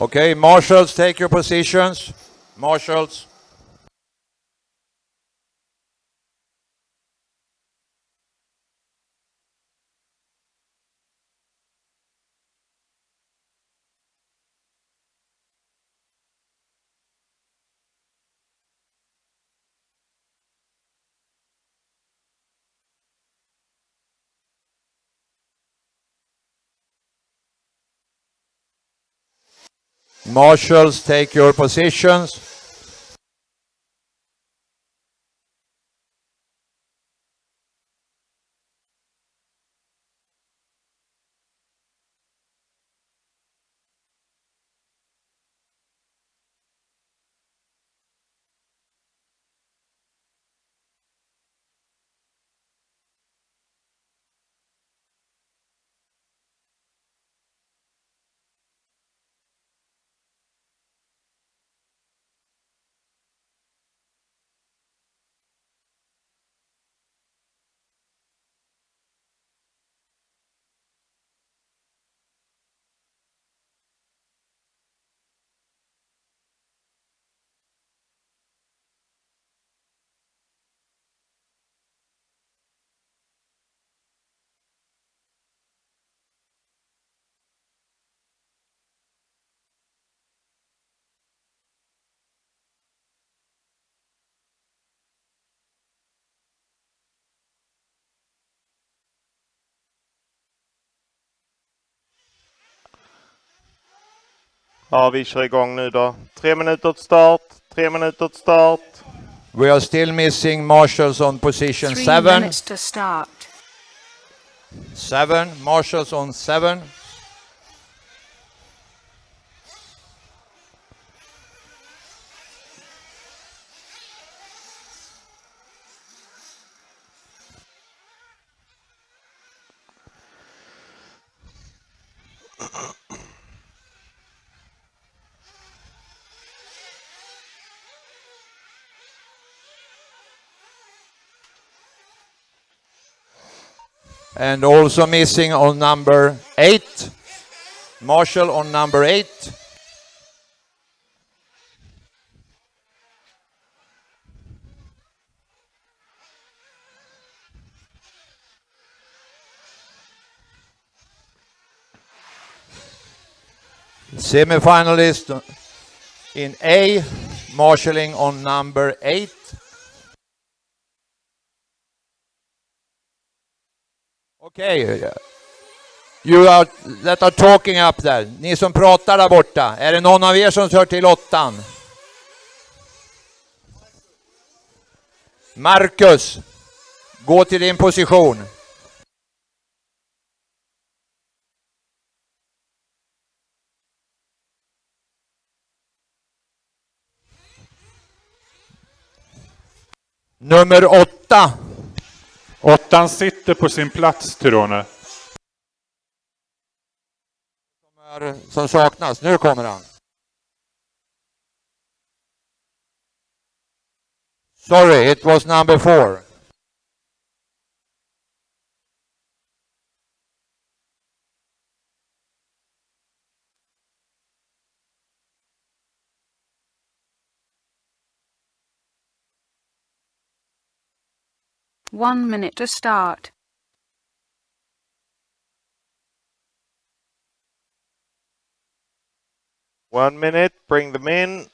Okay, marshals, take your positions. Marshals. Marshals, take your positions. Ja, vi kör igång nu då. 3 minuter till start. 3 minuter till start. We are still missing marshals on position 3 7. minutes to start. 7, marshals on 7. And also missing on number 8. Marshal on number 8. Semi-finalist in A, marshalling on number 8. Okay, you are, that are talking up there. Ni som pratar där borta, är det någon av er som hör till 8? Marcus, gå till din position. Nummer 8. 8 sitter på sin plats, Tyrone. Som saknas, nu kommer han. Sorry, it was number 4. One minute to start. One minute, bring them in.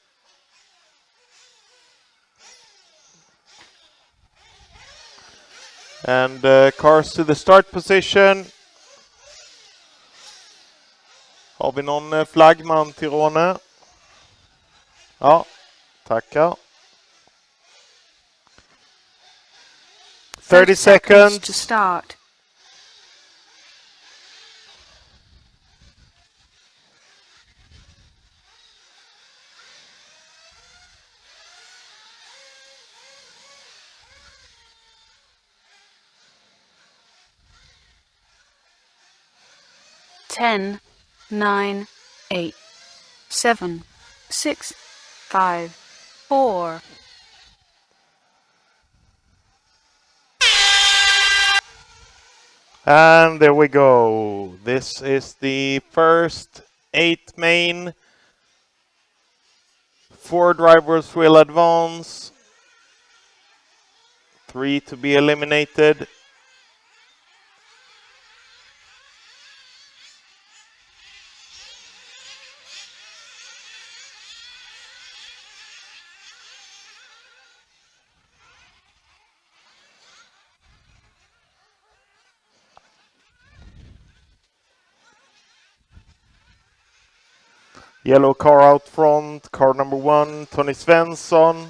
And cars to the start position. Har vi någon flaggman till Råne? Ja, tackar. 30 seconds to start. Ten, 9, 8, 7, 6, 5, 4. And there we go. This is the first 8 main 4 drivers will advance. 3 to be eliminated. Yellow car out front, car number 1, Tony Svensson.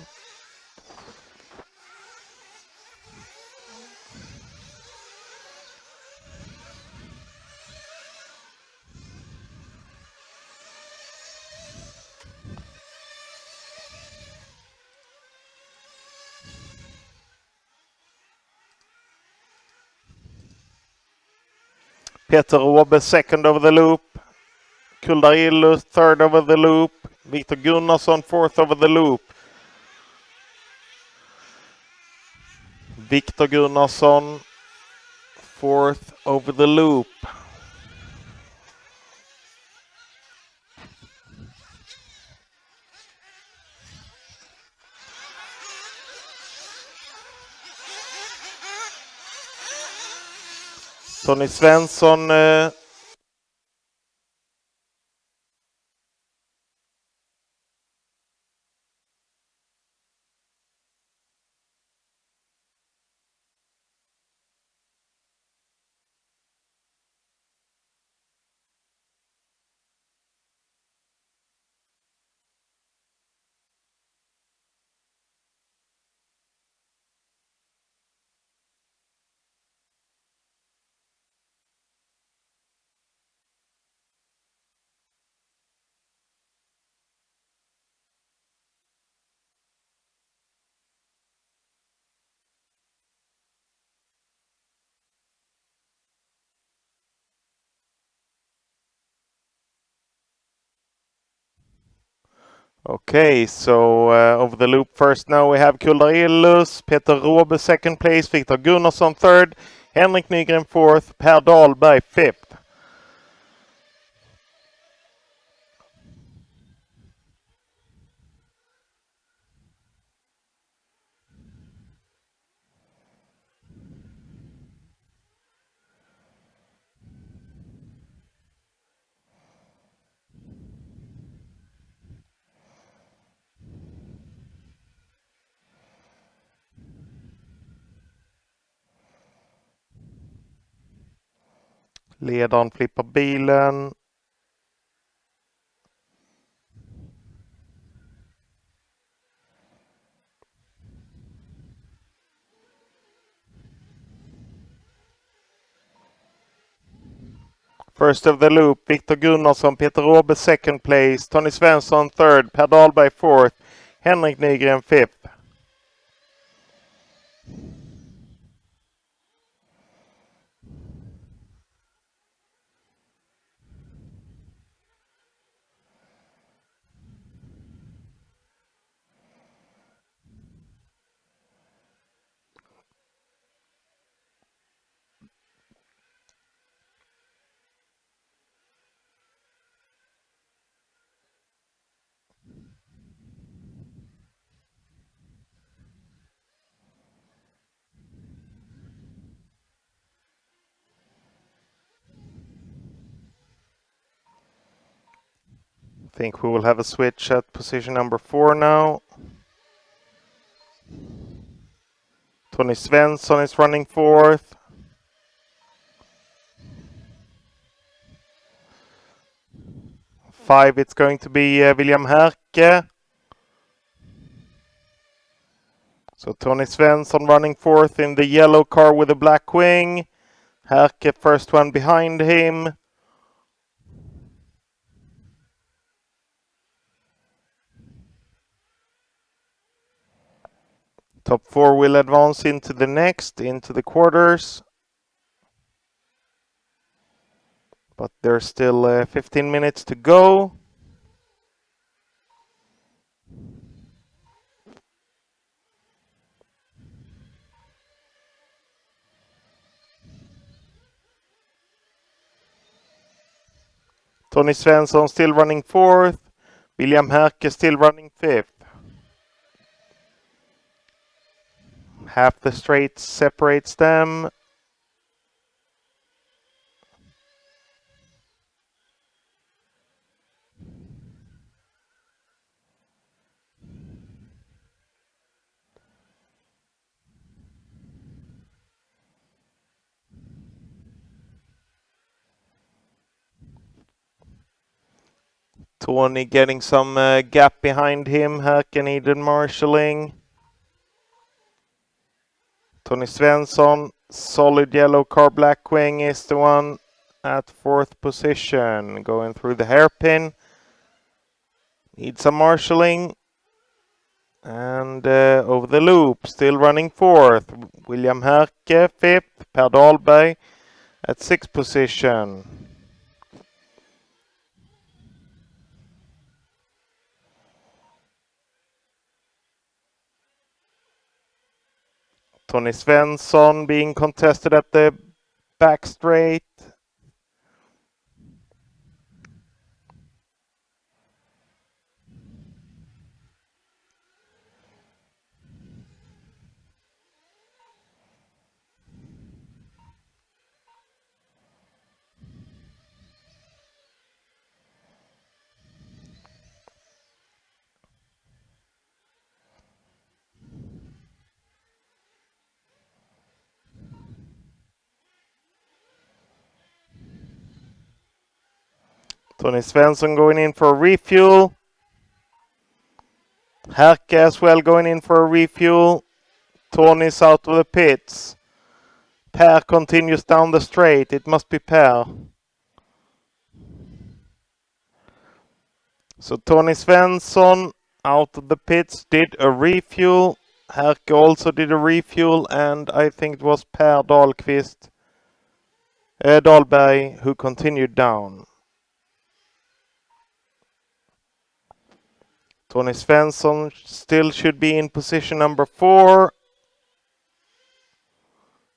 Peter Råbe second over the loop. Kuldarilus third over the loop. Viktor Gunnarsson fourth over the loop. Viktor Gunnarsson fourth over the loop. Tony Svensson Okay, so over the loop first now we have Kuldarilus, Peter Råbe second place, Viktor Gunnarsson third, Henrik Nygren fourth, Per Dahlberg fifth. Ledaren flippar bilen. First of the loop, Viktor Gunnarsson, Peter Råbe second place, Tony Svensson third, Per Dahlberg fourth, Henrik Nygren fifth. I think we will have a switch at position number 4 now. Tony Svensson is running fourth. Five, it's going to be William Herke. So Tony Svensson running fourth in the yellow car with the black wing. Herke first one behind him. Top 4 will advance into the next, into the quarters. But there's still 15 minutes to go. Tony Svensson still running fourth. William Herke still running 5th. Half the straight separates them. Tony getting some gap behind him. Herke needed marshalling. Tony Svensson, solid yellow car, Blackwing is the one at 4th position. Going through the hairpin. Needs some marshalling. And over the loop, still running 4th. William Herke, 5th. Per Dahlberg at 6th position. Tony Svensson being contested at the back straight. Tony Svensson going in for a refuel. Herke as well going in for a refuel. Tony's out of the pits. Per continues down the straight. It must be Per. So Tony Svensson out of the pits did a refuel. Herke also did a refuel, and I think it was Per Dahlberg who continued down. Tony Svensson still should be in position number 4.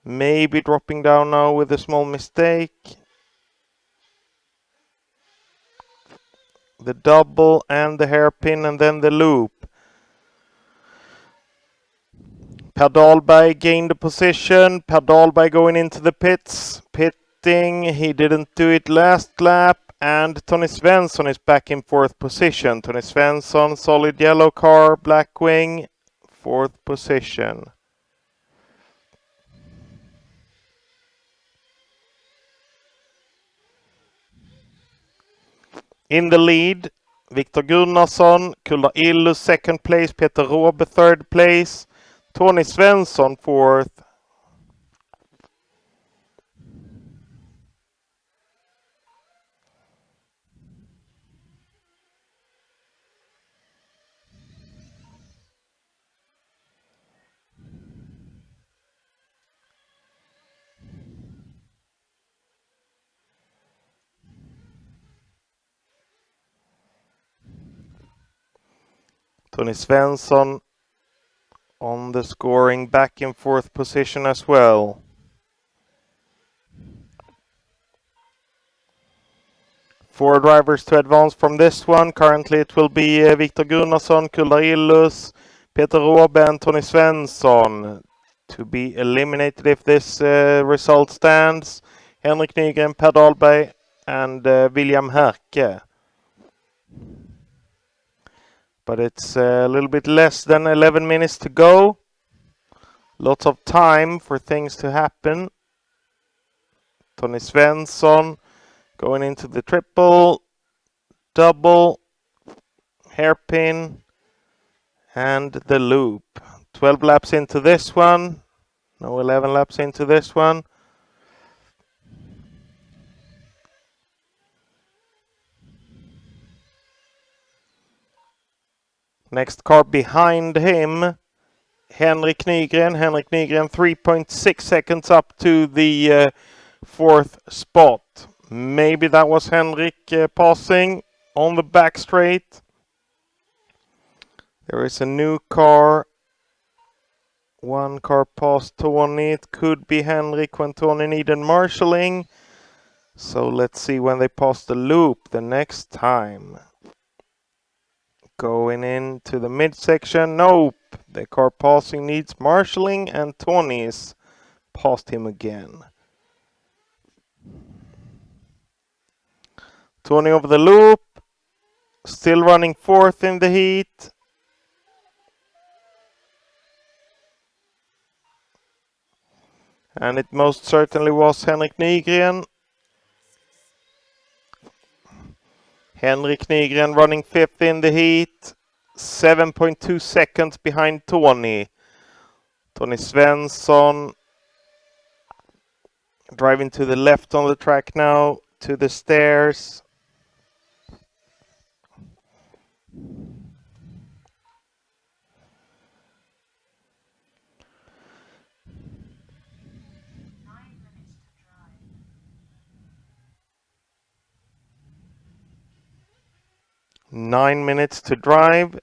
Maybe dropping down now with a small mistake. The double and the hairpin and then the loop. Per Dahlberg gained the position. Per Dahlberg going into the pits. Pitting, he didn't do it last lap. And Tony Svensson is back in 4th position. Tony Svensson, solid yellow car, Blackwing, 4th position. In the lead, Viktor Gunnarsson, Kuldar Illus 2nd place, Peter Råbe 3rd place, Tony Svensson 4th. Tony Svensson on the scoring, back in 4th position as well. Four drivers to advance from this one. Currently it will be Viktor Gunnarsson, Kuldar Illus, Peter Råbe and Tony Svensson to be eliminated if this result stands. Henrik Nygren, Per Dahlberg and William Herke. But it's a little bit less than 11 minutes to go. Lots of time for things to happen. Tony Svensson going into the triple, double, hairpin, and the loop. 12 laps into this one. No, 11 laps into this one. Next car behind him, Henrik Nygren. Henrik Nygren 3.6 seconds up to the 4th spot. Maybe that was Henrik passing on the back straight. There is a new car. One car past Tony. It could be Henrik when Tony needed marshalling. So let's see when they pass the loop the next time. Going into the midsection. Nope. The car passing needs marshalling and Tony's passed him again. Tony over the loop. Still running fourth in the heat. And it most certainly was Henrik Nygren. Henrik Nygren running fifth in the heat. 7.2 seconds behind Tony. Tony Svensson driving to the left on the track now, to the stairs. Nine minutes to drive.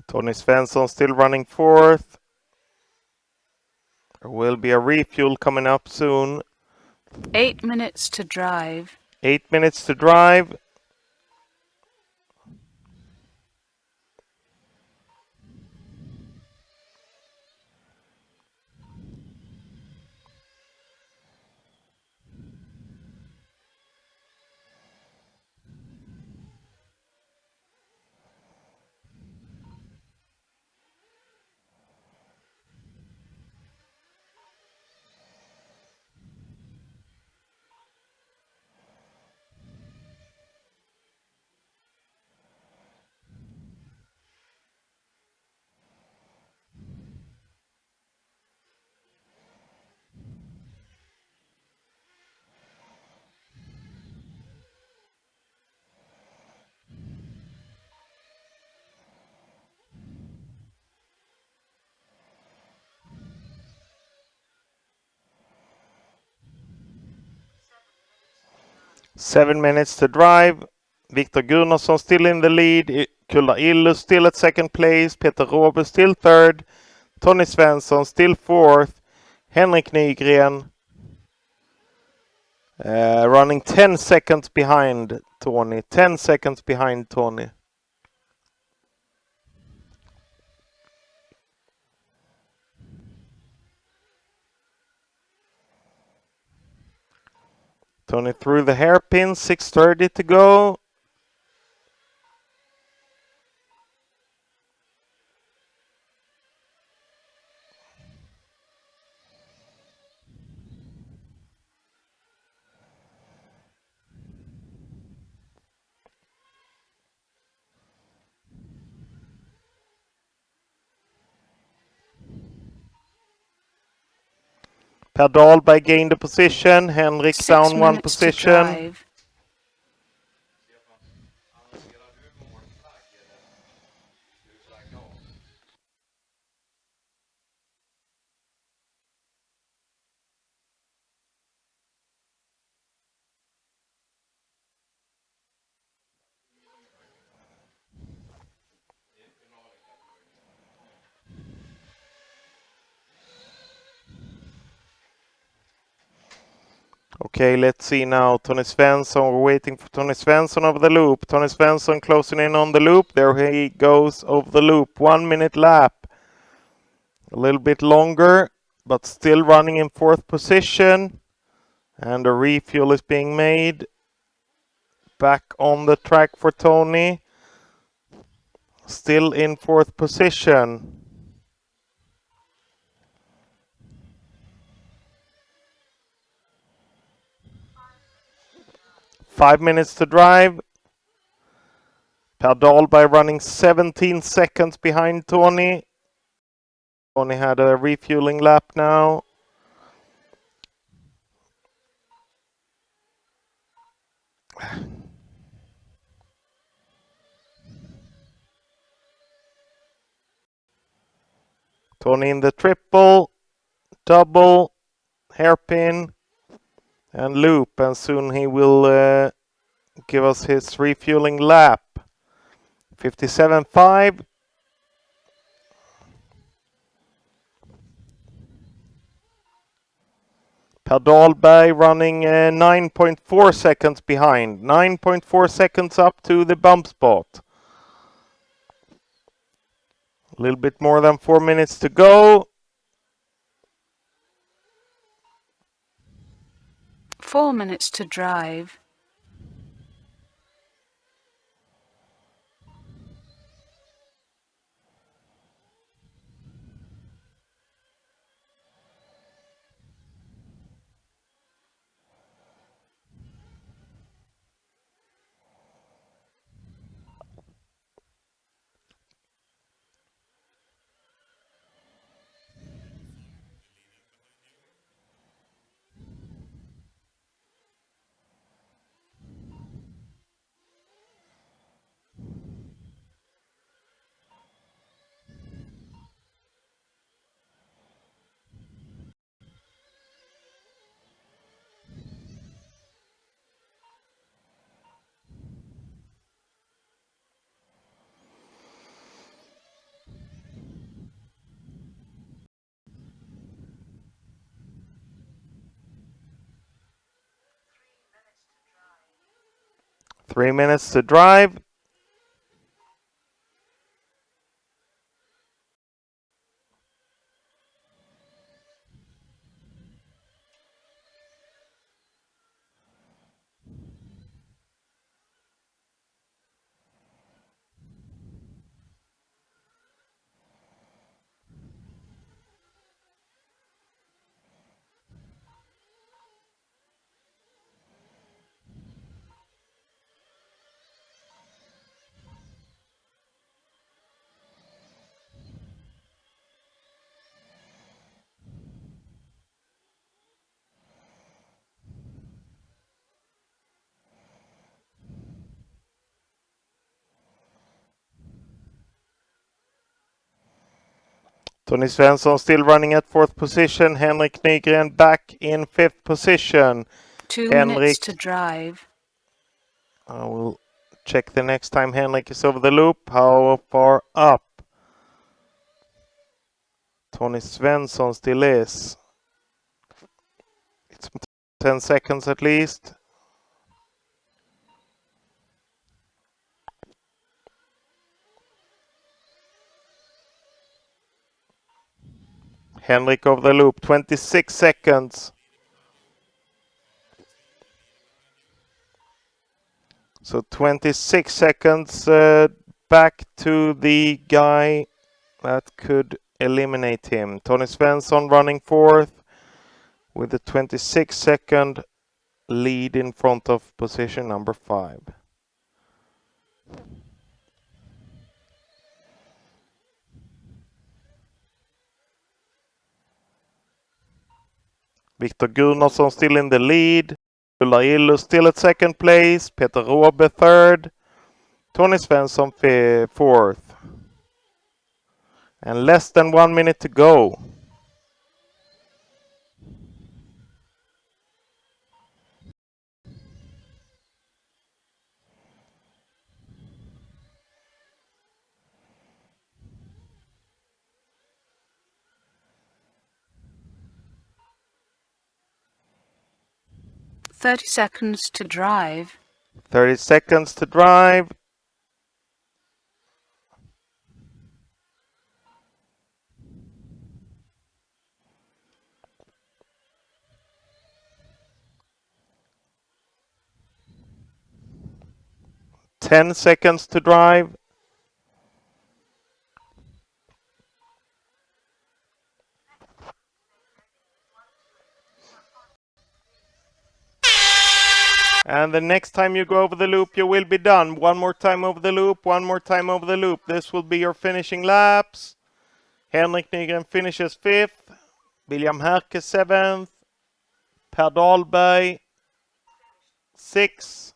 Tony Svensson still running fourth. There will be a refuel coming up soon. 8 minutes to drive. 8 minutes to drive. Seven minutes to drive. Viktor Gunnarsson still in the lead. Kulla Illus still at second place. Peter Råbe still third. Tony Svensson still fourth. Henrik Nygren running 10 seconds behind Tony. 10 seconds behind Tony. Tony through the hairpin. 6:30 to go. Per Dahlberg gained a position. Henrik 6 down one minutes to position. drive. Okay, let's see now. Tony Svensson, we're waiting for Tony Svensson over the loop. Tony Svensson closing in on the loop. There he goes over the loop. 1 minute lap. A little bit longer, but still running in fourth position. And a refuel is being made. Back on the track for Tony. Still in fourth position. Five minutes to drive. Per Dahlberg running 17 seconds behind Tony. Tony had a refueling lap now. Tony in the triple, double, hairpin, and loop, and soon he will give us his refueling lap. 57.5. Per Dahlberg running 9.4 seconds behind. 9.4 seconds up to the bump spot. A little bit more than 4 minutes to go. 4 minutes to drive. Three minutes to drive. Tony Svensson still running at 4th position. Henrik Nygren back in 5th position. 2 Henrik, minutes to drive. I will check the next time Henrik is over the loop. How far up Tony Svensson still is. It's 10 seconds at least. Henrik over the loop, 26 seconds. So 26 seconds back to the guy that could eliminate him. Tony Svensson running 4th with a 26-second lead in front of position number 5. Viktor Gunnarsson still in the lead. Ulla Illu still at 2nd place. Peter Råbe 3rd. Tony Svensson 4th. And less than 1 minute to go. Thirty seconds to drive. 30 seconds to drive. Ten seconds to drive. And the next time you go over the loop, you will be done. One more time over the loop, one more time over the loop. This will be your finishing laps. Henrik Nygren finishes 5th. William Herke 7th. Per Dahlberg 6th.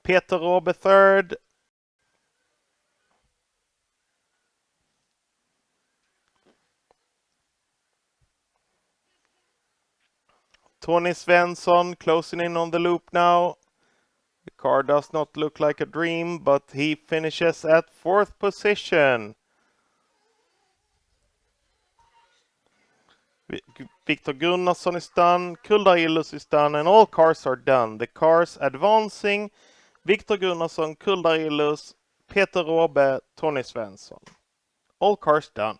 Peter Råbe 3rd. Tony Svensson closing in on the loop now. The car does not look like a dream, but he finishes at 4th position. Victor Gunnarsson is done, Kuldar-Illus is done, and all cars are done. The cars advancing, Victor Gunnarsson, Kuldar-Illus, Peter Råbe, Tony Svensson. All cars done.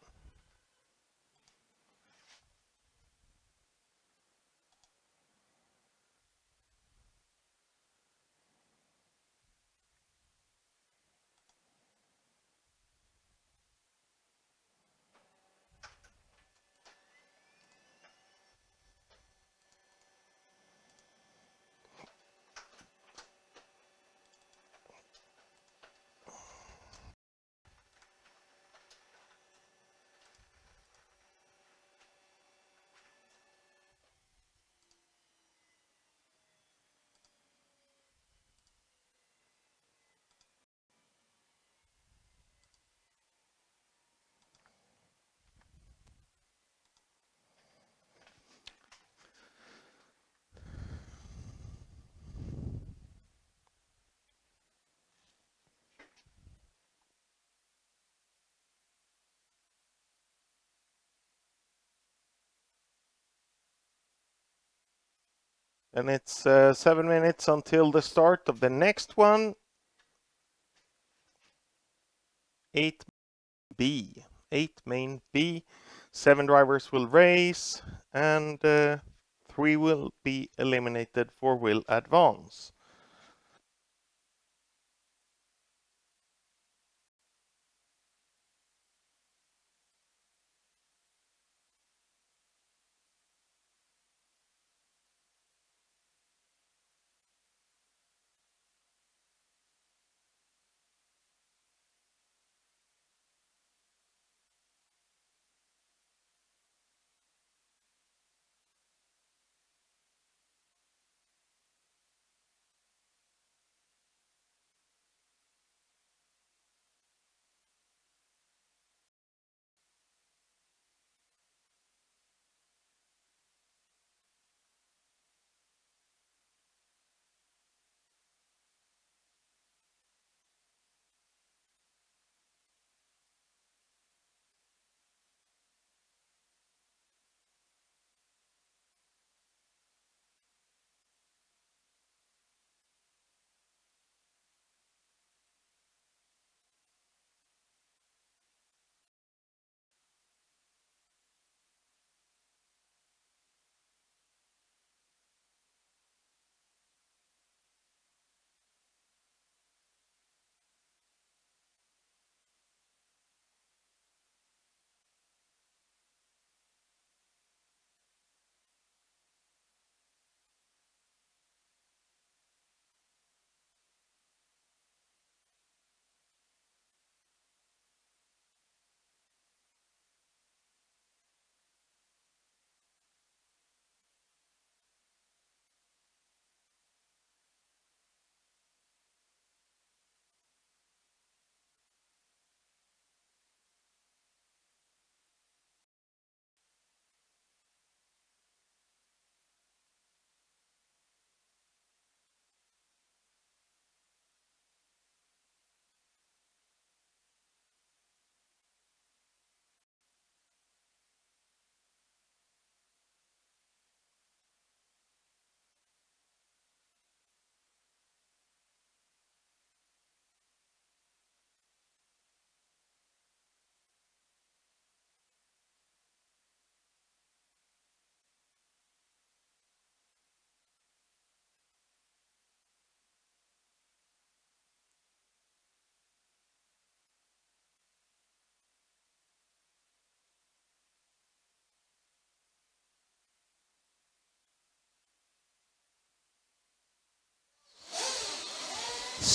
And it's 7 minutes until the start of the next one. 8B. 8 main B. 7 drivers will race and 3 will be eliminated, 4 will advance.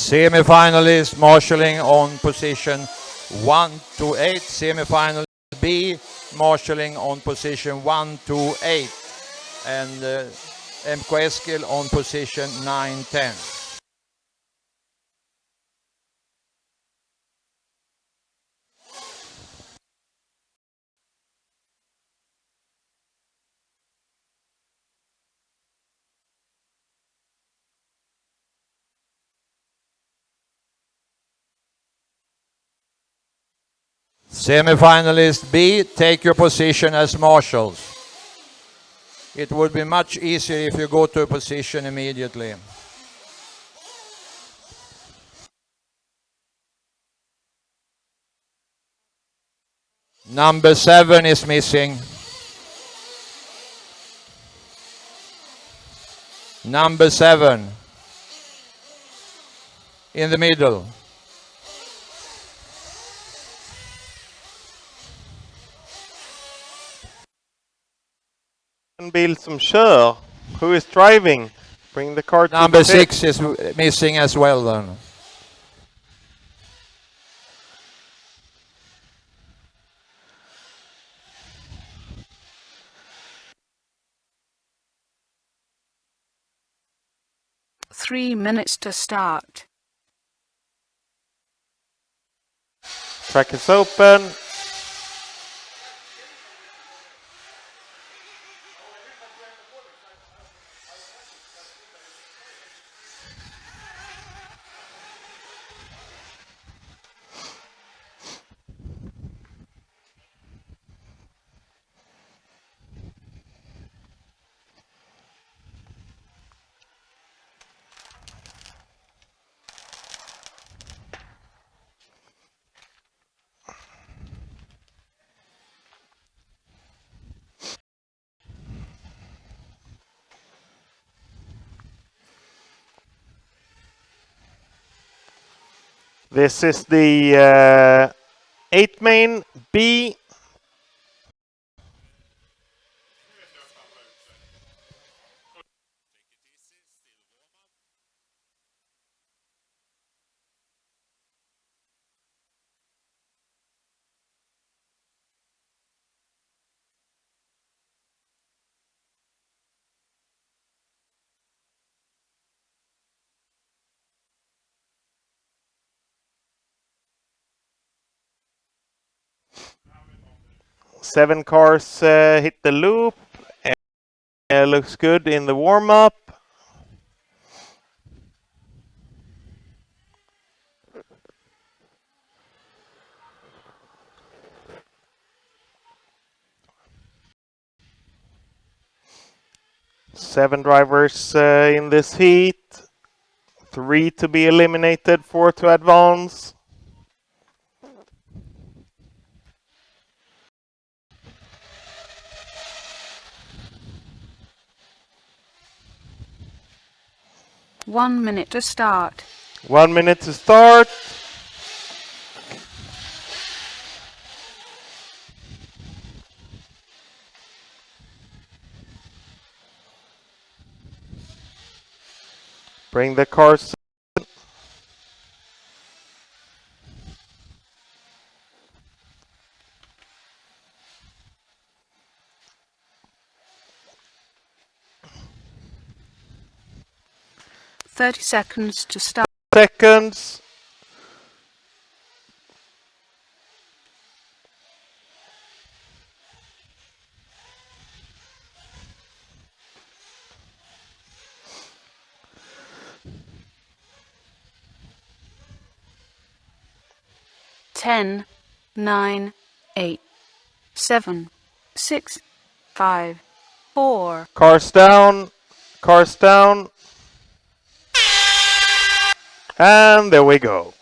Semi-finalist marshalling on position 1 to 8. Semi-final B marshalling on position 1 to 8. And MK Eskil on position 9-10. Semi-finalist B, take your position as marshals. It would be much easier if you go to a position immediately. Number 7 is missing. Number 7 in the middle. En bil som kör. Who is driving? Bring the car to Number the pit. 6 is missing as well then. Three minutes to start. Track is open. This is the 8 main B. Seven cars hit the loop. Looks good in the warm-up. Seven drivers in this heat. 3 to be eliminated, 4 to advance. One minute to start. 1 minute to start. Bring the cars. Thirty seconds to start. Seconds. Ten, 9, 8, 7, 6, 5, 4. Cars down. Cars down. And there we go.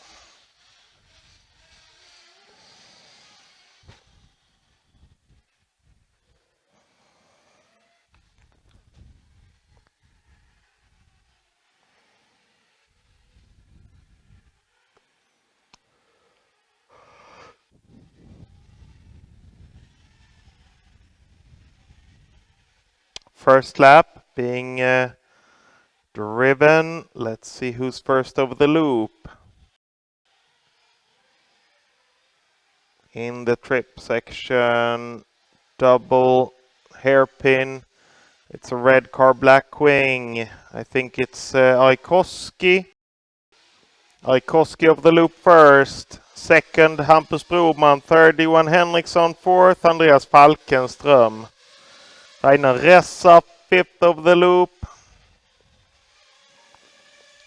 First lap being driven. Let's see who's first over the loop. In the trip section, double hairpin. It's a red car, black wing. I think it's Aikoski. Aikoski over the loop first. Second, Hampus Broman. Third, Johan Henriksson. Fourth, Andreas Falkenström. Rainer Ressa, fifth over the loop.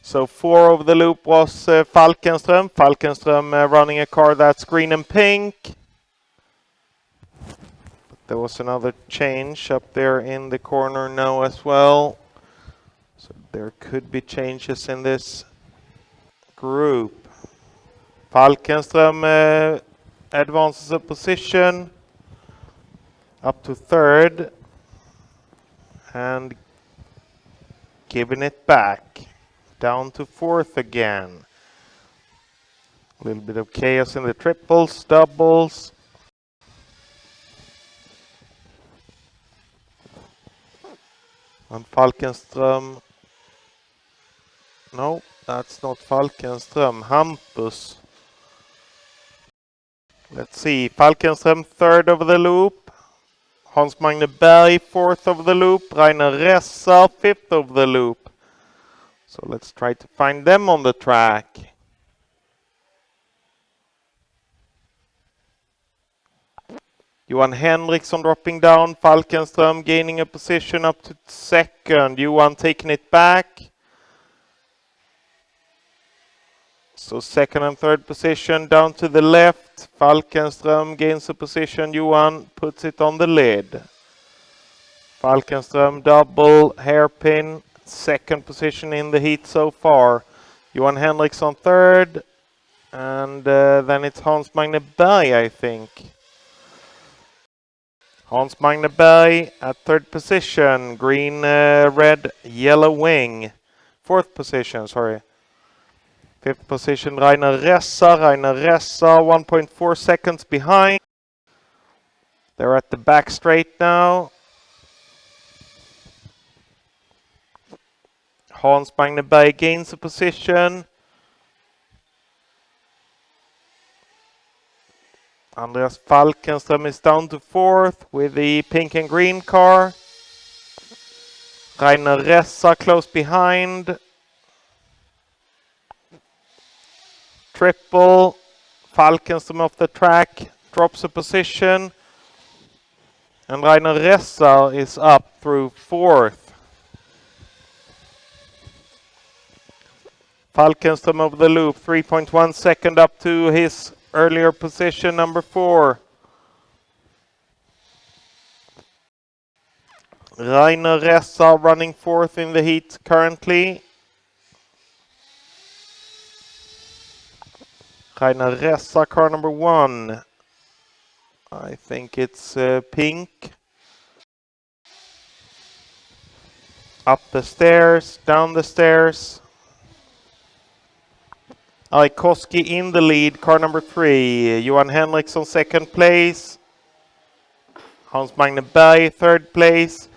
So 4 over the loop was Falkenström. Falkenström running a car that's green and pink. There was another change up there in the corner now as well. So there could be changes in this group. Falkenström advances a position up to third and giving it back down to fourth again. A little bit of chaos in the triples, doubles. And Falkenström. No, that's not Falkenström. Hampus. Let's see. Falkenström third over the loop. Hans Magne Berg fourth over the loop. Rainer Ressa fifth over the loop. So let's try to find them on the track. Johan Henriksson dropping down. Falkenström gaining a position up to second. Johan taking it back. So second and third position down to the left. Falkenström gains a position. Johan puts it on the lid. Falkenström double hairpin. Second position in the heat so far. Johan Henriksson third. And then it's Hans Magne Berg, I think. Hans Magne Berg at third position. Green, red, yellow wing. Fourth position, sorry. Fifth position, Rainer Ressa. Rainer Ressa, 1.4 seconds behind. They're at the back straight now. Hans Magne Berg gains a position. Andreas Falkenström is down to fourth with the pink and green car. Rainer Ressa close behind. Triple. Falkenström off the track. Drops a position. And Rainer Ressa is up through fourth. Falkenström over the loop. 3.1 second up to his earlier position, number 4. Rainer Ressa running fourth in the heat currently. Rainer Ressa, car number 1. I think it's pink. Up the stairs, down the stairs. Aikoski in the lead, car number 3. Johan Henriksson second place. Hans Magne Berg third place.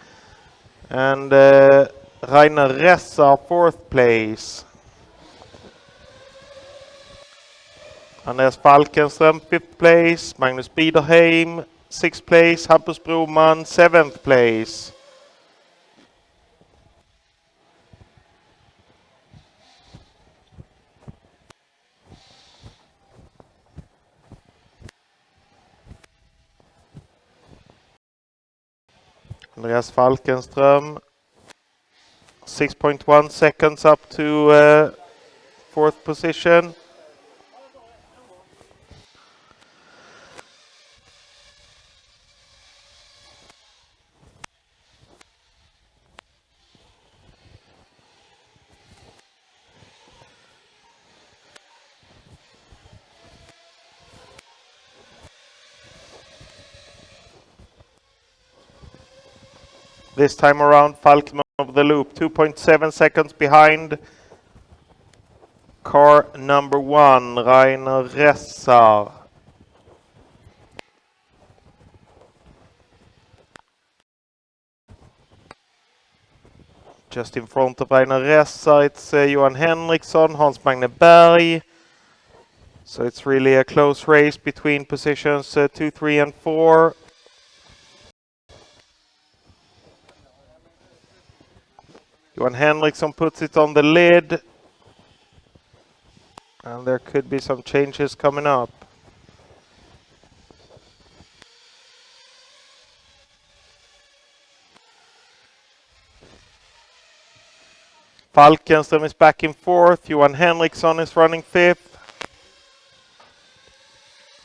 And Rainer Ressa fourth place. Andreas Falkenström 5th place. Magnus Biederheim 6th place. Hampus Broman 7th place. Andreas Falkenström 6.1 seconds up to 4th position. This time around, Falkenström of the loop, 2.7 seconds behind car number 1, Rainer Ressa. Just in front of Einar Ressa, it's Johan Henriksson, Hans Magne Berg. So it's really a close race between positions 2, 3 and 4. Johan Henriksson puts it on the lid. And there could be some changes coming up. Falkenström is back in 4th. Johan Henriksson is running 5th.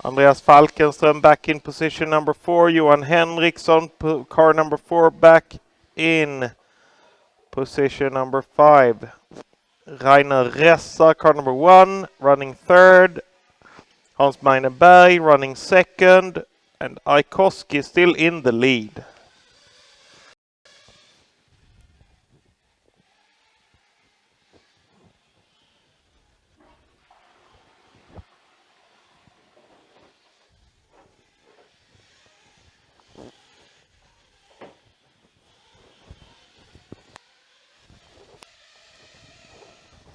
Andreas Falkenström back in position number 4. Johan Henriksson, car number 4, back in position number 5. Rainer Ressa, car number 1, running 3rd. Hans Magne Berg running 2nd. And Aikoski still in the lead.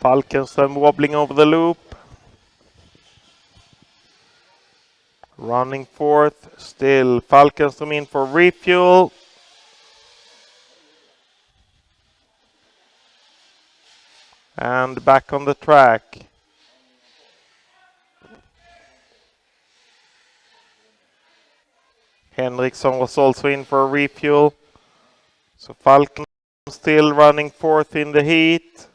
Falkenström wobbling over the loop. Running 4th. Still Falkenström in for refuel. And back on the track. Henriksson was also in for a refuel. So Falkenström still running 4th in the heat.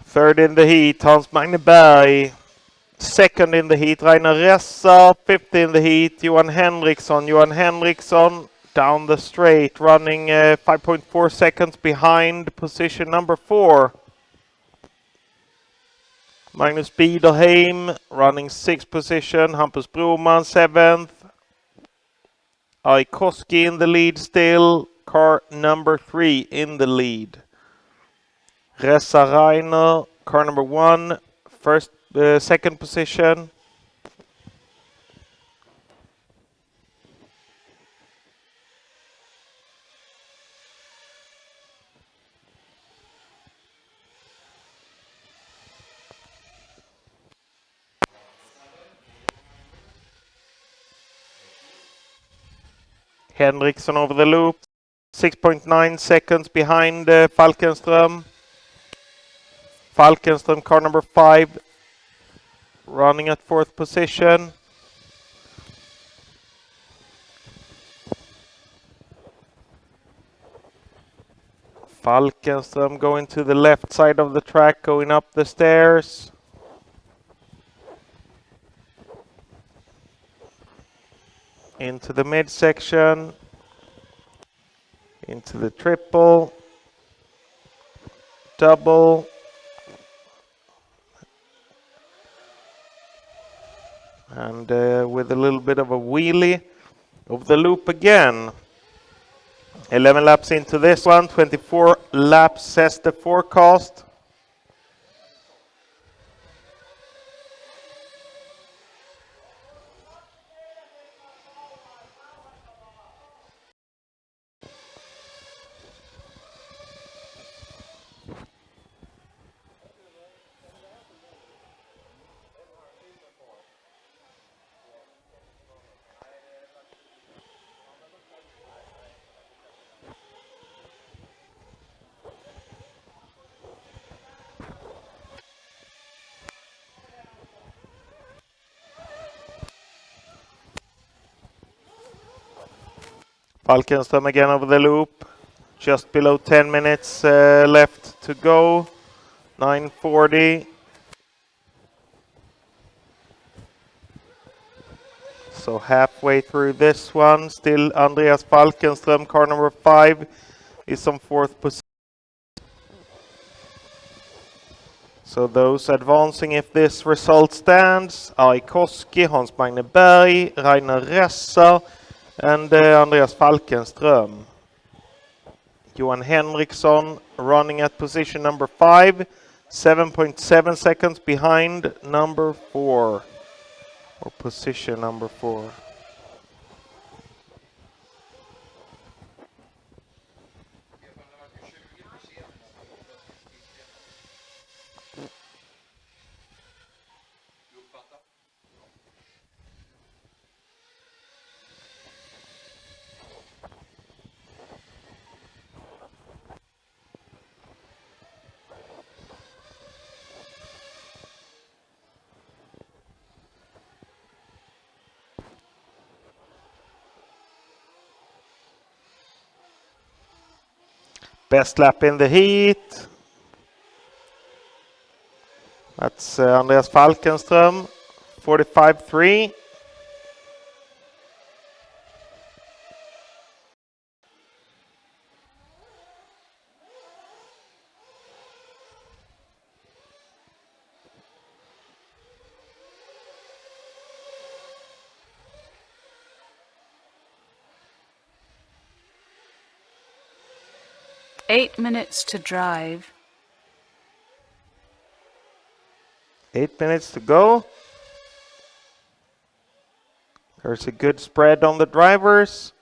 Third in the heat, Hans Magne Berg. Second in the heat, Rainer Ressa. 5th in the heat, Johan Henriksson. Johan Henriksson down the straight, running 5.4 seconds behind position number 4. Magnus Biederheim running 6th position. Hampus Broman 7th. Aikoski in the lead still. Car number 3 in the lead. Ressa Rainer, car number 1, second position. Henriksson over the loop, 6.9 seconds behind Falkenström. Falkenström, car number 5, running at 4th position. Falkenström going to the left side of the track, going up the stairs. Into the midsection. Into the triple. Double. And with a little bit of a wheelie over the loop again. 11 laps into this one, 24 laps says the forecast. Falkenström again over the loop. Just below 10 minutes left to go. 9:40. So halfway through this one, still Andreas Falkenström, car number 5, is on 4th position. So those advancing, if this result stands, Ari Koski, Hans Magne Berg, Rainer Ressa, and Andreas Falkenström. Johan Henriksson running at position number 5, 7.7 seconds behind number 4, or position number 4. Best lap in the heat. That's Andreas Falkenström, 45.3. Eight minutes to drive. 8 minutes to go. There's a good spread on the drivers.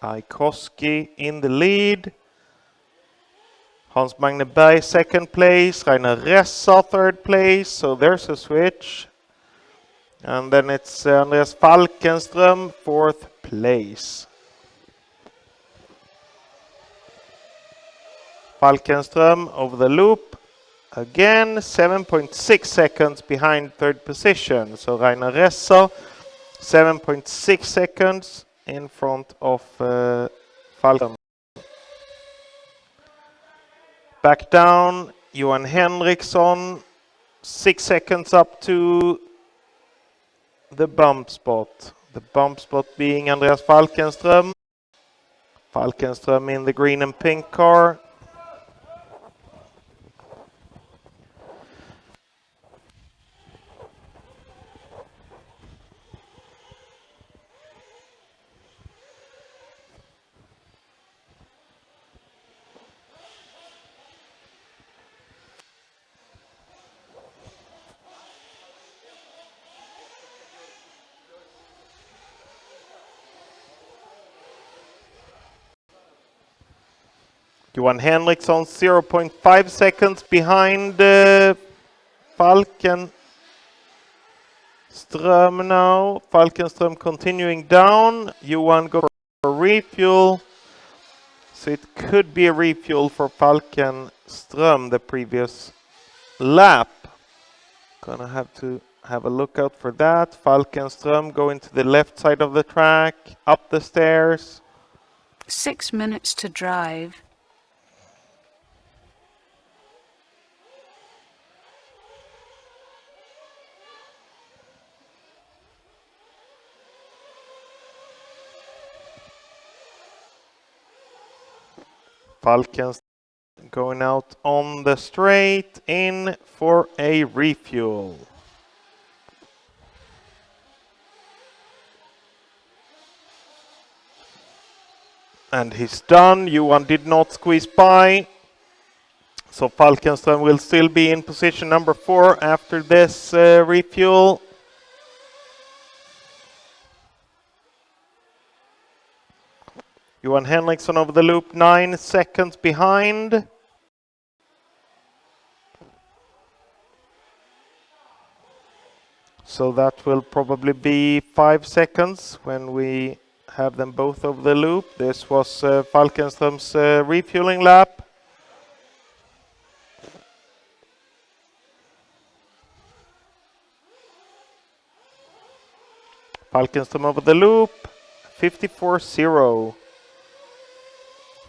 Aikoski in the lead. Hans Magne Berg 2nd place. Rainer Ressa 3rd place. So there's a switch. And then it's Andreas Falkenström 4th place. Falkenström over the loop. Again, 7.6 seconds behind 3rd position. So Rainer Ressa, 7.6 seconds in front of Falkenström. Back down, Johan Henriksson, 6 seconds up to the bump spot. The bump spot being Andreas Falkenström. Falkenström in the green and pink car. Johan Henriksson 0.5 seconds behind Falkenström now. Falkenström continuing down. Johan goes for refuel. So it could be a refuel for Falkenström the previous lap. Gonna have to have a look out for that. Falkenström going to the left side of the track, up the stairs. 6 minutes to drive. Falkenström going out on the straight in for a refuel. And he's done. Johan did not squeeze by. So Falkenström will still be in position number 4 after this refuel. Johan Henriksson over the loop, 9 seconds behind. So that will probably be 5 seconds when we have them both over the loop. This was Falkenström's refueling lap. Falkenström over the loop, 54.0.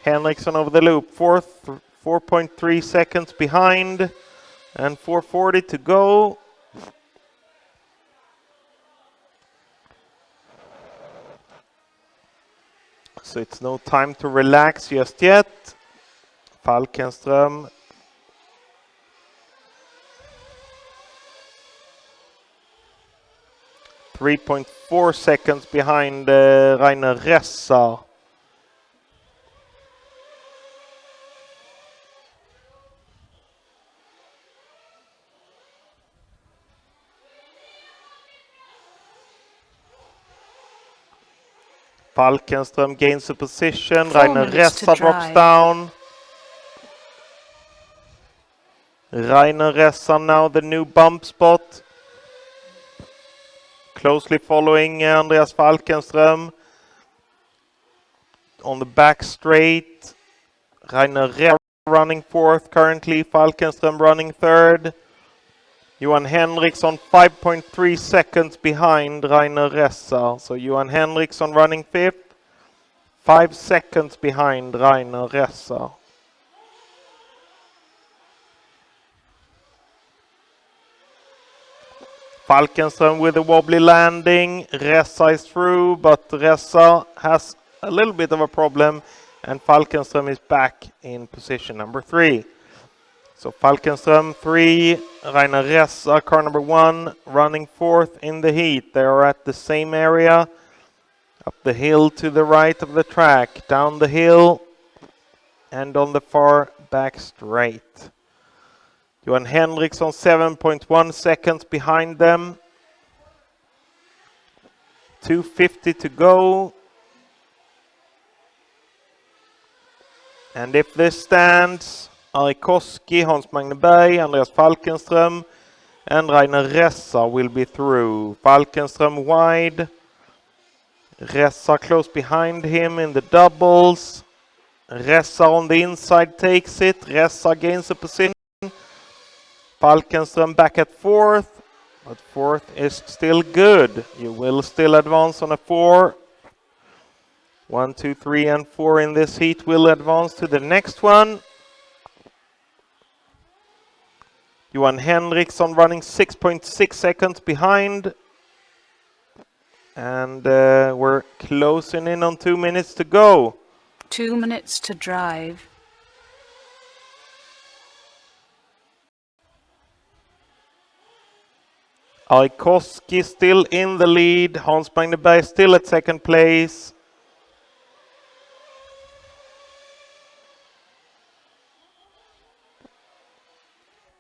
Henriksson over the loop, 4.3 seconds behind, and 4:40 to go. so it's no time to relax just yet. Falkenström. .4 seconds behind Rainer Ressa. Falkenström gains a position. Rainer Ressa drops down. Rainer Ressa now the new bump spot. Closely following Andreas Falkenström. On the back straight. Rainer Ressa running fourth currently. Falkenström running third. Johan Henriksson 5.3 seconds behind Rainer Ressa. So Johan Henriksson running fifth. 5 seconds behind Rainer Ressa. Falkenström with a wobbly landing. Ressa is through, but Ressa has a little bit of a problem. And Falkenström is back in position number 3. So Falkenström 3, Rainer Ressa, car number 1, running 4th in the heat. They are at the same area, up the hill to the right of the track, down the hill, and on the far back straight. Johan Henriksson 7.1 seconds behind them. 2:50 to go. And if this stands, Ari Koski, Hans Magne Berg, Andreas Falkenström, and Rainer Ressa will be through. Falkenström wide. Ressa close behind him in the doubles. Ressa on the inside takes it. Ressa gains a position. Falkenström back at 4th. But 4th is still good. You will still advance on a 4. 1, 2, 3, and 4 in this heat will advance to the next one. Johan Henriksson running 6.6 seconds behind. And we're closing in on 2 minutes to go. 2 minutes to drive. Aikoski still in the lead. Hans Magne Berg still at second place.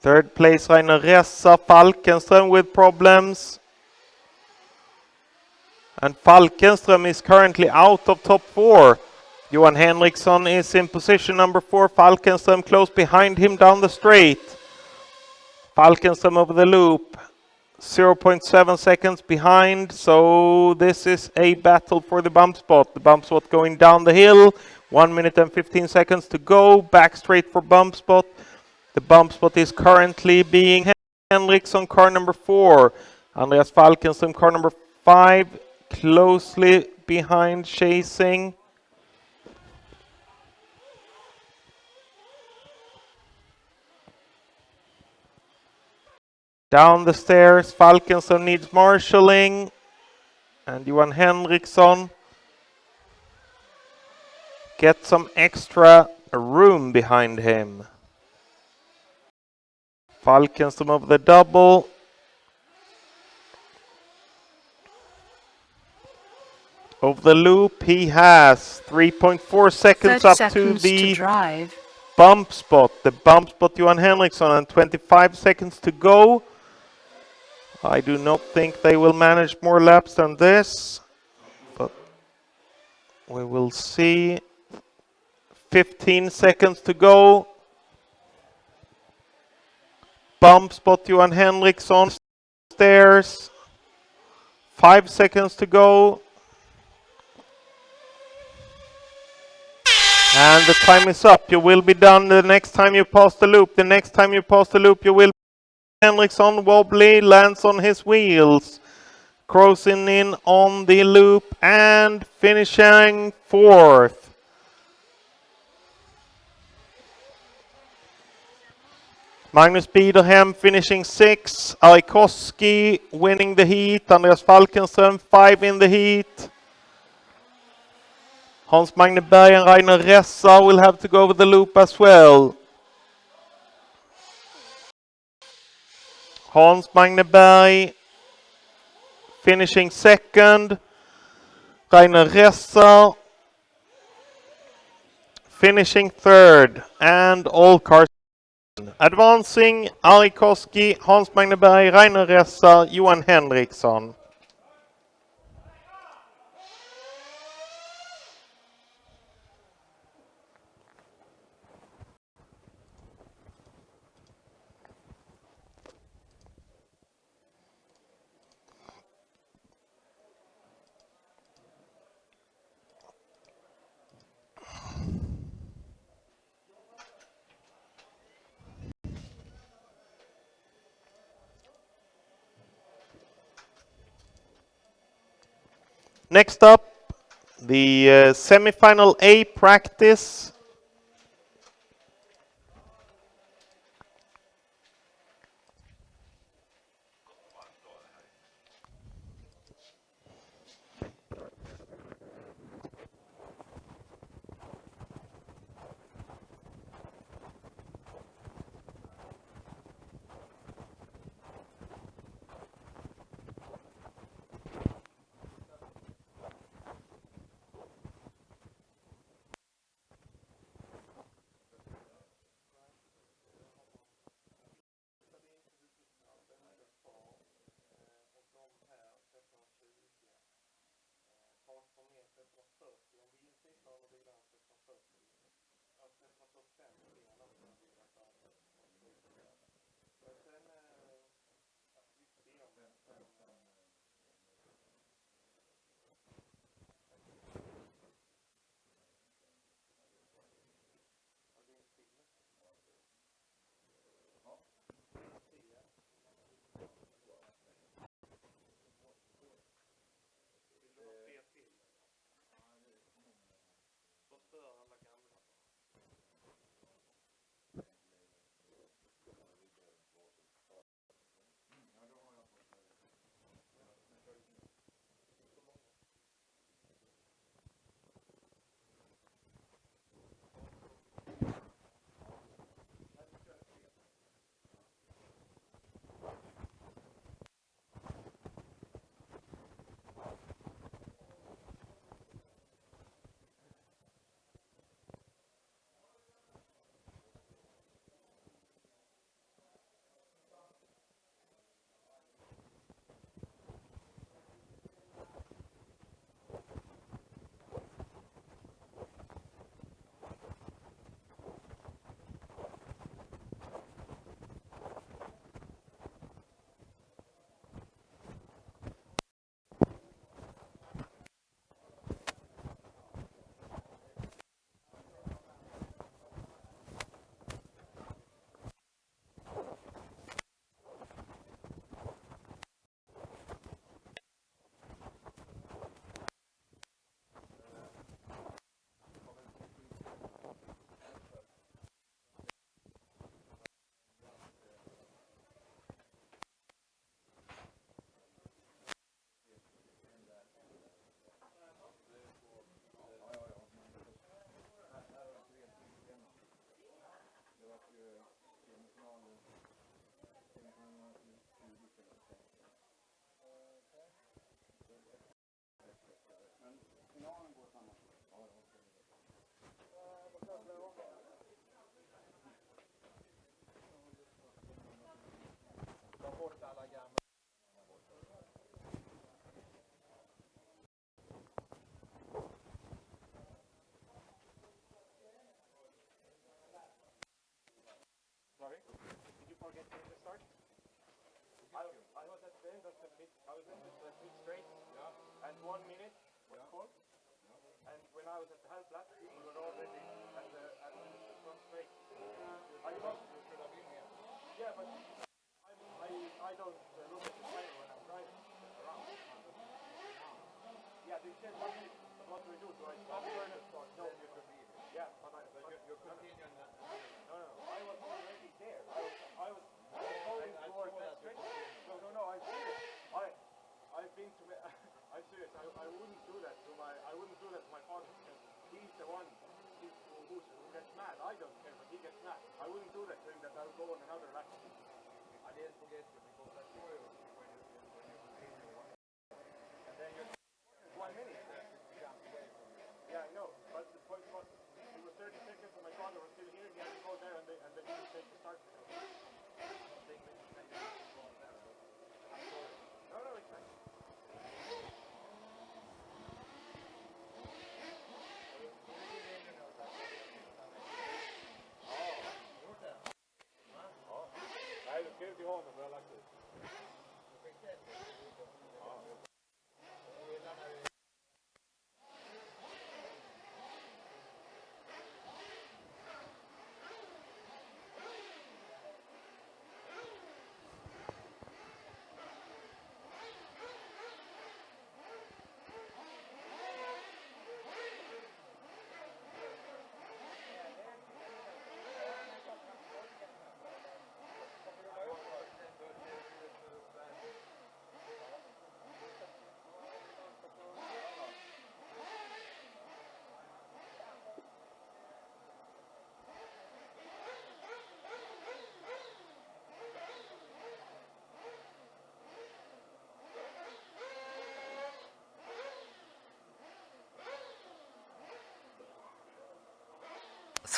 Third place Rainer Ressa. Falkenström with problems. And Falkenström is currently out of top 4. Johan Henriksson is in position number 4. Falkenström close behind him down the straight. Falkenström over the loop. 0.7 seconds behind. So this is a battle for the bump spot. The bump spot going down the hill. 1 minute and 15 seconds to go. Back straight for bump spot. The bump spot is currently being Henriksson, car number 4. Andreas Falkenström, car number 5. Closely behind, chasing. Down the stairs, Falkenström needs marshalling. And Johan Henriksson gets some extra room behind him. Falkenström over the double. Over the loop, he has 3.4 seconds up to the bump spot. The bump spot, Johan Henriksson, and 25 seconds to go. I do not think they will manage more laps than this, but we will see. 15 seconds to go. Bump spot, Johan Henriksson, stairs. 5 seconds to go. And the time is up. You will be done the next time you pass the loop. The next time you pass the loop, you will be Henriksson wobbly, lands on his wheels. Crossing in on the loop and finishing 4th. Magnus Biederhem finishing 6th. Aikoski winning the heat. Andreas Falkenström 5 in the heat. Hans Magneberg and Rainer Ressa will have to go over the loop as well. Hans Magneberg finishing second. Rainer Ressa finishing third. And all cars advancing: Ari Koski, Hans Magneberg, Rainer Ressa, Johan Henriksson. Next up, the semi-final A practice.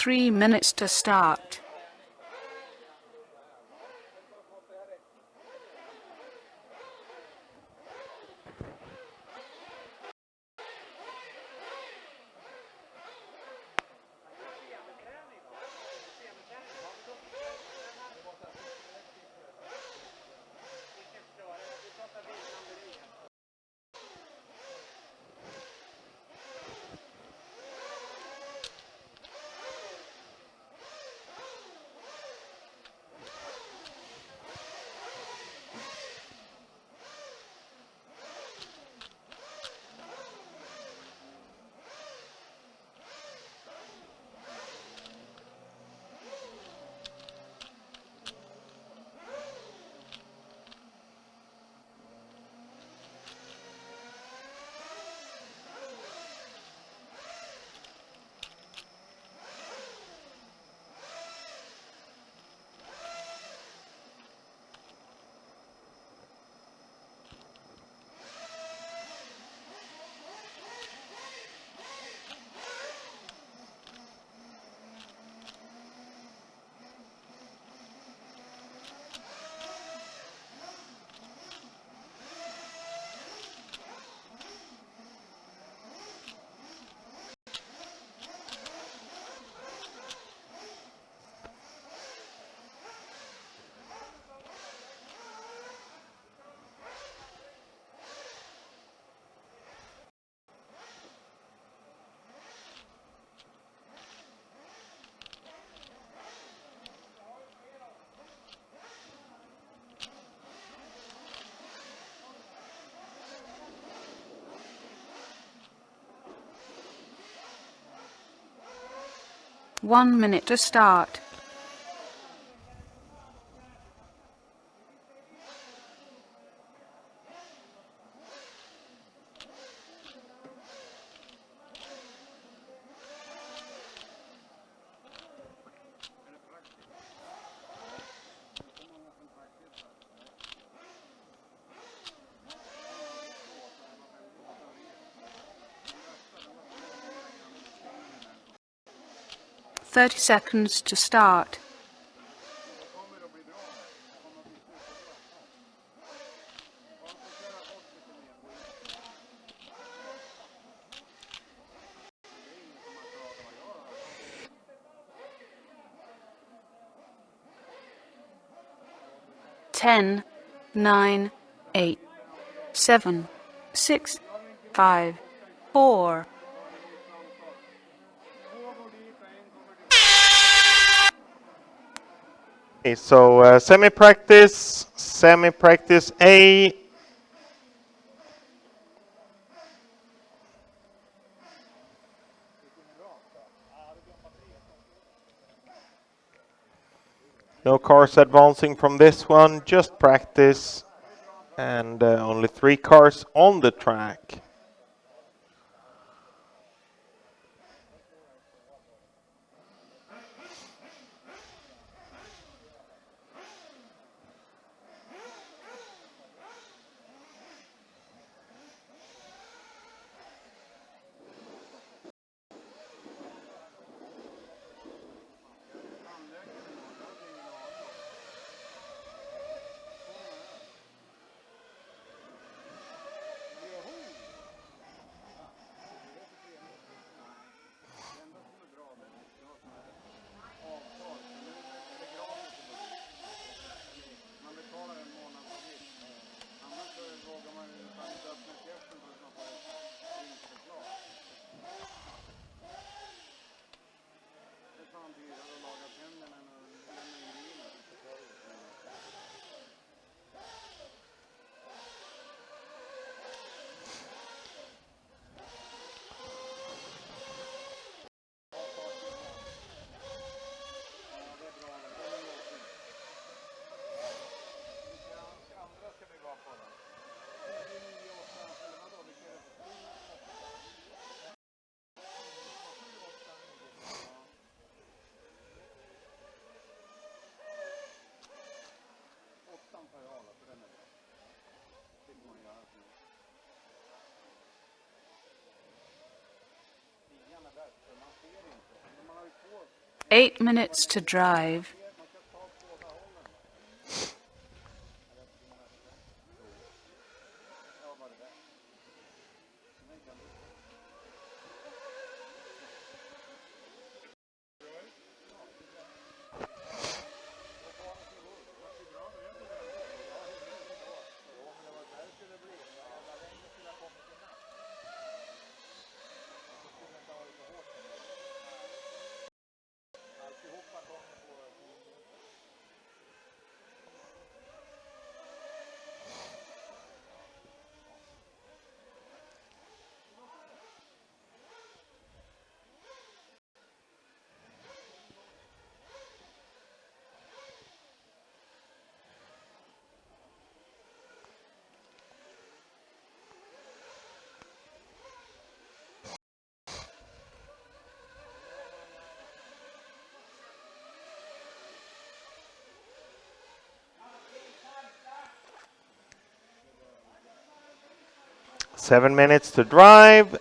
3 minutes to start. One minute to start. Thirty seconds to start. Ten, 9, 8, 7, 6, 5, 4. Okay, so semi-practice A. No cars advancing from this one, just practice. And only 3 cars on the track. 8 minutes to drive. Seven minutes to drive.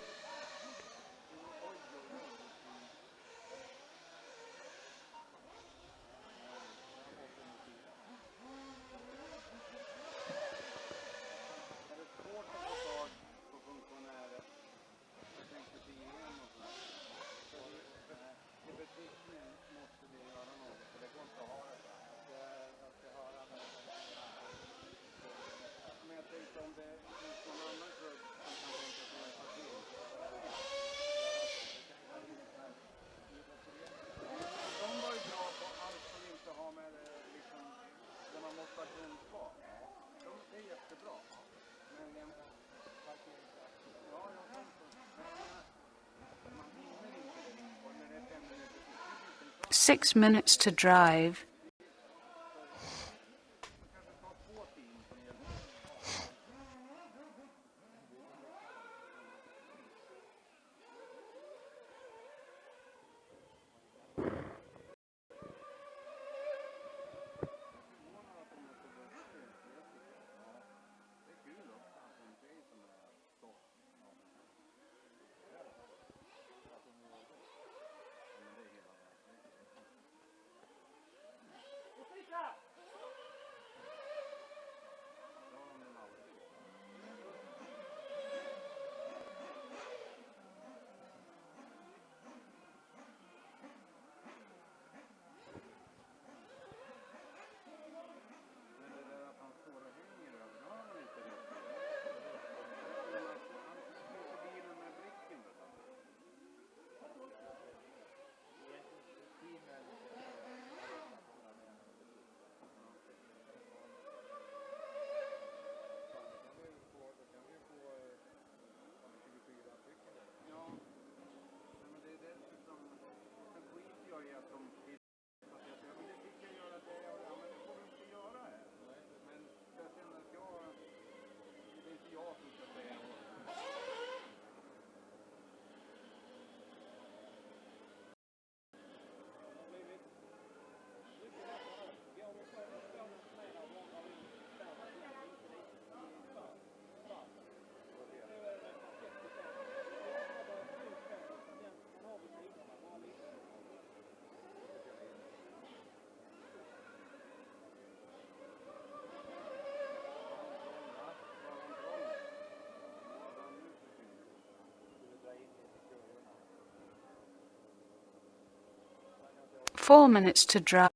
Six minutes to drive. Four minutes to drive.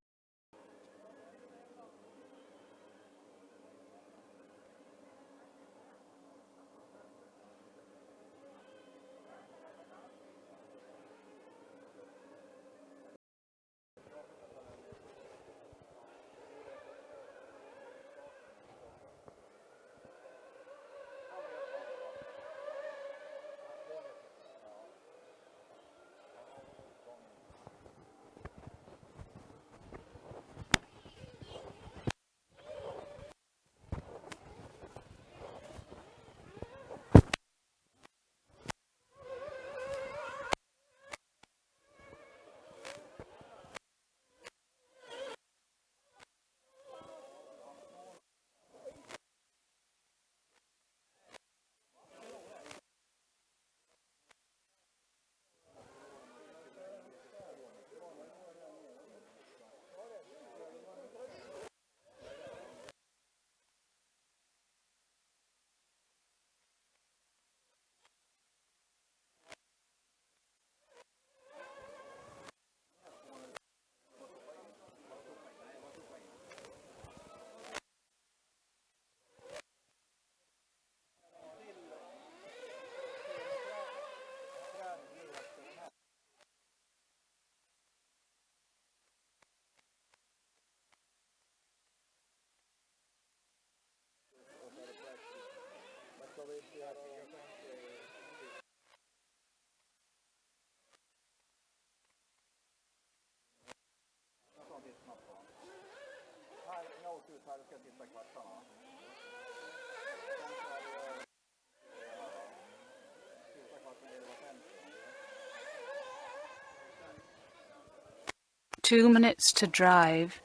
2 minutes to drive.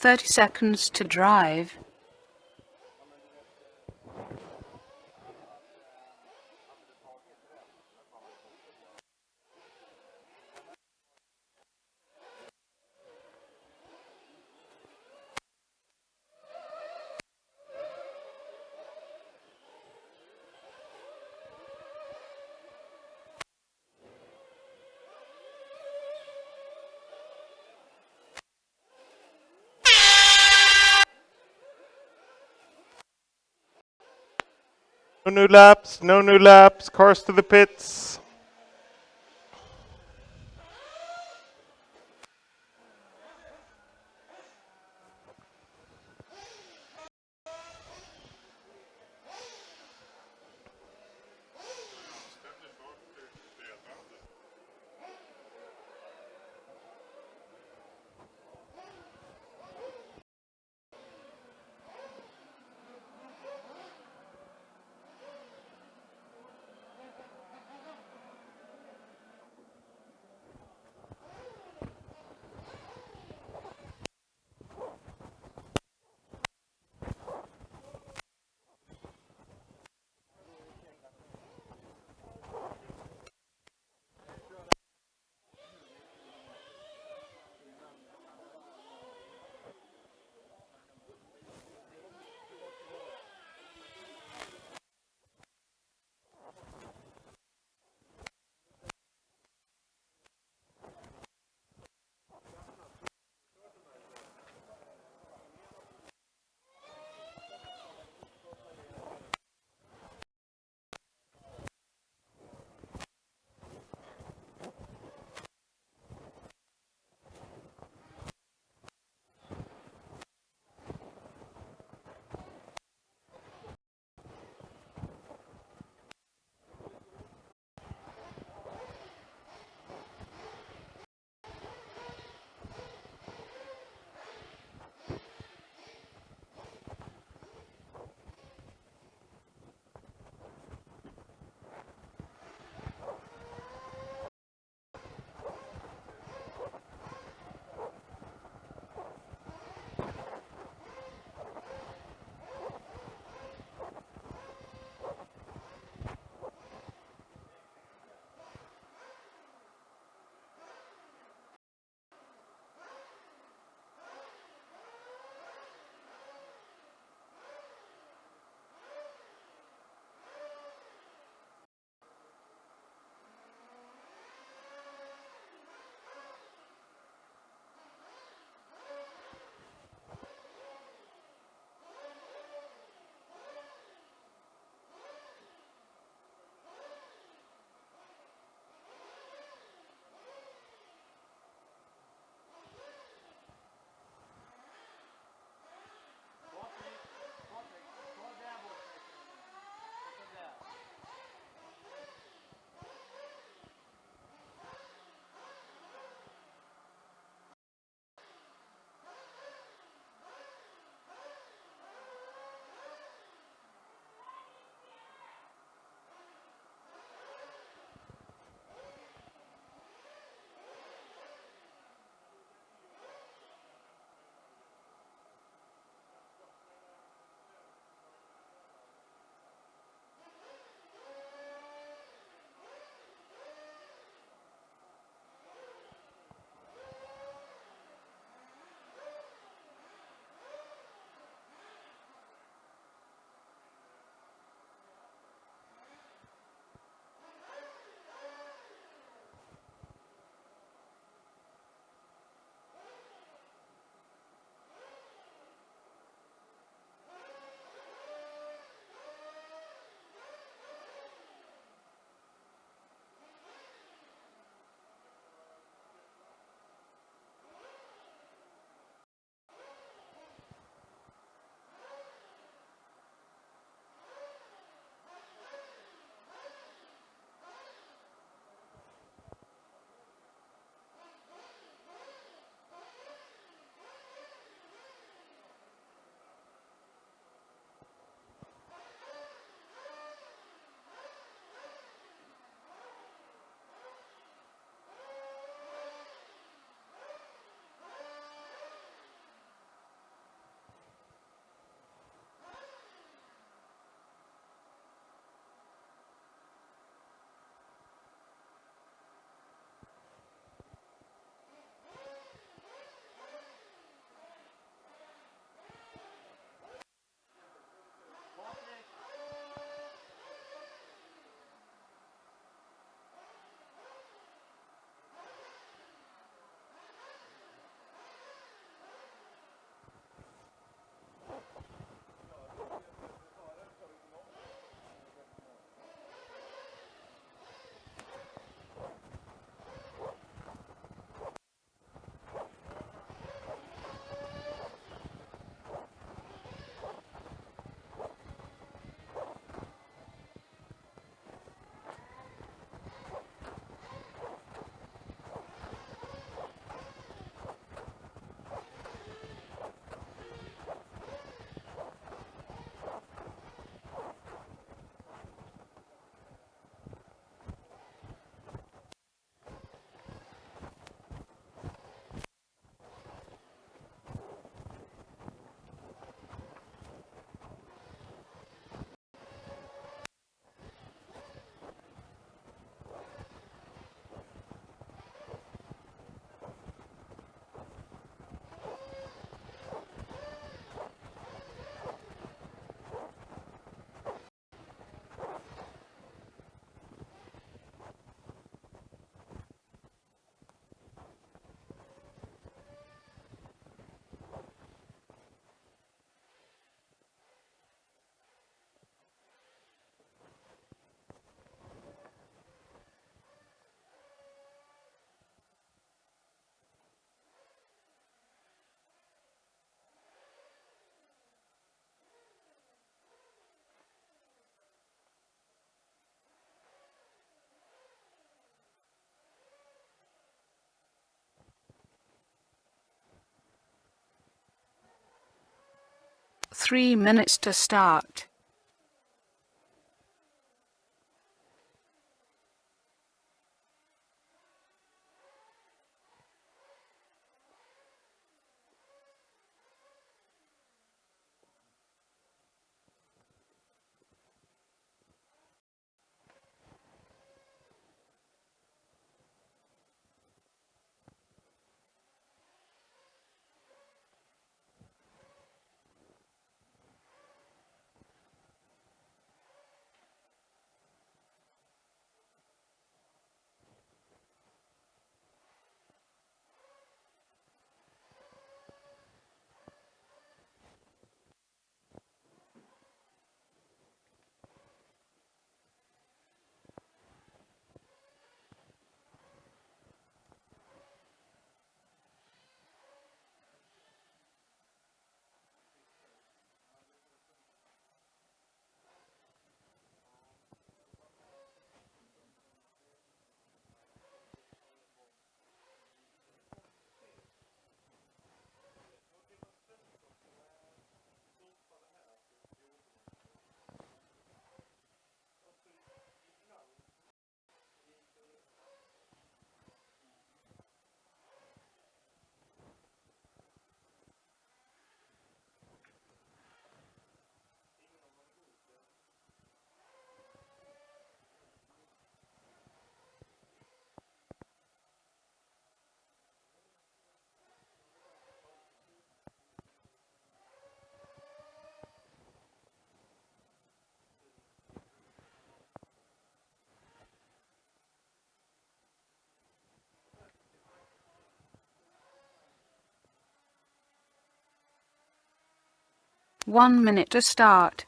"30 seconds to drive." No new laps, no new laps, cars to the pits. 3 minutes to start. One minute to start.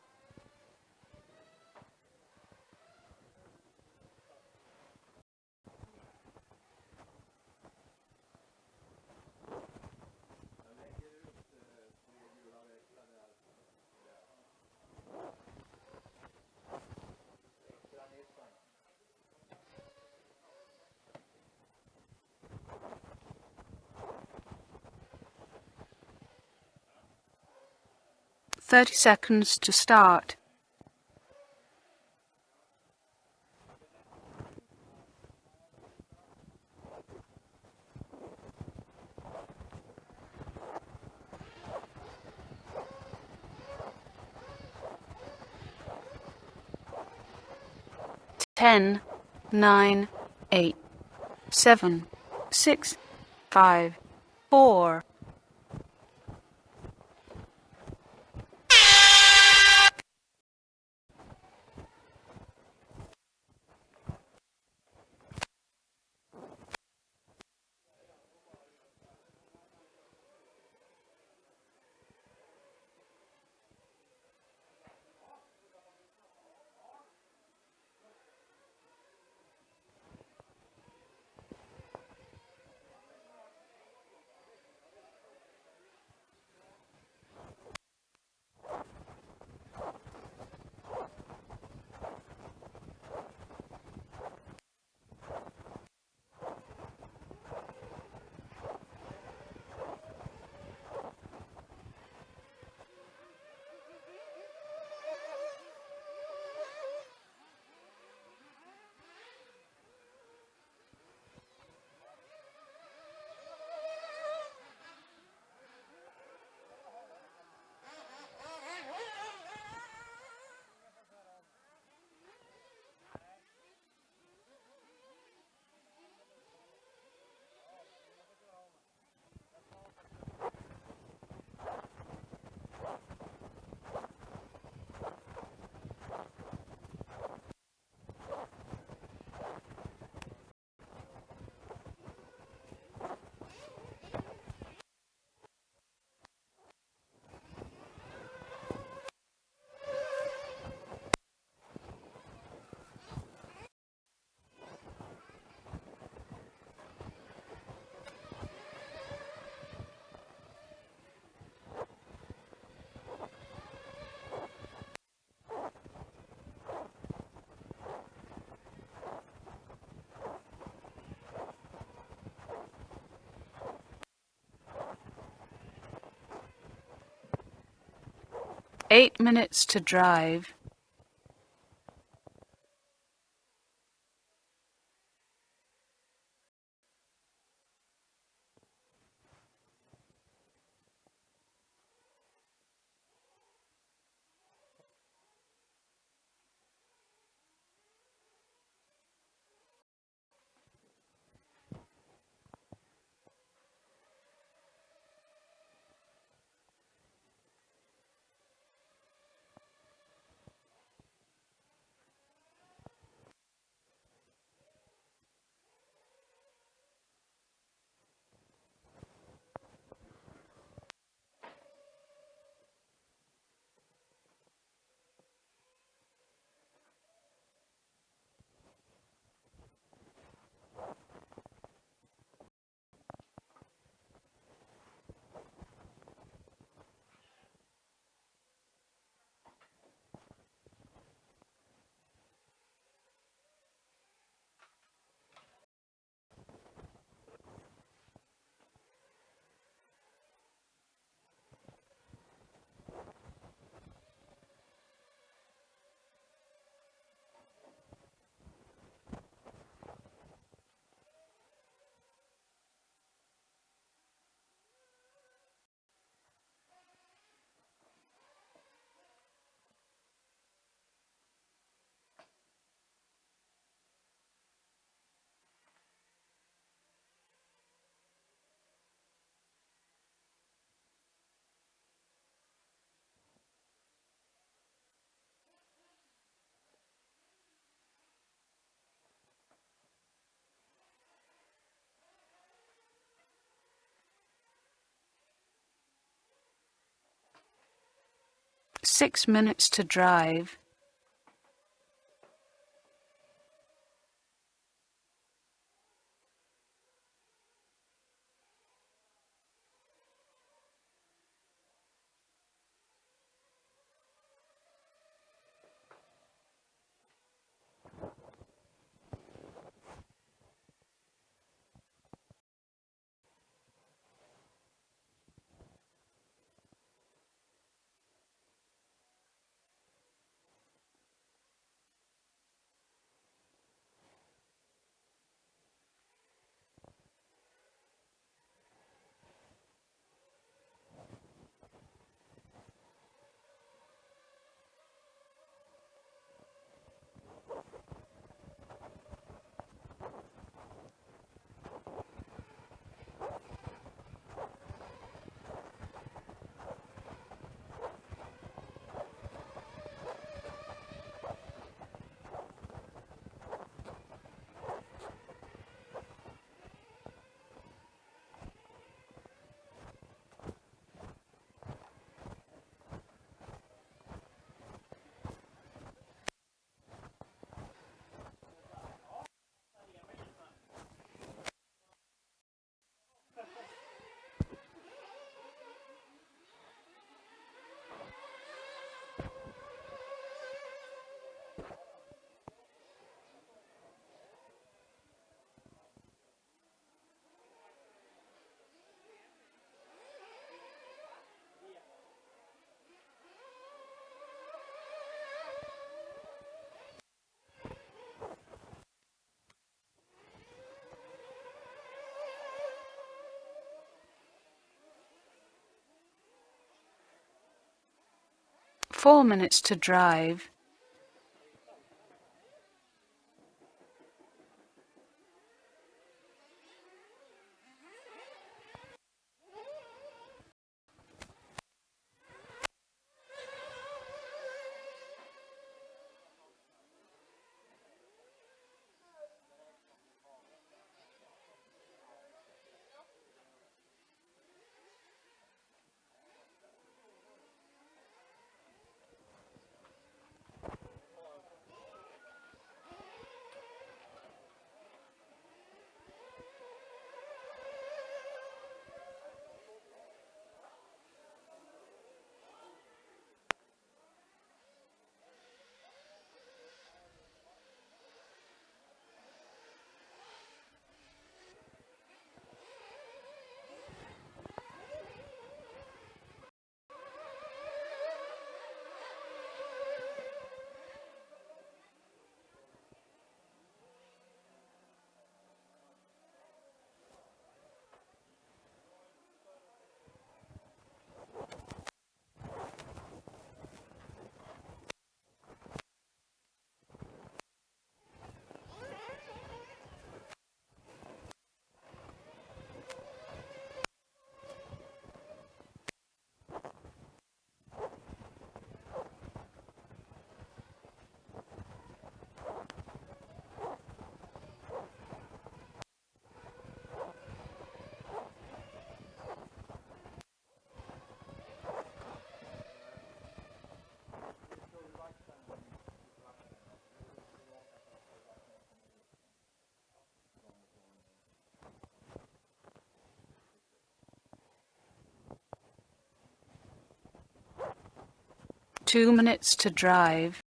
Thirty seconds to start. Ten, 9, 8, 7, 6, 5, 4. 8 minutes to drive. Six minutes to drive. Four minutes to drive. 2 minutes to drive.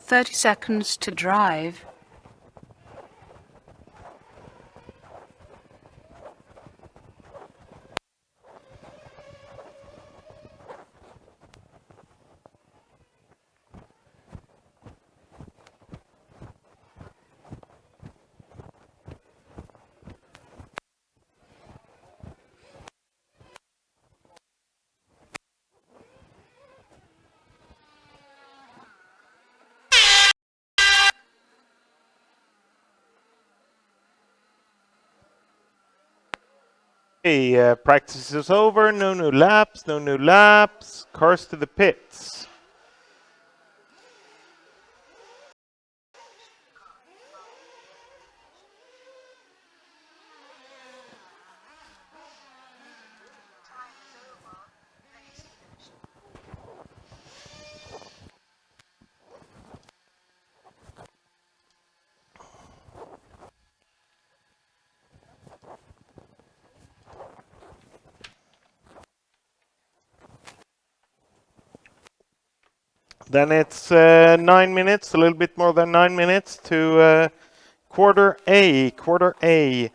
"30 seconds to drive." Okay, practice is over. No new laps, no new laps. Cars to the pits. Then it's 9 minutes, a little bit more than 9 minutes to quarter A. Quarter A.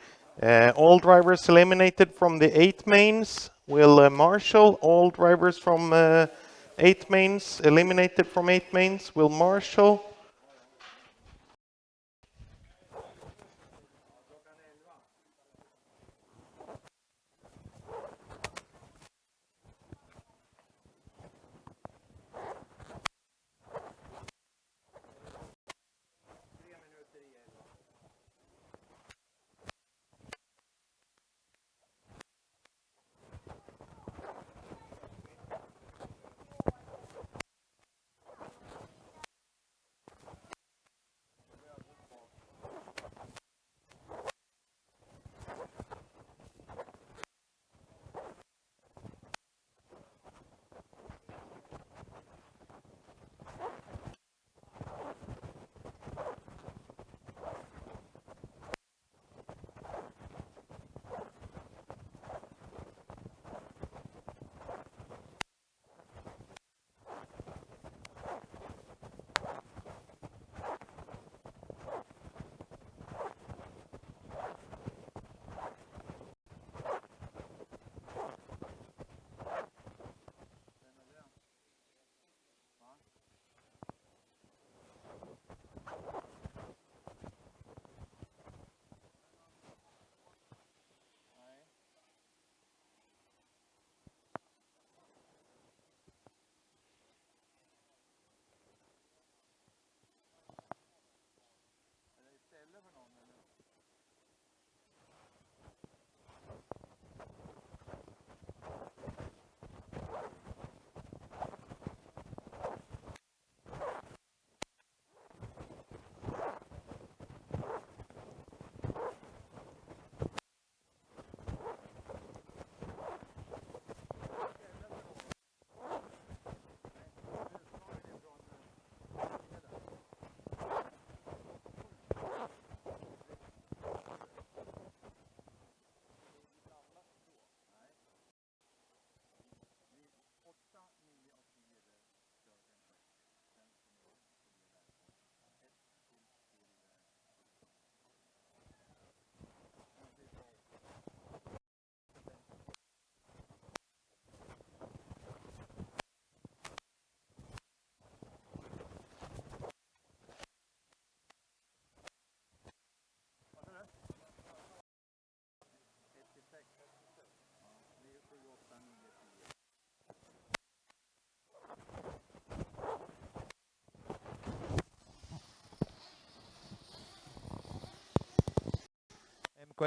All drivers eliminated from the 8 mains will marshal. All drivers from 8 mains eliminated from 8 mains will marshal.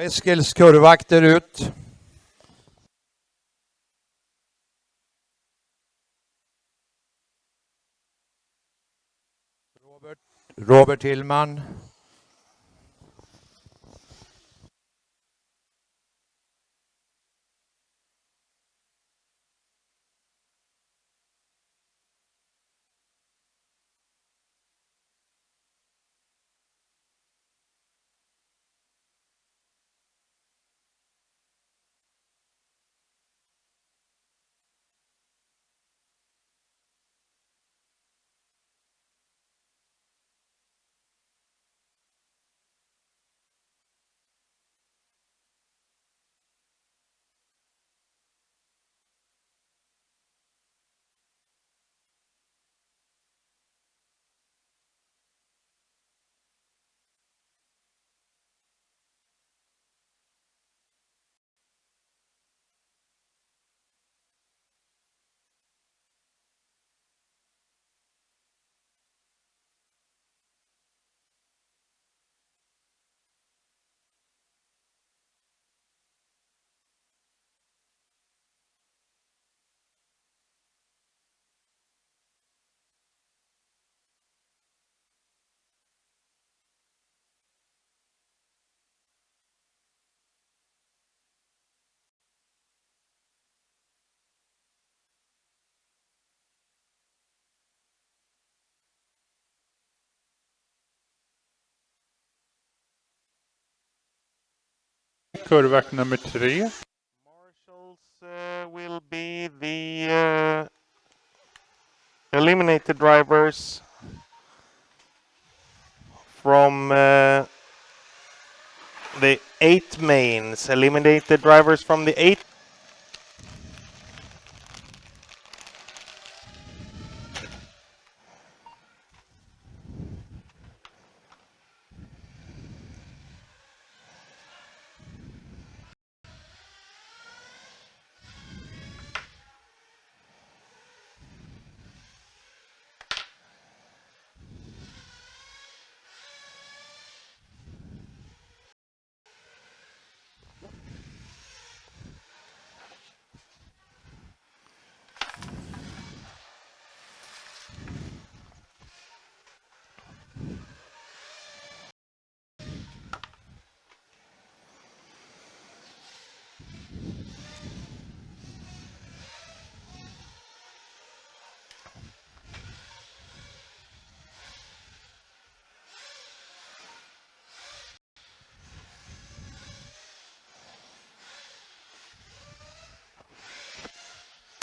Eskils kurvakter ut. Robert Hillman. Kurvakt nummer 3. Marshals will be the eliminated drivers from the 8 mains. Eliminated drivers from the 8.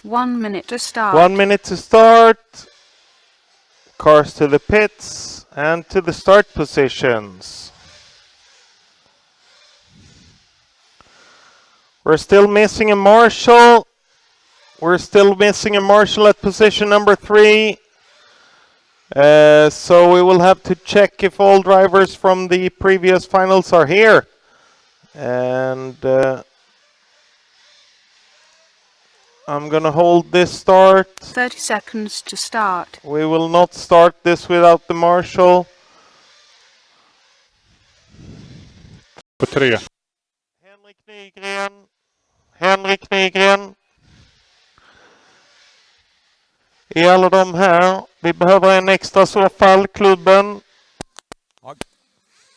One minute to start. 1 minute to start. Cars to the pits and to the start positions. We're still missing a marshal. We're still missing a marshal at position number 3. So we will have to check if all drivers from the previous finals are here. And I'm gonna hold this start. 30 seconds to start. We will not start this without the marshal. På 3. Henrik Nygren. Är alla de här? Vi behöver en extra så fall, klubben.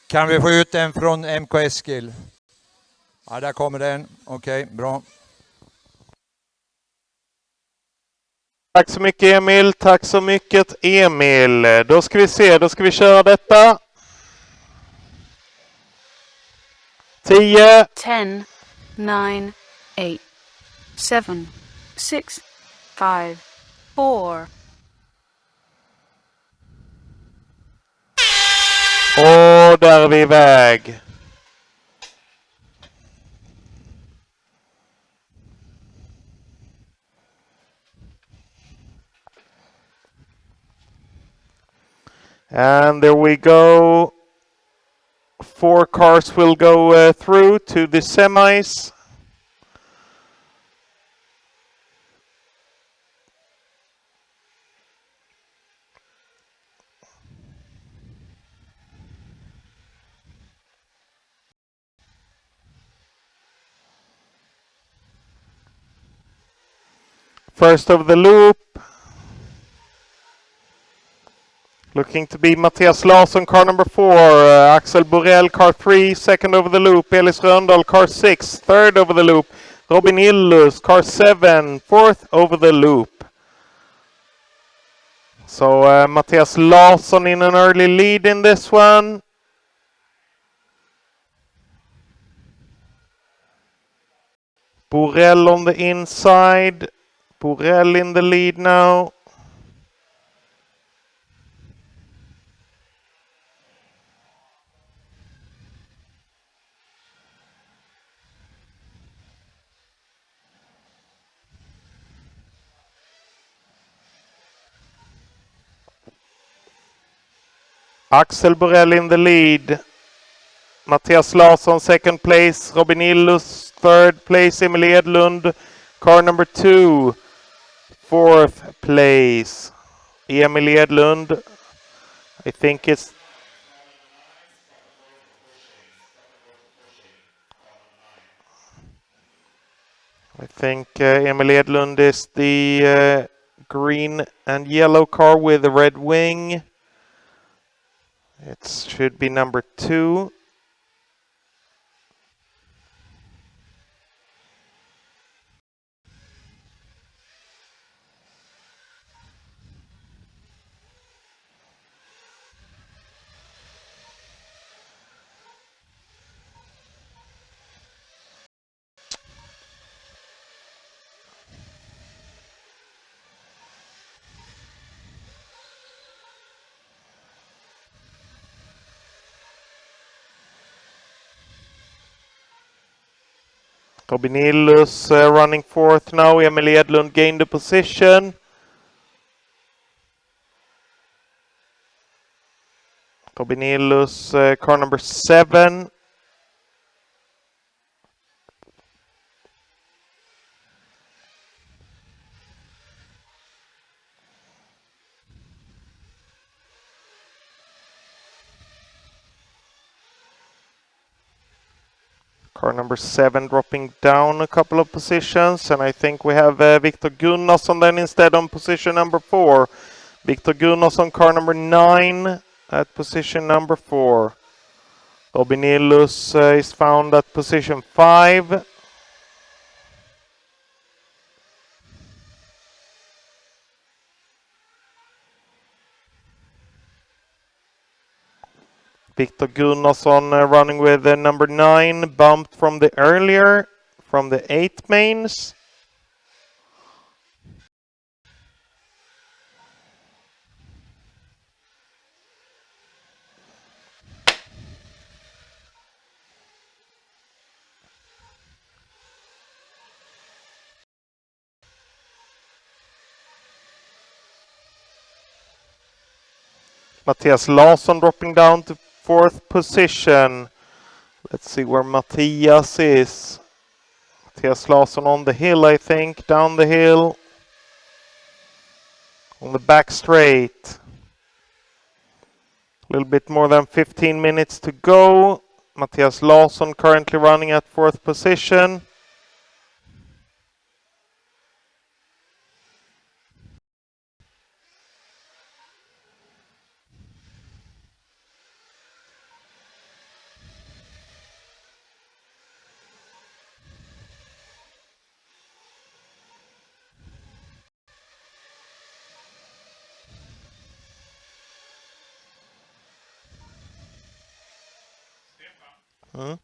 Kan vi få ut en från MK Eskil? Ja, där kommer den. Okej, bra. Tack så mycket Emil, tack så mycket Emil. Då ska vi se, då ska vi köra detta. 10, 10, 9, 8, 7, 6, 5, 4. och där är vi iväg. And there we go. 4 cars will go through to the semis. First over the loop. Looking to be Mattias Larsson, car number 4. Axel Borell, car 3. Second over the loop. Elis Rönndahl, car 6. Third over the loop. Robin Illus, car 7. Fourth over the loop. So Mattias Larsson in an early lead in this one. Borell on the inside. Borell in the lead now. Axel Borell in the lead. Mattias Larsson second place. Robin Illus third place. Emil Edlund, car number 2. Fourth place. Emil Edlund. I think Emil Edlund is the green and yellow car with the red wing. It should be number 2. Robin Illus running fourth now. Emil Edlund gained the position. Robin Illus, car number 7. Car number 7 dropping down a couple of positions, and I think we have Victor Gunnarsson then instead on position number 4. Victor Gunnarsson, car number 9 at position number 4. Robin Illus is found at position 5. Victor Gunnarsson running with number 9, bumped from the 8 mains. Mattias Larsson dropping down to 4th position. Let's see where Mattias is. Mattias Larsson on the hill, I think, down the hill. On the back straight. A little bit more than 15 minutes to go. Mattias Larsson currently running at 4th position. Mm.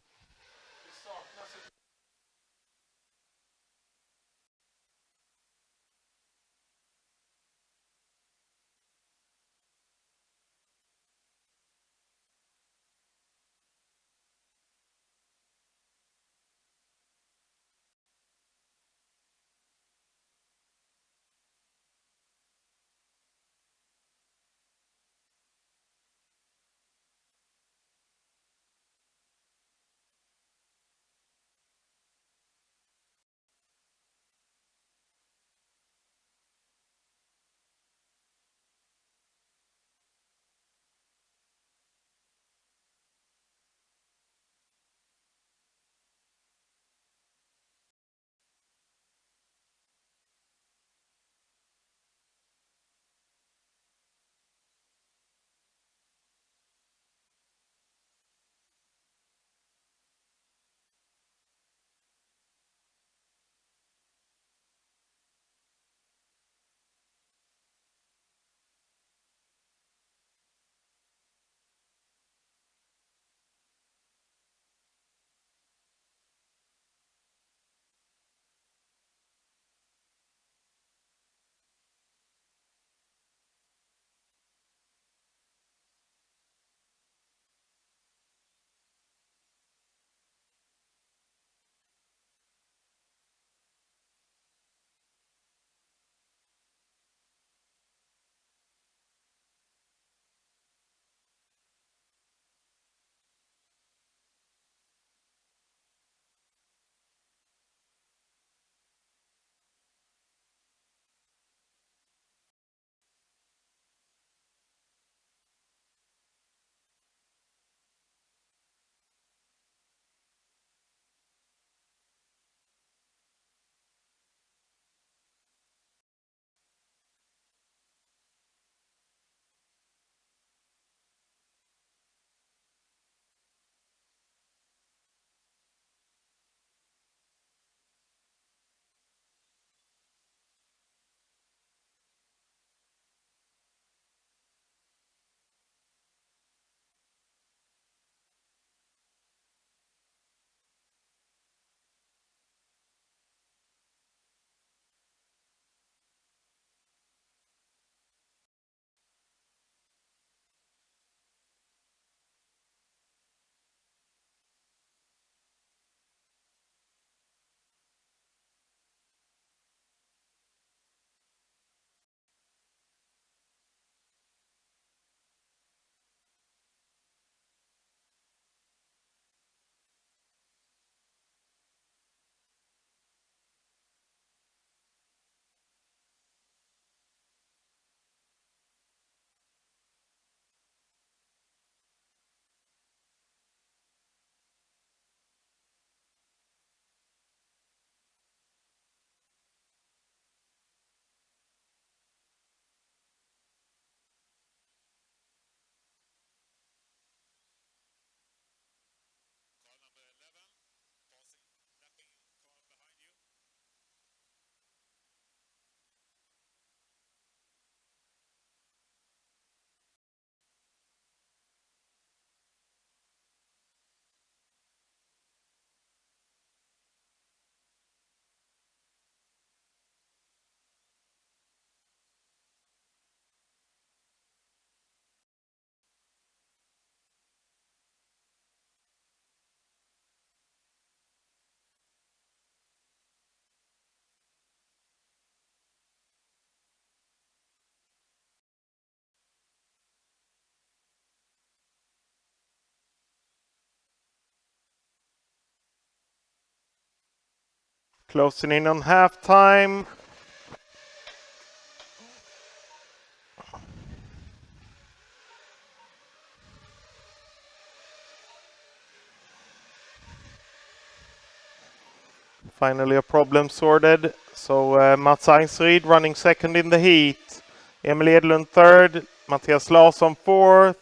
Closing in on halftime. Finally a problem sorted. So Mats Einsryd running second in the heat. Emil Edlund third. Mattias Larsson fourth.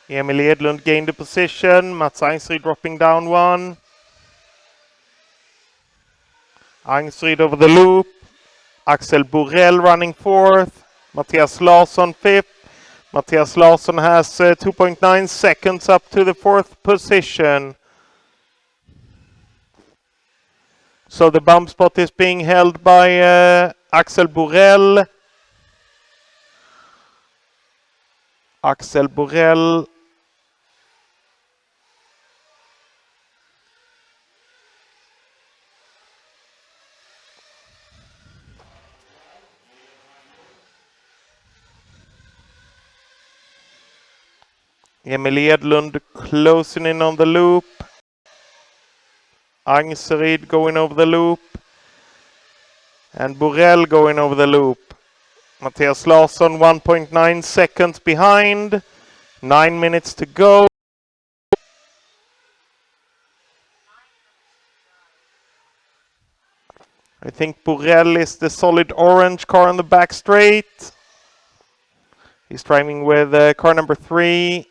Emil Edlund gained the position. Mats Einsryd dropping down one. Einsryd over the loop. Axel Borell running fourth. Mattias Larsson fifth. Mattias Larsson has 2.9 seconds up to the fourth position. So the bump spot is being held by Axel Borell. Axel Borell Emil Edlund closing in on the loop. Einsryd going over the loop. And Borell going over the loop. Mattias Larsson 1.9 seconds behind. 9 minutes to go. I think Borell is the solid orange car on the back straight. He's driving with car number 3.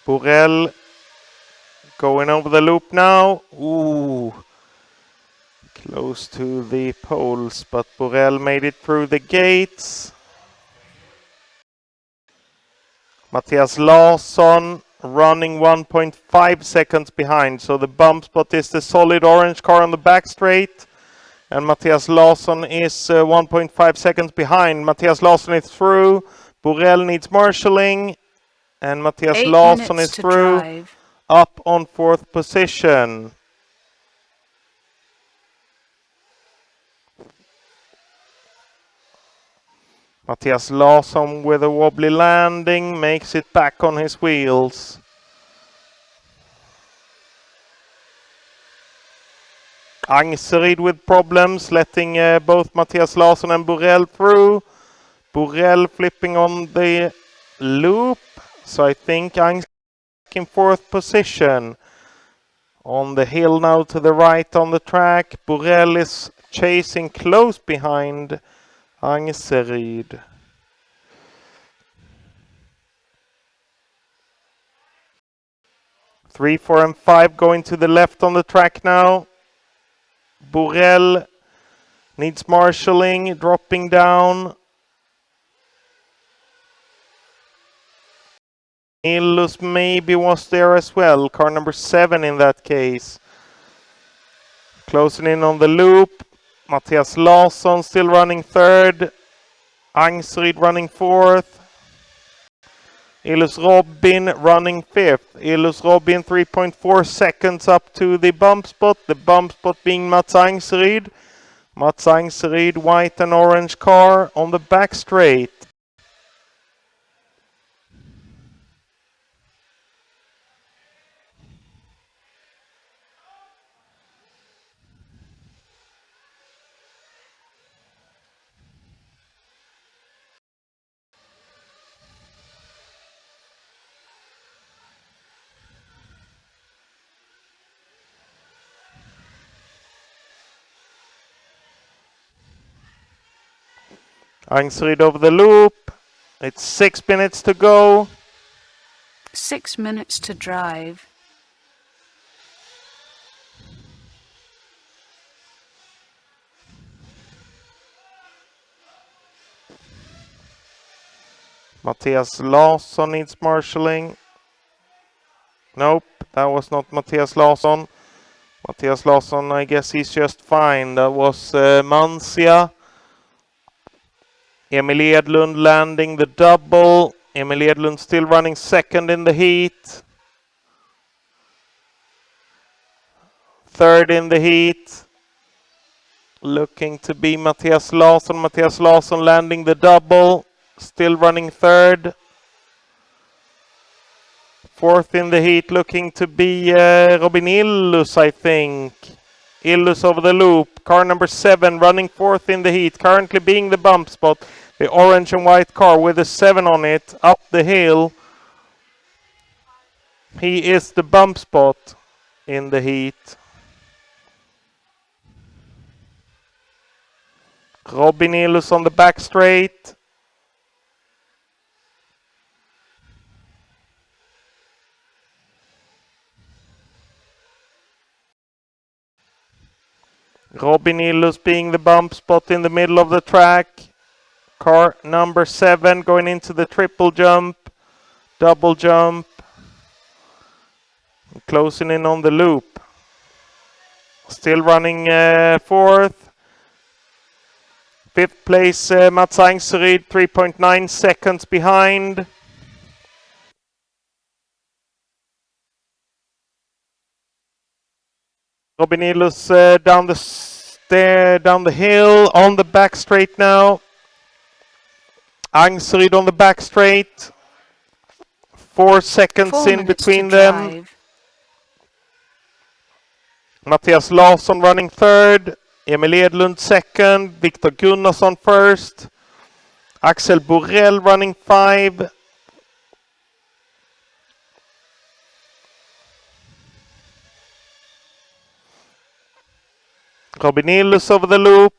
Borell going over the loop now. Ooh, close to the poles, but Borell made it through the gates. Mattias Larsson running 1.5 seconds behind. So the bump spot is the solid orange car on the back straight. And Mattias Larsson is 1.5 seconds behind. Mattias Larsson is through. Borell needs marshalling. And Mattias 8 Larsson minutes is to through, drive. up on fourth position. Mattias Larsson with a wobbly landing, makes it back on his wheels. Einsryd with problems, letting both Mattias Larsson and Borell through. Borell flipping on the loop, so I think Einsryd in fourth position. On the hill now to the right on the track, Borell is chasing close behind Einsryd. 3, 4 and 5 going to the left on the track now. Borell needs marshalling, dropping down. Illus maybe was there as well, car number 7 in that case. Closing in on the loop. Mattias Larsson still running third. Einsryd running fourth. Illus Robin running fifth. Illus Robin 3.4 seconds up to the bump spot. The bump spot being Mats Einsryd. Mats Einsryd, white and orange car on the back straight. Einsryd over the loop. It's 6 minutes to go. 6 minutes to drive. Mattias Larsson needs marshalling. Nope, that was not Mattias Larsson. Mattias Larsson, I guess he's just fine. That was Mancia. Emil Edlund landing the double. Emil Edlund still running second in the heat. Third in the heat. Looking to be Mattias Larsson. Mattias Larsson landing the double. Still running third. Fourth in the heat looking to be Robin Illus, I think. Illus over the loop. Car number 7 running fourth in the heat. Currently being the bump spot. The orange and white car with a 7 on it. Up the hill. He is the bump spot in the heat. Robin Illus on the back straight. Robin Illus being the bump spot in the middle of the track. Car number 7 going into the triple jump, double jump. Closing in on the loop. Still running fourth. Fifth place, Mats Angseryd, 3.9 seconds behind. Robin Illus down the hill, on the back straight now. Angseryd on the back straight. 4 seconds 4 in minutes between to them. drive. Mattias Larsson running third. Emil Edlund second. Viktor Gunnarsson first. Axel Borell running 5. Robin Illus over the loop.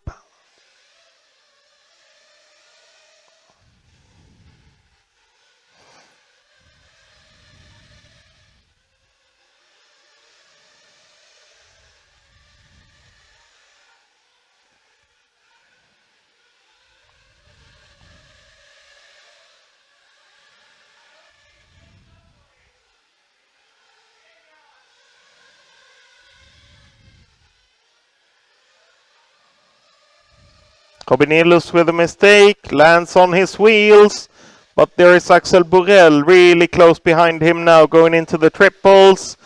Robin Illus with a mistake, lands on his wheels, but there is Axel Borell really close behind him now, going into the triples.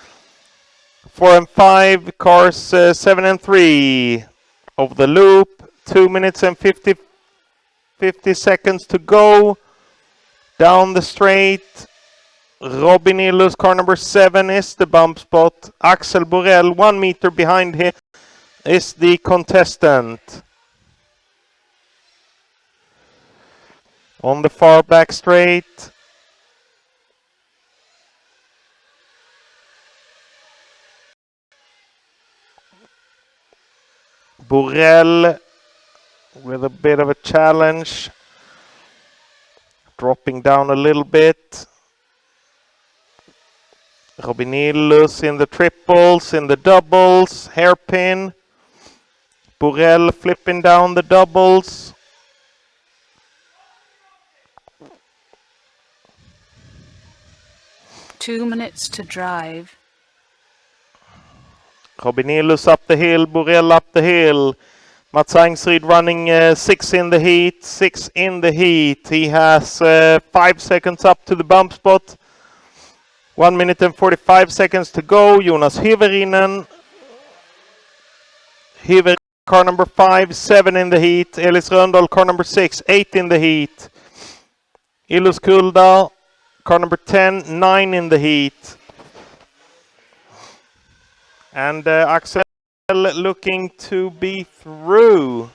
4 and 5, cars 7 and 3 over the loop. 2 minutes and 50 seconds to go. Down the straight. Robin Illus, car number 7, is the bump spot. Axel Borell, 1 meter behind him, is the contestant. On the far back straight. Borell with a bit of a challenge. Dropping down a little bit. Robin Illus in the triples, in the doubles, hairpin. Borell flipping down the doubles. Two minutes to drive. Robin Illus up the hill, Borell up the hill. Mats Angseryd running 6 in the heat, 6 in the heat. He has 5 seconds up to the bump spot. 1 minute and 45 seconds to go. Jonas Hyvärinen. Hyvärinen, car number 5, 7 in the heat. Elis Rönndahl, car number 6, 8 in the heat. Illus Kulda, car number 10, 9 in the heat. And Axel looking to be through.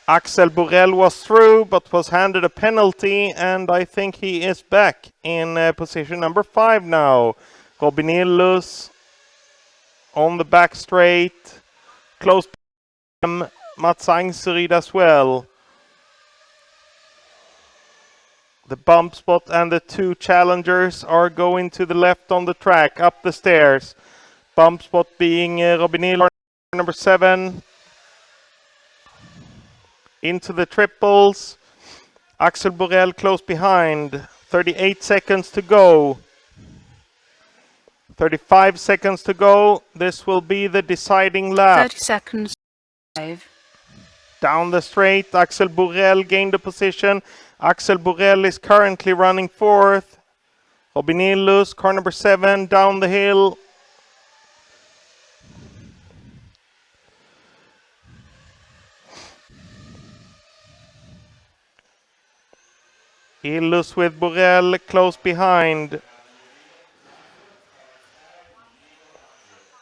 Axel Borell was through, but was handed a penalty, and I think he is back in position number 5 now. Robin Illus on the back straight, close to Mats Angseryd as well. The bump spot and the two challengers are going to the left on the track, up the stairs. Bump spot being Robin Hill, number 7. Into the triples. Axel Borrell close behind. 38 seconds to go. 35 seconds to go. This will be the deciding lap. 30 seconds to drive. Down the straight, Axel Borrell gained the position. Axel Borrell is currently running 4th. Robin Illus, car number 7, down the hill. Illus with Borrell close behind.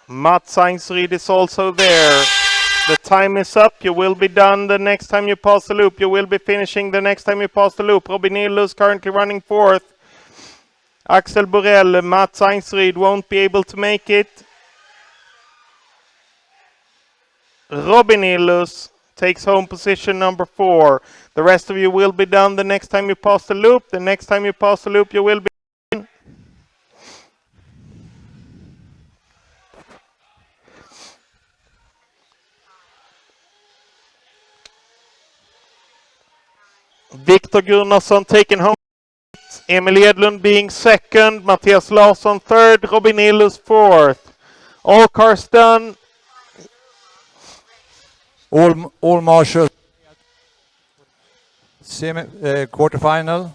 Mats Einsryd is also there. The time is up. You will be done the next time you pass the loop. You will be finishing the next time you pass the loop. Robin Illus currently running 4th. Axel Borrell, Mats Einsryd won't be able to make it. Robin Illus takes home position number 4. The rest of you will be done the next time you pass the loop. The next time you pass the loop, you will be Viktor Gunnarsson taken home. Emil Edlund being 2nd. Mattias Larsson 3rd. Robin Illus 4th. All cars done. All marshals quarterfinal.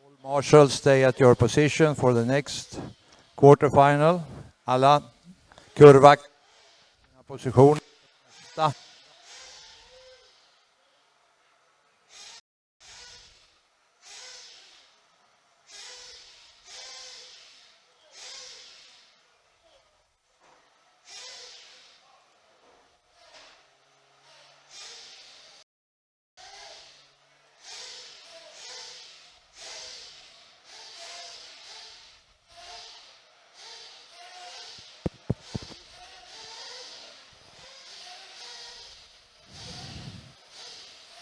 All marshals stay at your position for the next quarterfinal. Alla kurva position.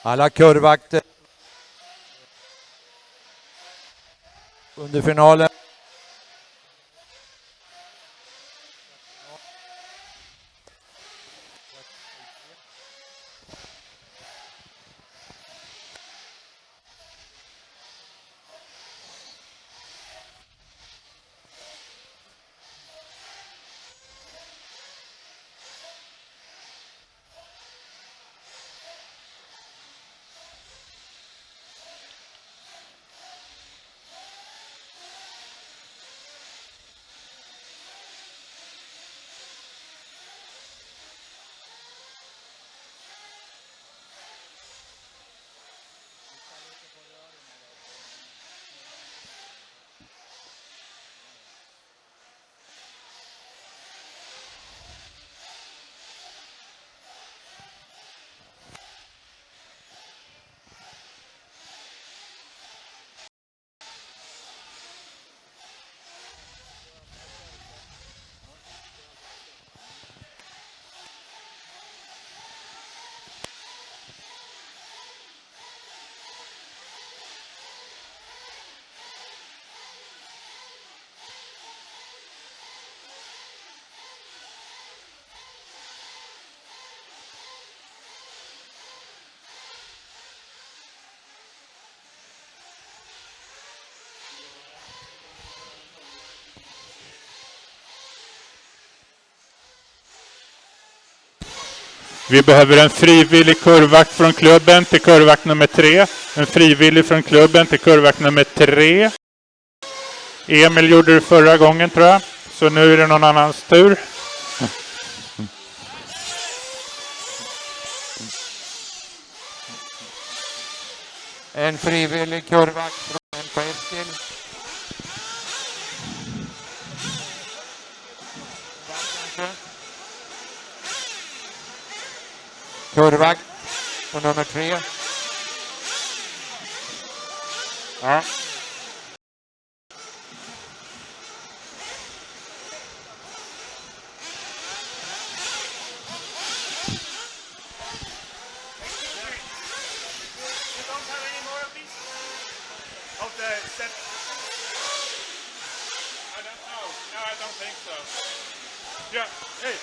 Alla kurvvakter under finalen. Vi behöver en frivillig kurvvakt från klubben till kurvvakt nummer 3. En frivillig från klubben till kurvvakt nummer 3. Emil gjorde det förra gången tror jag. Så nu är det någon annans tur. En frivillig kurvvakt från Eskil. Kurvvakt på nummer 3. Ja. don't think so. Yeah, hey,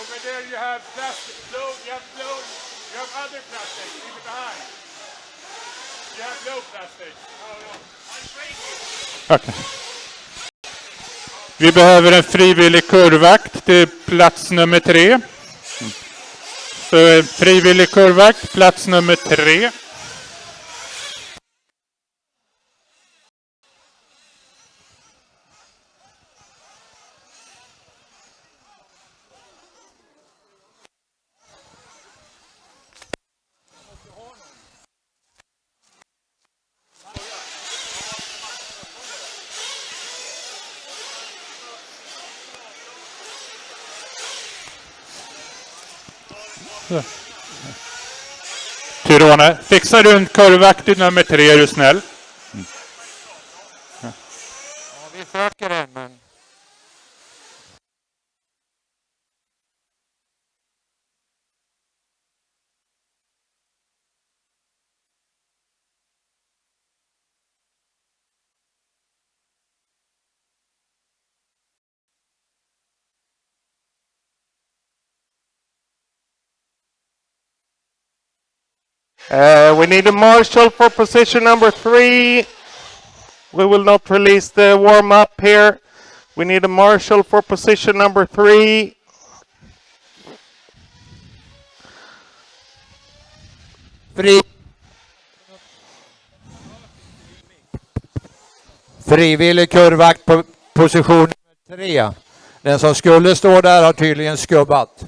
over there you have plastic. You have other plastic. Leave it behind. You have no plastic. Okay. Vi behöver en frivillig kurvakt till plats nummer 3. Så frivillig kurvakt, plats nummer 3. Tyrone, fixar du en kurvakt i nummer 3, är du snäll? Ja, vi söker den, men... We need a marshal for position number 3. We will not release the warm-up here. We need a marshal for position number 3. Frivillig kurvakt på position 3. Den som skulle stå där har tydligen skubbat.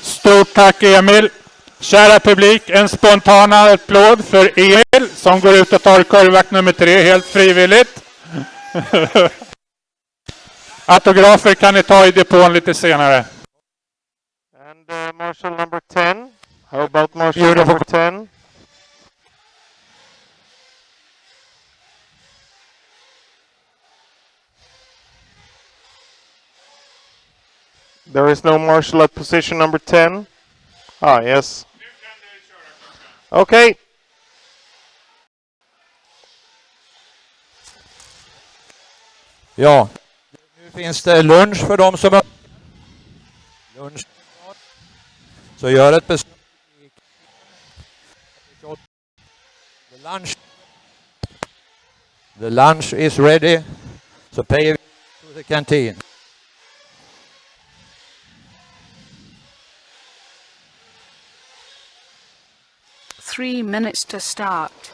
Stort tack Emil. Kära publik, en spontan applåd för Emil som går ut och tar kurvakt nummer 3 helt frivilligt. Autografer kan ni ta i depån lite senare. And marshal number 10. How about marshal number 10? There is no marshal at position number 10. Ah, yes. Okay. Ja, nu finns det lunch för dem som... Lunch. Så gör ett besök. The lunch is ready. So pay to the canteen. Three minutes to start.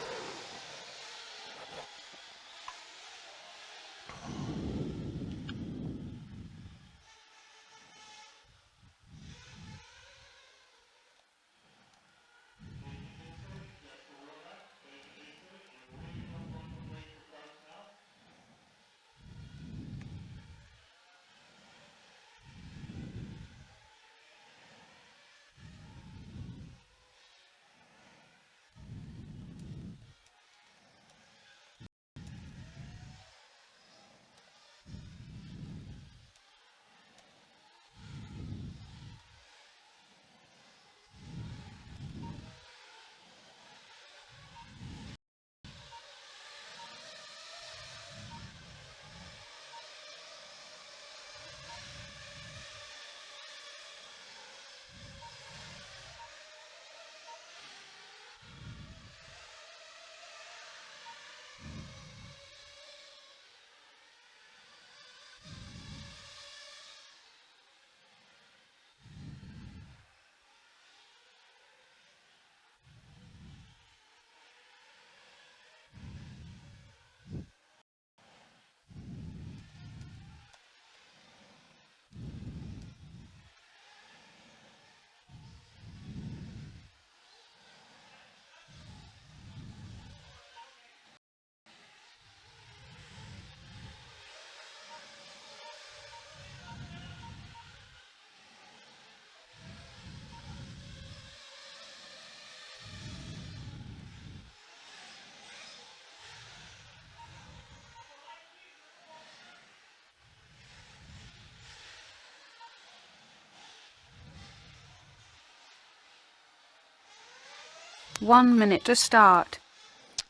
1 minute to start.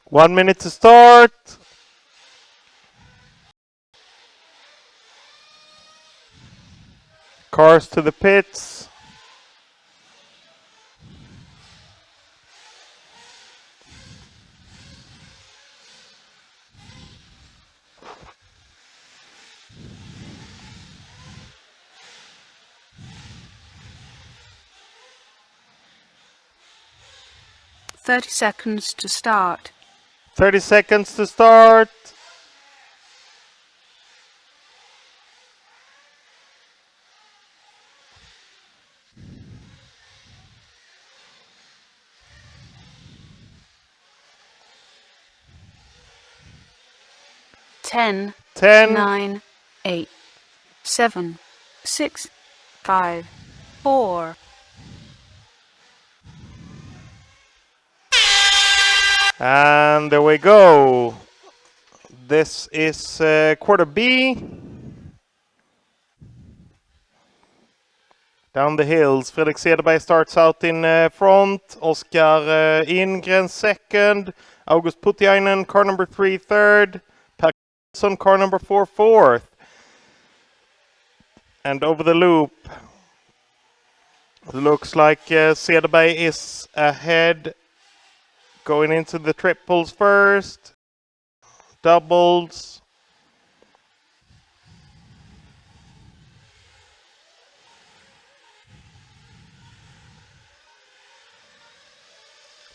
1 minute to start. Cars to the pits. Thirty seconds to start. 30 seconds to start. Ten, 10, 9, 8, 7, 6, 5, 4. and there we go. This is quarter B. Down the hills. Fredrik Cederberg starts out in front. Oskar Ingren second. August Putiainen, car number 3, third. Per Karlsson, car number 4, fourth. And over the loop. Looks like Cederberg is ahead. Going into the triples first. Doubles.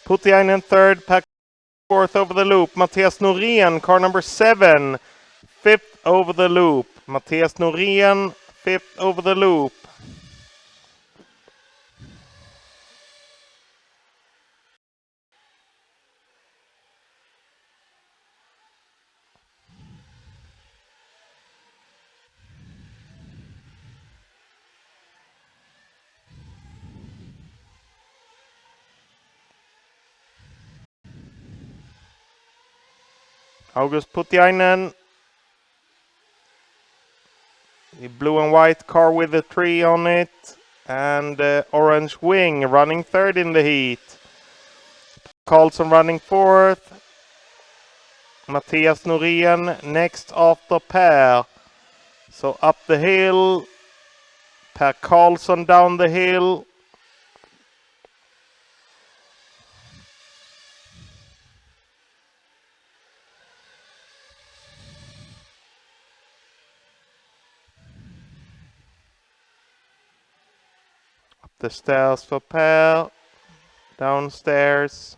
Putiainen third, Pack fourth over the loop. Mattias Norén, car number 7, fifth over the loop. Mattias Norén, fifth over the loop. August Putiainen. The blue and white car with the tree on it. And orange wing running third in the heat. Karlsson running fourth. Mattias Norén next after Per. So up the hill. Per Karlsson down the hill. The stairs for Per, downstairs.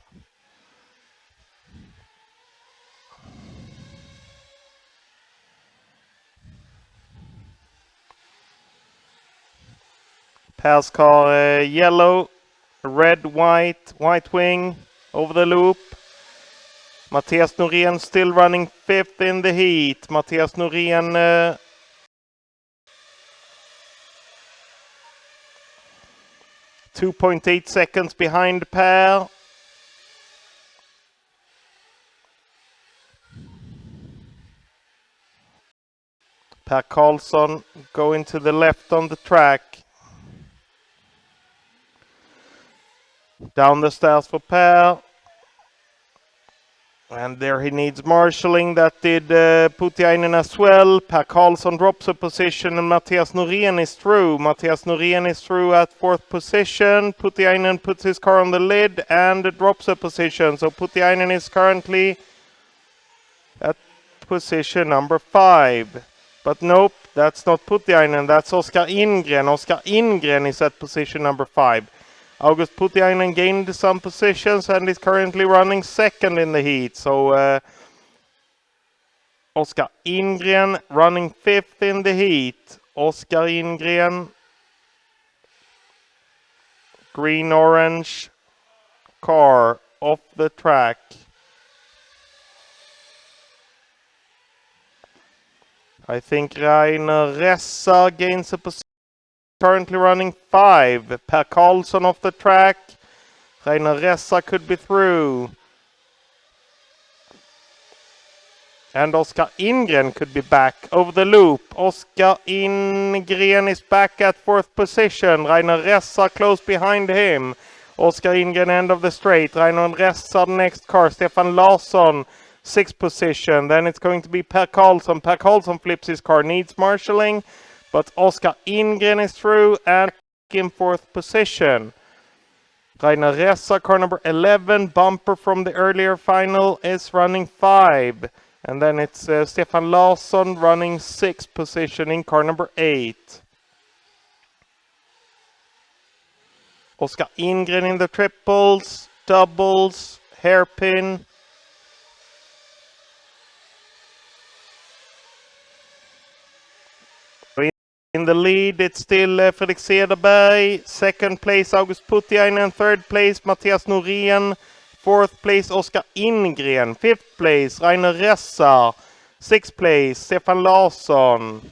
Per's car yellow, red, white, white wing over the loop. Mattias Norén still running fifth in the heat. Mattias Norén 2.8 seconds behind Per. Per Karlsson going to the left on the track. Down the stairs for Per. And there he needs marshalling. That did Putiainen as well. Per Karlsson drops a position and Mattias Norén is through. Mattias Norén is through at fourth position. Putiainen puts his car on the lid and drops a position. So Putiainen is currently at position number 5. But nope, that's not Putiainen. That's Oskar Ingren. Oskar Ingren is at position number 5. August Putiainen gained some positions and is currently running second in the heat. So Oskar Ingren running fifth in the heat. Oskar Ingren, green-orange car off the track. I think Rainer Ressa gains a position. Currently running 5. Per Karlsson off the track. Rainer Ressa could be through. And Oskar Ingren could be back over the loop. Oskar Ingren is back at fourth position. Rainer Ressa close behind him. Oskar Ingren, end of the straight. Reinhold Ressa, the next car. Stefan Larsson, 6th position. Then it's going to be Per Karlsson. Per Karlsson flips his car, needs marshalling. But Oskar Ingren is through and in 4th position. Rainer Ressa, car number 11. Bumper from the earlier final is running 5. And then it's Stefan Larsson running 6th position in car number 8. Oskar Ingren in the triples, doubles, hairpin. In the lead, it's still Fredrik Cederberg. 2nd place, August Putiainen. 3rd place, Mattias Norén. 4th place, Oskar Ingren. 5th place, Rainer Ressa. 6th place, Stefan Larsson.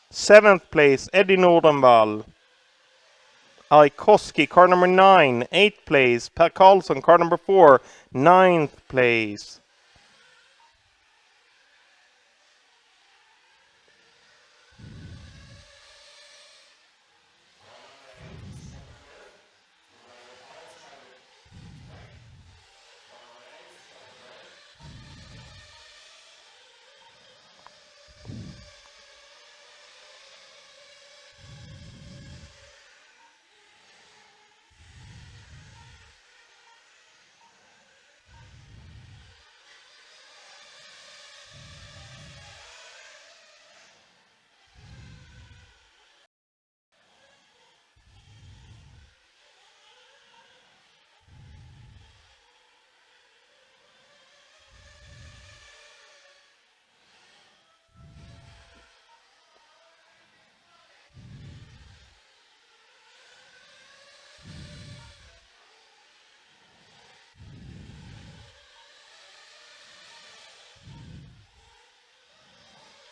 7th place, Eddie Nordenvall. Aikoski, car number 9. 8th place, Per Karlsson, car number 4. 9th place.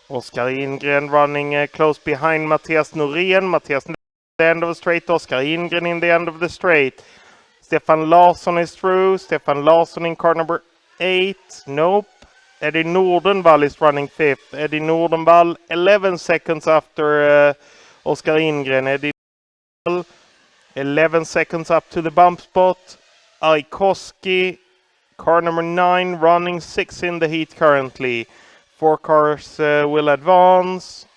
Oskar Ingren running close behind Mattias Norén. Mattias in the end of the straight. Oskar Ingren in the end of the straight. Stefan Larsson is through. Stefan Larsson in car number 8. Nope. Eddie Nordenvall is running 5th. Eddie Nordenvall 11 seconds after Oskar Ingren. Eddie 11 seconds up to the bump spot. Aikoski, car number 9, running 6 in the heat currently. 4 cars will advance.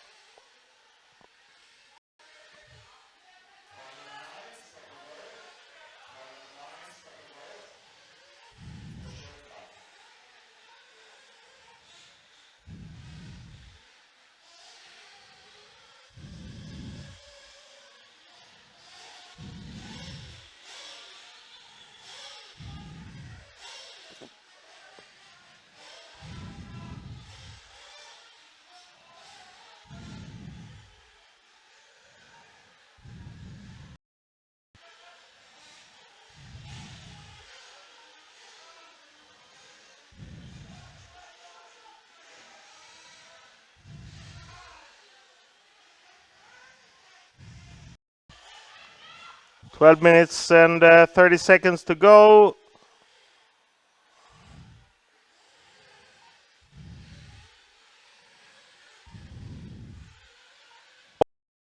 Twelve minutes and 30 seconds to go.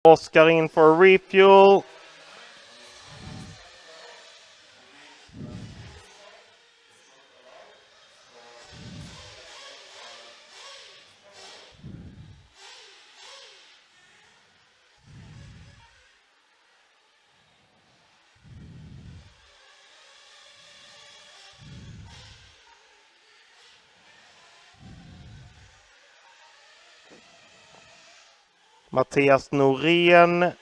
Oskar in for a refuel. Mattias Norén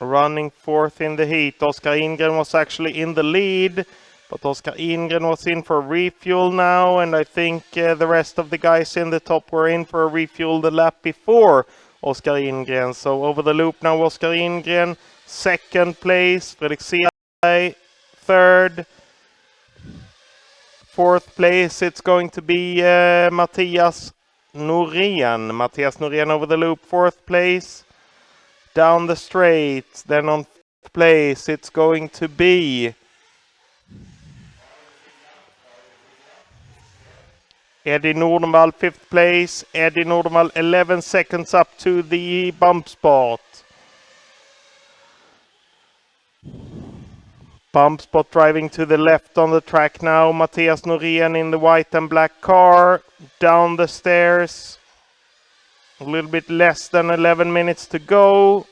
running 4th in the heat. Oskar Ingren was actually in the lead, but Oskar Ingren was in for refuel now, and I think the rest of the guys in the top were in for a refuel the lap before Oskar Ingren. So over the loop now, Oskar Ingren, 2nd place, Fredrik Cederberg, 3rd. 4th place, it's going to be Mattias Norén. Mattias Norén over the loop, 4th place. Down the straight, then on 5th place, it's going to be Eddie Nordenvall, 5th place. Eddie Nordenvall 11 seconds up to the bump spot. Bump spot driving to the left on the track now. Mattias Norén in the white and black car. Down the stairs. A little bit less than 11 minutes to go.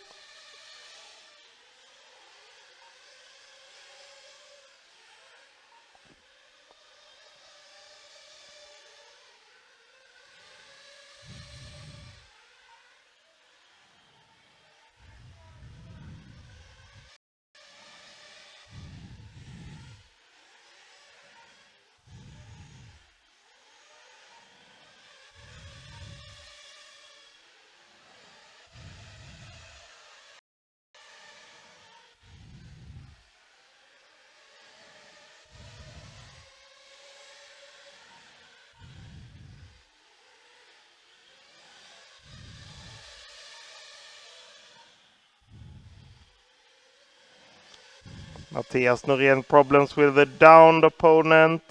Mattias Norén problems with the downed opponent.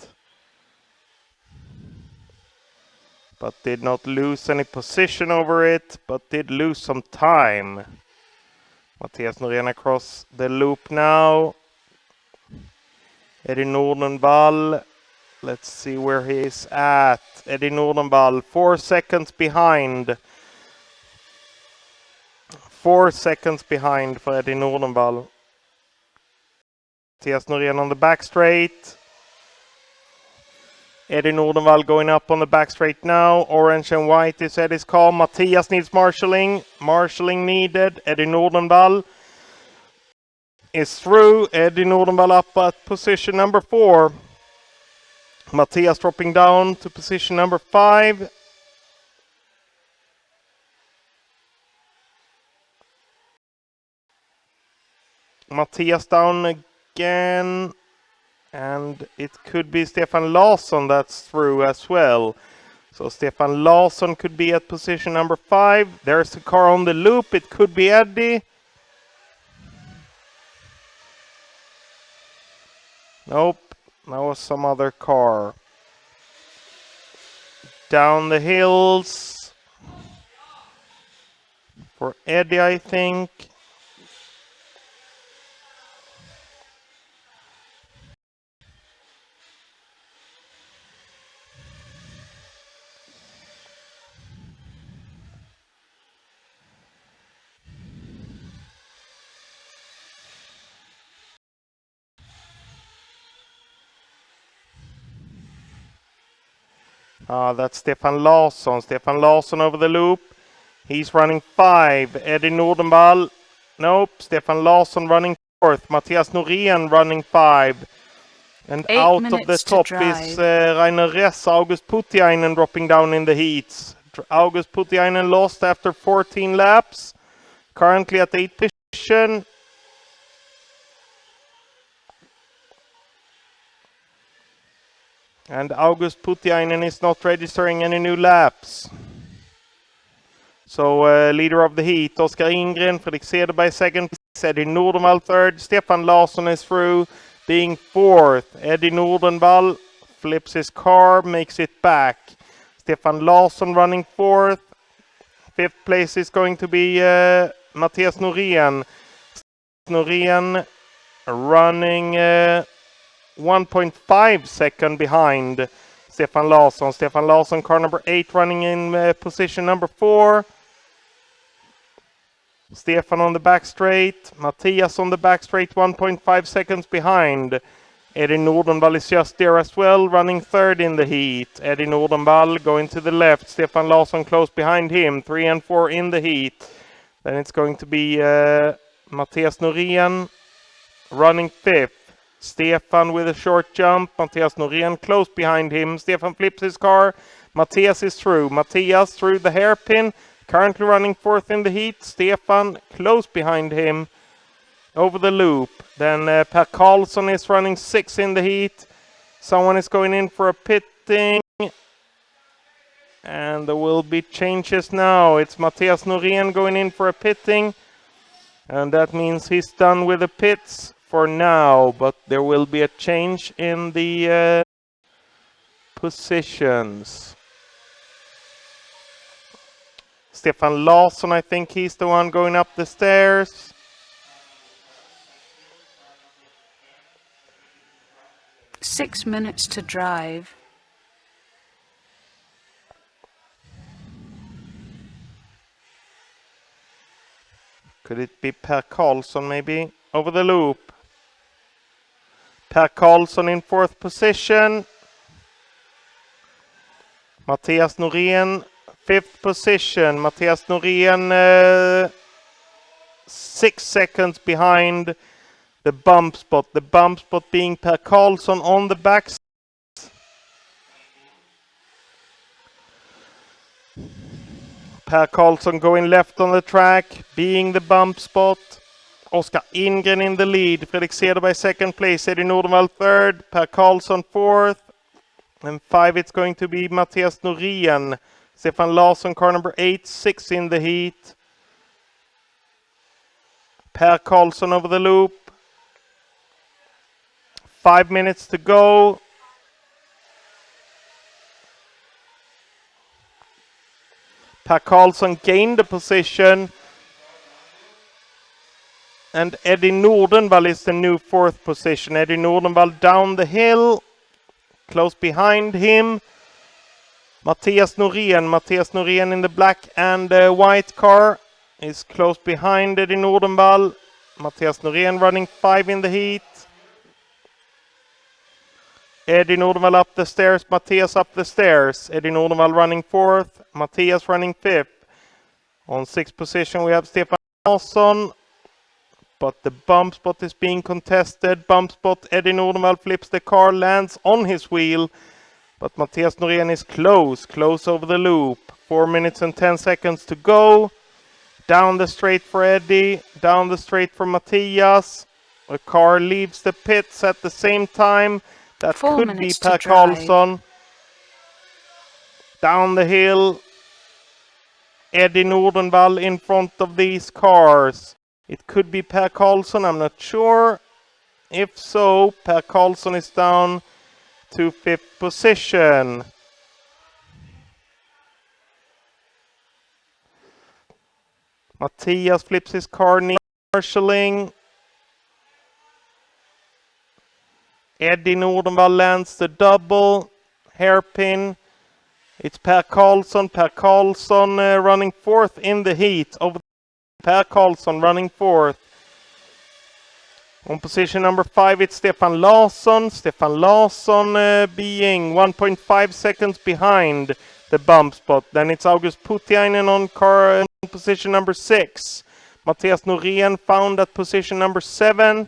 But did not lose any position over it, but did lose some time. Mattias Norén across the loop now. Eddie Nordenvall. Let's see where he is at. Eddie Nordenvall, 4 seconds behind. 4 seconds behind for Eddie Nordenvall. Mattias Norén on the back straight. Eddie Nordenvall going up on the back straight now. Orange and white is Eddie's call. Mattias needs marshalling. Marshalling needed. Eddie Nordenvall is through. Eddie Nordenvall up at position number 4. Mattias dropping down to position number 5. Mattias down again. And it could be Stefan Larsson that's through as well. So Stefan Larsson could be at position number 5. There's a car on the loop. It could be Eddie. Nope. That was some other car. Down the hills. For Eddie, I think. That's Stefan Larsson. Stefan Larsson over the loop. He's running 5. Eddie Nordenvall. Nope. Stefan Larsson running 4th. Mattias Norén running 5. And 8 out of the top is Rainer Ress, August Putiainen dropping down in the heats. August Putiainen lost after 14 laps. Currently at 8th position. And August Putiainen is not registering any new laps. So leader of the heat, Oskar Ingren, Fredrik Cederberg second, Eddie Nordenvall third, Stefan Larsson is through, being 4th. Eddie Nordenvall flips his car, makes it back. Stefan Larsson running 4th. 5th place is going to be Mattias Norén. Norén running 1.5 second behind Stefan Larsson. Stefan Larsson, car number 8, running in position number 4. Stefan on the back straight. Mattias on the back straight, 1.5 seconds behind. Eddie Nordenvall is just there as well, running 3rd in the heat. Eddie Nordenvall going to the left. Stefan Larsson close behind him, 3 and 4 in the heat. Then it's going to be Mattias Norén running 5th. Stefan with a short jump. Mattias Norén close behind him. Stefan flips his car. Mattias is through. Mattias through the hairpin. Currently running 4th in the heat. Stefan close behind him. Over the loop. Then Per Karlsson is running 6th in the heat. Someone is going in for a pitting. And there will be changes now. It's Mattias Norén going in for a pitting. And that means he's done with the pits for now, but there will be a change in the positions. Stefan Larsson, I think he's the one going up the stairs. 6 minutes to drive. Could it be Per Karlsson maybe? Over the loop. Per Karlsson in 4th position. Mattias Norén, 5th position. Mattias Norén 6 seconds behind the bump spot. The bump spot being Per Karlsson on the back. Per Karlsson going left on the track, being the bump spot. Oskar Ingren in the lead. Fredrik Cederberg 2nd place. Eddie Nordenvall 3rd. Per Karlsson 4th. And 5 it's going to be Mattias Norén. Stefan Larsson, car number 8, 6 in the heat. Per Karlsson over the loop. 5 minutes to go. Per Karlsson gained the position. And Eddie Nordenvall is the new 4th position. Eddie Nordenvall down the hill. Close behind him. Mattias Norén in the black and white car is close behind Eddie Nordenvall. Mattias Norén running 5 in the heat. Eddie Nordenvall up the stairs, Mattias up the stairs. Eddie Nordenvall running 4th, Mattias running 5th. On 6th position we have Stefan Larsson. But the bump spot is being contested. Bump spot, Eddie Nordenvall flips the car, lands on his wheel. But Mattias Norén is close over the loop. 4 minutes and 10 seconds to go. Down the straight for Eddie, down the straight for Mattias. The car leaves the pits at the same time. That 4 could be minutes Per to drive. Karlsson. Down the hill. Eddie Nordenvall in front of these cars. It could be Per Karlsson, I'm not sure. If so, Per Karlsson is down to 5th position. Mattias flips his car, marshalling. Eddie Nordenvall lands the double hairpin. It's Per Karlsson. Per Karlsson running 4th in the heat. Over Per Karlsson running 4th. On position number 5 it's Stefan Larsson. Stefan Larsson being 1.5 seconds behind the bump spot. Then it's August Putiainen on car on position number 6. Mattias Norén found at position number 7.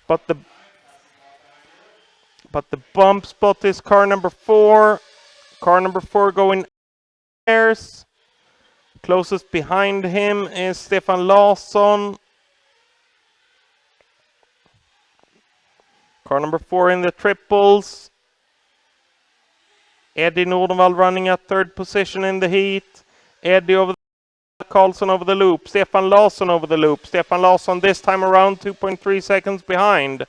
But the bump spot is car number 4. Car number 4 going airs. Closest behind him is Stefan Larsson. Car number 4 in the triples. Eddie Nordenvall running at 3rd position in the heat. Eddie over the Karlsson over the loop. Stefan Larsson over the loop. Stefan Larsson this time around 2.3 seconds behind.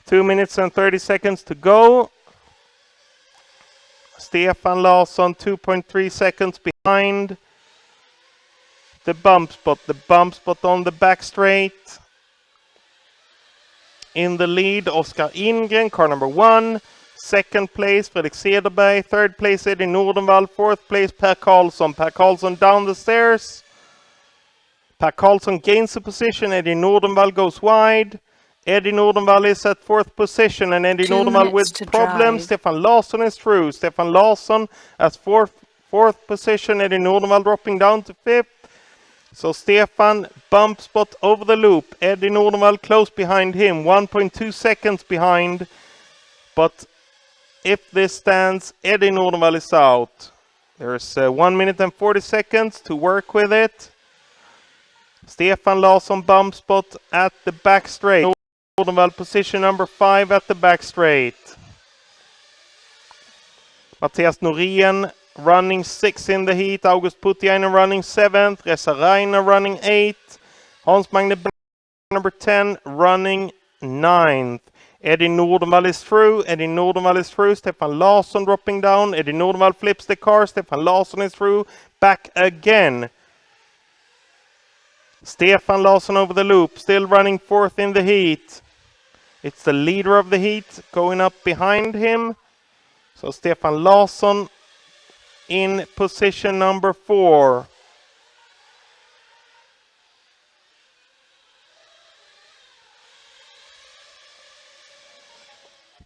2 minutes and 30 seconds to go. Stefan Larsson 2.3 seconds behind. The bump spot on the back straight. In the lead, Oskar Ingren, car number 1. 2nd place, Fredrik Cederberg. 3rd place, Eddie Nordenvall. 4th place, Per Karlsson. Per Karlsson down the stairs. Per Karlsson gains the position. Eddie Nordenvall goes wide. Eddie Nordenvall is at 4th position, and Eddie 2 Nordenvall minutes with to problems. drive. Stefan Larsson is through. Stefan Larsson at 4th position. Eddie Nordenvall dropping down to 5th. So Stefan, bump spot over the loop. Eddie Nordenvall close behind him, 1.2 seconds behind. But if this stands, Eddie Nordenvall is out. There's 1 minute and 40 seconds to work with it. Stefan Larsson bump spot at the back straight. Nordenvall position number 5 at the back straight. Mattias Norén running 6 in the heat. August Putiainen running 7th. Reza Reiner running 8th. Hans Magne number 10 running 9th. Eddie Nordenvall is through. Eddie Nordenvall is through. Stefan Larsson dropping down. Eddie Nordenvall flips the car. Stefan Larsson is through. Back again. Stefan Larsson over the loop. Still running 4th in the heat. It's the leader of the heat going up behind him. So Stefan Larsson in position number 4.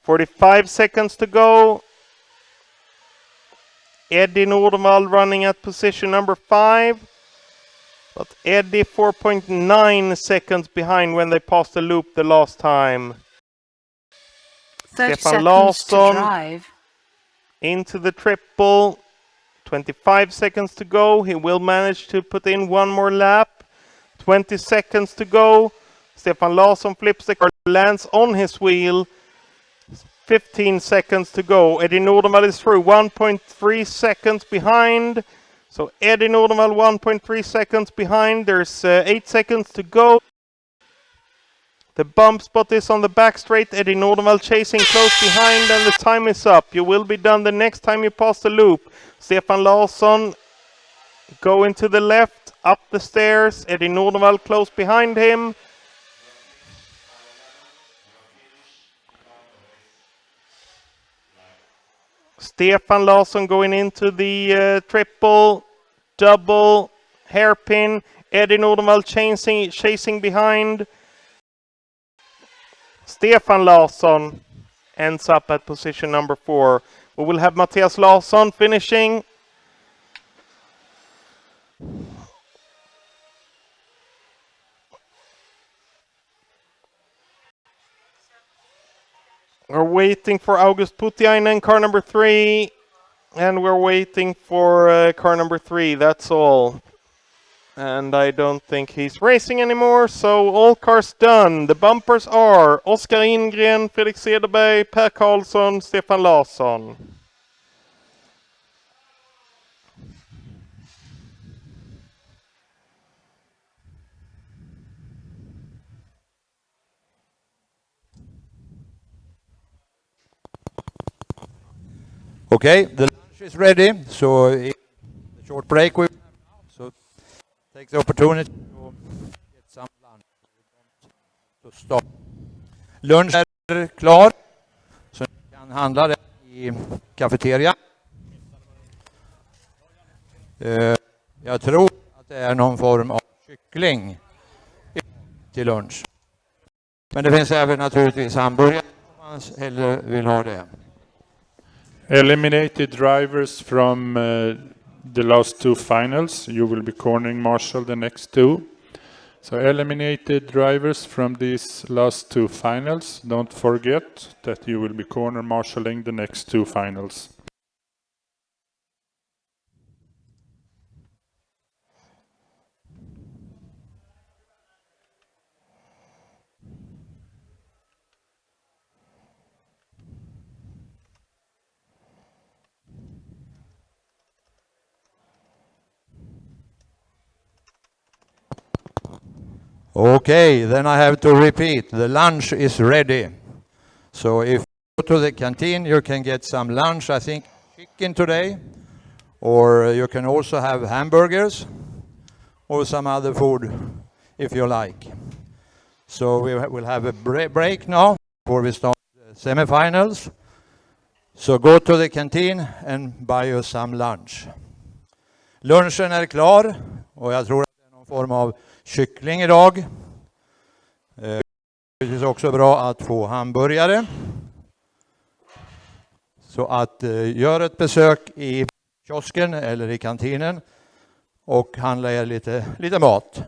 "45 seconds to go. Eddie Nordenvall running at position number 5. But Eddie 4.9 seconds behind when they passed the loop the last time. 30 Stefan seconds to Larsson drive. into the triple. 25 seconds to go. He will manage to put in one more lap. 20 seconds to go. Stefan Larsson flips the car, lands on his wheel. 15 seconds to go. Eddie Nordenvall is through. 1.3 seconds behind. So Eddie Nordenvall 1.3 seconds behind. There's 8 seconds to go. The bump spot is on the back straight. Eddie Nordenvall chasing close behind, and the time is up. You will be done the next time you pass the loop. Stefan Larsson going to the left, up the stairs. Eddie Nordenvall close behind him. Stefan Larsson going into the triple, double, hairpin. Eddie Nordenvall chasing behind. Stefan Larsson ends up at position number 4. We will have Mattias Larsson finishing. We're waiting for August Putiainen, car number 3. And we're waiting for car number 3, that's all. And I don't think he's racing anymore, so all cars done. The bumpers are Oskar Ingren, Fredrik Cederberg, Per Karlsson, Stefan Larsson. Okay, the lunch is ready, so in the short break we have now, so take the opportunity to get some lunch. To stop. Lunch är klar, så ni kan handla den i kafeteria. Jag tror att det är någon form av kyckling till lunch. Men det finns även naturligtvis hamburgare om man hellre vill ha det. Eliminated drivers from the last 2 finals. You will be cornering Marshall the next 2. So eliminated drivers from these last 2 finals. Don't forget that you will be corner marshalling the next 2 finals. Okay, then I have to repeat, the lunch is ready. So if you go to the canteen, you can get some lunch, I think chicken today, or you can also have hamburgers, or some other food if you like. So we will have a break now before we start the semifinals. So go to the canteen and buy you some lunch. Lunchen är klar och jag tror att det är någon form av kyckling idag. Det är också bra att få hamburgare. Så att gör ett besök i kiosken eller i kantinen och handla er lite mat.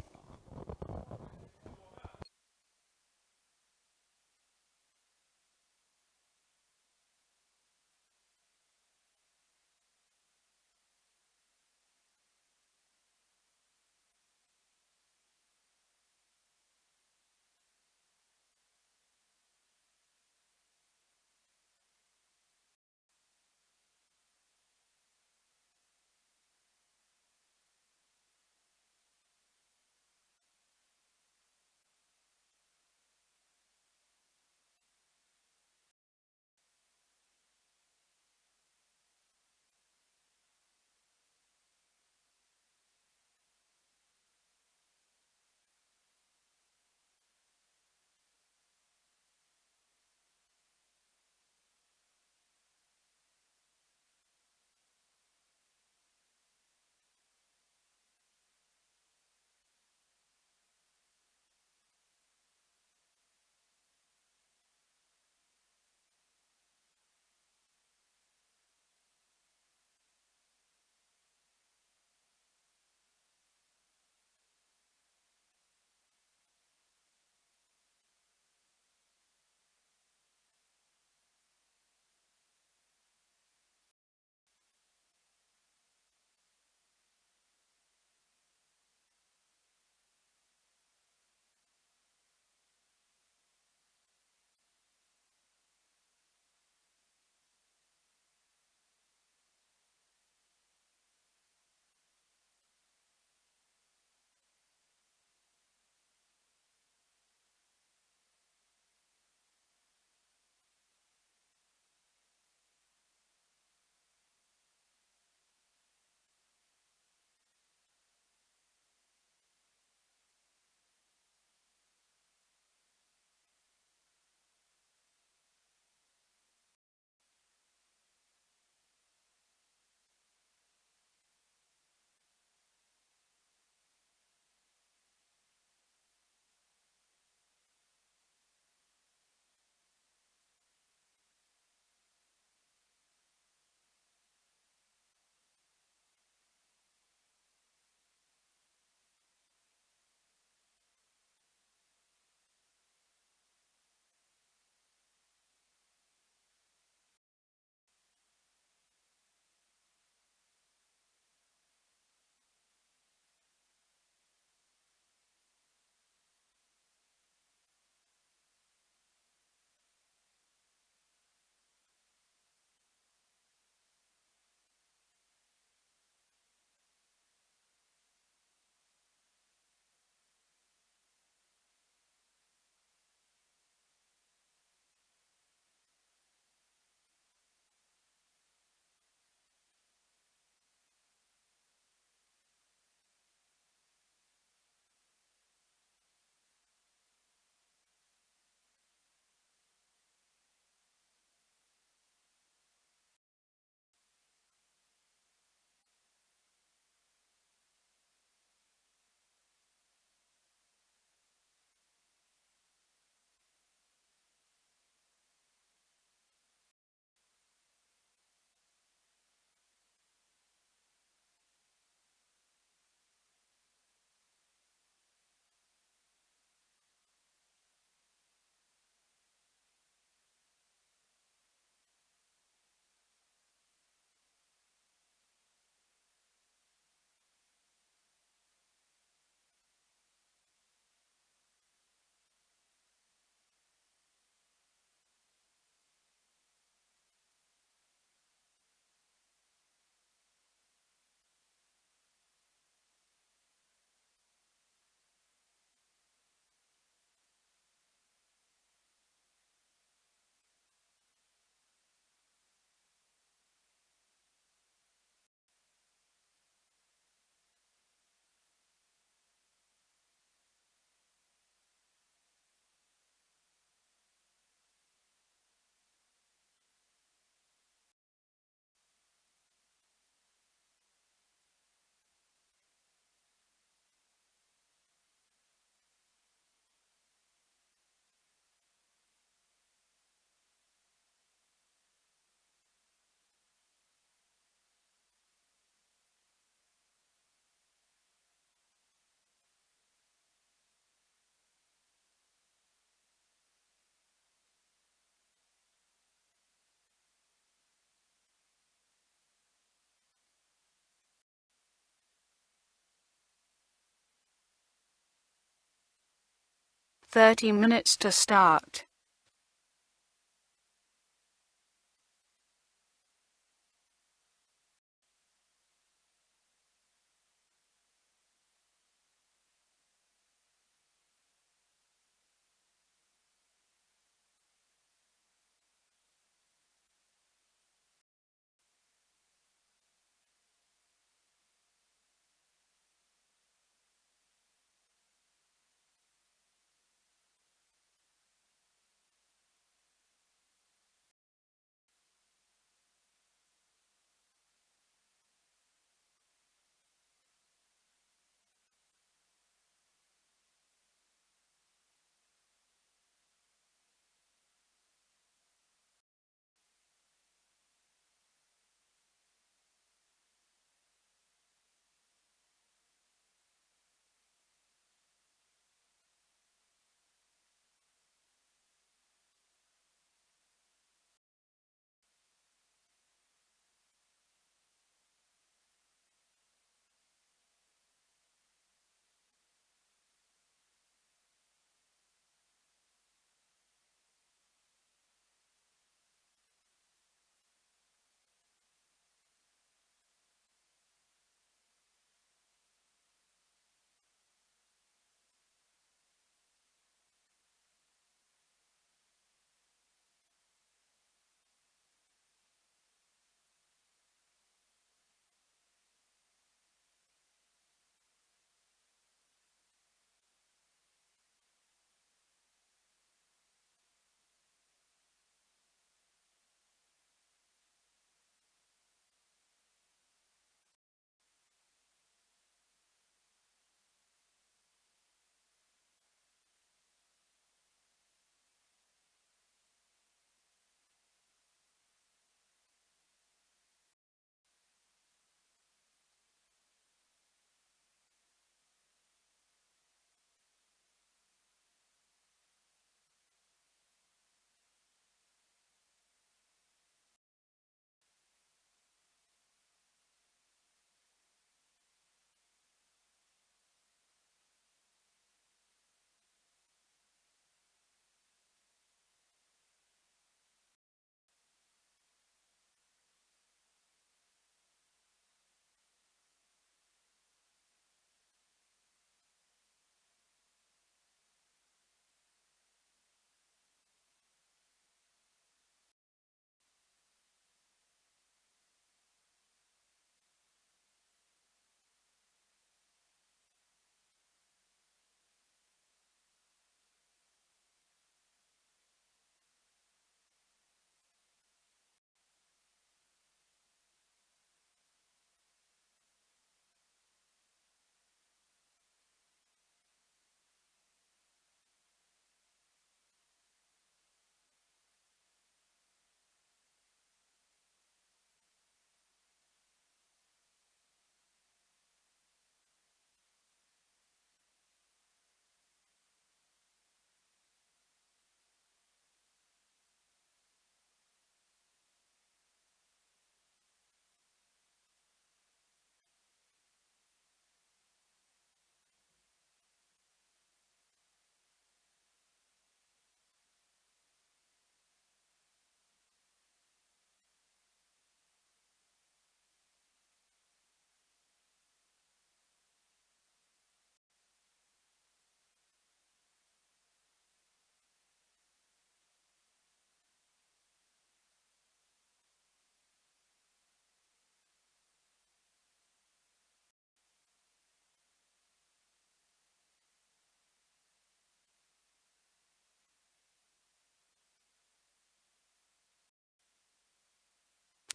30 minutes to start.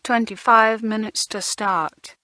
$25 to start.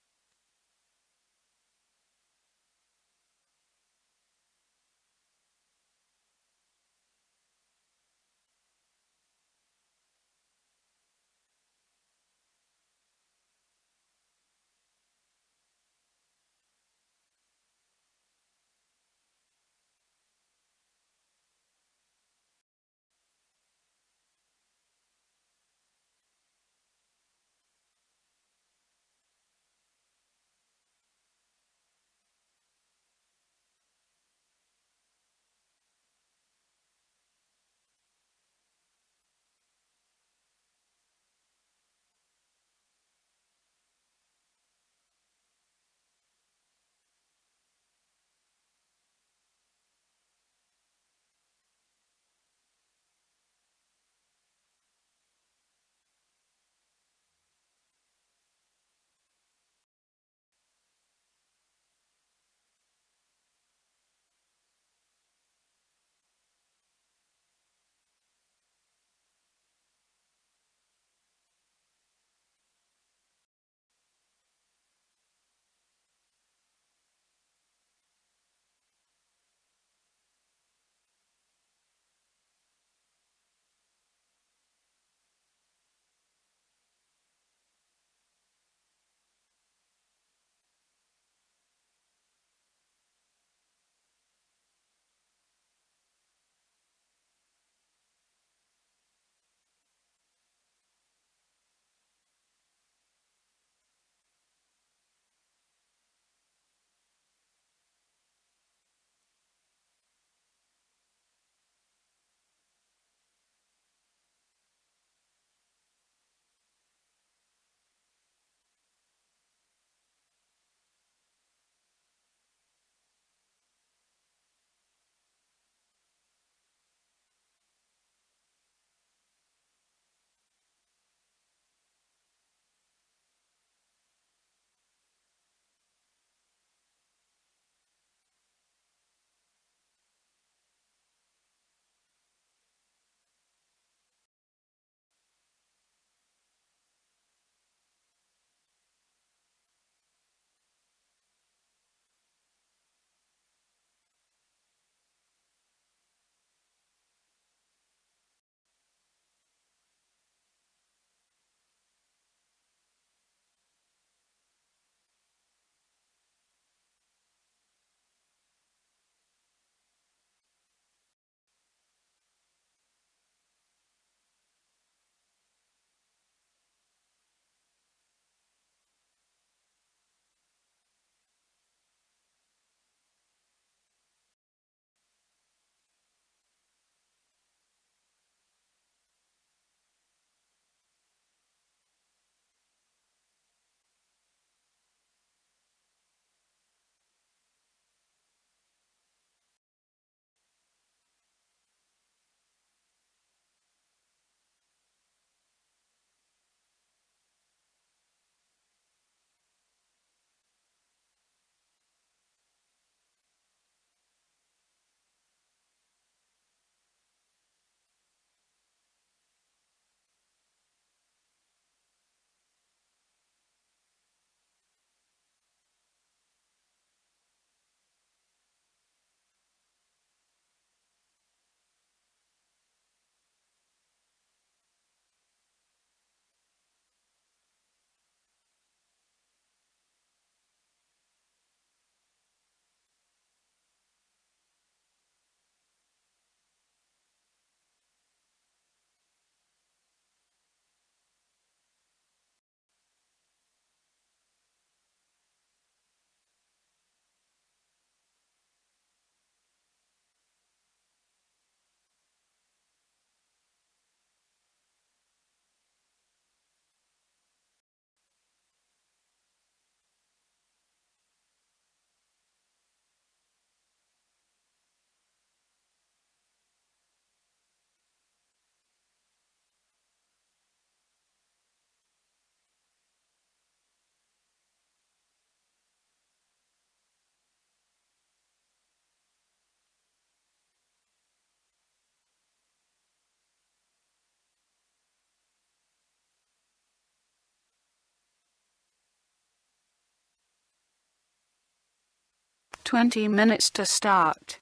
20 minutes to start.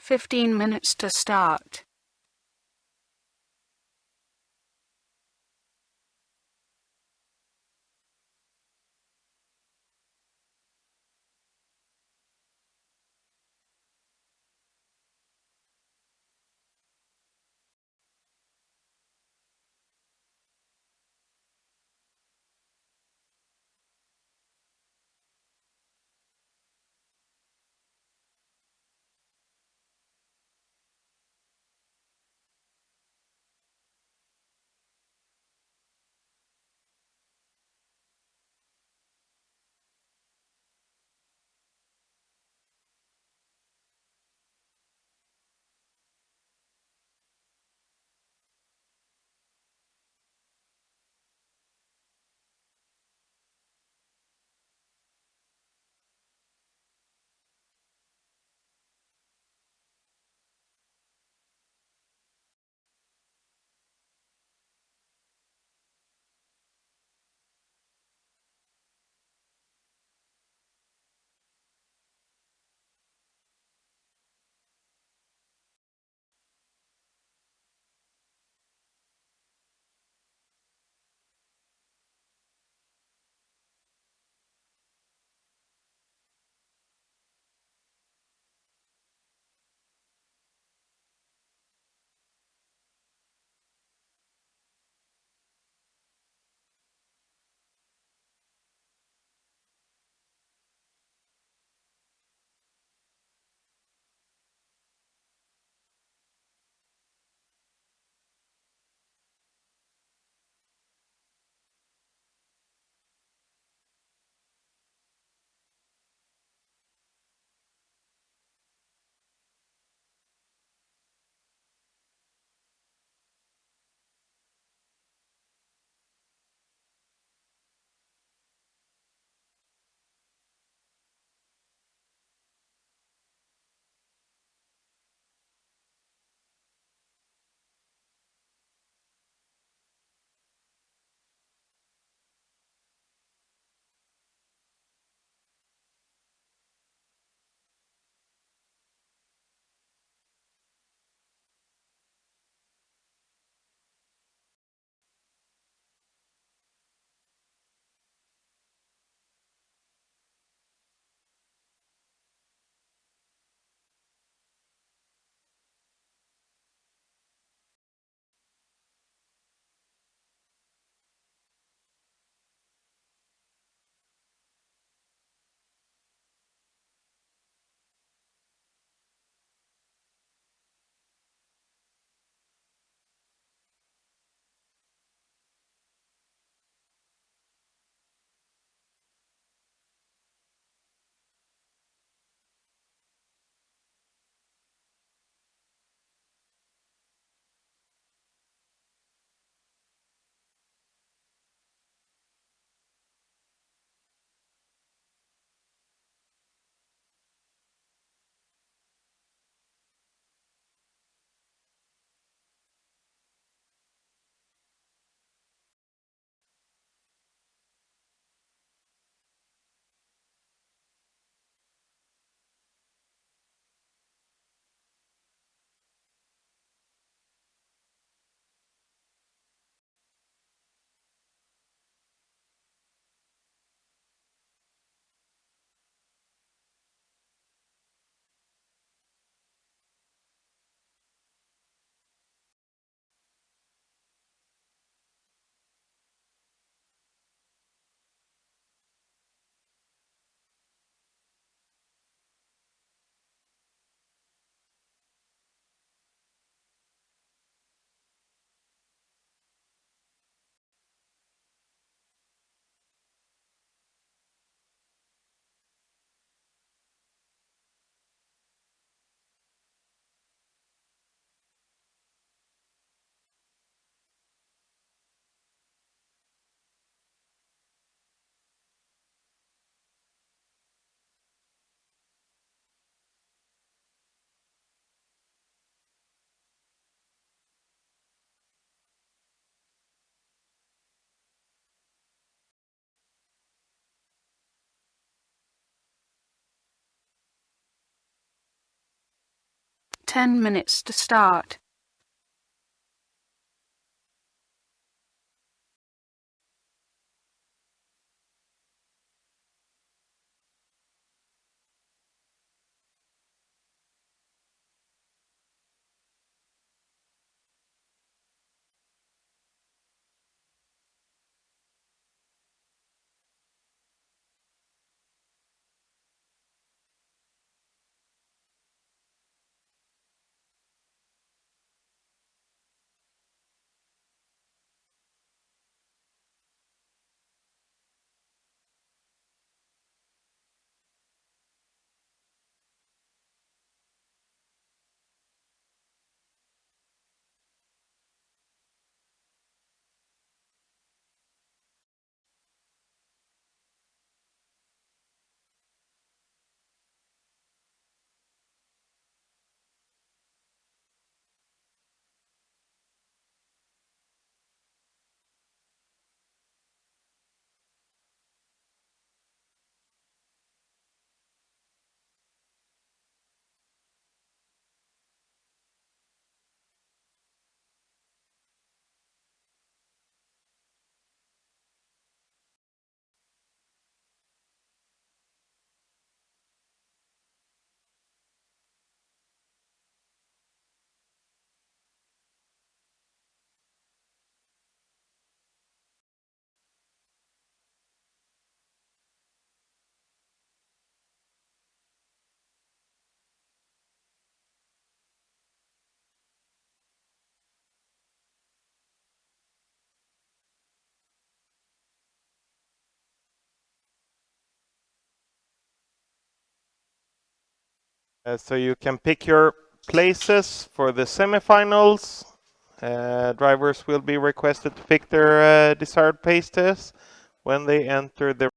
15 minutes to start. 10 minutes to start. So you can pick your places for the semifinals. Drivers will be requested to pick their desired paces when they enter the.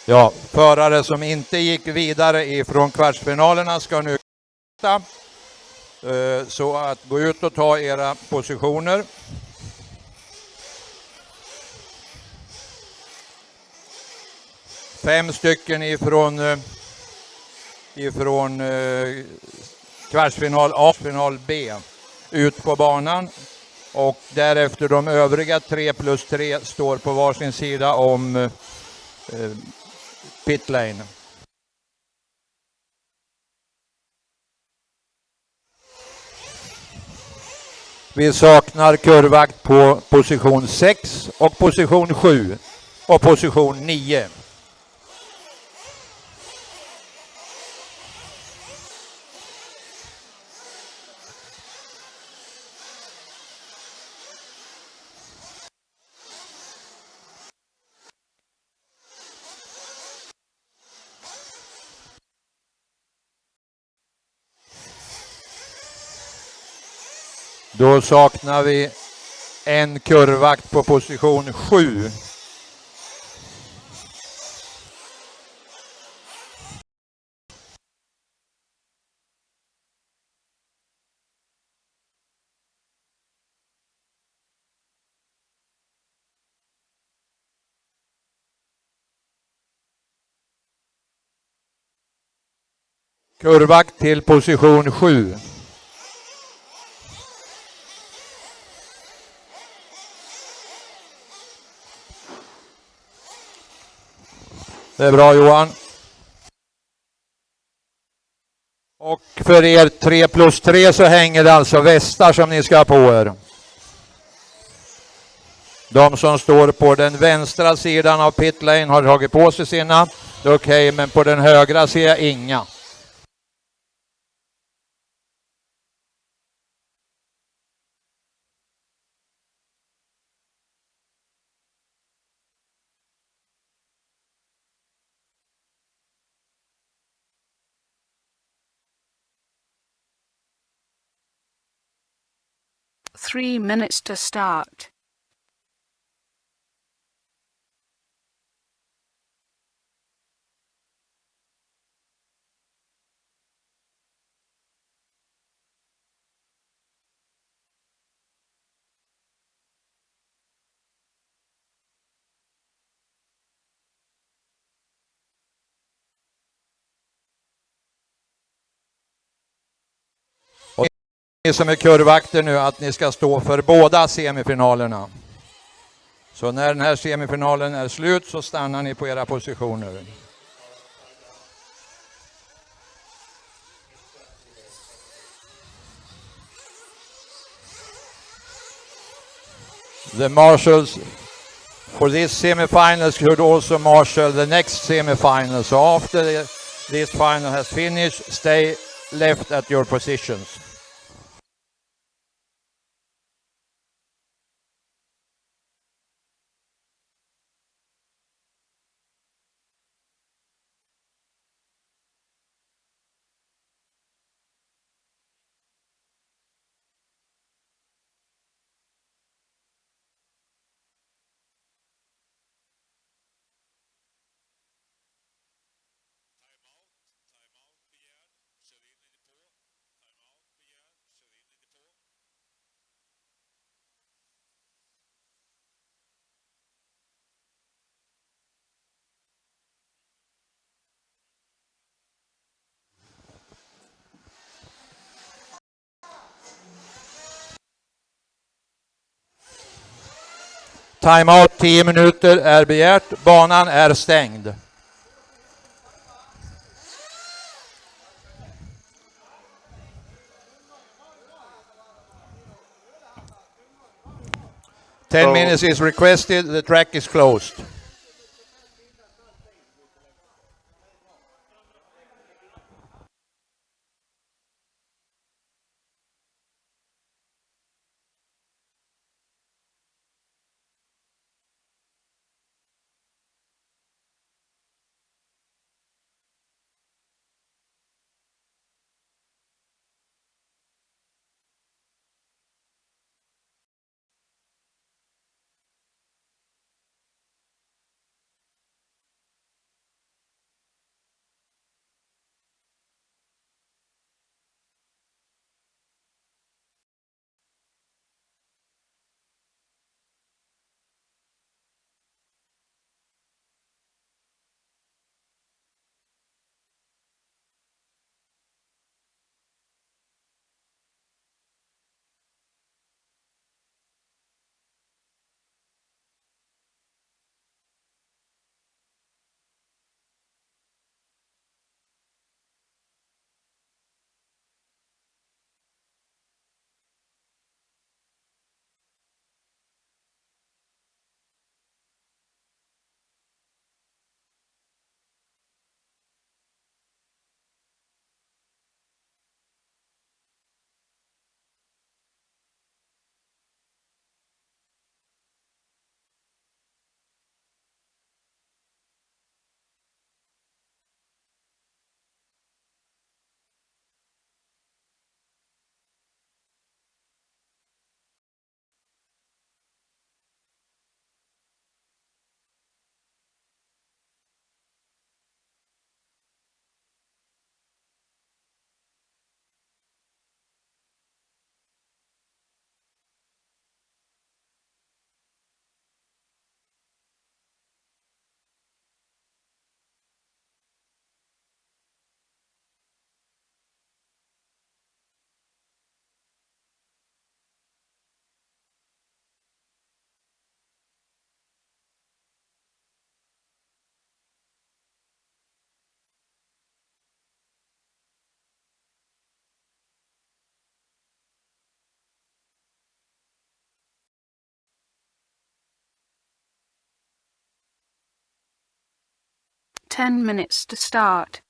Ja, förare som inte gick vidare ifrån kvartsfinalerna ska nu så att gå ut och ta era positioner. Fem stycken ifrån kvartsfinal A, final B ut på banan. Och därefter de övriga 3 plus 3 står på varsin sida om pit lane. Vi saknar kurvakt på position 6 och position 7 och position 9. Då saknar vi en kurvvakt på position 7. Kurvvakt till position 7. Det är bra Johan. Och för er 3+3 så hänger det alltså västar som ni ska ha på er. De som står på den vänstra sidan av pitlane har tagit på sig sina. Det är okej, men på den högra ser jag inga. Three minutes to start. Och ni som är kurvvakter nu, att ni ska stå för båda semifinalerna. Så när den här semifinalen är slut så stannar ni på era positioner. The marshals for this semifinals should also marshal the next semifinal. So after this final has finished, stay left at your positions. Timeout 10 minuter är begärt. Banan är stängd. Ten minutes is requested. The track is closed. 10 minutes to start.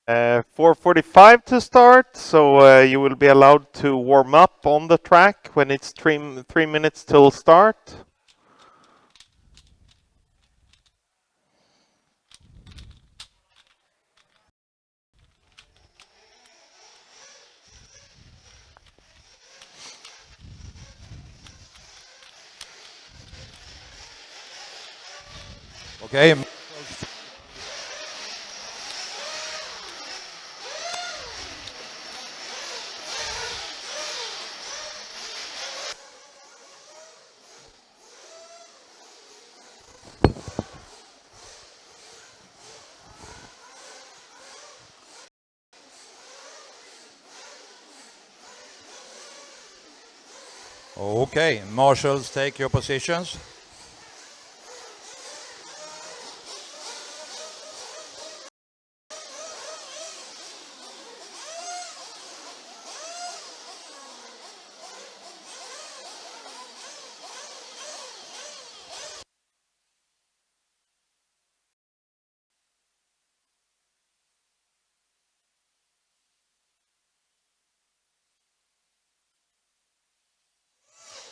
4:45 to start, so you will be allowed to warm up on the track when it's 3 minutes till start. Okay. Okay, marshals, take your positions.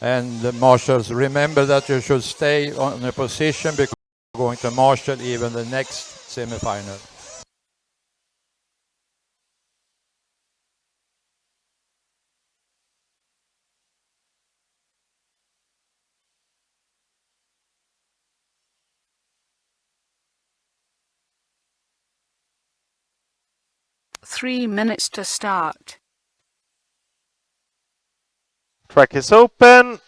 And the marshals, remember that you should stay on a position because we're going to marshal even the next semi-final. Three minutes to start. Track is open.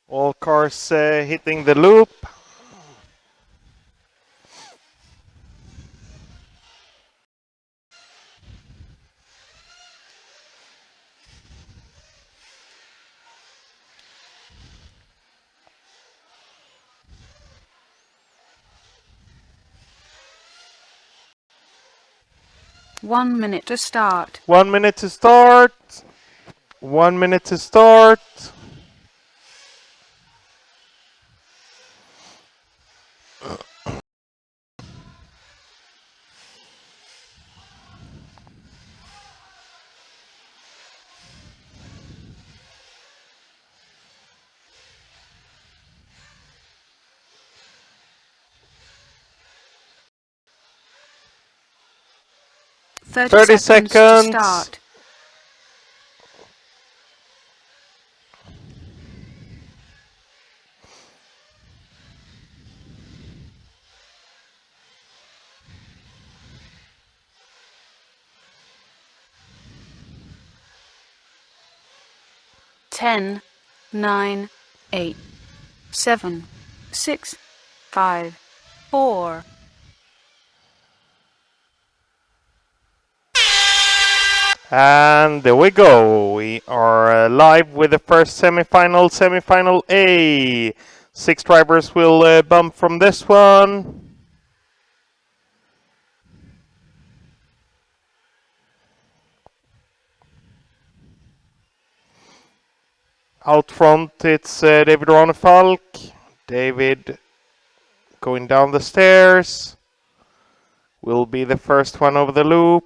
All cars hitting the loop. One minute to start. 1 minute to start. 1 minute to start. Thirty 30 seconds to seconds. start. Ten, nine, 8, 7, 6, 5, 4. And there we go. We are live with the first semi-final, semi-final A. 6 drivers will bump from this one. Out front, it's David Ronefalk. David going down the stairs. Will be the first one over the loop.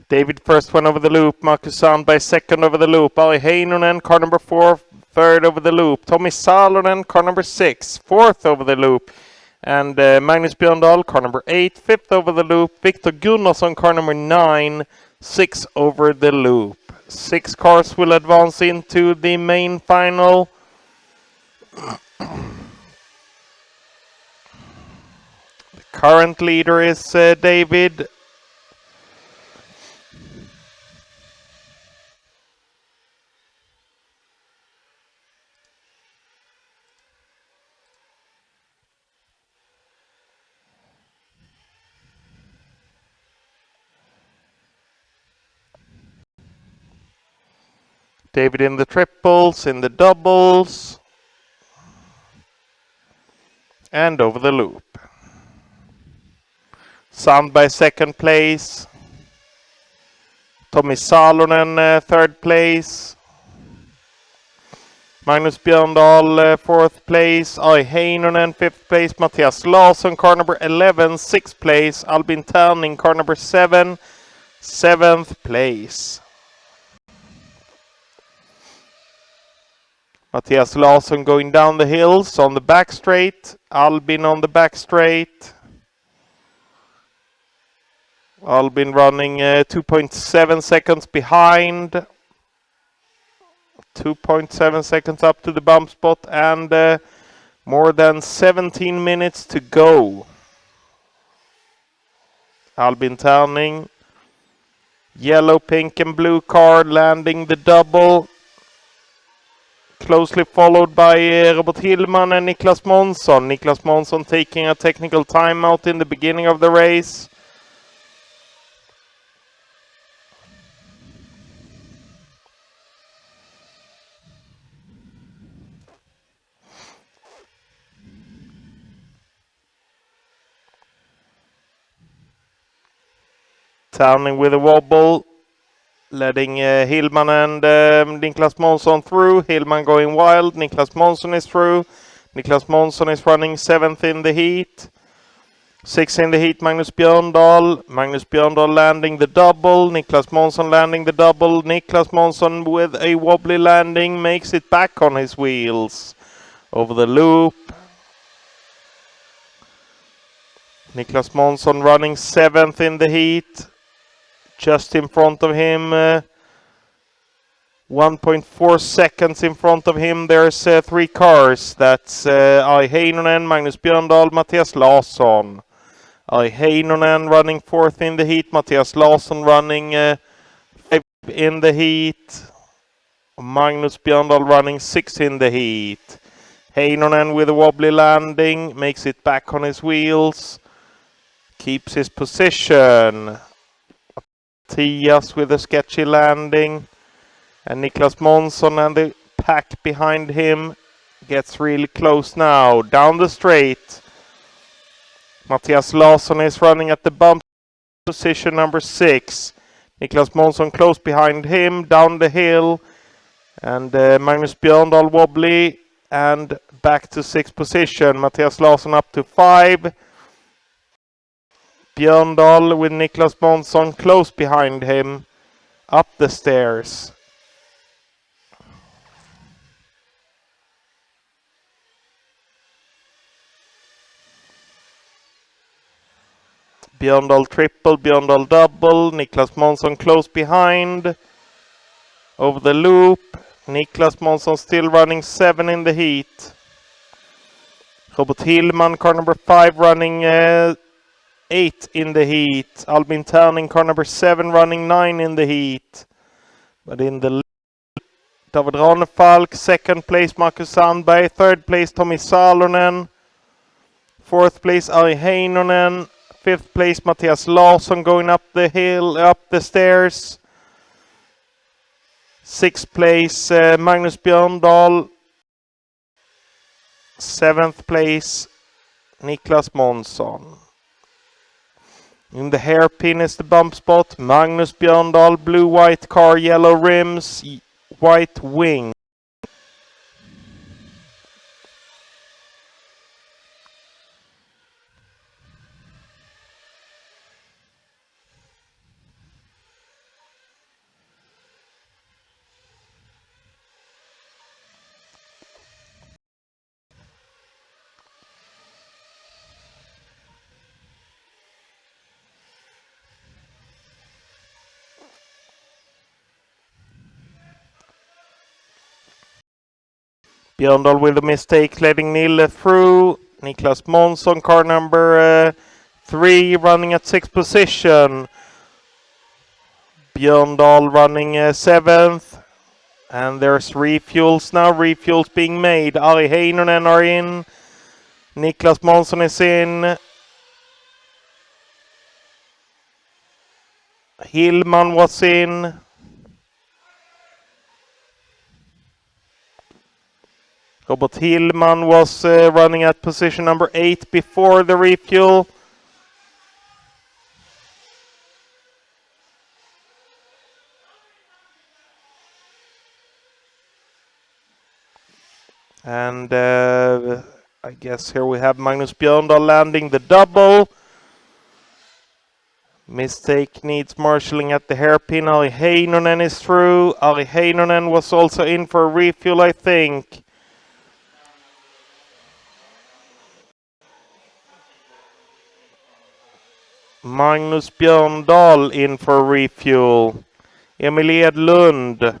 David first one over the loop. Marcus Sandberg second over the loop. Ali Heinonen, car number 4, third over the loop. Tommy Salonen, car number 6, fourth over the loop. And Magnus Björndal, car number 8, fifth over the loop. Victor Gunnarsson, car number 9, 6 over the loop. 6 cars will advance into the main final. The current leader is David. David in the triples, in the doubles, and over the loop. Sandberg second place. Tommy Salonen third place. Magnus Björndal fourth place. Ali Heinonen fifth place. Mattias Larsson car number 11 sixth place. Albin Tärning car number 7 seventh place. Mattias Larsson going down the hills on the back straight. Albin on the back straight. Albin running 2.7 seconds behind. 2.7 seconds up to the bump spot and more than 17 minutes to go. Albin Tärning. Yellow, pink and blue car landing the double. Closely followed by Robert Hillman and Niklas Månsson. Niklas Månsson taking a technical timeout in the beginning of the race. Tärning with a wobble. Letting Hillman and Niklas Månsson through. Hillman going wild. Niklas Månsson is through. Niklas Månsson is running 7th in the heat. 6th in the heat, Magnus Björndal. Magnus Björndal landing the double. Niklas Månsson landing the double. Niklas Månsson with a wobbly landing makes it back on his wheels. Over the loop. Niklas Månsson running 7th in the heat. Just in front of him, 1.4 seconds in front of him, there's 3 cars. That's Ali Heinonen, Magnus Björndal, Mattias Larsson. Ali Heinonen running 4th in the heat, Mattias Larsson running 5th in the heat. Magnus Björndal running 6th in the heat. Heinonen with a wobbly landing, makes it back on his wheels. Keeps his position. Mattias with a sketchy landing. And Niklas Månsson and the pack behind him gets really close now. Down the straight. Mattias Larsson is running at the bump position number 6. Niklas Månsson close behind him. Down the hill. And Magnus Björndal wobbly. And back to 6th position. Mattias Larsson up to 5. Björndal with Niklas Månsson close behind him, up the stairs. Björndal triple, Björndal double, Niklas Månsson close behind. Over the loop, Niklas Månsson still running 7 in the heat. Robert Hillman, car number 5, running 8 in the heat. Albin Tärning, car number 7, running 9 in the heat. But in the David Ranefalk, second place Marcus Sandberg, third place Tommy Salonen, fourth place Ari Heinonen, fifth place Mattias Larsson going up the hill, up the stairs. Sixth place Magnus Björndal. Seventh place Niklas Månsson. In the hairpin is the bump spot. Magnus Björndal, blue-white car, yellow rims, white wing. Björndal with a mistake, letting Nille through. Niklas Månsson, car number 3, running at 6th position. Björndal running 7th. And there's refuels now, refuels being made. Ari Heinonen are in. Niklas Månsson is in. Hillman was in. Robert Hillman was running at position number 8 before the refuel. And I guess here we have Magnus Björndal landing the double. Mistake needs marshalling at the hairpin. Ari Heinonen is through. Ari Heinonen was also in for a refuel, I think. Magnus Björndal in for refuel. Emil Edlund,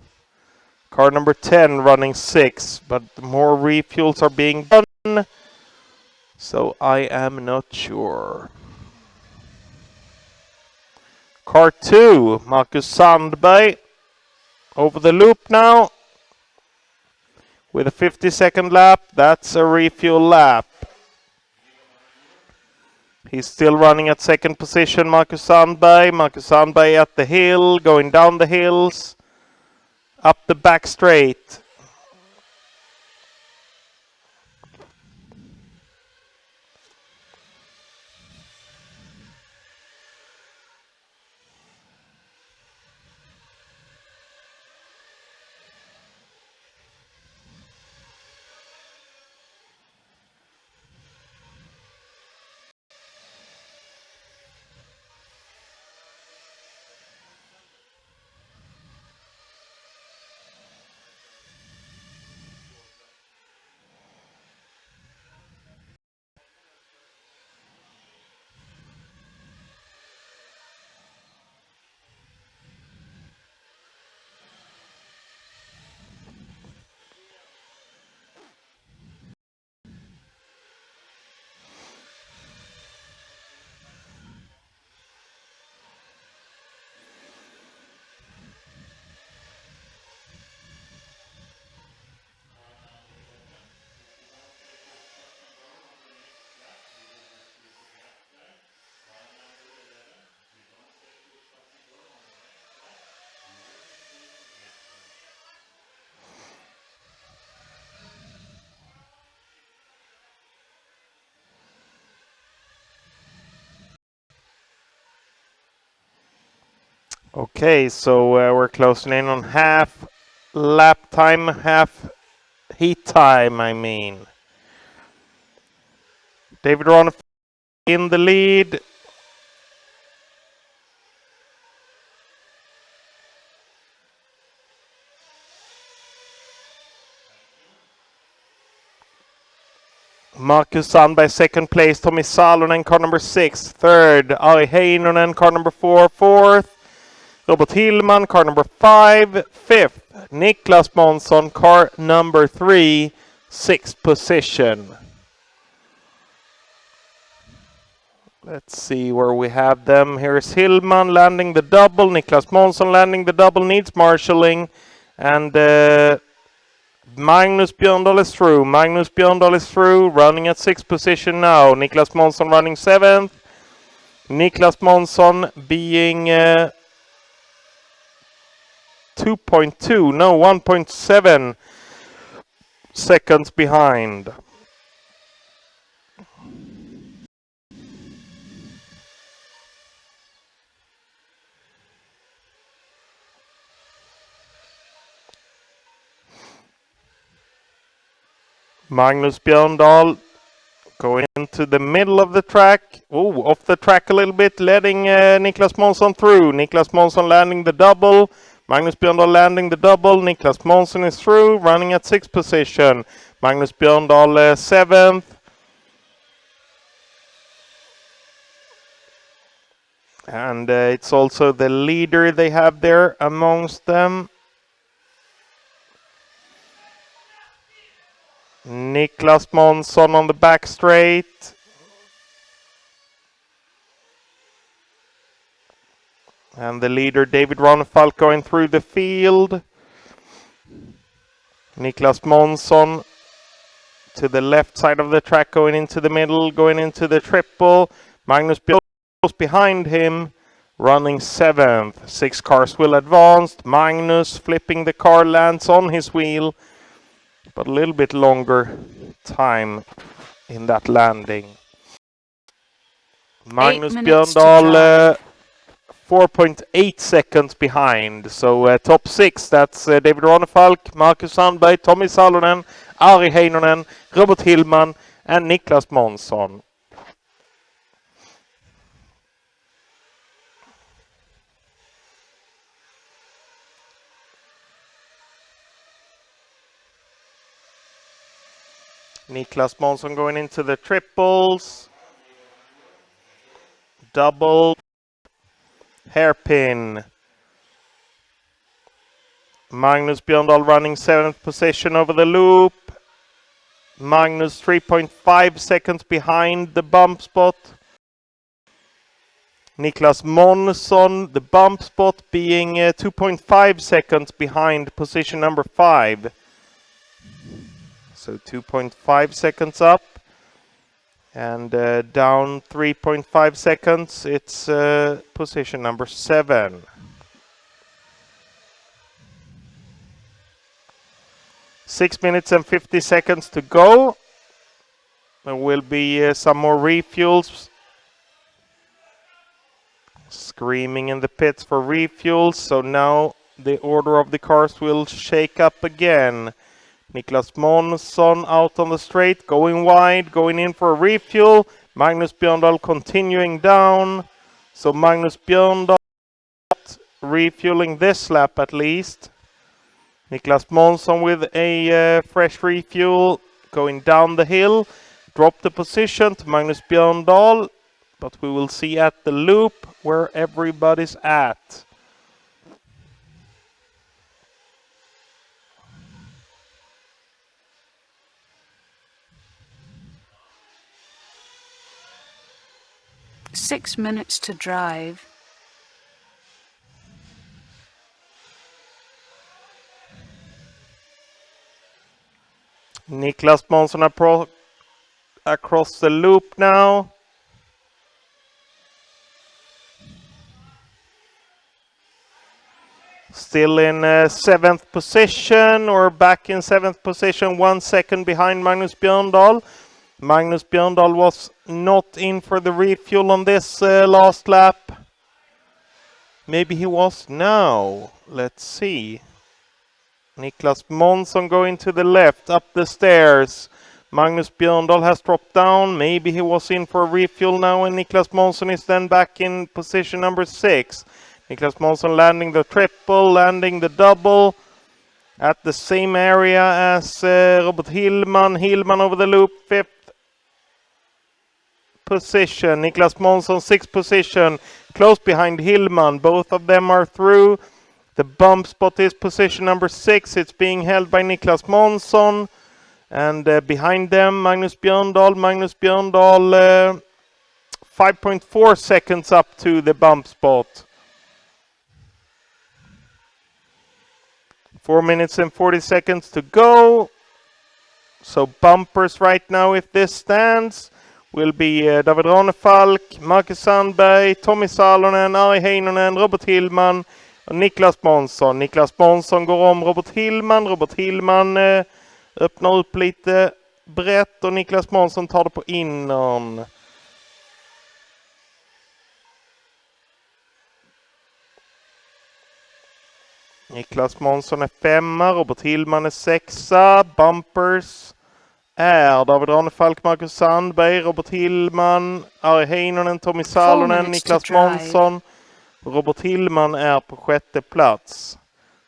car number 10, running 6, but more refuels are being done, so I am not sure. Car 2, Marcus Sandberg, over the loop now, with a 50-second lap. That's a refuel lap. He's still running at 2nd position, Marcus Sandberg. Marcus Sandberg at the hill, going down the hills, up the back straight. Okay, so we're closing in on half lap time, half heat time, I mean. David Ranefalk in the lead. Marcus Sandberg, 2nd place. Tommy Salonen, car number 6. 3rd, Ari Heinonen, car number 4. 4th, Robert Hillman, car number 5. 5th, Niklas Månsson, car number 3. 6th position. Let's see where we have them. Here's Hillman landing the double. Niklas Månsson landing the double. Needs marshalling. And Magnus Björndal is through. Magnus Björndal is through. Running at 6th position now. Niklas Månsson running 7th. Niklas Månsson being 2.2, no, 1.7 seconds behind. Magnus Björndal going into the middle of the track. Oh, off the track a little bit, letting Niklas Månsson through. Niklas Månsson landing the double. Magnus Björndal landing the double. Niklas Månsson is through, running at 6th position. Magnus Björndal 7th. And it's also the leader they have there amongst them. Niklas Månsson on the back straight. And the leader David Ronefalk going through the field. Niklas Månsson to the left side of the track, going into the middle, going into the triple. Magnus Björndal behind him, running 7th. 6 cars will advance. Magnus flipping the car, lands on his wheel, but a little bit longer time in that landing. Magnus Björndal 4.8 seconds behind. So top 6, that's David Ronefalk, Marcus Sandberg, Tommy Salonen, Ari Heinonen, Robert Hillman and Niklas Månsson. Niklas Månsson going into the triples. Double. Hairpin. Magnus Björndal running 7th position over the loop. Magnus 3.5 seconds behind the bump spot. Niklas Månsson, the bump spot being 2.5 seconds behind position number 5. So 2.5 seconds up. And down 3.5 seconds, it's position number 7. Six minutes and 50 seconds to go. There will be some more refuels. Screaming in the pits for refuels. So now the order of the cars will shake up again. Niklas Månsson out on the straight, going wide, going in for a refuel. Magnus Björndal continuing down. So Magnus Björndal refueling this lap at least. Niklas Månsson with a fresh refuel going down the hill. Drop the position to Magnus Björndal. But we will see at the loop where everybody's at. Six minutes to drive. Niklas Månsson across the loop now. Still in 7th position, or back in 7th position, 1 second behind Magnus Björndal. Magnus Björndal was not in for the refuel on this last lap. Maybe he was now. Let's see. Niklas Månsson going to the left, up the stairs. Magnus Björndal has dropped down. Maybe he was in for a refuel now, and Niklas Månsson is then back in position number 6. Niklas Månsson landing the triple, landing the double. At the same area as Robert Hillman. Hillman over the loop, 5th position. Niklas Månsson, 6th position. Close behind Hillman. Both of them are through. The bump spot is position number 6. It's being held by Niklas Månsson. And behind them, Magnus Björndal. Magnus Björndal 5.4 seconds up to the bump spot. 4 minutes and 40 seconds to go. So bumpers right now, if this stands, will be David Ronefalk, Marcus Sandberg, Tommy Salonen, Ari Heinonen, Robert Hillman och Niklas Månsson. Niklas Månsson går om Robert Hillman. Robert Hillman öppnar upp lite brett och Niklas Månsson tar det på innern. Niklas Månsson är 5, Robert Hillman är 6. Bumpers är David Ronefalk, Marcus Sandberg, Robert Hillman, Ari Heinonen, Tommy Salonen, Niklas Månsson. Robert Hillman är på 6:e plats.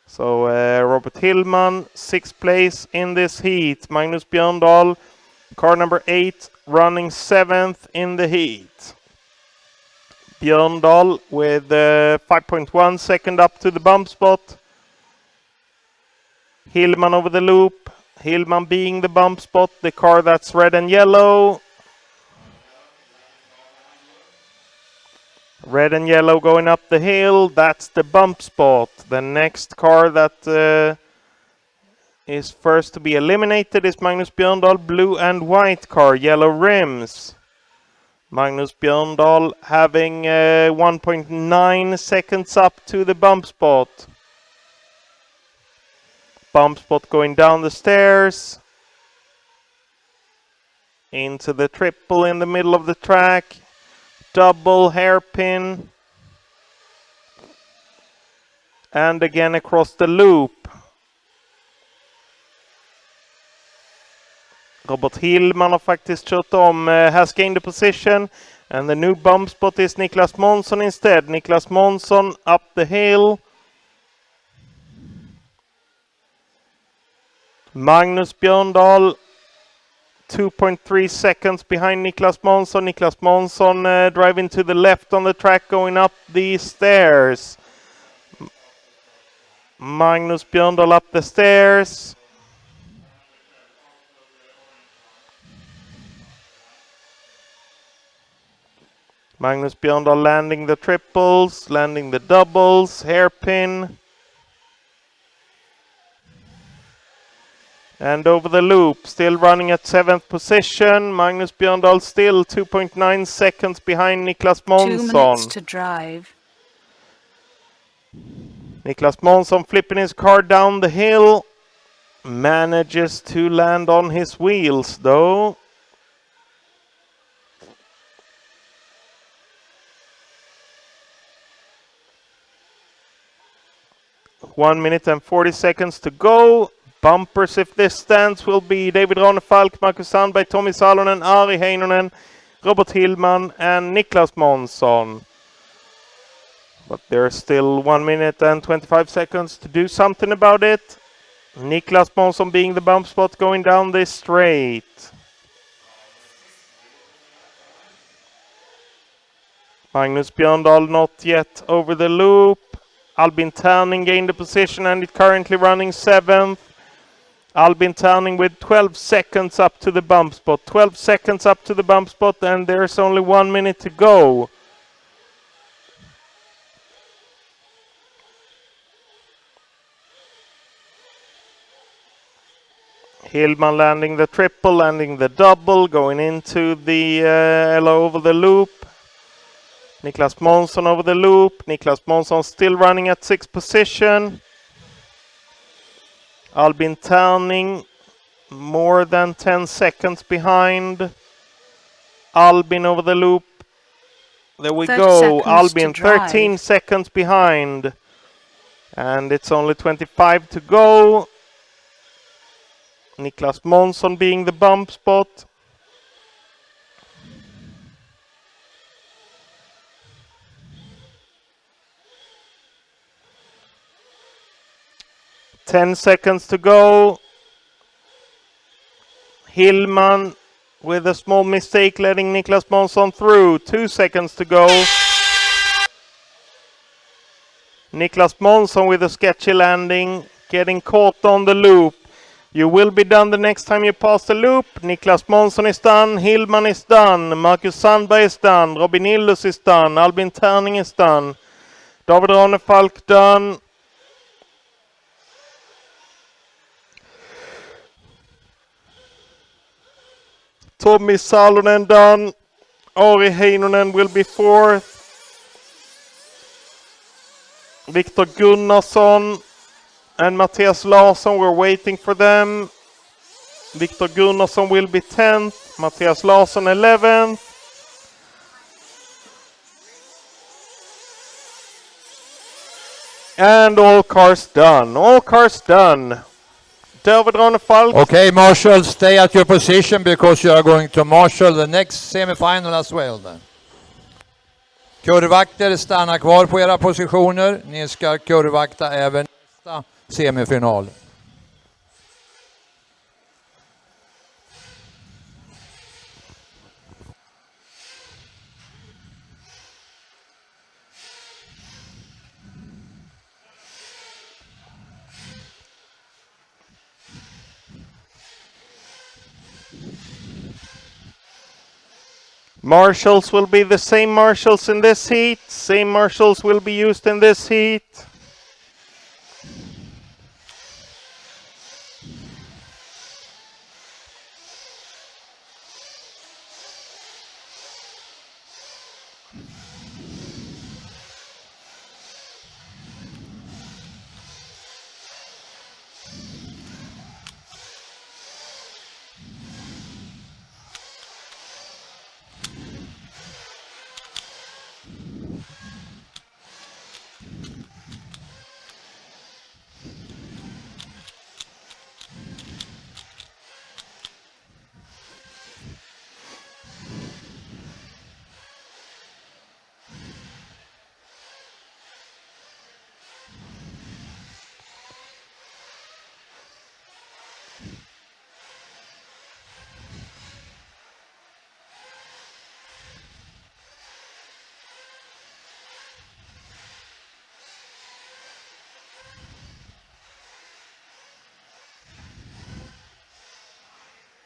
So Robert Hillman, 6th place in this heat. Magnus Björndal, car number 8, running 7th in the heat. Björndal with 5.1 second up to the bump spot. Hillman over the loop. Hillman being the bump spot, the car that's red and yellow. Red and yellow going up the hill, that's the bump spot. The next car that is first to be eliminated is Magnus Björndal, blue and white car, yellow rims. Magnus Björndal having 1.9 seconds up to the bump spot. Bump spot going down the stairs. Into the triple in the middle of the track. Double hairpin. And again across the loop. Robert Hillman har faktiskt kört om, has gained the position. And the new bump spot is Niklas Månsson instead. Niklas Månsson up the hill. Magnus Björndal 2.3 seconds behind Niklas Månsson. Niklas Månsson driving to the left on the track going up the stairs. Magnus Björndal up the stairs. Magnus Björndal landing the triples, landing the doubles, hairpin. And over the loop, still running at 7th position. Magnus Björndal still 2.9 seconds behind Niklas Månsson. 2 minutes to drive. Niklas Månsson flipping his car down the hill. Manages to land on his wheels though. One minute and 40 seconds to go. Bumpers, if this stands, will be David Ronefalk, Marcus Sandberg, Tommy Salonen, Ari Heinonen, Robert Hillman and Niklas Månsson. But there's still 1 minute and 25 seconds to do something about it. Niklas Månsson being the bump spot going down this straight. Magnus Björndal not yet over the loop. Albin Terning gained the position and it currently running 7th. Albin Terning with 12 seconds up to the bump spot. 12 seconds up to the bump spot and there's only 1 minute to go. Hillman landing the triple, landing the double, going into the yellow over the loop. Niklas Månsson over the loop. Niklas Månsson still running at 6th position. Albin Terning more than 10 seconds behind. Albin over the loop. There we go. Albin 13 seconds behind. And it's only 25 to go. Niklas Månsson being the bump spot. Ten seconds to go. Hillman with a small mistake letting Niklas Månsson through. 2 seconds to go. Niklas Månsson with a sketchy landing, getting caught on the loop. You will be done the next time you pass the loop. Niklas Månsson is done, Hillman is done, Marcus Sandberg is done, Robin Illus is done, Albin Terning is done, David Ronefalk done. Tommy Salonen done. Ari Heinonen will be fourth. Viktor Gunnarsson and Mattias Larsson, we're waiting for them. Viktor Gunnarsson will be 10th, Mattias Larsson 11th. And all cars done, all cars done. David Ronefalk. Okay, Marshall, stay at your position because you are going to marshal the next semifinal as well then. Kurvakter, stanna kvar på era positioner. Ni ska kurvakta även nästa semifinal. Marshals will be the same marshals in this heat. Same marshals will be used in this heat.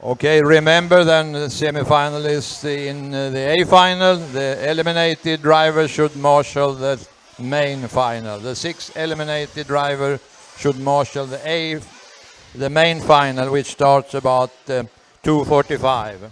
Okay, remember then the semi-finalists in the A final, the eliminated driver should marshal the main final. The 6 eliminated driver should marshal the main final, which starts about 2:45.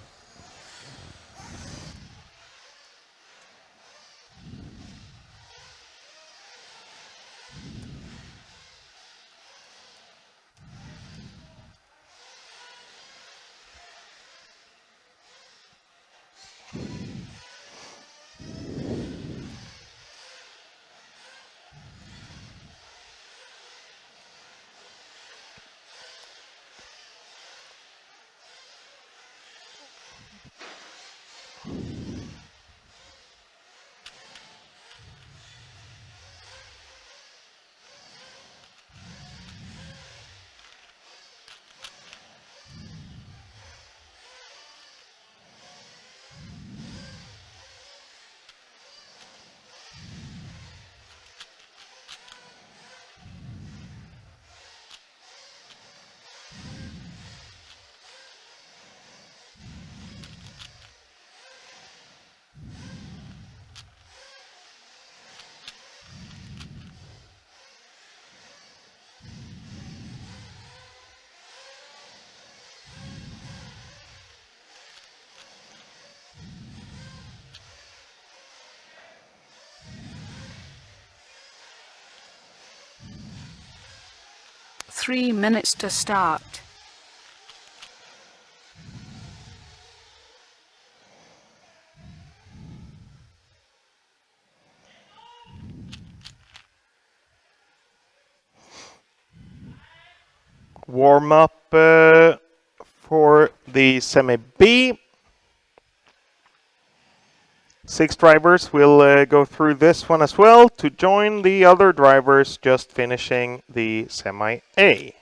Three minutes to start. Warm up for the Semi B. 6 drivers will go through this one as well to join the other drivers just finishing the Semi A.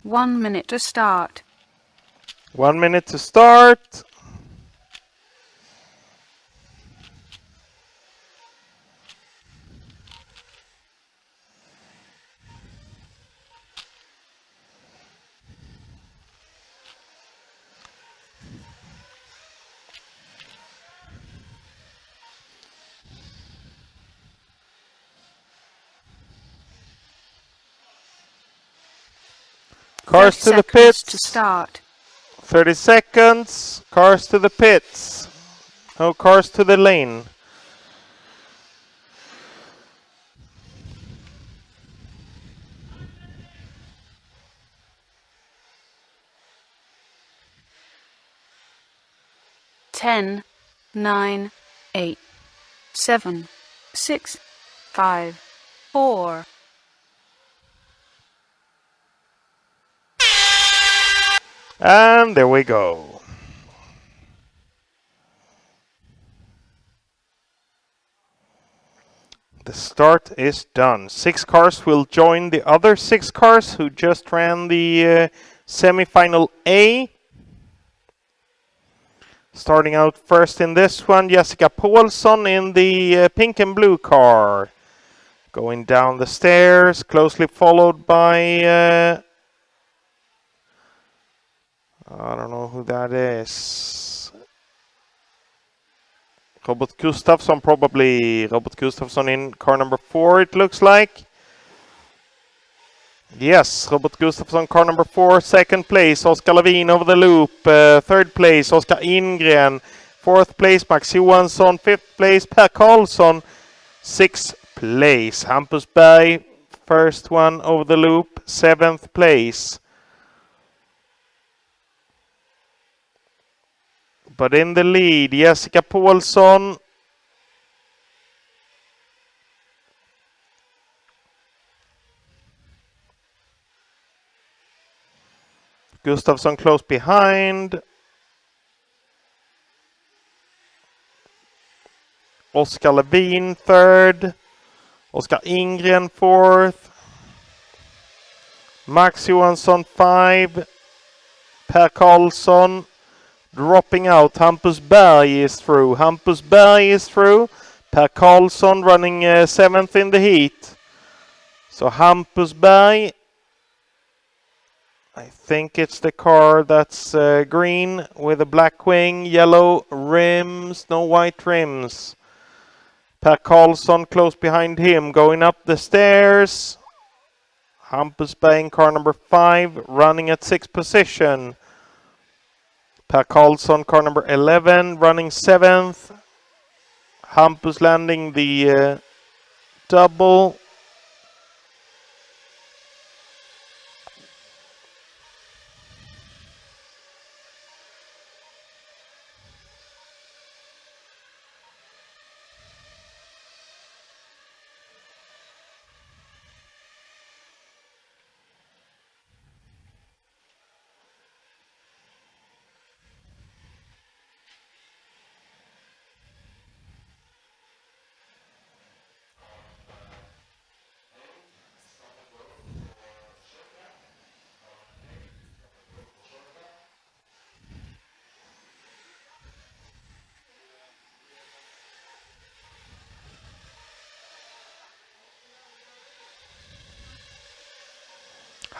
1 minute to start. 1 minute to start. Cars to the 30 seconds pits. to start. 30 seconds. Cars to the pits. No cars to the lane. Ten, 9, 8, 7, 6, 5, 4. And there we go. The start is done. 6 cars will join the other 6 cars who just ran the semi-final A. Starting out first in this one, Jessica Paulsson in the pink and blue car. Going down the stairs, closely followed by... I don't know who that is. Robert Gustafsson, probably Robert Gustafsson in car number 4, it looks like. Yes, Robert Gustafsson, car number 4, second place. Oskar Levin over the loop. Third place, Oskar Ingren. Fourth place, Max Johansson. Fifth place, Per Karlsson. Sixth place, Hampus Berg, first one over the loop. Seventh place. But in the lead, Jessica Paulsson. Gustafsson close behind. Oskar Levin third. Oskar Ingren fourth. Max Johansson 5. Per Karlsson dropping out. Hampus Berg is through. Hampus Berg is through. Per Karlsson running 7th in the heat. So Hampus Berg, I think it's the car that's green with a black wing, yellow rims, no white rims. Per Karlsson close behind him, going up the stairs. Hampus Berg in car number 5, running at 6th position. Per Karlsson, car number 11, running 7th. Hampus landing the double.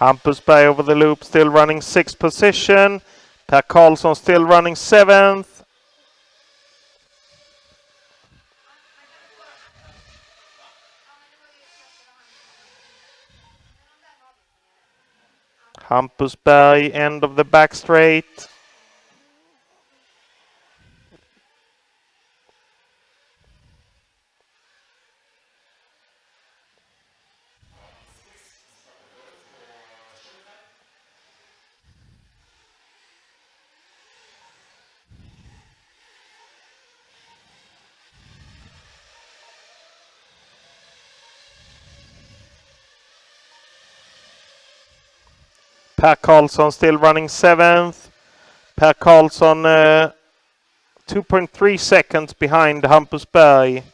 Hampus Berg over the loop, still running 6th position. Per Karlsson still running 7th. Hampus Berg, end of the back straight. Per Karlsson still running 7th. Per Karlsson 2.3 seconds behind Hampus Berg.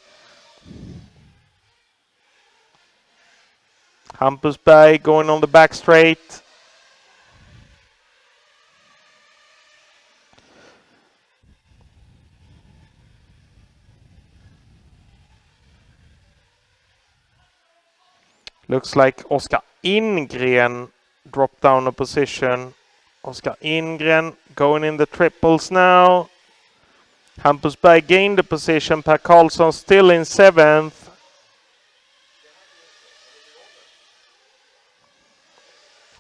Hampus Berg going on the back straight. Looks like Oskar Ingren dropped down a position. Oskar Ingren going in the triples now. Hampus Berg gained the position. Per Karlsson still in 7th.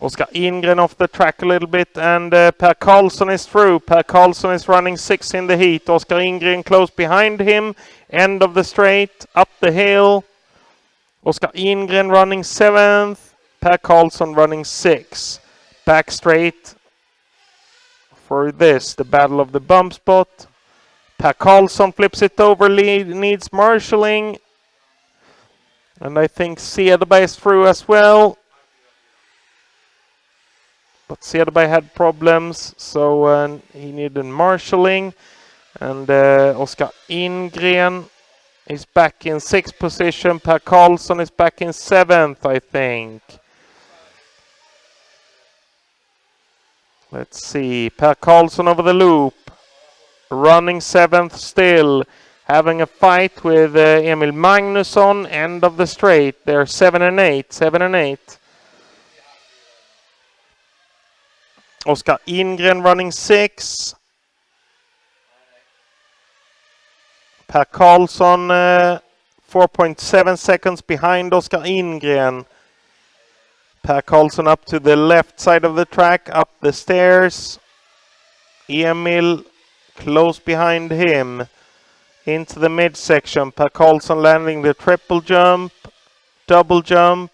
Oskar Ingren off the track a little bit, and Per Karlsson is through. Per Karlsson is running 6th in the heat. Oskar Ingren close behind him. End of the straight, up the hill. Oskar Ingren running 7th. Per Karlsson running 6th. Back straight for this, the battle of the bump spot. Per Karlsson flips it over, needs marshalling. And I think Cederberg is through as well. But Cederberg had problems, so he needed marshalling. And Oskar Ingren is back in 6th position. Per Karlsson is back in 7th, I think. Let's see. Per Karlsson over the loop. Running 7th still. Having a fight with Emil Magnusson. End of the straight. They're 7 and 8. 7 and 8. Oskar Ingren running 6. Per Karlsson 4.7 seconds behind Oskar Ingren. Per Karlsson up to the left side of the track, up the stairs. Emil close behind him. Into the midsection. Per Karlsson landing the triple jump, double jump.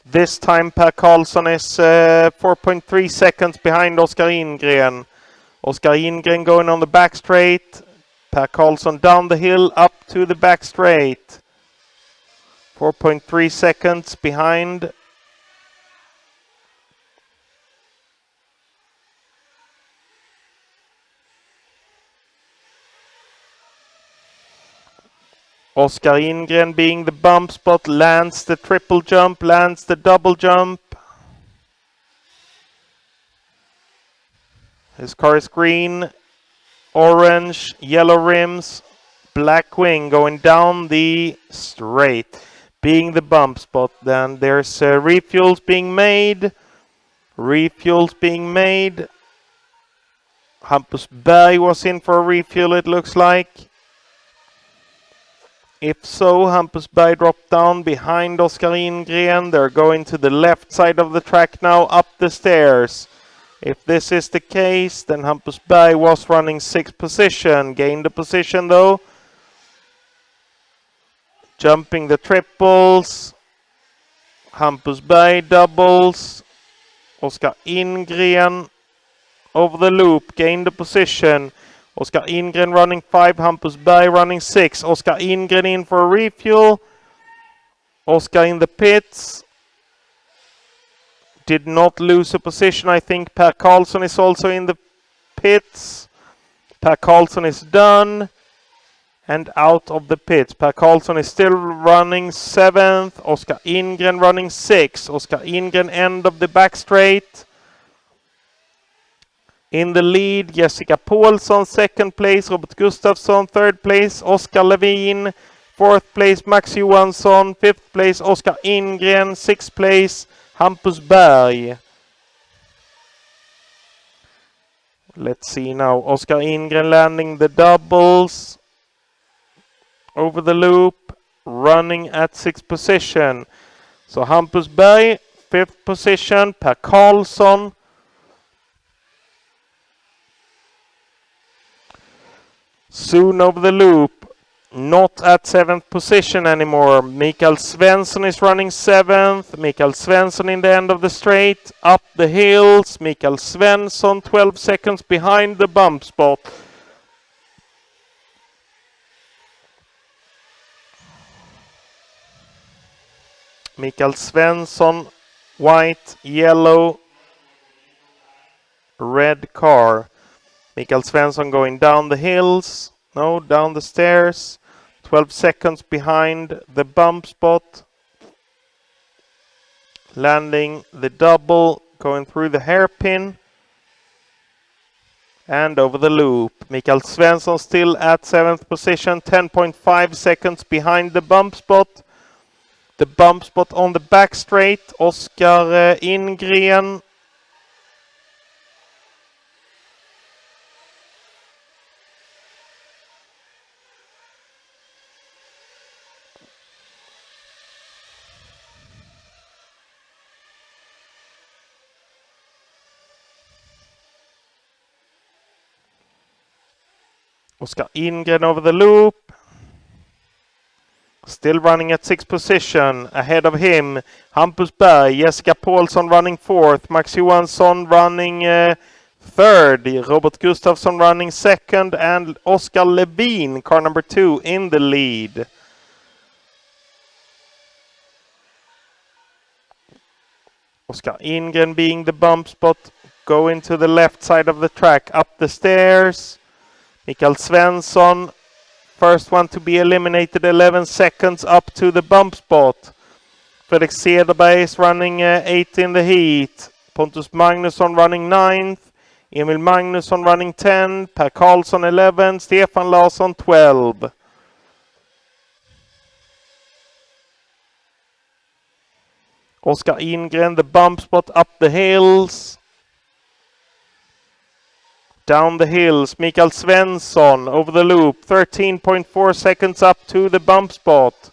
This time Per Karlsson is 4.3 seconds behind Oskar Ingren. Oskar Ingren going on the back straight. Per Karlsson down the hill up to the back straight. 4.3 seconds behind. Oskar Ingren being the bump spot, lands the triple jump, lands the double jump. His car is green, orange, yellow rims, black wing going down the straight. Being the bump spot, then there's refuels being made. Refuels being made. Hampus Berg was in for a refuel, it looks like. If so, Hampus Berg dropped down behind Oskar Ingren. They're going to the left side of the track now, up the stairs. If this is the case, then Hampus Berg was running 6th position. Gained the position though. Jumping the triples. Hampus Berg doubles. Oskar Ingren over the loop. Gained the position. Oskar Ingren running 5, Hampus Berg running 6. Oskar Ingren in for a refuel. Oskar in the pits. Did not lose a position. I think Per Karlsson is also in the pits. Per Karlsson is done. And out of the pits. Per Karlsson is still running 7th. Oskar Ingren running 6. Oskar Ingren end of the back straight. In the lead, Jessica Paulsson, 2nd place. Robert Gustafsson, 3rd place. Oskar Levin, 4th place. Max Johansson, 5th place. Oskar Ingren, 6th place. Hampus Berg. Let's see now. Oskar Ingren landing the doubles. Over the loop. Running at 6th position. So Hampus Berg, 5th position. Per Karlsson. Soon over the loop, not at 7th position anymore. Mikael Svensson is running 7th. Mikael Svensson in the end of the straight, up the hills. Mikael Svensson 12 seconds behind the bump spot. Mikael Svensson, white, yellow, red car. Mikael Svensson going down the hills. No, down the stairs. 12 seconds behind the bump spot. Landing the double. Going through the hairpin. And over the loop. Mikael Svensson still at 7th position, 10.5 seconds behind the bump spot. The bump spot on the back straight, Oskar Ingren. Oskar Ingren over the loop. Still running at 6th position. Ahead of him, Hampus Berg, Jessica Paulsson running 4th, Max Johansson running 3rd, Robert Gustafsson running 2nd, and Oskar Levin, car number 2, in the lead. Oskar Ingren being the bump spot, going to the left side of the track, up the stairs. Mikael Svensson, first one to be eliminated, 11 seconds up to the bump spot. Fredrik Cederberg is running 8th in the heat. Pontus Magnusson running 9th. Emil Magnusson running 10. Per Karlsson 11. Stefan Larsson 12. Oskar Ingren, the bump spot up the hills. Down the hills, Mikael Svensson over the loop, 13.4 seconds up to the bump spot.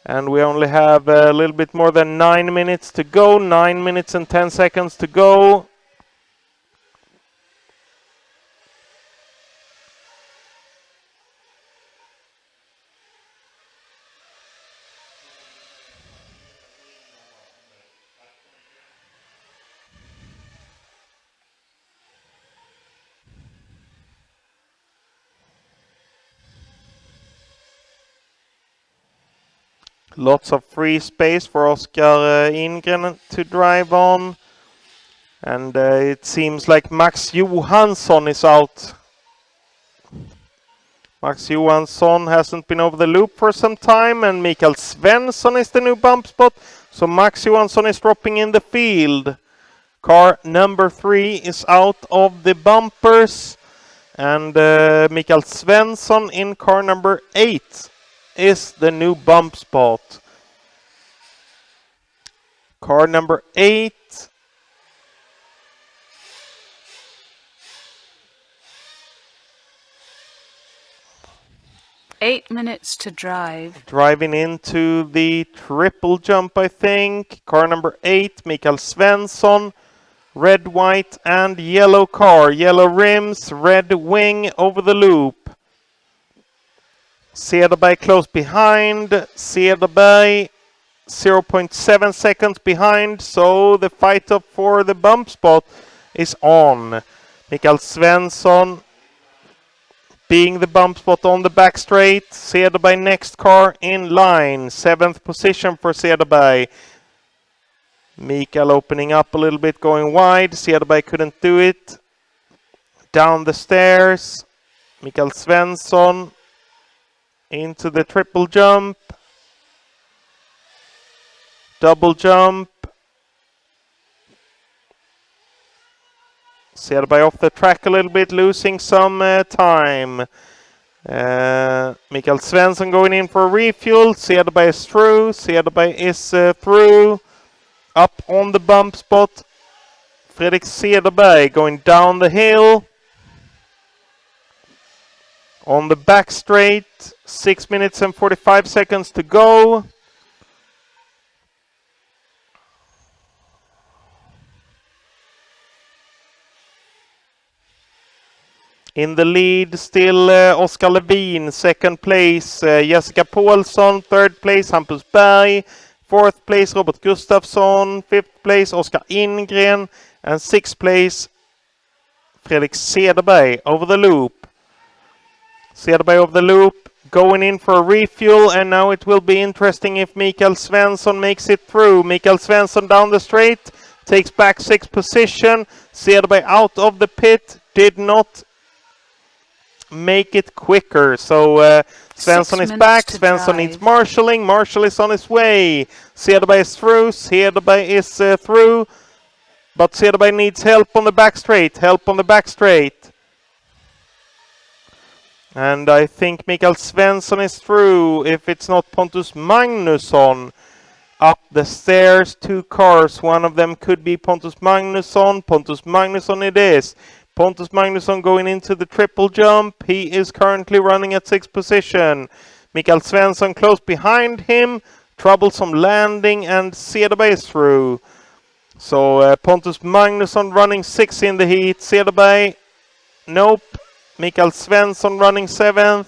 And we only have a little bit more than 9 minutes to go, 9 minutes and 10 seconds to go. Lots of free space for Oskar Ingren to drive on. And it seems like Max Johansson is out. Max Johansson hasn't been over the loop for some time, and Mikael Svensson is the new bump spot. So Max Johansson is dropping in the field. Car number 3 is out of the bumpers. And Mikael Svensson in car number 8 is the new bump spot. Car number 8. Eight minutes to drive. Driving into the triple jump, I think. Car number 8, Mikael Svensson. Red, white and yellow car. Yellow rims, red wing over the loop. Cederberg close behind. Cederberg 0.7 seconds behind. So the fight up for the bump spot is on. Mikael Svensson being the bump spot on the back straight. Cederberg next car in line. 7th position for Cederberg. Mikael opening up a little bit, going wide. Cederberg couldn't do it. Down the stairs. Mikael Svensson into the triple jump. Double jump. Cederberg off the track a little bit, losing some time. Mikael Svensson going in for a refuel. Cederberg is through. Cederberg is through. Up on the bump spot. Fredrik Cederberg going down the hill. On the back straight. 6 minutes and 45 seconds to go. In the lead, still Oskar Levin, 2nd place. Jessica Paulsson, 3rd place. Hampus Berg, 4th place. Robert Gustafsson, 5th place. Oskar Ingren, and 6th place. Fredrik Cederberg over the loop. Cederberg over the loop, going in for a refuel, and now it will be interesting if Mikael Svensson makes it through. Mikael Svensson down the straight, takes back 6th position. Cederberg out of the pit, did not make it quicker. So Svensson is back. Svensson needs marshalling. Marshall is on his way. Cederberg is through. Cederberg is through. But Cederberg needs help on the back straight. Help on the back straight. And I think Mikael Svensson is through. If it's not Pontus Magnusson. Up the stairs, 2 cars. One of them could be Pontus Magnusson. Pontus Magnusson it is. Pontus Magnusson going into the triple jump. He is currently running at 6th position. Mikael Svensson close behind him. Troublesome landing and Cederberg is through. So Pontus Magnusson running 6th in the heat. Cederberg, nope. Mikael Svensson running 7th.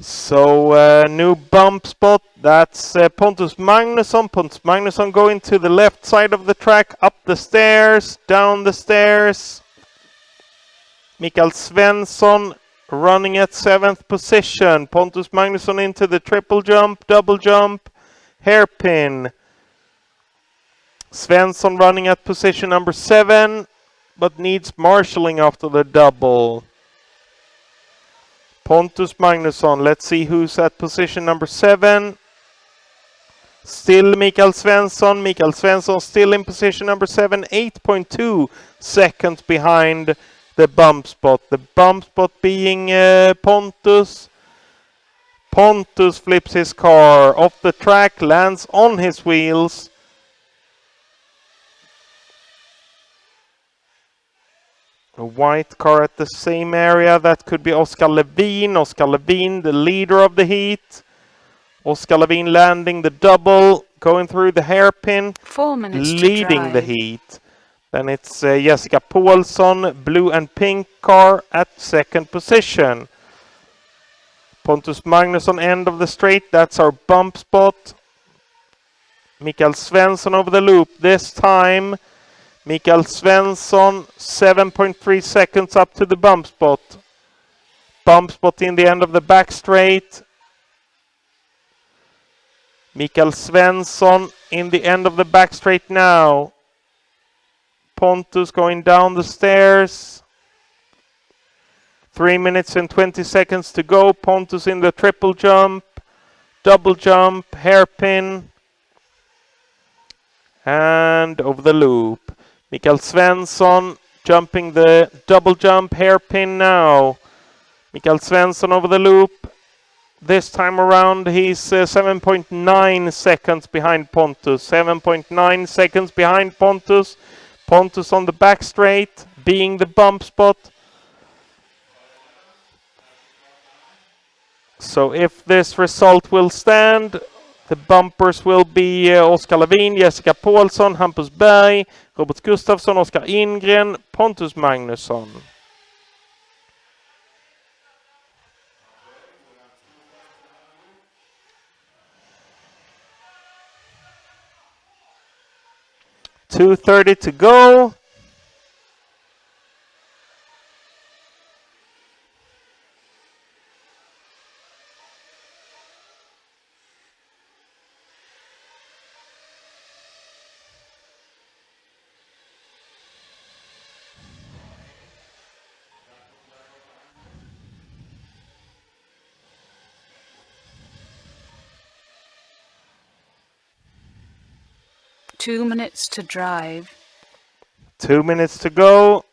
So new bump spot, that's Pontus Magnusson. Pontus Magnusson going to the left side of the track, up the stairs, down the stairs. Mikael Svensson running at 7th position. Pontus Magnusson into the triple jump, double jump, hairpin. Svensson running at position number 7, but needs marshalling after the double. Pontus Magnusson, let's see who's at position number 7. Still Mikael Svensson. Mikael Svensson still in position number 7, 8.2 seconds behind the bump spot. The bump spot being Pontus. Pontus flips his car off the track, lands on his wheels. A white car at the same area, that could be Oskar Levin. Oskar Levin, the leader of the heat. Oskar Levin landing the double, going through the hairpin, 4 minutes leading to the drive. heat. Then it's Jessica Paulsson, blue and pink car at 2nd position. Pontus Magnusson end of the straight, that's our bump spot. Mikael Svensson over the loop this time. Mikael Svensson, 7.3 seconds up to the bump spot. Bump spot in the end of the back straight. Mikael Svensson in the end of the back straight now. Pontus going down the stairs. 3 minutes and 20 seconds to go. Pontus in the triple jump, double jump, hairpin, and over the loop. Mikael Svensson jumping the double jump, hairpin now. Mikael Svensson over the loop. This time around he's 7.9 seconds behind Pontus. 7.9 seconds behind Pontus. Pontus on the back straight, being the bump spot. So if this result will stand, the bumpers will be Oskar Levin, Jessica Paulsson, Hampus Berg, Robert Gustafsson, Oskar Ingren, Pontus Magnusson. .230 to go. Two minutes to drive. 2 minutes to go.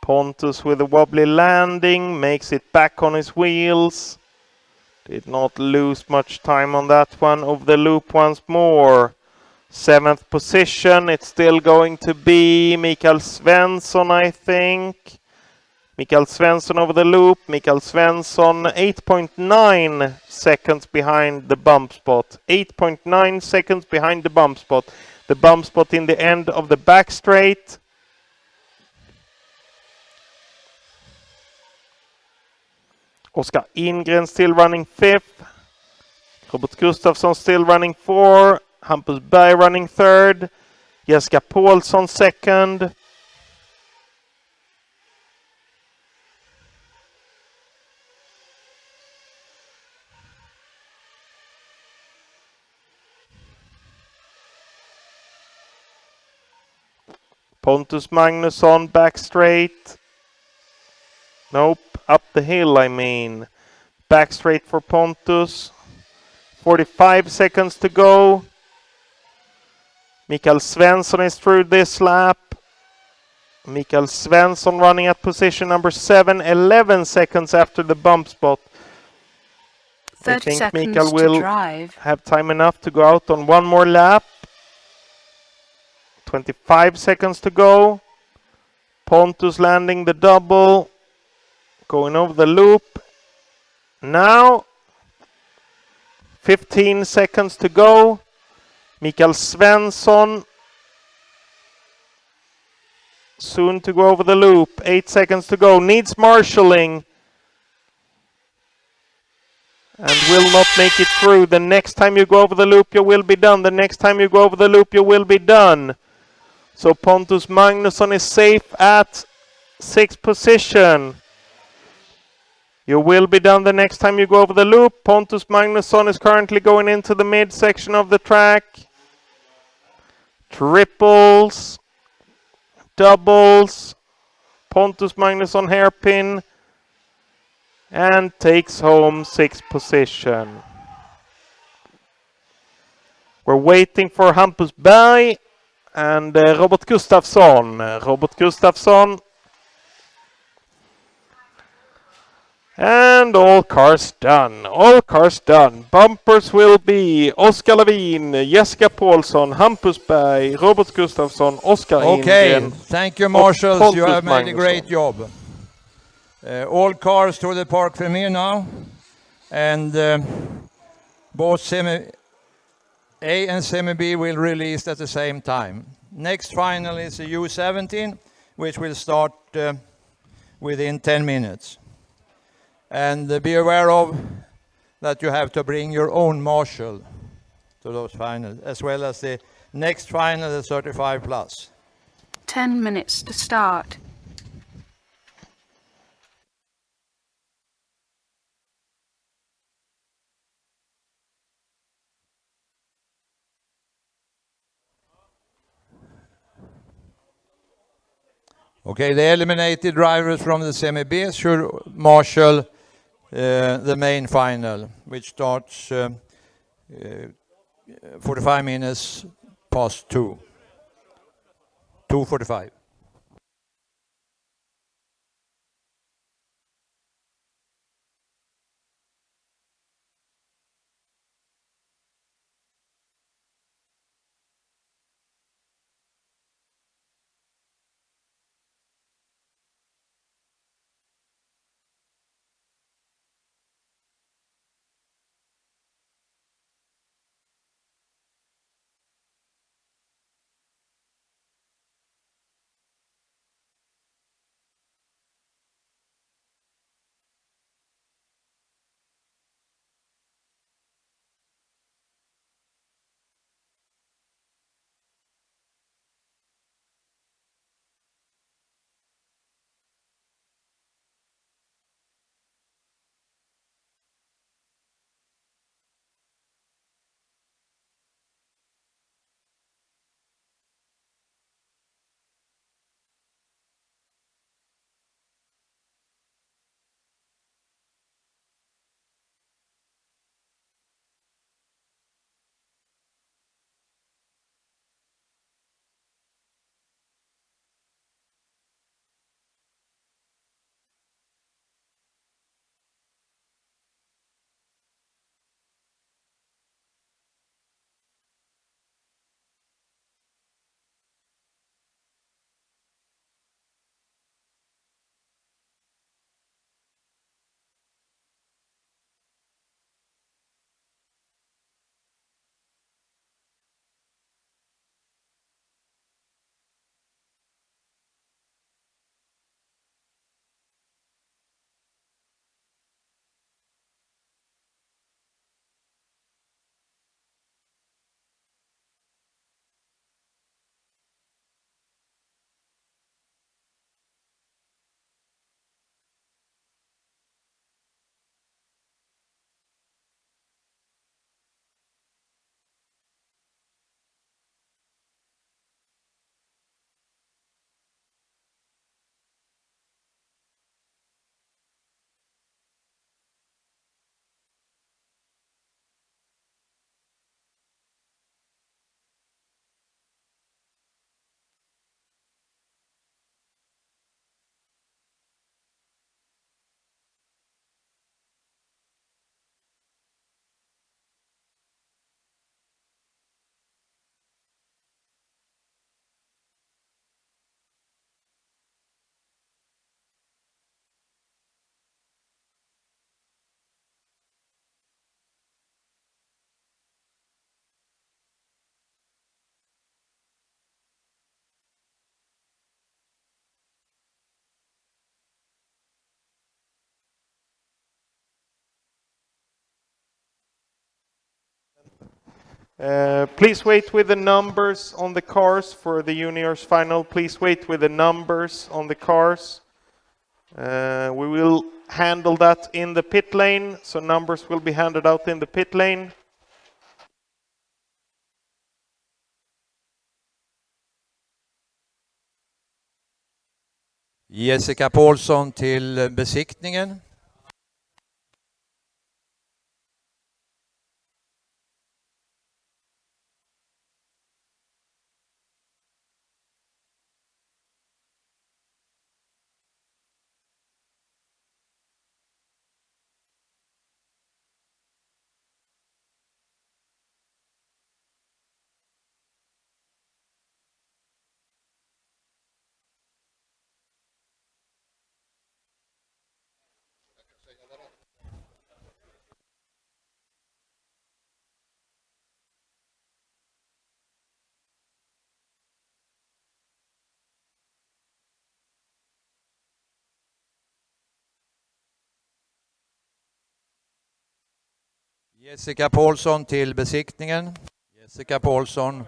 Pontus with a wobbly landing, makes it back on his wheels. Did not lose much time on that one. Over the loop once more. 7th position, it's still going to be Mikael Svensson, I think. Mikael Svensson over the loop. Mikael Svensson 8.9 seconds behind the bump spot. 8.9 seconds behind the bump spot. The bump spot in the end of the back straight. Oskar Ingren still running 5th. Robert Gustafsson still running 4th. Hampus Berg running 3rd. Jessica Paulsson 2nd. Pontus Magnusson back straight. Nope, up the hill I mean. Back straight for Pontus. 45 seconds to go. Mikael Svensson is through this lap. Mikael Svensson running at position number 7, 11 seconds after the bump spot. I 30 think seconds Mikael to will drive. have time enough to go out on one more lap. 25 seconds to go. Pontus landing the double. Going over the loop. Now 15 seconds to go. Mikael Svensson soon to go over the loop. 8 seconds to go. Needs marshalling. And will not make it through. The next time you go over the loop, you will be done. The next time you go over the loop, you will be done. So Pontus Magnusson is safe at 6th position. You will be done the next time you go over the loop. Pontus Magnusson is currently going into the mid-section of the track. Triples. Doubles. Pontus Magnusson hairpin. And takes home 6th position. We're waiting for Hampus Berg and Robert Gustafsson. Robert Gustafsson. And all cars done. All cars done. Bumpers will be Oskar Levin, Jessica Paulsson, Hampus Berg, Robert Gustafsson, Oskar Okay, Indien. thank you, marshals. You Pontus have made a Magnusson. great job. All cars to the park from here now. And both Semi A and Semi B will release at the same time. Next final is the U17, which will start within 10 minutes. And be aware of that you have to bring your own marshal to those finals, as well as the next final, the 35 plus. 10 minutes to start. Okay, the eliminated drivers from the Semi B should marshal the main final, which starts 45 minutes past 2. 2:45. Please wait with the numbers on the cars for the juniors final. Please wait with the numbers on the cars. We will handle that in the pit lane, so numbers will be handed out in the pit lane. Jessica Paulsson till besiktningen. Jessica Paulsson till besiktningen. Jessica Paulsson.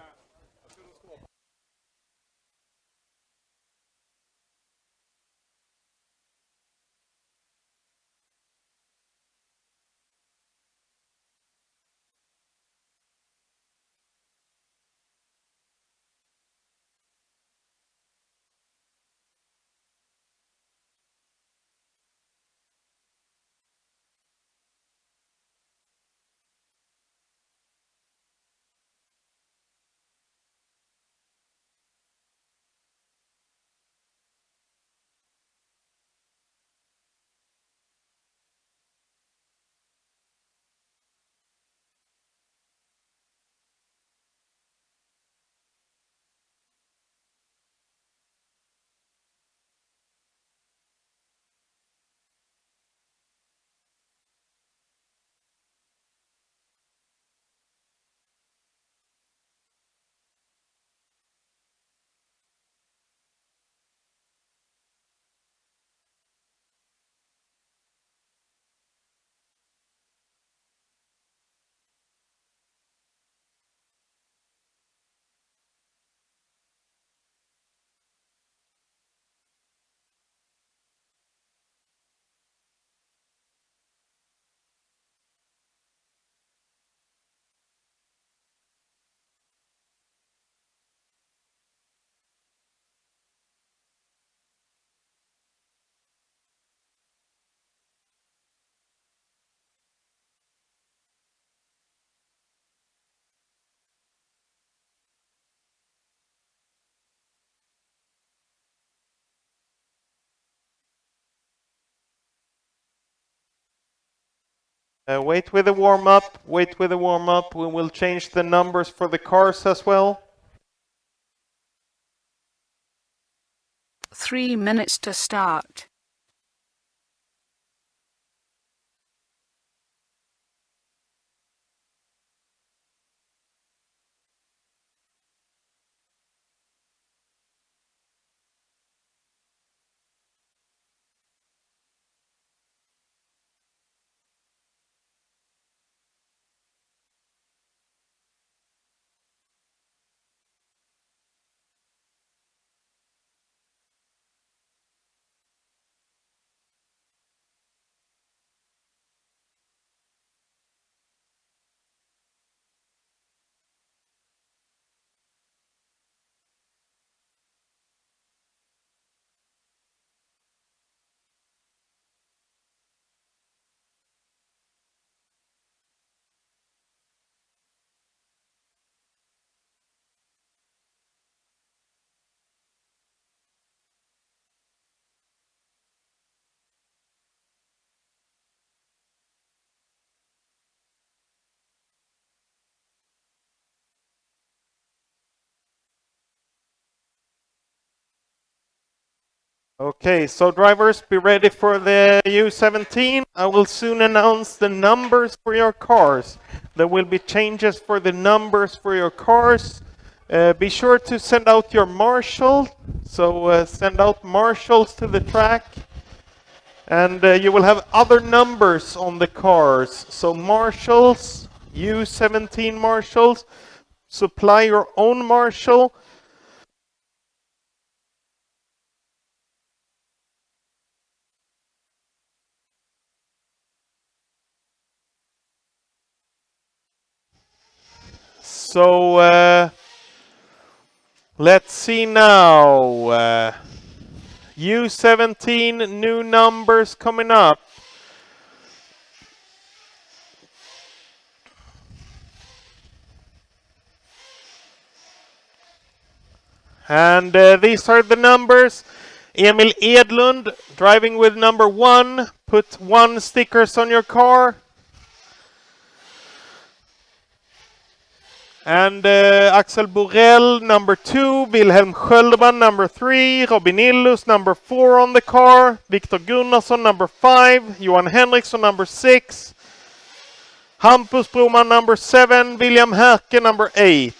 Wait with the warm-up, wait with the warm-up. We will change the numbers for the cars as well. 3 minutes to start. Okay, so drivers, be ready for the U17. I will soon announce the numbers for your cars. There will be changes for the numbers for your cars. Be sure to send out your marshal. So send out marshals to the track. And you will have other numbers on the cars. So marshals, Use 17 marshals. Supply your own marshal. So let's see now. U17 new numbers coming up. And these are the numbers. Emil Edlund driving with number 1. Put 1 stickers on your car. And Axel Borell, number 2. Wilhelm Skölderman, number 3. Robin Illus, number 4 on the car. Viktor Gunnarsson, number 5. Johan Henriksson, number 6. Hampus Broman, number 7. William Herke, number 8.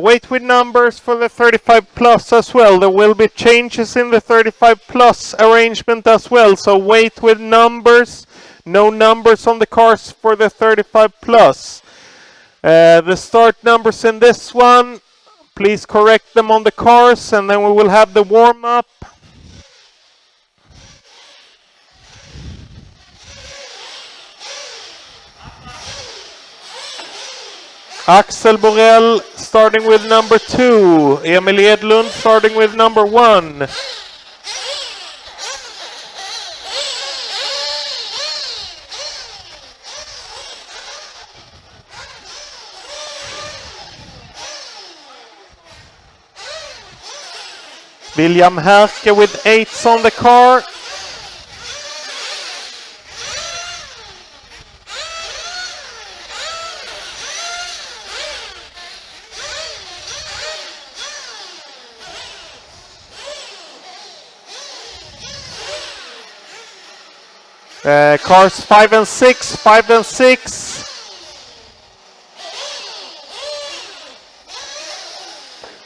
Wait with numbers for the 35 plus as well. There will be changes in the 35 plus arrangement as well. So wait with numbers. No numbers on the cars for the 35 plus. The start numbers in this one, please correct them on the cars, and then we will have the warm-up. Axel Borell starting with number 2. Emil Edlund starting with number 1. William Herke with 8s on the car. Cars 5 and 6, 5 and 6.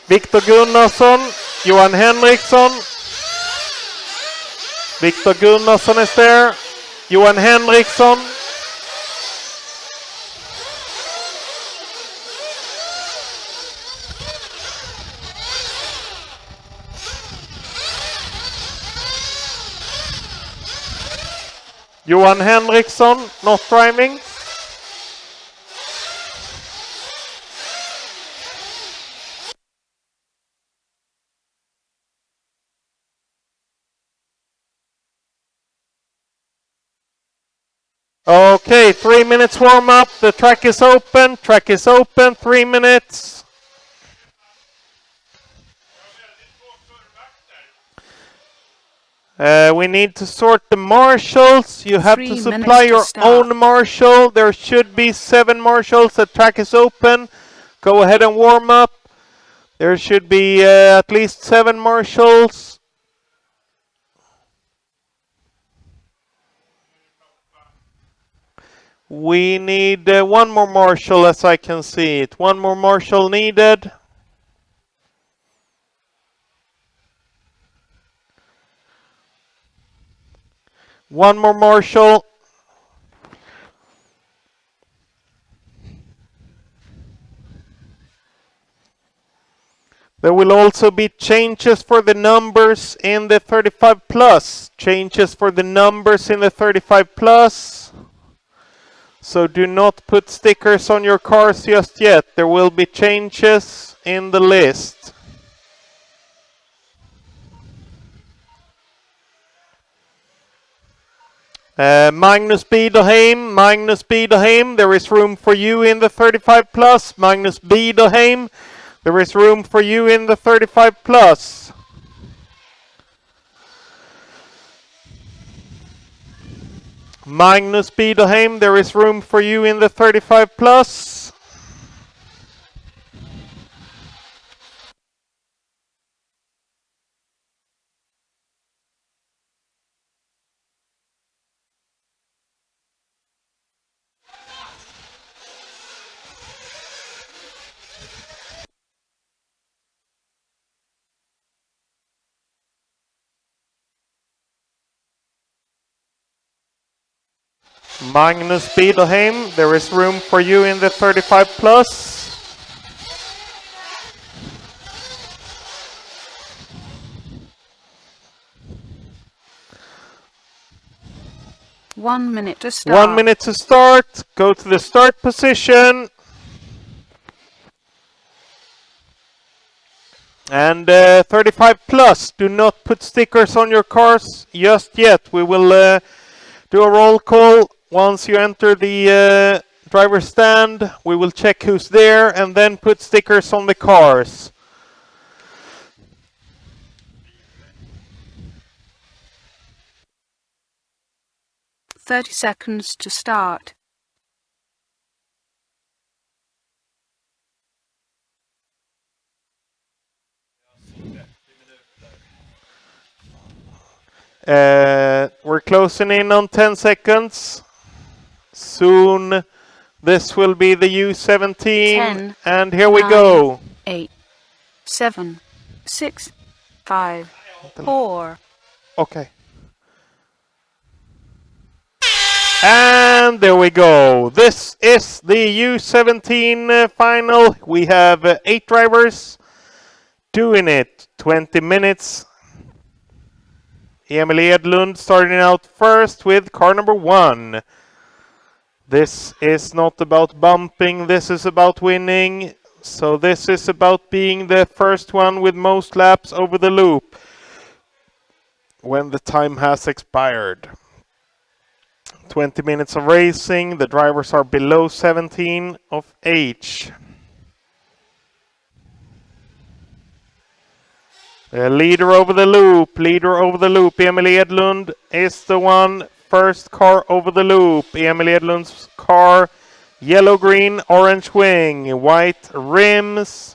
Viktor Gunnarsson, Johan Henriksson. Viktor Gunnarsson is there. Johan Henriksson. Johan Henriksson not driving. Okay, 3 minutes warm up. The track is open. Track is open. 3 minutes. We need to sort the marshals. You have to supply your own marshal. There should be 7 marshals. The track is open. Go ahead and warm up. There should be at least 7 marshals. We need 1 more marshal, as I can see it. 1 more marshal needed. One more marshal. There will also be changes for the numbers in the 35 plus. Changes for the numbers in the 35 plus. So do not put stickers on your cars just yet. There will be changes in the list. Magnus Biederheim, there is room for you in the 35 plus. Magnus Biederheim, there is room for you in the 35 plus. Magnus Biederheim, there is room for you in the 35 plus. Magnus Biederheim, there is room for you in the 35 plus. One minute to start. 1 minute to start. Go to the start position. And 35 plus, do not put stickers on your cars just yet. We will do a roll call once you enter the driver's stand. We will check who's there and then put stickers on the cars. Thirty seconds to start. We're closing in on 10 seconds. Soon this will be the U17. 10, And here we 9, go. 8, 7, 6, 5, 4. Okay. And there we go. This is the U17 final. We have 8 drivers doing it. 20 minutes. Emil Edlund starting out first with car number 1. This is not about bumping, this is about winning. So this is about being the first one with most laps over the loop when the time has expired. 20 minutes of racing, the drivers are below 17 of age. Leader over the loop, Emil Edlund is the one. First car over the loop, Emil Edlund's car, yellow, green, orange wing, white rims.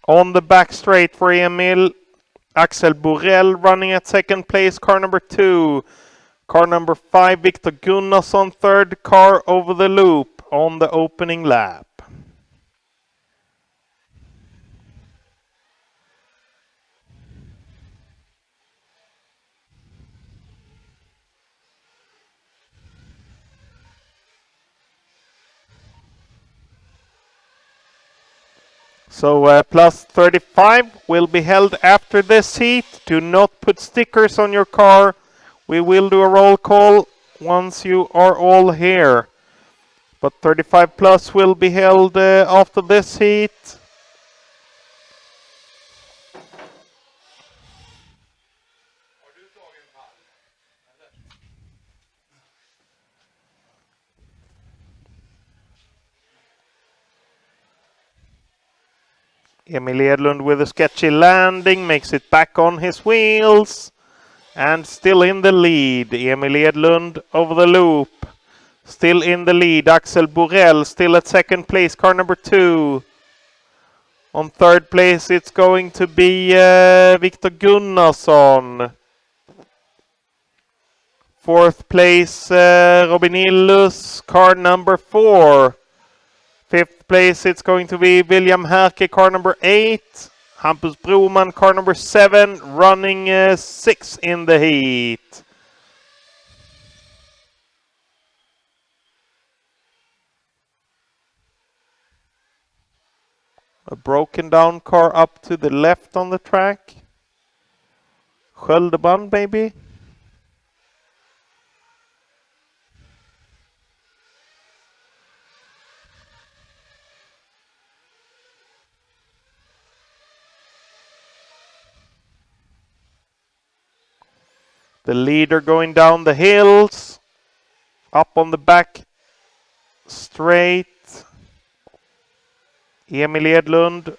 On the back straight for Emil, Axel Borrell running at second place, car number 2. Car number 5, Victor Gunnarsson, third car over the loop on the opening lap. So plus 35 will be held after this heat. Do not put stickers on your car. We will do a roll call once you are all here. But 35 plus will be held after this heat. Emil Edlund with a sketchy landing, makes it back on his wheels. And still in the lead, Emil Edlund over the loop. Still in the lead, Axel Borrell still at second place, car number 2. On third place it's going to be Victor Gunnarsson. Fourth place Robin Illus, car number 4. Fifth place it's going to be William Herke, car number 8. Hampus Broman, car number 7, running 6 in the heat. A broken down car up to the left on the track. Sköldebrand maybe? The leader going down the hills. Up on the back straight. Emil Edlund.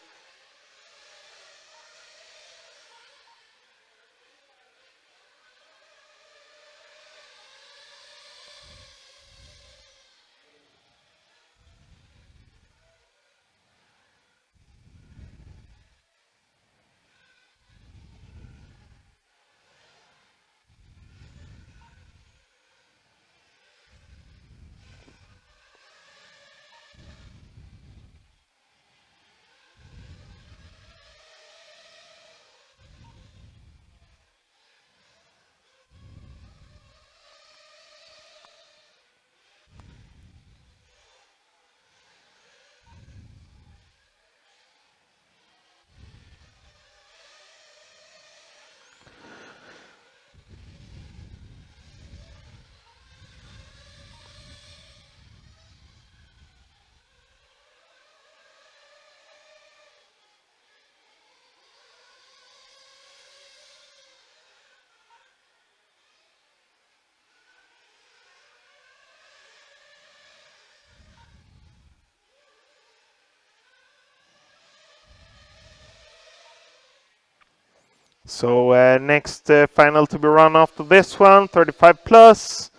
So next final to be run after this one, 35 plus.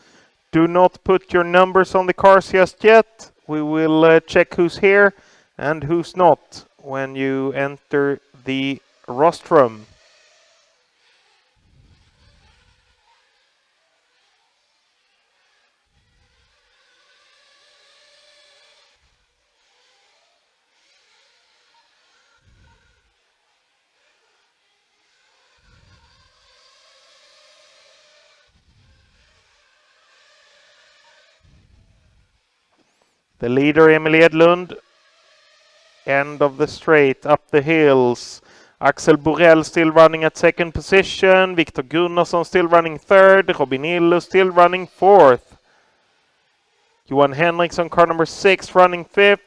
Do not put your numbers on the cars just yet. We will check who's here and who's not when you enter the rostrum. The leader, Emil Edlund, end of the straight, up the hills. Axel Borell still running at second position. Viktor Gunnarsson still running third. Robin Illu still running fourth. Johan Henriksson, car number 6, running fifth.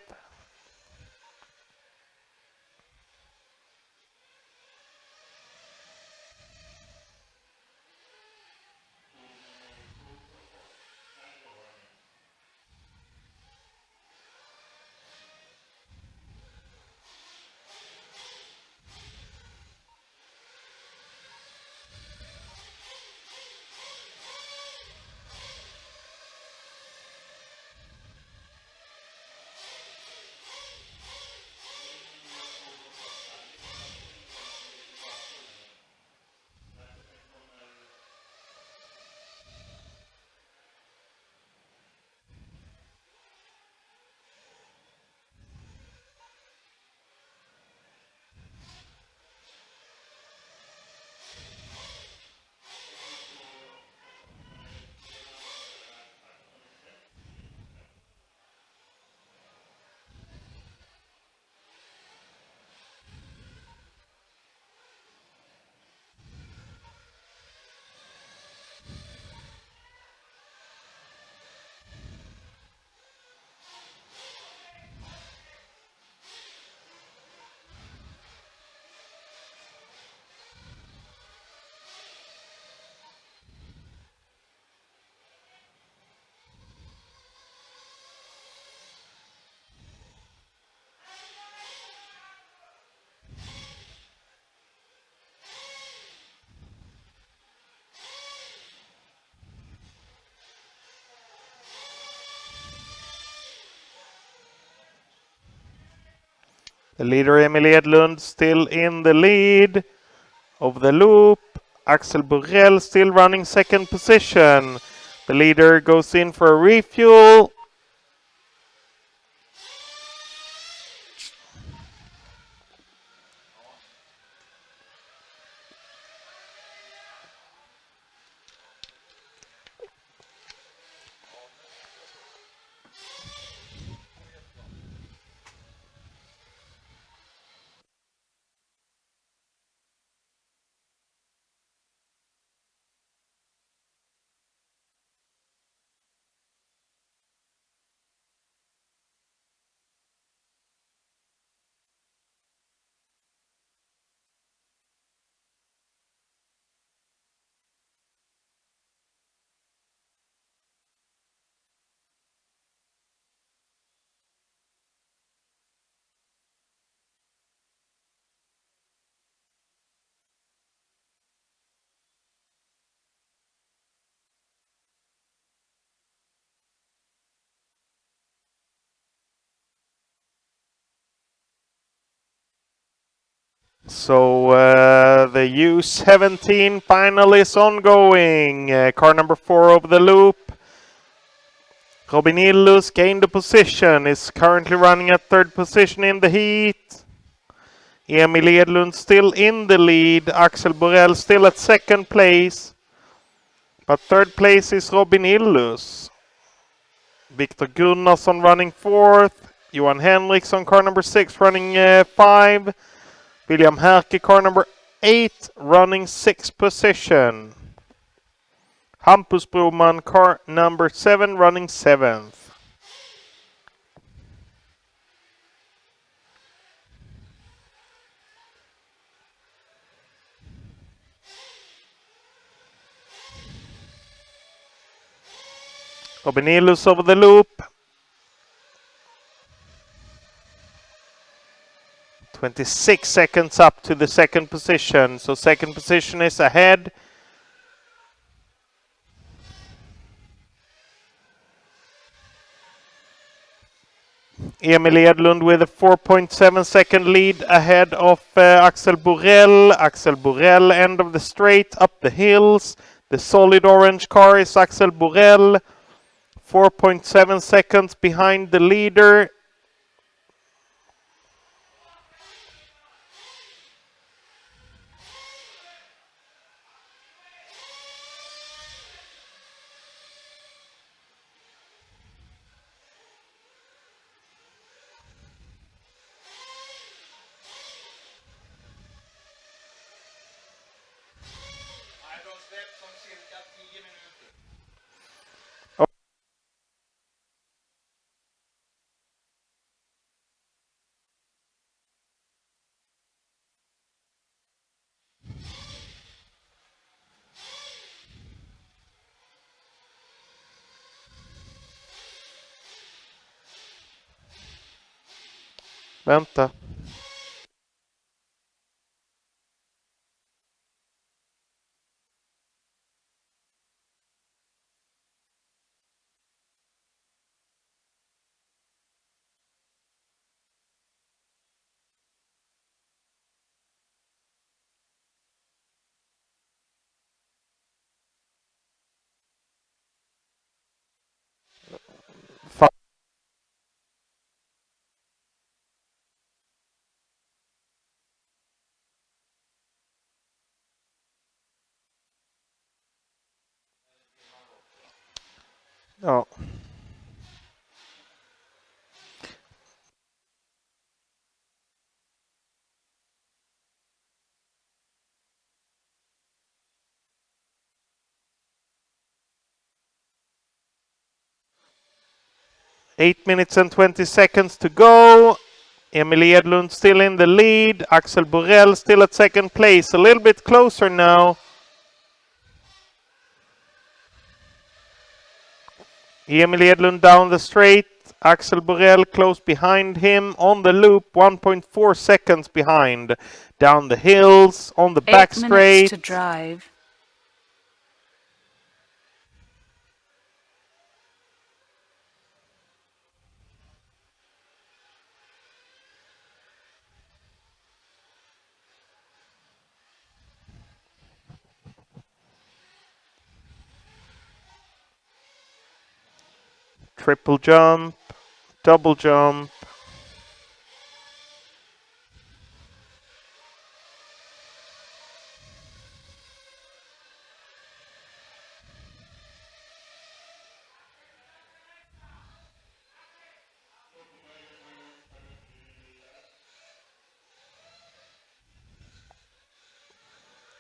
The leader, Emil Edlund, still in the lead of the loop. Axel Borell still running second position. The leader goes in for a refuel. So the U17 final is ongoing. Car number 4 over the loop. Robin Illus gained the position, is currently running at third position in the heat. Emil Edlund still in the lead. Axel Borell still at second place. But third place is Robin Illus. Viktor Gunnarsson running fourth. Johan Henriksson, car number 6, running 5. William Herke, car number 8, running 6th position. Hampus Broman, car number 7, running 7th. Robin Illus over the loop. 26 seconds up to the second position. So second position is ahead. Emil Edlund with a 4.7 second lead ahead of Axel Borrell. Axel Borrell end of the straight, up the hills. The solid orange car is Axel Borrell. 4.7 seconds behind the leader. Vänta. Ja. Eight minutes and 20 seconds to go. Emil Edlund still in the lead. Axel Borrell still at second place. A little bit closer now. Emil Edlund down the straight. Axel Borrell close behind him on the loop. 1.4 seconds behind. Down the hills, on the back 8 minutes straight. to drive. Triple jump, double jump.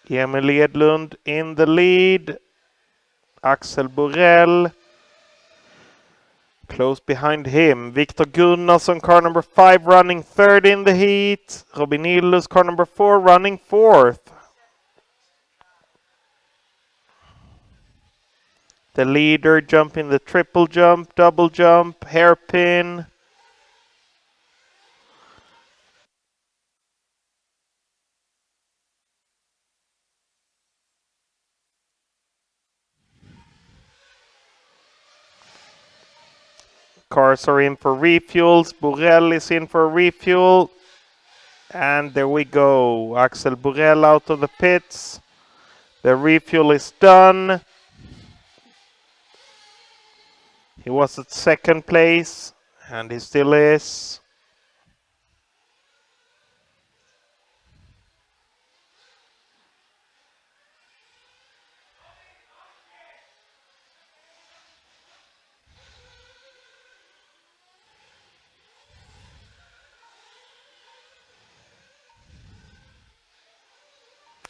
Emil Edlund in the lead. Axel Borrell close behind him. Viktor Gunnarsson, car number 5, running third in the heat. Robin Illus, car number 4, running fourth. The leader jumping the triple jump, double jump, hairpin. Cars are in for refuels. Borrell is in for a refuel. And there we go. Axel Borrell out of the pits. The refuel is done. He was at second place, and he still is.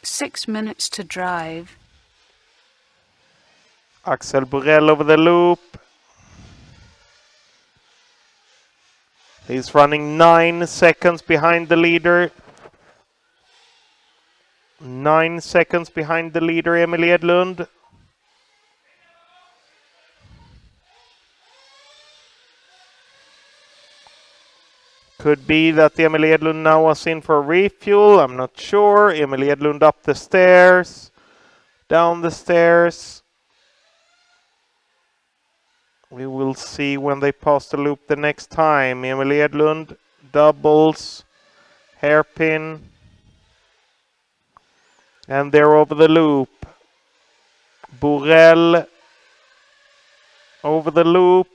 Six minutes to drive. Axel Borrell over the loop. He's running 9 seconds behind the leader. 9 seconds behind the leader, Emil Edlund. Could be that Emil Edlund now was in for refuel. I'm not sure. Emil Edlund up the stairs. Down the stairs. We will see when they pass the loop the next time. Emil Edlund doubles. Hairpin. And they're over the loop. Borrell over the loop.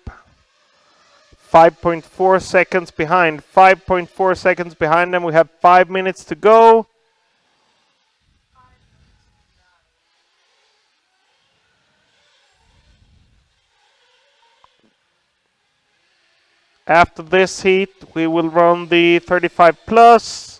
5.4 seconds behind. 5.4 seconds behind them. We have 5 minutes to go. After this heat, we will run the 35 plus.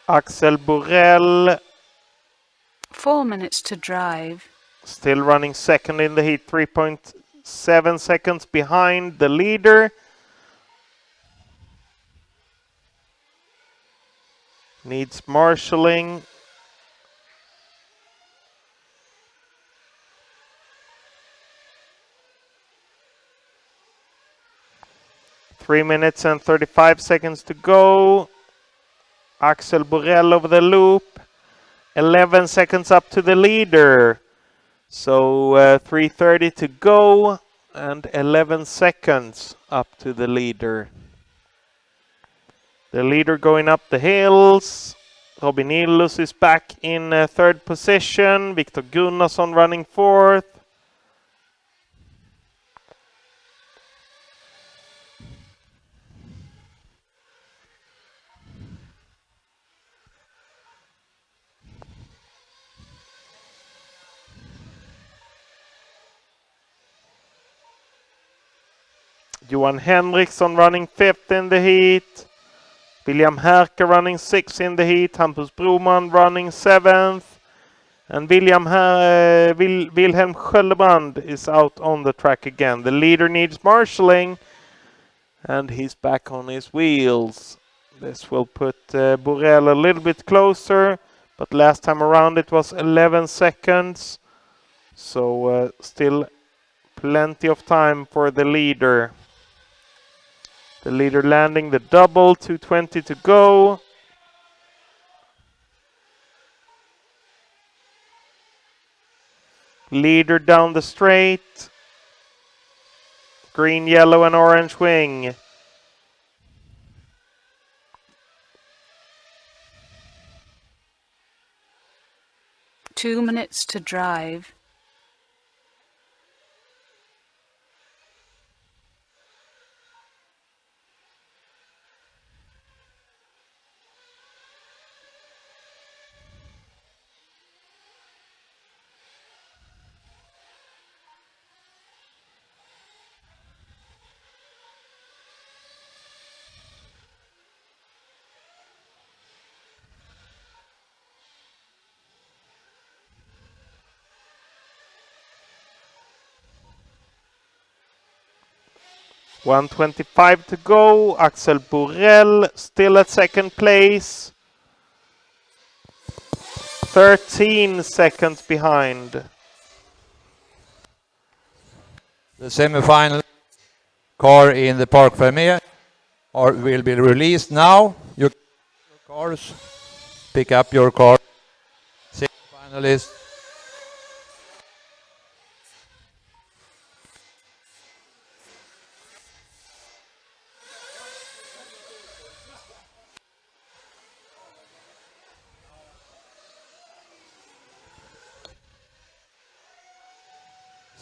Axel Borrell 4 minutes to drive. still running second in the heat, 3.7 seconds behind the leader. Needs marshalling. Three minutes and 35 seconds to go. Axel Borrell over the loop. 11 seconds up to the leader. So 3:30 to go and 11 seconds up to the leader. The leader going up the hills. Robin Illus is back in third position. Viktor Gunnarsson running fourth. Johan Henriksson running fifth in the heat. William Herke running sixth in the heat. Hampus Broman running seventh. And Wilhelm Sköllebrand is out on the track again. The leader needs marshalling. And he's back on his wheels. This will put Borrell a little bit closer. But last time around it was 11 seconds. So still plenty of time for the leader. The leader landing the double, 2:20 to go. Leader down the straight. Green, yellow and orange wing. Two minutes to drive. $1:25 to go. Axel Borrell still at second place. 13 seconds behind. The semi-final car in the Parc Fermé will be released now. Your cars, pick up your car. Semi-finalists.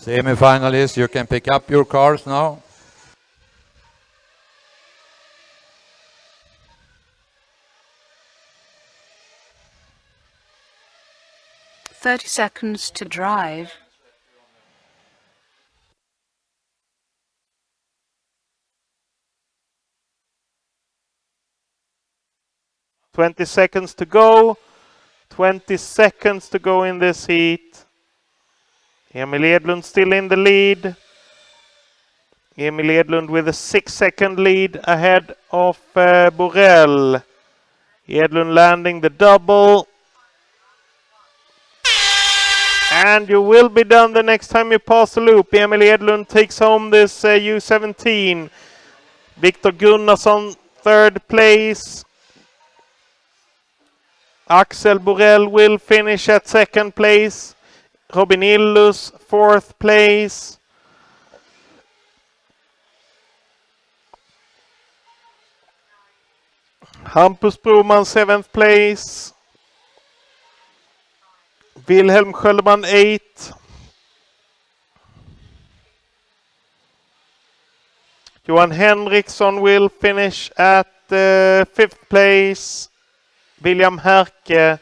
Semi-finalists, you can pick up your cars now. 30 seconds to drive. 20 seconds to go. 20 seconds to go in this heat. Emil Edlund still in the lead. Emil Edlund with a 6-second lead ahead of Borrell. Edlund landing the double. And you will be done the next time you pass the loop. Emil Edlund takes home this U17. Viktor Gunnarsson, third place. Axel Borrell will finish at second place. Robin Illus, fourth place. Hampus Broman, seventh place. Wilhelm Schölleman, eighth. Johan Henriksson will finish at fifth place. William Herke,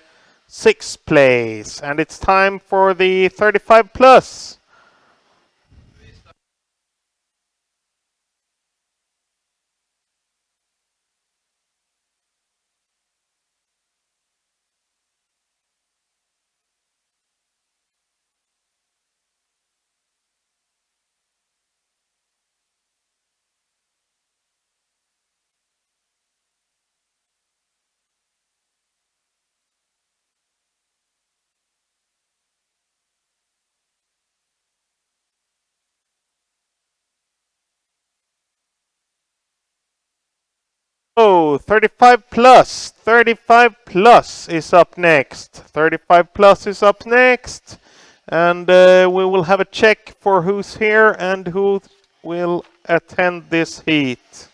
sixth place. And it's time for the 35 plus. Oh, 35 plus. 35 plus is up next. 35 plus is up next. And we will have a check for who's here and who will attend this heat.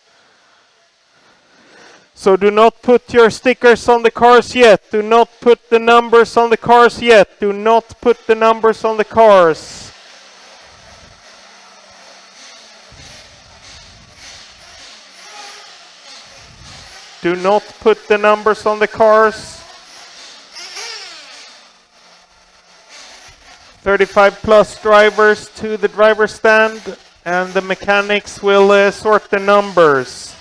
So do not put your stickers on the cars yet. Do not put the numbers on the cars yet. Do not put the numbers on the cars. Do not put the numbers on the cars. 35 plus drivers to the driver stand, and the mechanics will sort the numbers.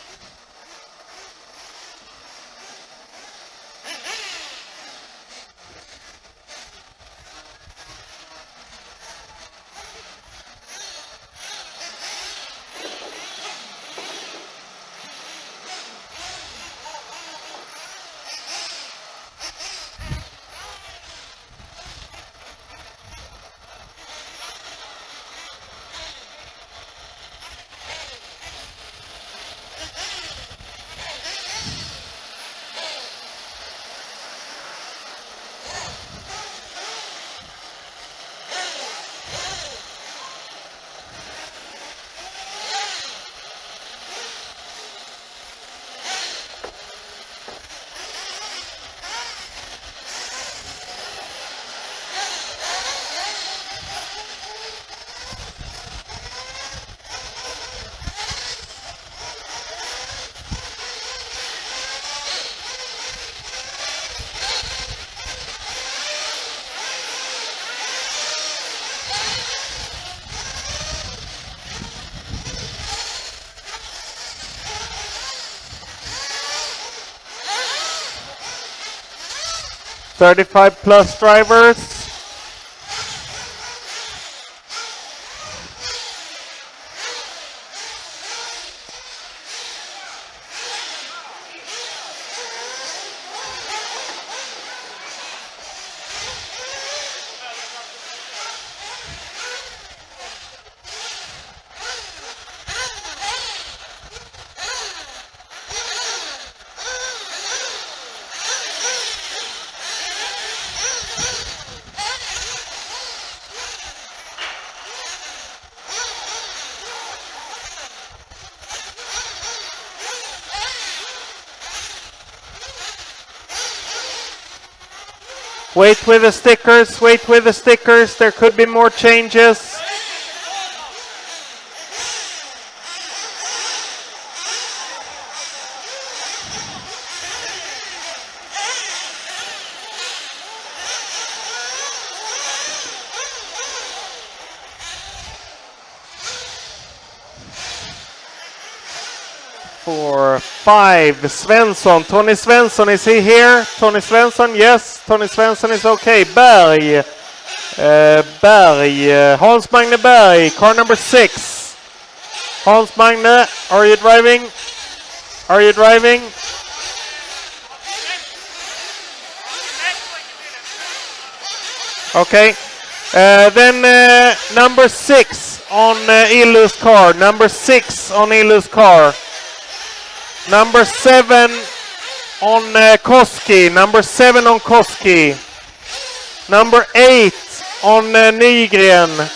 '35 plus drivers. Wait with the stickers, wait with the stickers, there could be more changes. 4, 5. Svensson. Tony Svensson, is he here? Tony Svensson, yes. Tony Svensson is okay. Berg. Hans Magne Berg, car number 6. Hans Magne, are you driving? Are you driving? Okay. Then number 6 on Illu's car. Number 6 on Illu's car. Number 7 on Koski. Number 7 on Koski. Number 8 on Nygren.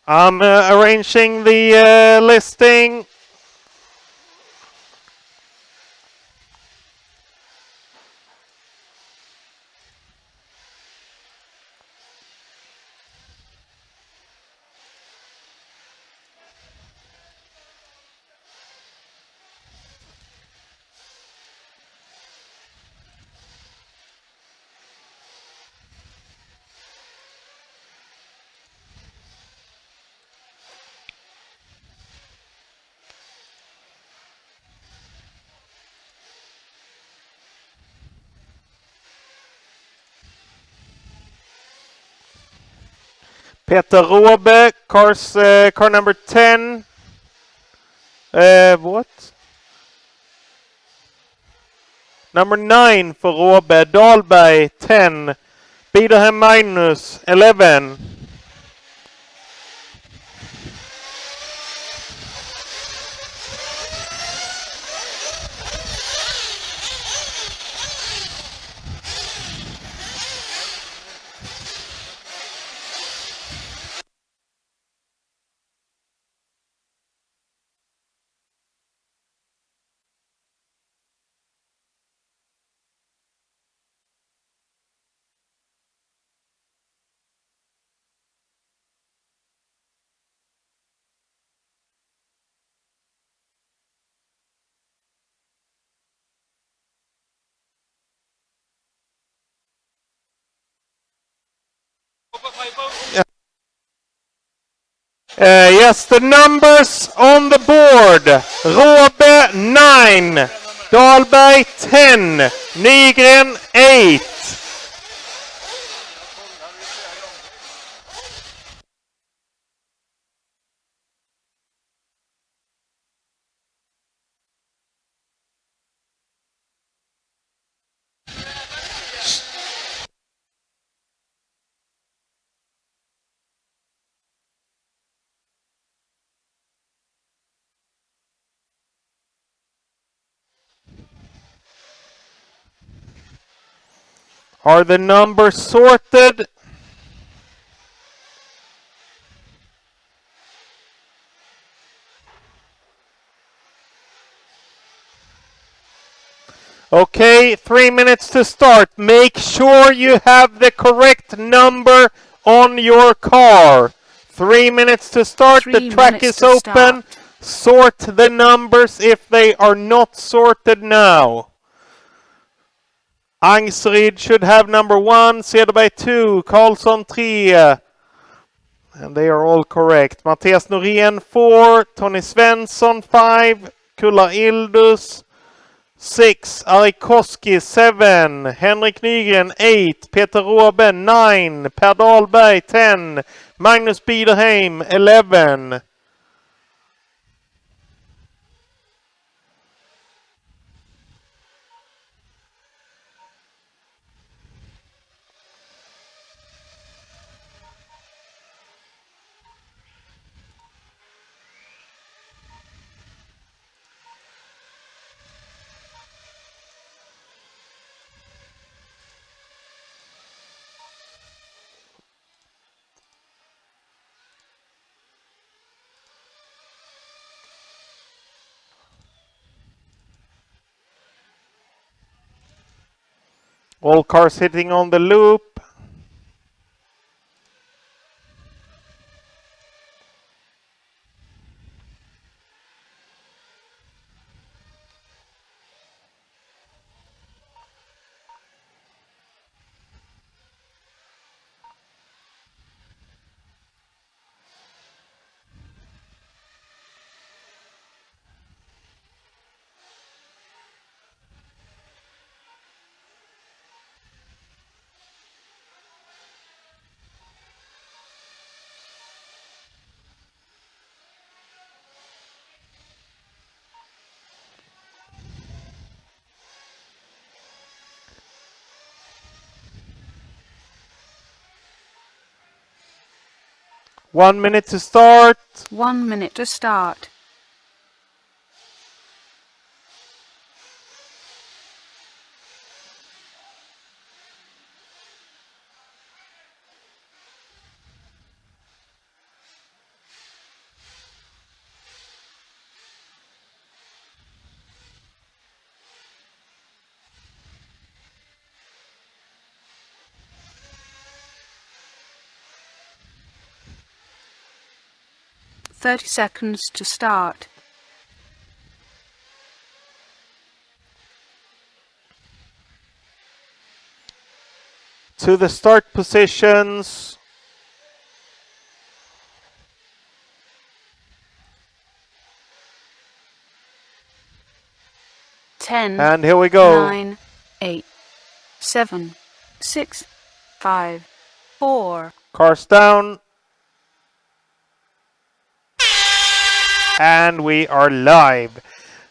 I'm arranging the listing. Peter Råbe, car number 10. What? Number 9 for Råbe. Dahlberg, 10. Biderhem Magnus, 11. Yes, the numbers on the board. Råbe 9. Dahlberg 10. Nygren 8. Are the numbers sorted? Okay, 3 minutes to start. Make sure you have the correct number on your car. 3 minutes to start. The track is open. Sort the numbers if they are not sorted now. Angsryd should have number 1, Cederberg 2, Karlsson 3. And they are all correct. Mattias Norén 4, Tony Svensson 5, Kulla Ildus 6, Ari Koski 7, Henrik Nygren 8, Peter Råbe 9, Per Dahlberg 10, Magnus Biderheim 11. All cars hitting on the loop. 1 minute to start. 1 minute to start. Thirty seconds to start. To the start positions. Ten, And here we go. 9, 8, 7, 6, 5, 4. Cars down. And we are live.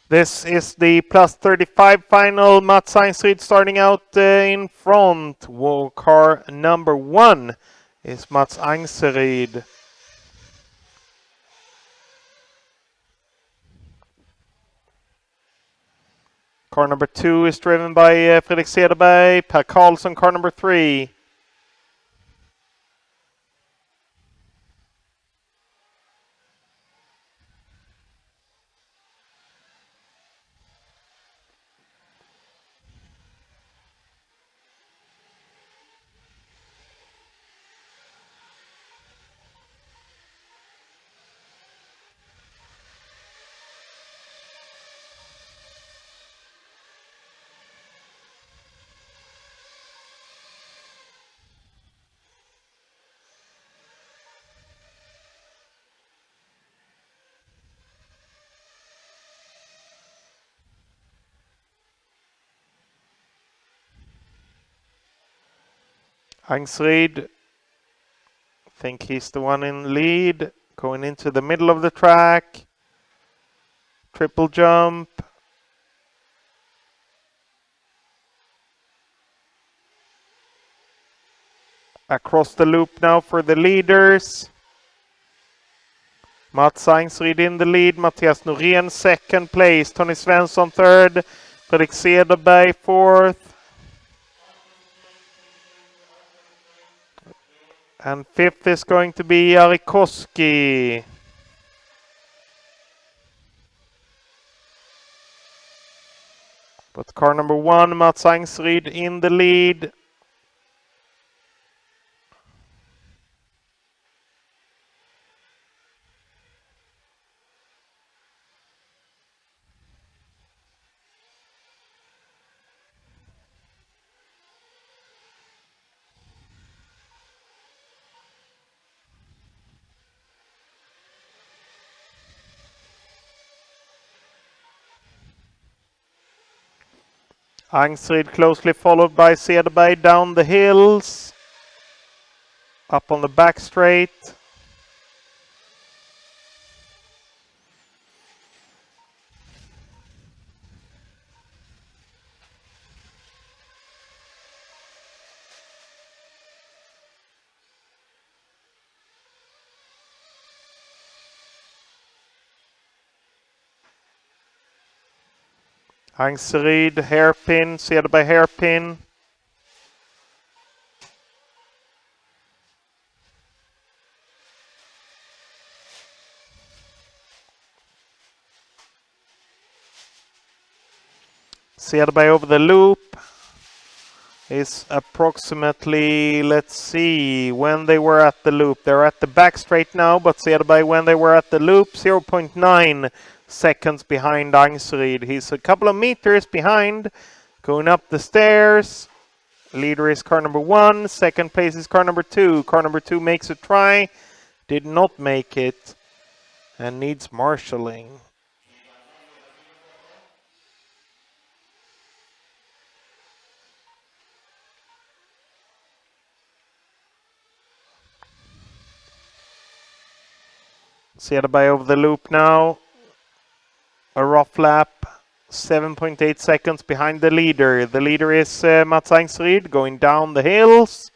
This is the plus 35 final. Mats Einsryd starting out in front. Car number 1 is Mats Einsryd. Car number 2 is driven by Fredrik Cederberg. Per Karlsson, car number 3. Einsryd, I think he's the one in lead, going into the middle of the track. Triple jump. Across the loop now for the leaders. Mats Einsryd in the lead, Mattias Norén second place, Tony Svensson third, Fredrik Cederberg fourth. And fifth is going to be Jari Koski. But car number 1, Mats Einsryd in the lead. Einsryd closely followed by Cederberg down the hills. Up on the back straight. Einsryd hairpin, Cederberg hairpin. Cederberg over the loop is approximately, let's see, when they were at the loop. They're at the back straight now, but Cederberg when they were at the loop, 0.9 seconds behind Einsryd. He's a couple of meters behind, going up the stairs. Leader is car number 1, second place is car number 2. Car number 2 makes a try, did not make it, and needs marshalling. Cederberg over the loop now. A rough lap, 7.8 seconds behind the leader. The leader is Mats Einsryd going down the hills.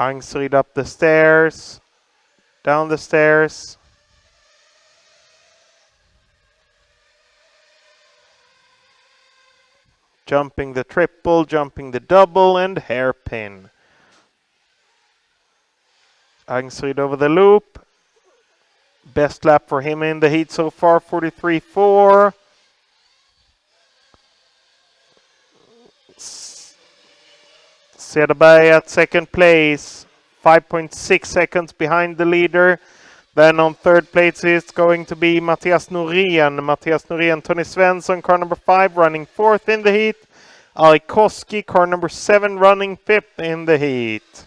Angstrid up the stairs, down the stairs. Jumping the triple, jumping the double, and hairpin. Angstrid over the loop. Best lap for him in the heat so far, 43.4. Cederberg at second place, 5.6 seconds behind the leader. Then on third place is going to be Mattias Norén. Mattias Norén, Tony Svensson, car number 5, running 4th in the heat. Ari Koski, car number 7, running 5th in the heat.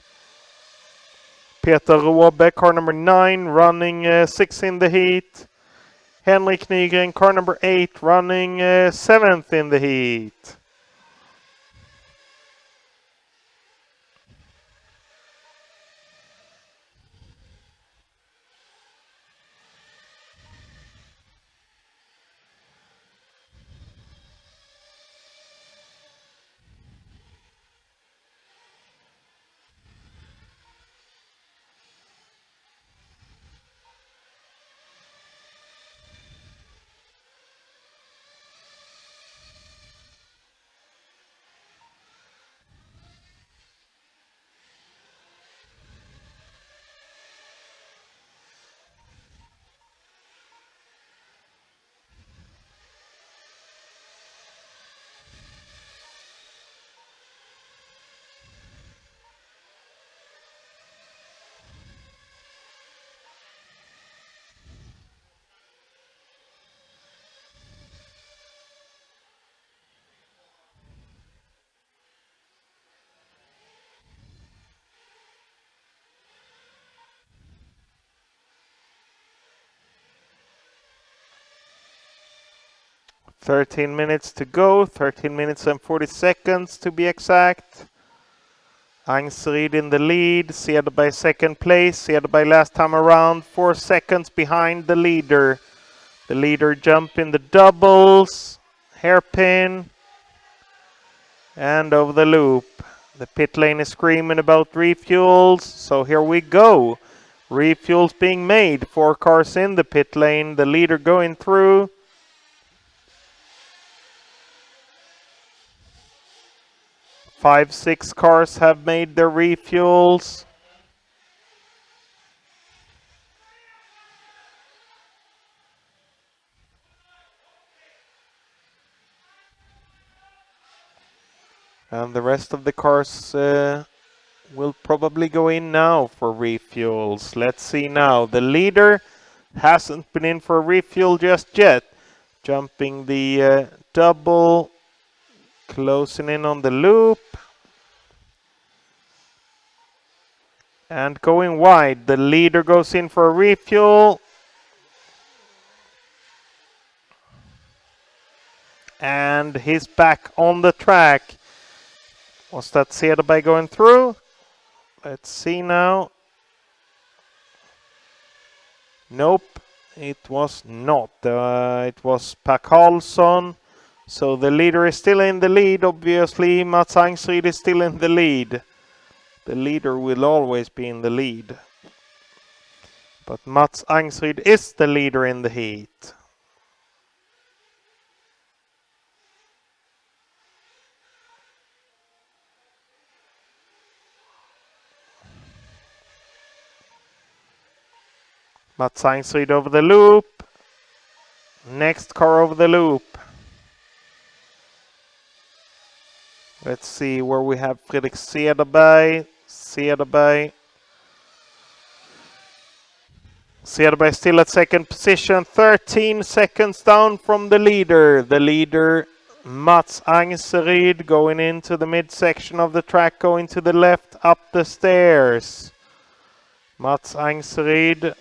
Peter Råbe, car number 9, running 6th in the heat. Henrik Nygren, car number 8, running 7th in the heat. "13 minutes to go, 13 minutes and 40 seconds to be exact. Angstrid in the lead, Cederberg second place. Cederberg last time around 4 seconds behind the leader. The leader jump in the doubles, hairpin, and over the loop. The pit lane is screaming about refuels, so here we go. Refuels being made, 4 cars in the pit lane, the leader going through. 5, 6 cars have made their refuels. And the rest of the cars will probably go in now for refuels. Let's see now. The leader hasn't been in for a refuel just yet. Jumping the double, closing in on the loop. And going wide. The leader goes in for a refuel. And he's back on the track. Was that Cederberg going through? Let's see now. Nope, it was not. It was Per Karlsson. So the leader is still in the lead. Obviously, Mats Angstrid is still in the lead. The leader will always be in the lead. But Mats Angstrid is the leader in the heat. Mats Angstrid over the loop. Next car over the loop. Let's see where we have Fredrik Cederberg. Cederberg still at second position, 13 seconds down from the leader. The leader, Mats Angstrid, going into the midsection of the track, going to the left, up the stairs. Mats Angstrid.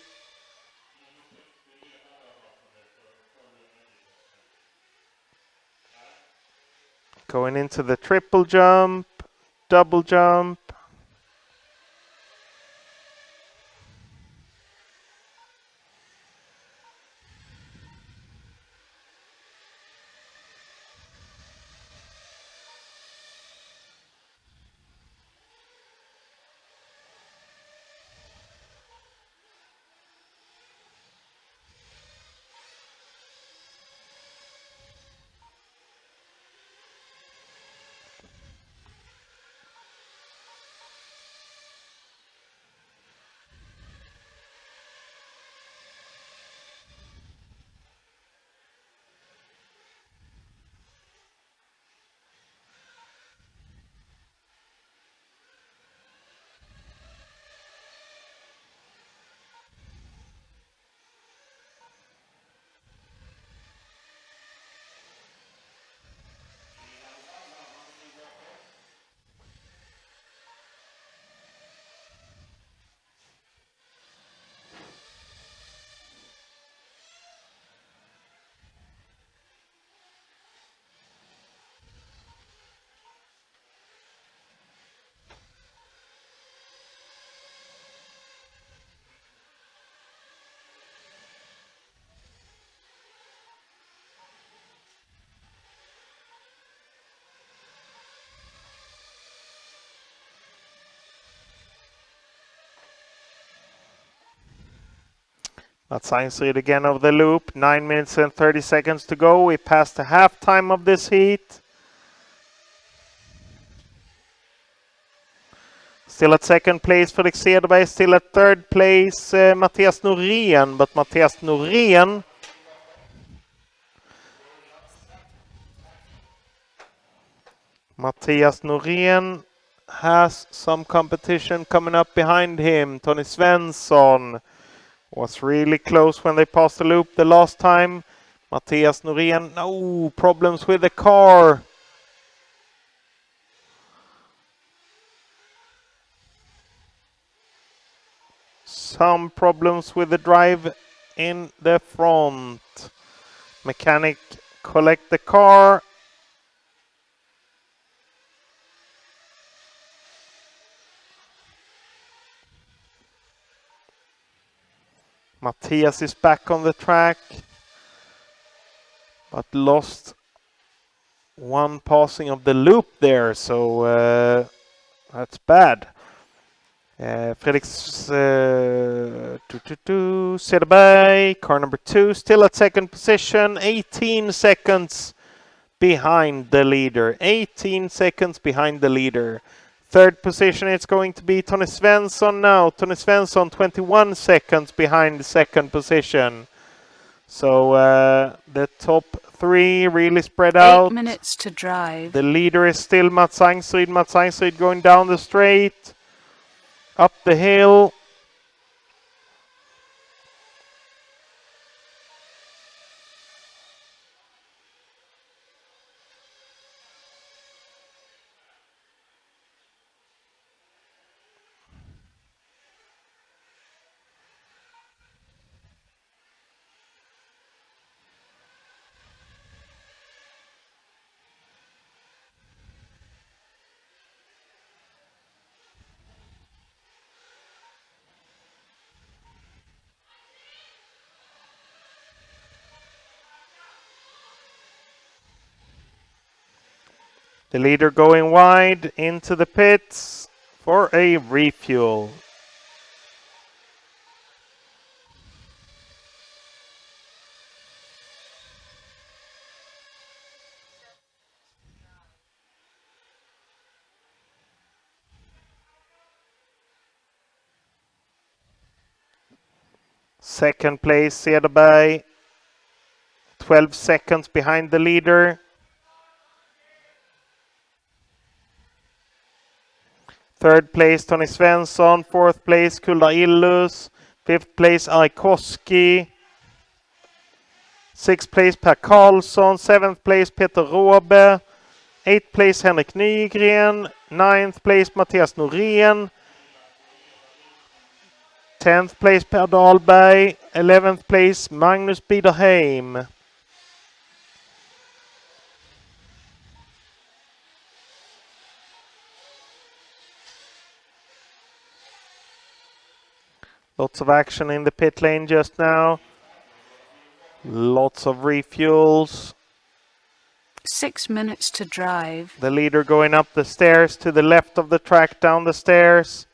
Going into the triple jump, double jump. Mats Einsryd again over the loop. 9 minutes and 30 seconds to go. We passed the halftime of this heat. Still at second place, Fredrik Cederberg. Still at third place, Mattias Norén. But Mattias Norén has some competition coming up behind him. Tony Svensson was really close when they passed the loop the last time. Mattias Norén, no problems with the car. Some problems with the drive in the front. Mechanic collect the car. Mattias is back on the track, but lost one passing of the loop there, so that's bad. Fredrik Cederberg, car number 2, still at second position, 18 seconds behind the leader. 18 seconds behind the leader. Third position, it's going to be Tony Svensson now. Tony Svensson, 21 seconds behind the second position. So the top 3 really spread out. 8 minutes to drive. The leader is still Mats Einsryd. Mats Einsryd going down the straight, up the hill. The leader going wide into the pits for a refuel. Second place, Cederberg, 12 seconds behind the leader. Third place, Tony Svensson. Fourth place, Kulda Illus. Fifth place, Aikoski. Sixth place, Per Karlsson. Seventh place, Peter Råbe. Eighth place, Henrik Nygren. Ninth place, Mattias Norén. 10th place, Per Dahlberg. 11th place, Magnus Biderheim. Lots of action in the pit lane just now. Lots of refuels. 6 minutes to drive. The leader going up the stairs to the left of the track, down the stairs.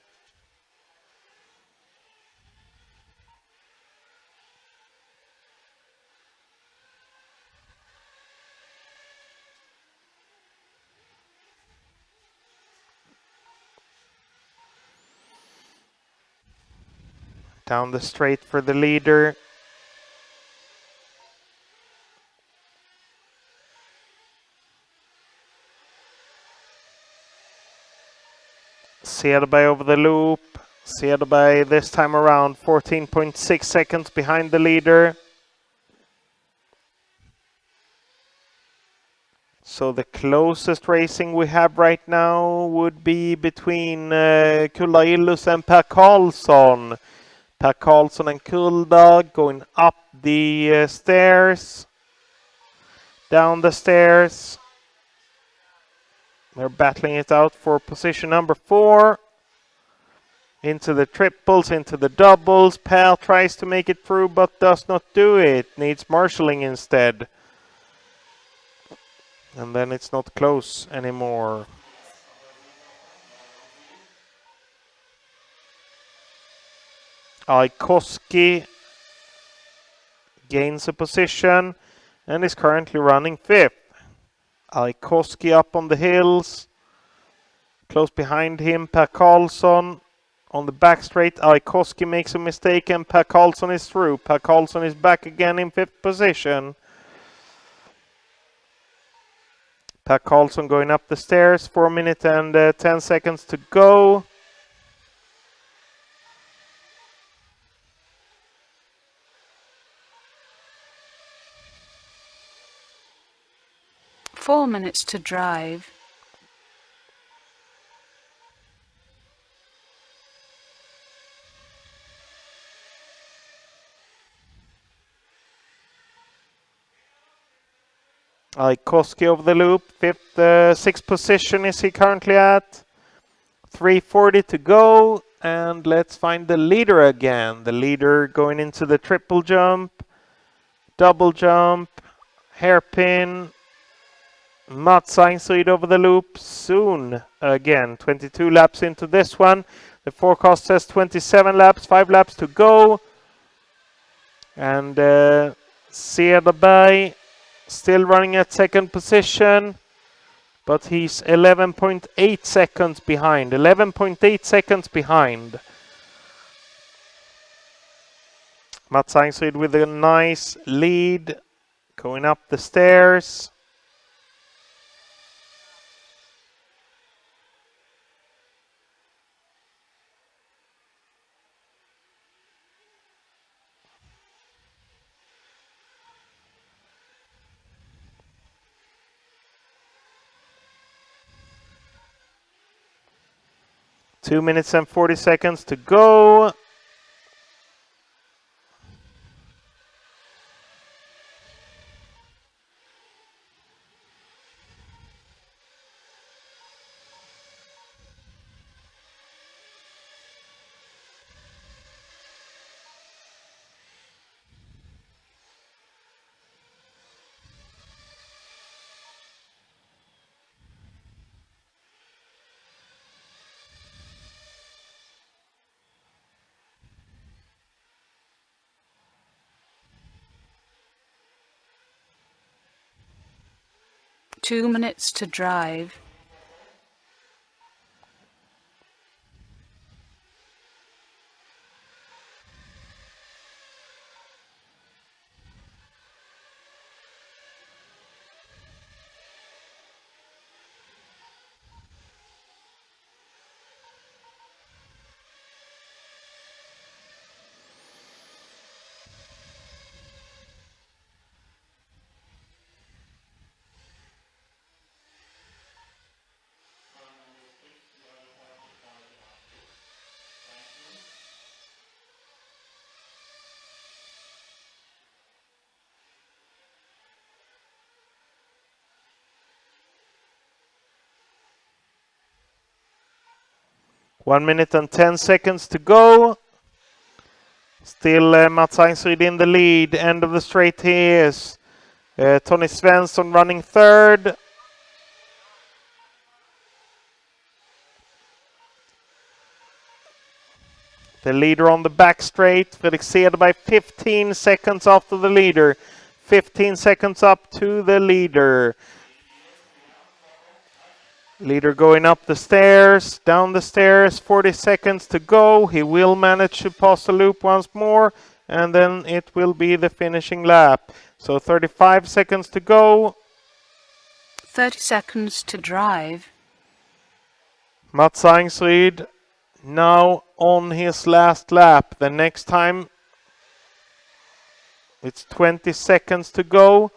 Down the straight for the leader. Cederberg over the loop. Cederberg this time around 14.6 seconds behind the leader. So the closest racing we have right now would be between Kulda Illus and Per Karlsson. Per Karlsson and Kulda going up the stairs, down the stairs. They're battling it out for position number 4. Into the triples, into the doubles. Per tries to make it through but does not do it. Needs marshalling instead. And then it's not close anymore. Aikoski gains a position and is currently running 5th. Aikoski up on the hills. Close behind him, Per Karlsson. On the back straight, Aikoski makes a mistake and Per Karlsson is through. Per Karlsson is back again in 5th position. Per Karlsson going up the stairs, 4 minutes and 10 seconds to go. Four minutes to drive. Aikoski over the loop, 6th position is he currently at. 3:40 to go, and let's find the leader again. The leader going into the triple jump, double jump, hairpin. Mats Einsryd over the loop soon again. 22 laps into this one. The forecast says 27 laps, 5 laps to go. And Cederberg still running at 2nd position, but he's 11.8 seconds behind. 11.8 seconds behind. Mats Einsryd with a nice lead, going up the stairs. Two minutes and 40 seconds to go. Two minutes to drive. One minute and 10 seconds to go. Still Mats Einsryd in the lead. End of the straight here is Tony Svensson running 3rd. The leader on the back straight, Fredrik Cederberg, 15 seconds after the leader. 15 seconds up to the leader. Leader going up the stairs, down the stairs, 40 seconds to go. He will manage to pass the loop once more, and then it will be the finishing lap. So 35 seconds to go. 30 seconds to drive. Mats Einsryd now on his last lap. The next time it's 20 seconds to go.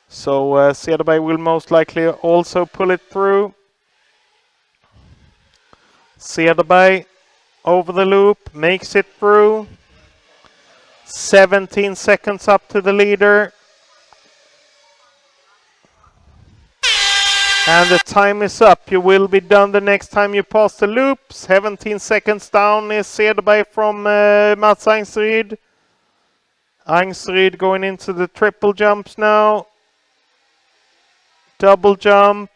So Cederberg will most likely also pull it through. Cederberg over the loop, makes it through. 17 seconds up to the leader. And the time is up. You will be done the next time you pass the loop. 17 seconds down is Cederberg from Mats Einsryd. Einsryd going into the triple jumps now. Double jump.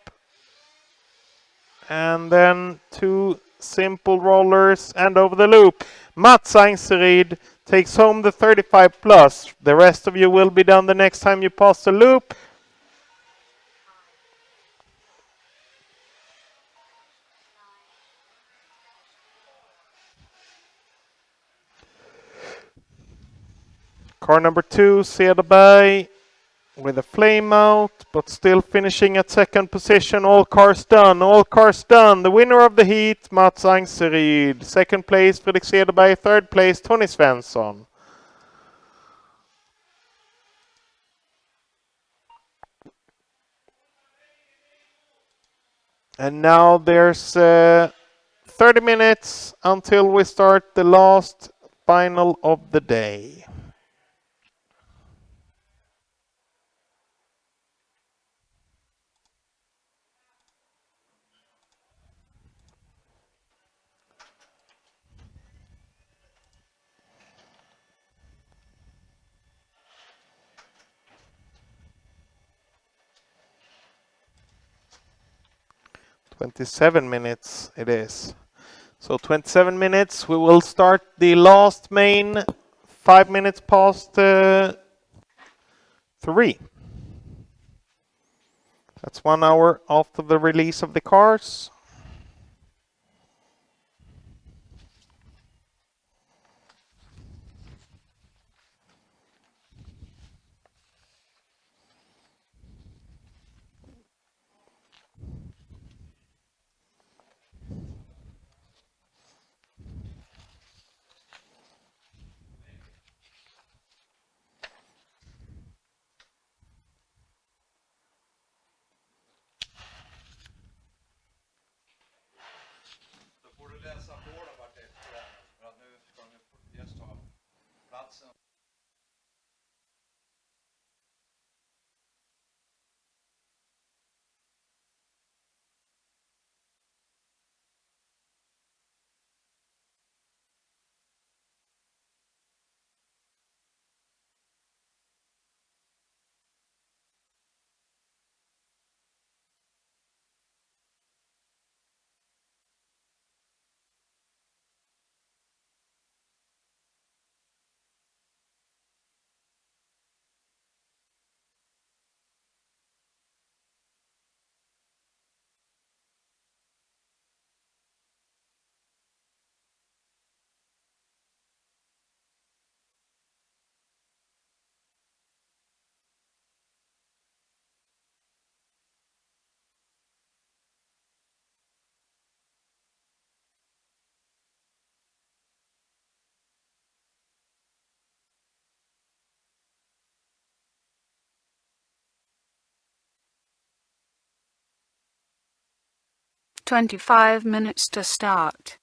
And then 2 simple rollers and over the loop. Mats Einsryd takes home the 35 plus. The rest of you will be done the next time you pass the loop. Car number 2, Cederberg, with a flame out, but still finishing at second position. All cars done, all cars done. The winner of the heat, Mats Angseryd. Second place, Fredrik Cederberg. Third place, Tony Svensson. And now there's 30 minutes until we start the last final of the day. "27 minutes it is. So 27 minutes, we will start the last main 5 minutes past 3. That's 1 hour after the release of the cars. "25 minutes to start."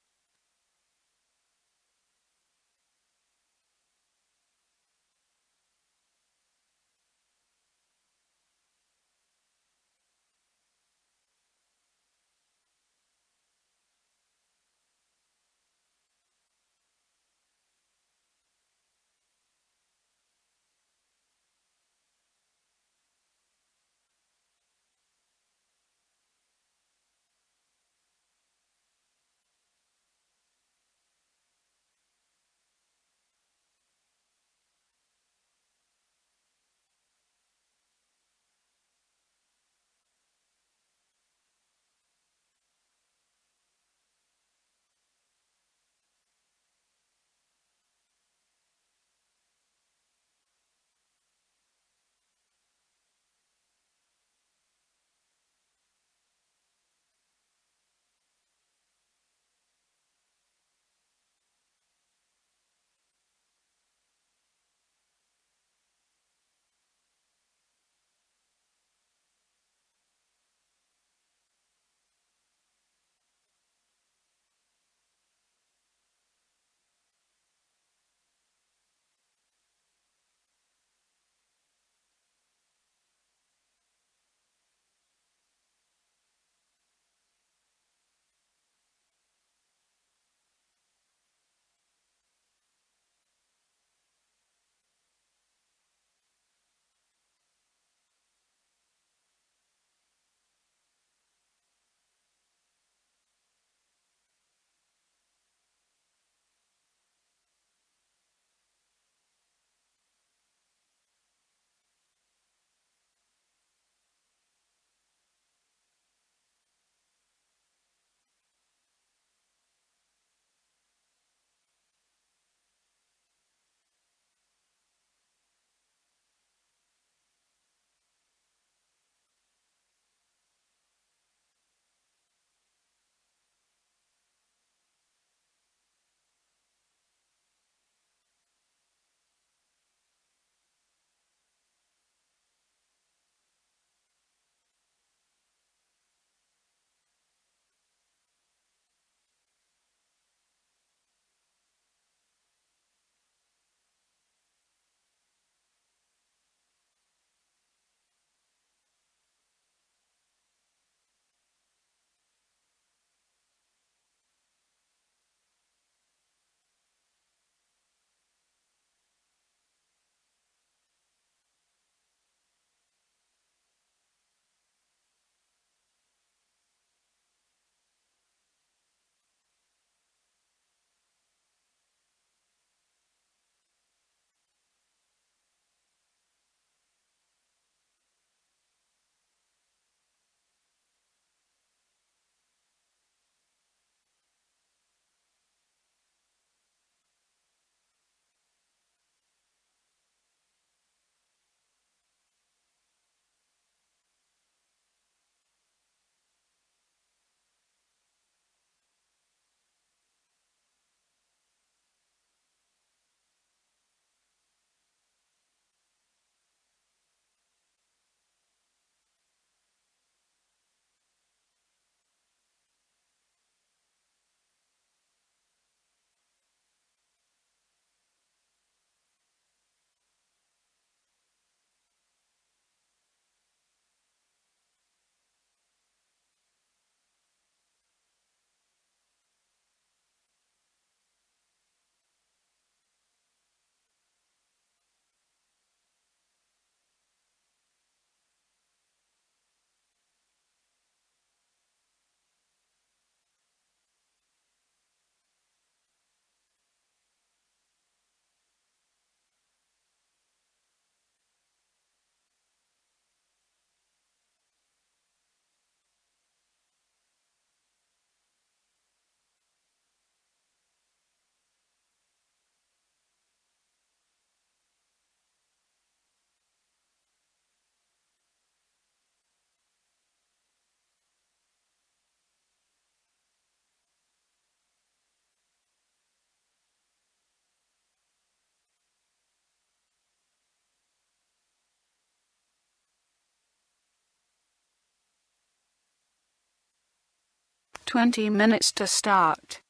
20 minutes to start.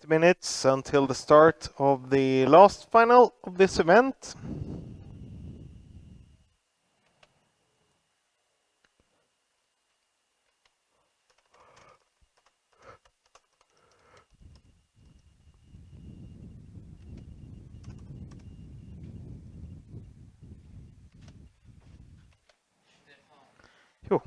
Minutes until the start of the last final of this event. Jo.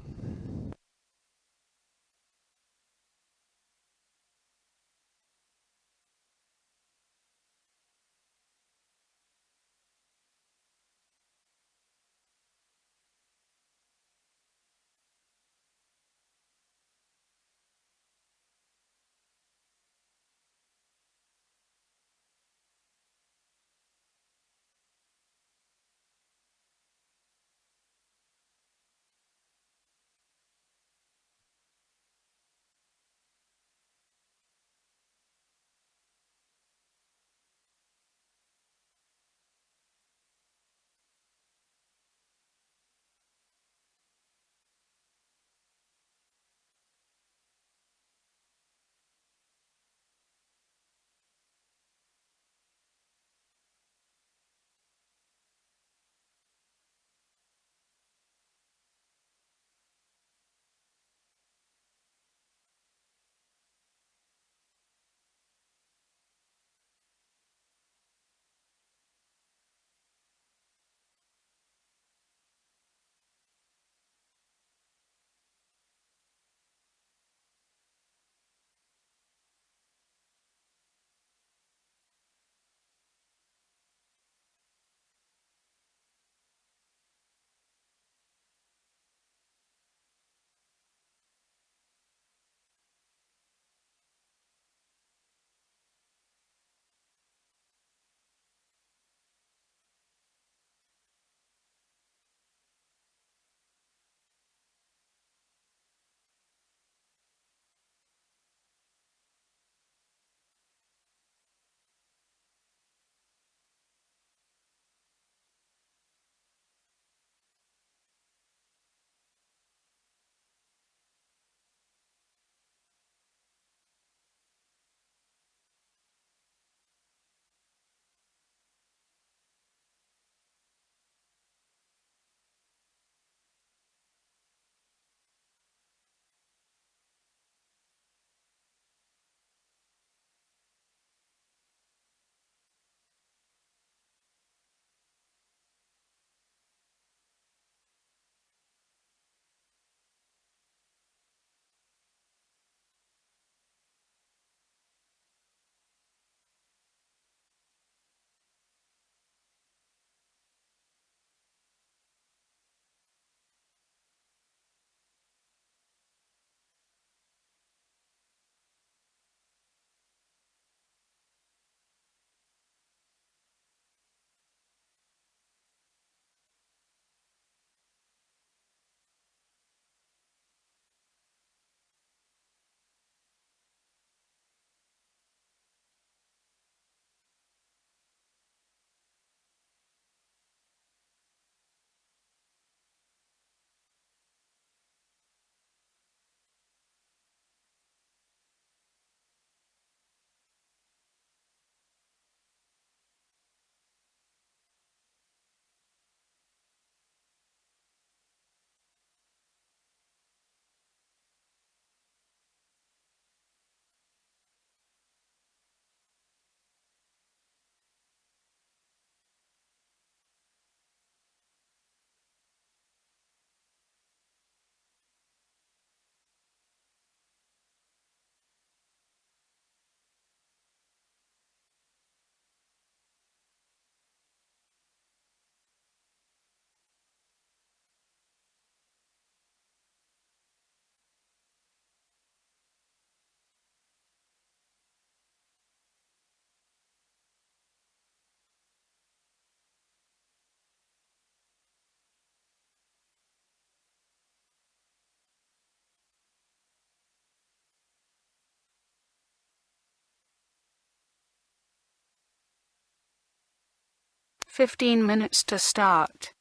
15 minutes to start.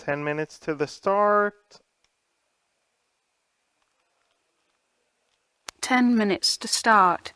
Ten minutes to the start. 10 minutes to start.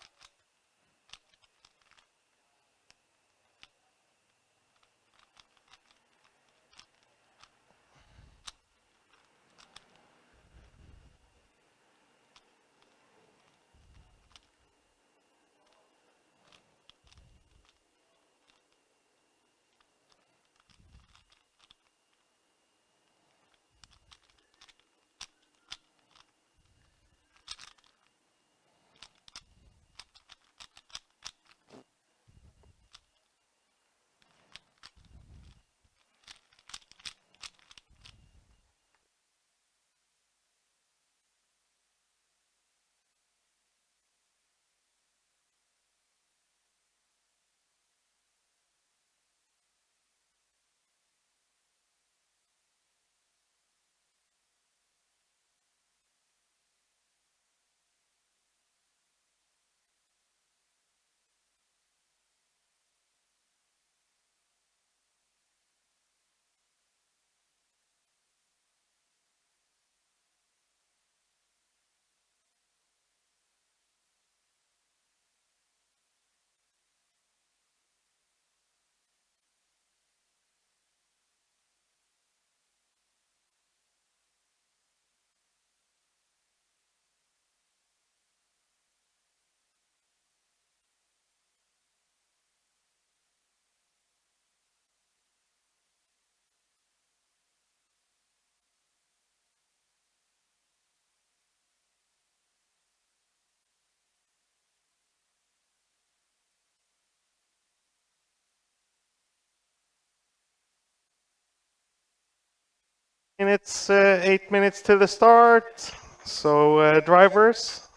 Minutes, 8 minutes to the start. So drivers,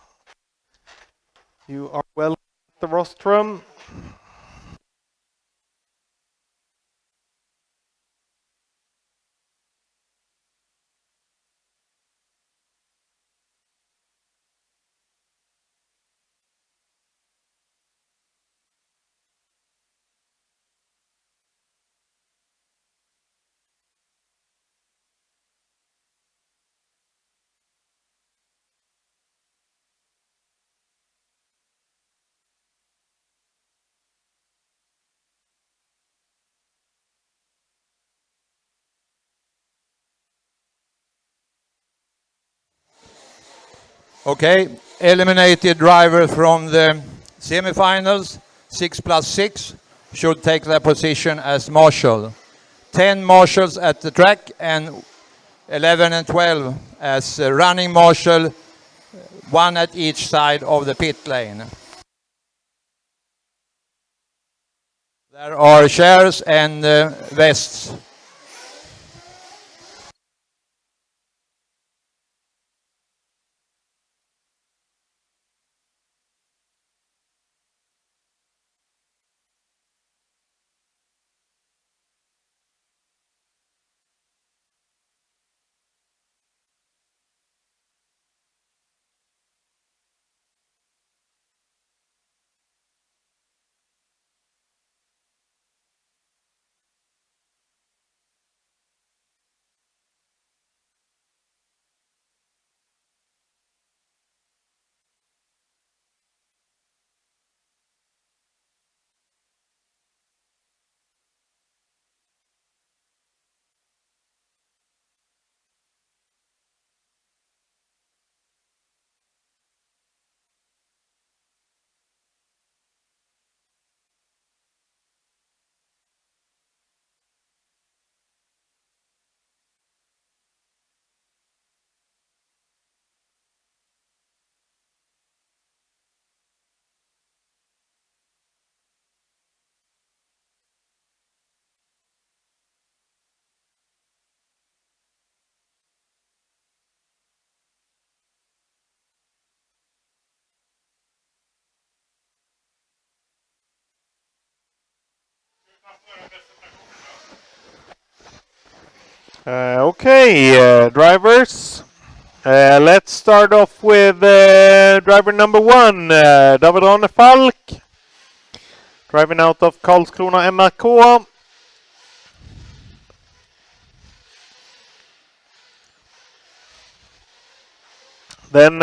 you are welcome at the rostrum. Okay, eliminated driver from the semifinals, 6+6, should take their position as marshal. 10 marshals at the track and 11 and 12 as running marshal, one at each side of the pit lane. There are chairs and vests. Okay, drivers. Let's start off with driver number 1, David Arne Falk, driving out of Karlskrona MRK. Then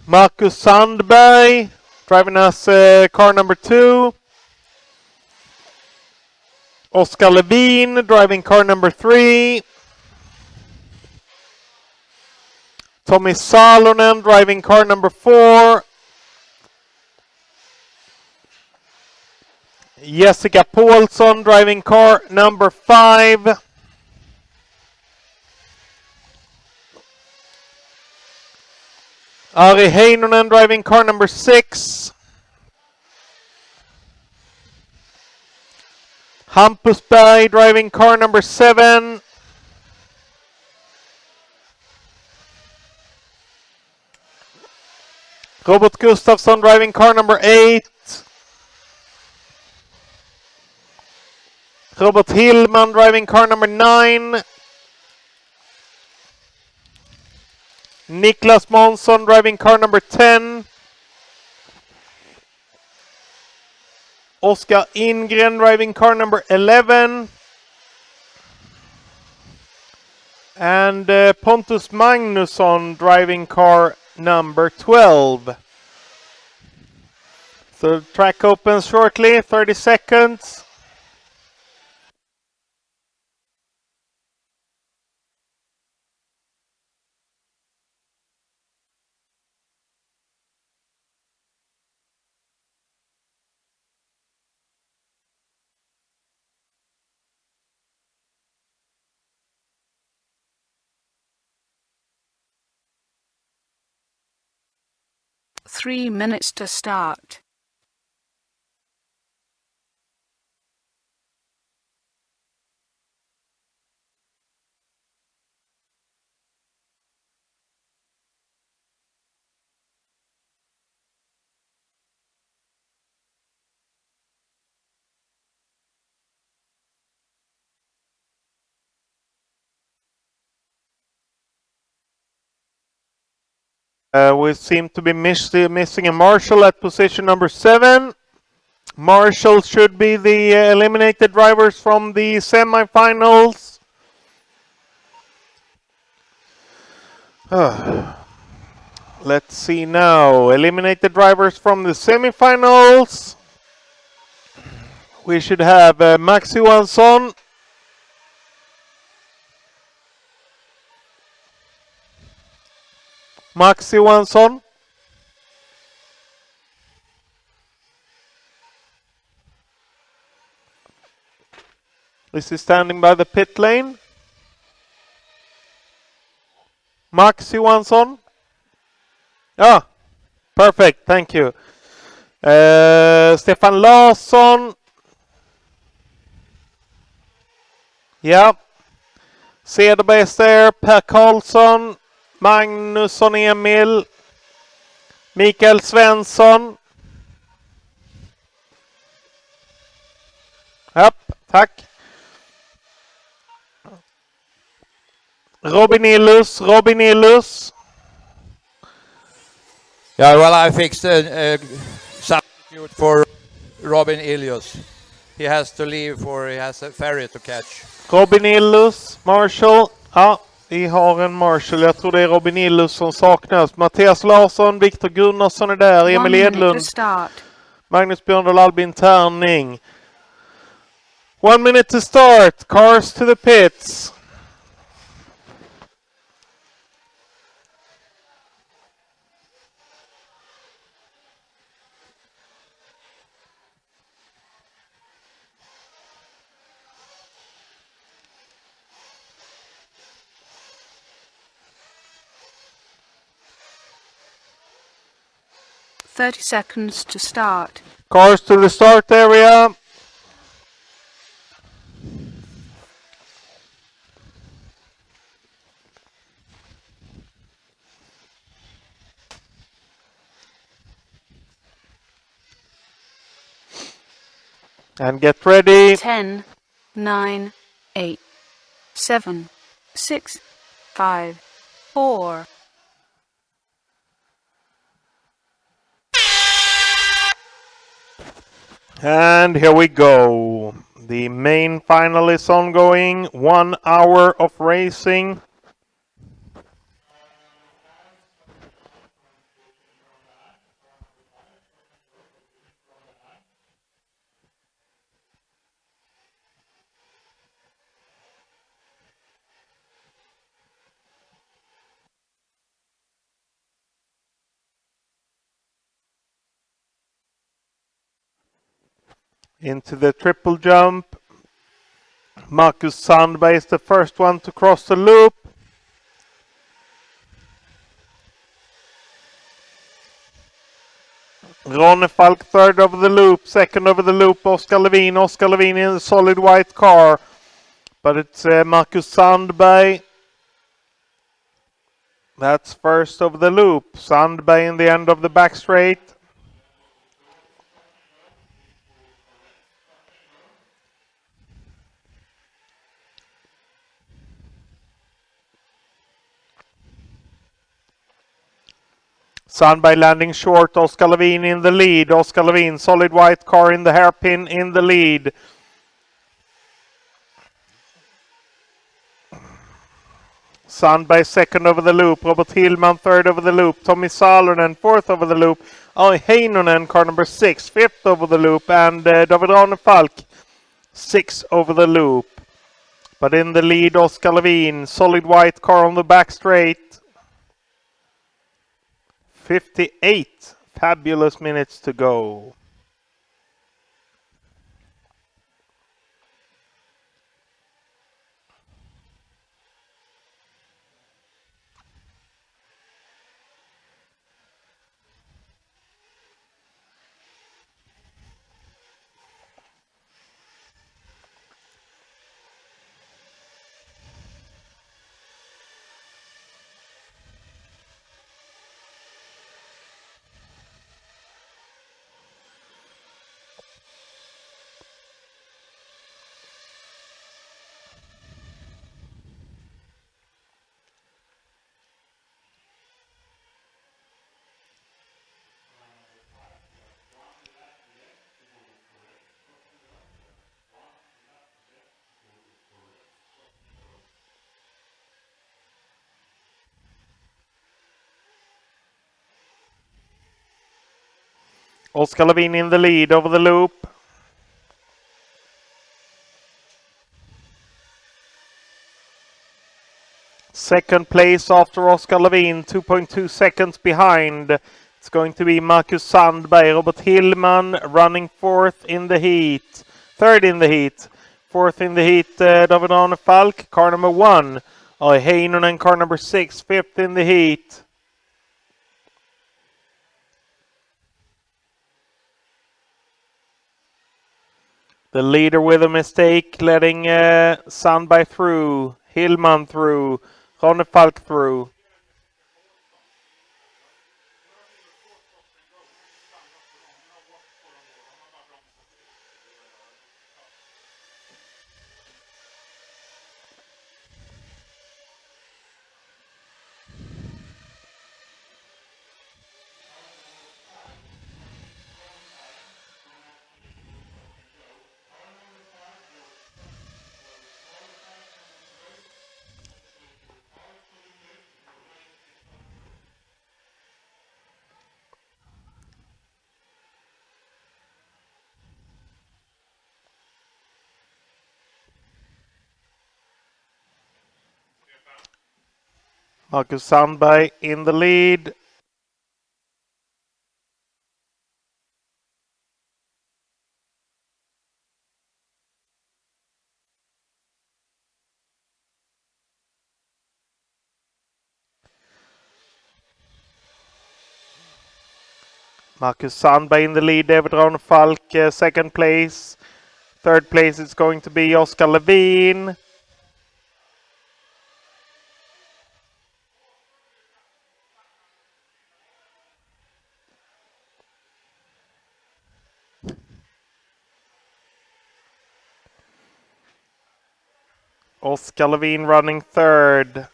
Marcus Sandberg driving us car number 2. Oskar Levin driving car number 3. Tommy Salonen driving car number 4. Jessica Paulsson driving car number 5. Ari Heinonen driving car number 6. Hampus Berg driving car number 7. Robert Gustafsson driving car number 8. Robert Hillman driving car number 9. Niklas Månsson driving car number 10. Oskar Ingren driving car number 11. And Pontus Magnusson driving car number 12. So the track opens shortly, 30 seconds. Three minutes to start. We seem to be missing a Marshall at position number 7. Marshall should be the eliminated drivers from the semifinals. Let's see now. Eliminated drivers from the semifinals. We should have Max Johansson. Max Johansson. Is he standing by the pit lane? Max Johansson. Ah, perfect. Thank you. Stefan Larsson. Yeah. Cederberg is there. Per Karlsson. Magnusson Emil. Mikael Svensson. Japp, tack. Robin Illus. Yeah, well, I fixed a substitute for Robin Ilius. He has to leave for he has a ferry to catch. Robin Illus, Marshall. Ja, vi har en Marshall. Jag tror det är Robin Illus som saknas. Mattias Larsson, Viktor Gunnarsson är där. Emil Edlund. Magnus Björndal, Albin Tärning. 1 minute to start. Cars to the pits. "30 seconds to start." Cars to the start area. And get ready. 10, 9, 8, 7, 6, 5, 4. And here we go. The main final is ongoing. 1 hour of racing. into the triple jump. Marcus Sandberg is the first one to cross the loop. Ronne Falk third over the loop, second over the loop Oskar Levin. Oskar Levin in a solid white car, but it's Marcus Sandberg that's first over the loop. Sandberg in the end of the back straight. Sandberg landing short, Oskar Levin in the lead. Oskar Levin, solid white car in the hairpin in the lead. Sandberg second over the loop, Robert Hillman third over the loop, Tommy Salonen fourth over the loop, Ari Heinonen car number 6 fifth over the loop, and David Ronne Falk 6 over the loop. But in the lead, Oskar Levin, solid white car on the back straight. 58 fabulous minutes to go. Oskar Levin in the lead over the loop. Second place after Oskar Levin, 2.2 seconds behind. It's going to be Marcus Sandberg, Robert Hillman running fourth in the heat. Third in the heat. Fourth in the heat, David Ronne Falk, car number 1. Ari Heinonen, car number 6, fifth in the heat. The leader with a mistake, letting Sandberg through, Hillman through, Ronne Falk through. Marcus Sandberg in the lead. Marcus Sandberg in the lead, David Ronne Falk second place. Third place is going to be Oskar Levin. Oskar Levin running third.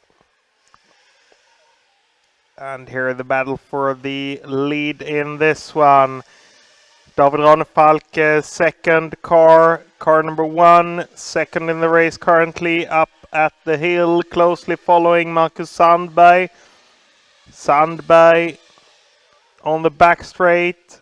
And here the battle for the lead in this one. David Ronne Falk second car number 1, second in the race currently up at the hill, closely following Marcus Sandberg. Sandberg on the back straight.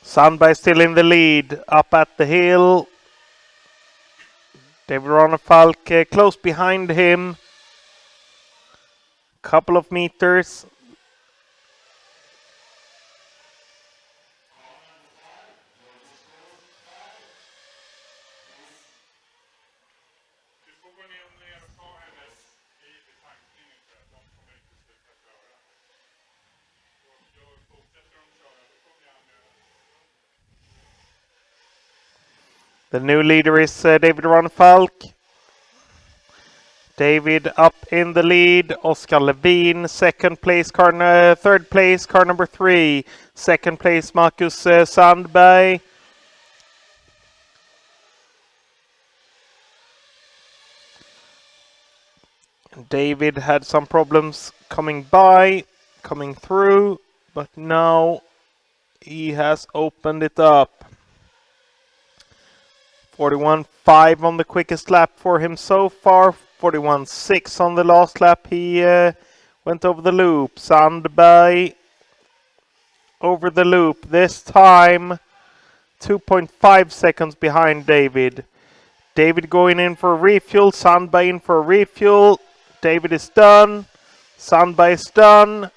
Sandberg still in the lead, up at the hill. David Ronefalk close behind him. Couple of meters. The new leader is David Ronefalk. David up in the lead. Oskar Levin, second place, third place, car number 3. Second place, Marcus Sandberg. David had some problems coming through, but now he has opened it up. 41.5 on the quickest lap for him so far. 41.6 on the last lap. He went over the loop. Sandberg over the loop. This time 2.5 seconds behind David. David going in for a refuel. Sandberg in for a refuel. David is done. Sandberg is done.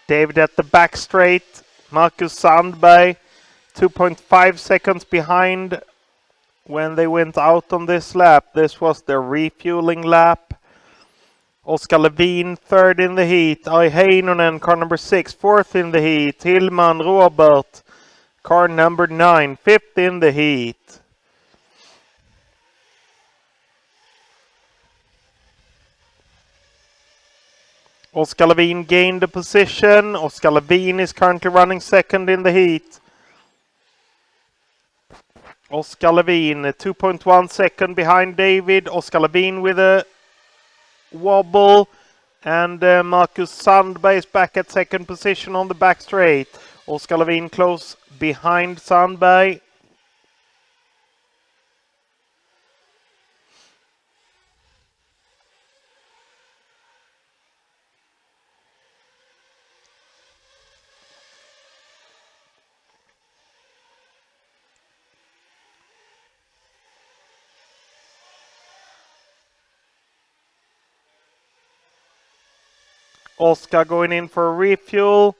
David at the back straight. Marcus Sandberg 2.5 seconds behind when they went out on this lap. This was the refueling lap. Oskar Levin third in the heat. Ai Heinonen car number 6 fourth in the heat. Hillman Robert car number 9 fifth in the heat. Oskar Levin gained the position. Oskar Levin is currently running second in the heat. Oskar Levin 2.1 second behind David. Oskar Levin with a wobble. And Marcus Sandberg is back at second position on the back straight. Oskar Levin close behind Sandberg. Oskar going in for a refuel.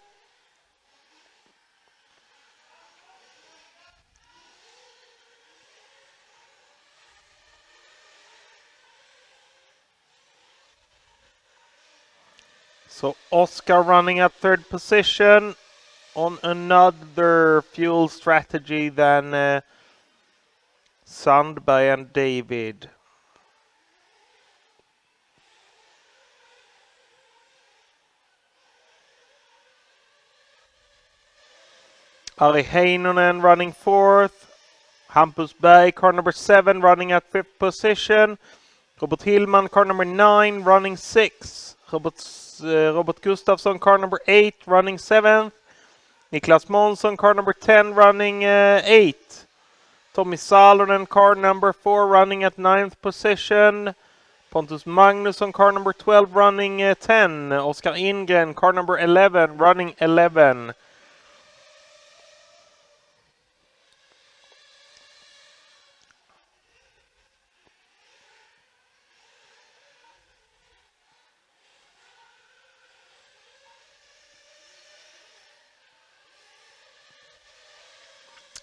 So Oskar running at third position on another fuel strategy than Sandberg and David. Ari Heinonen running fourth. Hampus Berg, car number 7, running at fifth position. Robert Hillman, car number 9, running 6th. Robert Gustafsson, car number 8, running 7th. Niklas Månsson, car number 10, running 8th. Tommy Salonen, car number 4, running at 9th position. Pontus Magnusson, car number 12, running 10. Oskar Ingren, car number 11, running 11.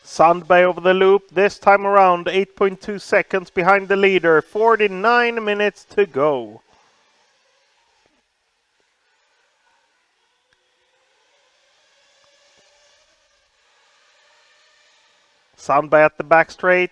Sandberg over the loop, this time around 8.2 seconds behind the leader, 49 minutes to go. Sandberg at the back straight.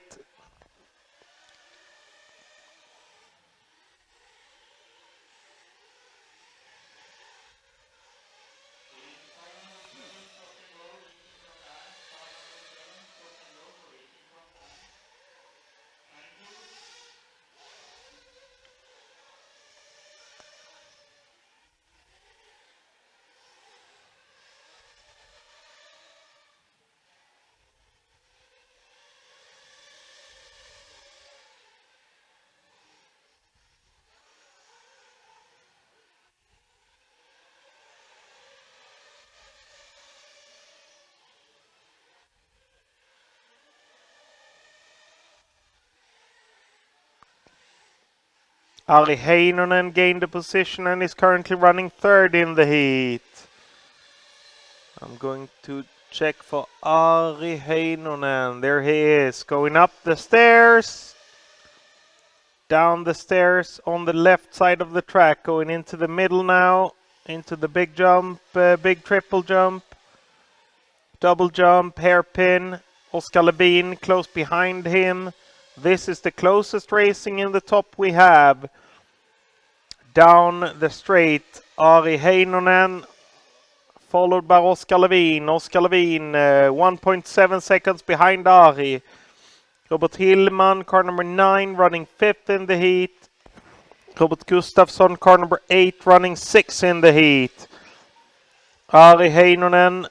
Ari Heinonen gained the position and is currently running third in the heat. I'm going to check for Ari Heinonen. There he is, going up the stairs. Down the stairs on the left side of the track, going into the middle now. Into the big jump, big triple jump. Double jump, hairpin. Oskar Levin close behind him. This is the closest racing in the top we have. Down the straight, Ari Heinonen, followed by Oskar Levin. Oskar Levin, 1.7 seconds behind Ari. Robert Hillman, car number 9, running 5th in the heat. Robert Gustafsson, car number 8, running 6th in the heat. Ari Heinonen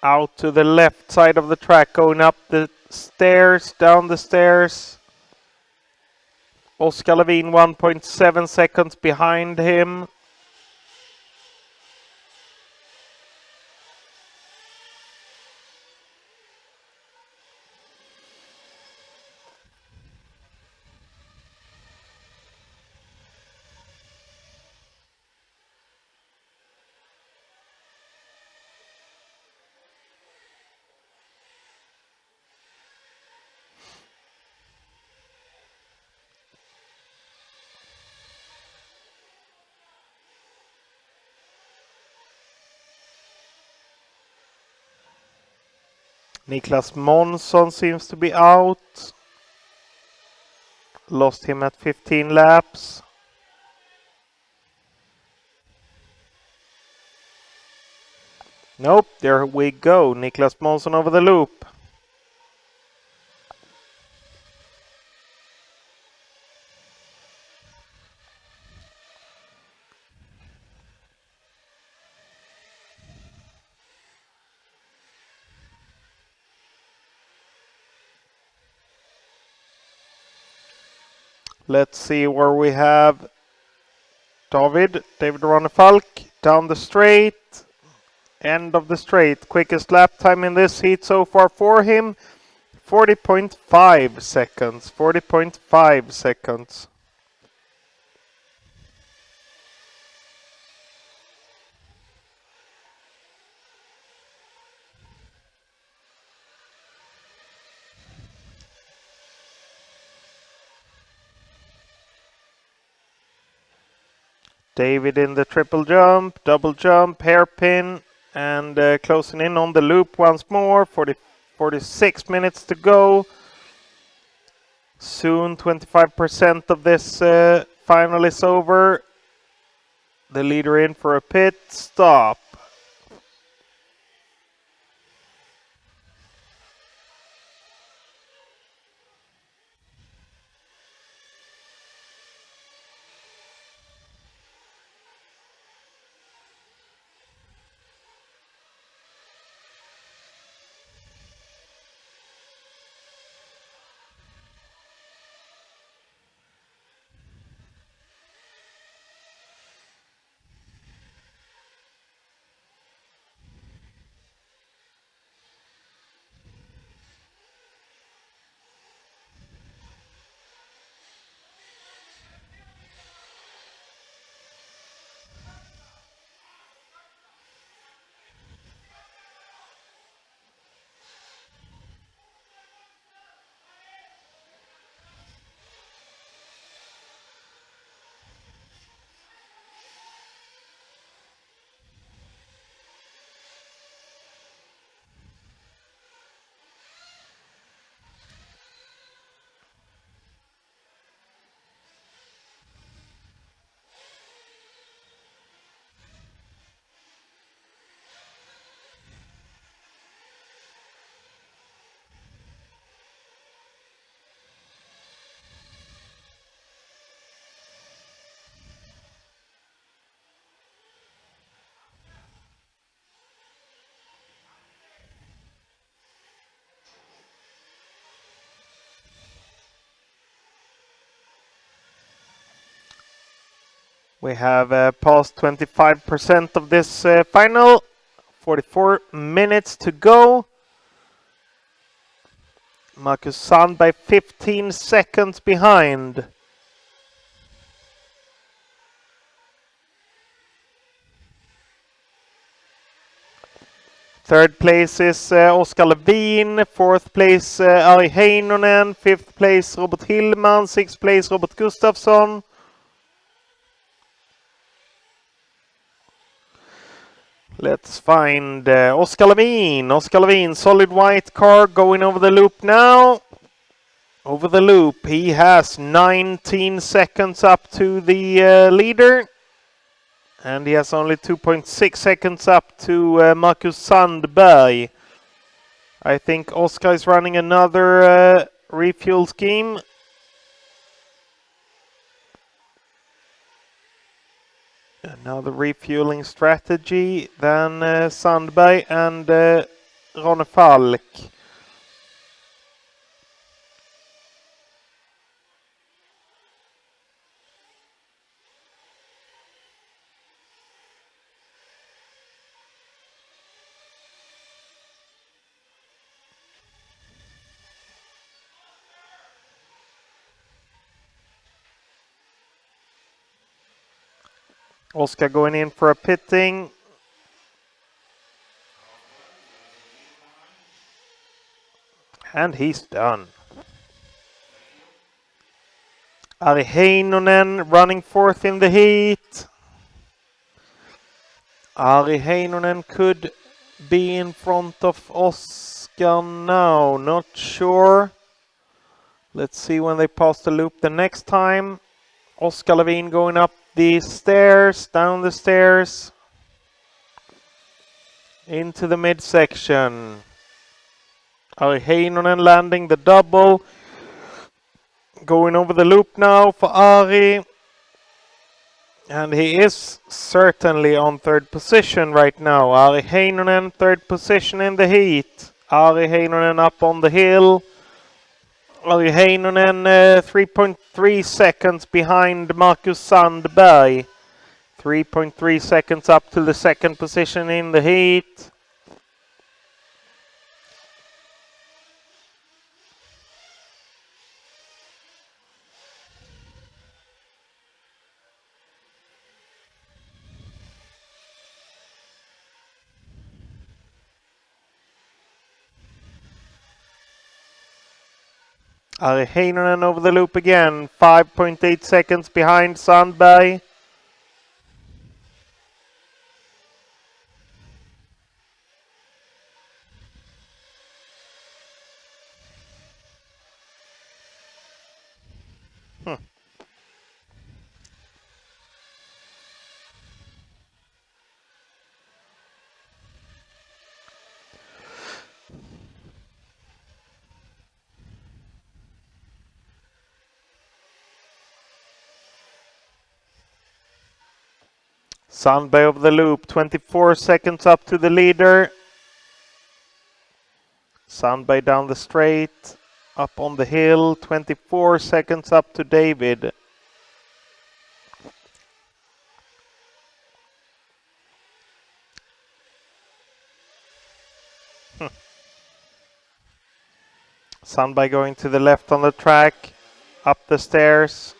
out to the left side of the track, going up the stairs, down the stairs. Oskar Levin 1.7 seconds behind him. Niklas Månsson seems to be out. Lost him at 15 laps. Nope, there we go. Niklas Månsson over the loop. Let's see where we have David Ronnefalk down the straight. End of the straight. Quickest lap time in this heat so far for him. 40.5 seconds. 40.5 seconds. David in the triple jump, double jump, hairpin, and closing in on the loop once more. 46 minutes to go. Soon 25% of this final is over. The leader in for a pit stop. We have passed 25% of this final. 44 minutes to go. Marcus Sand by 15 seconds behind. Third place is Oskar Levin. Fourth place Ari Heinonen. Fifth place Robert Hillman. Sixth place Robert Gustafsson. Let's find Oskar Levin. Oskar Levin, solid white car going over the loop now. Over the loop, he has 19 seconds up to the leader. And he has only 2.6 seconds up to Marcus Sandberg. I think Oskar is running another refuel scheme. Another refueling strategy than Sandberg and Ronne Falk. Oskar going in for a pitting. And he's done. Ari Heinonen running fourth in the heat. Ari Heinonen could be in front of Oskar now, not sure. Let's see when they pass the loop the next time. Oskar Levin going up the stairs, down the stairs, into the midsection. Ari Heinonen landing the double. Going over the loop now for Ari. And he is certainly on third position right now. Ari Heinonen, third position in the heat. Ari Heinonen up on the hill. Ari Heinonen 3.3 seconds behind Marcus Sandberg. 3.3 seconds up to the second position in the heat. Ari Heinonen over the loop again, 5.8 seconds behind Sandberg. Sandberg over the loop, 24 seconds up to the leader. Sandberg down the straight, up on the hill, 24 seconds up to David. Sandberg going to the left on the track, up the stairs.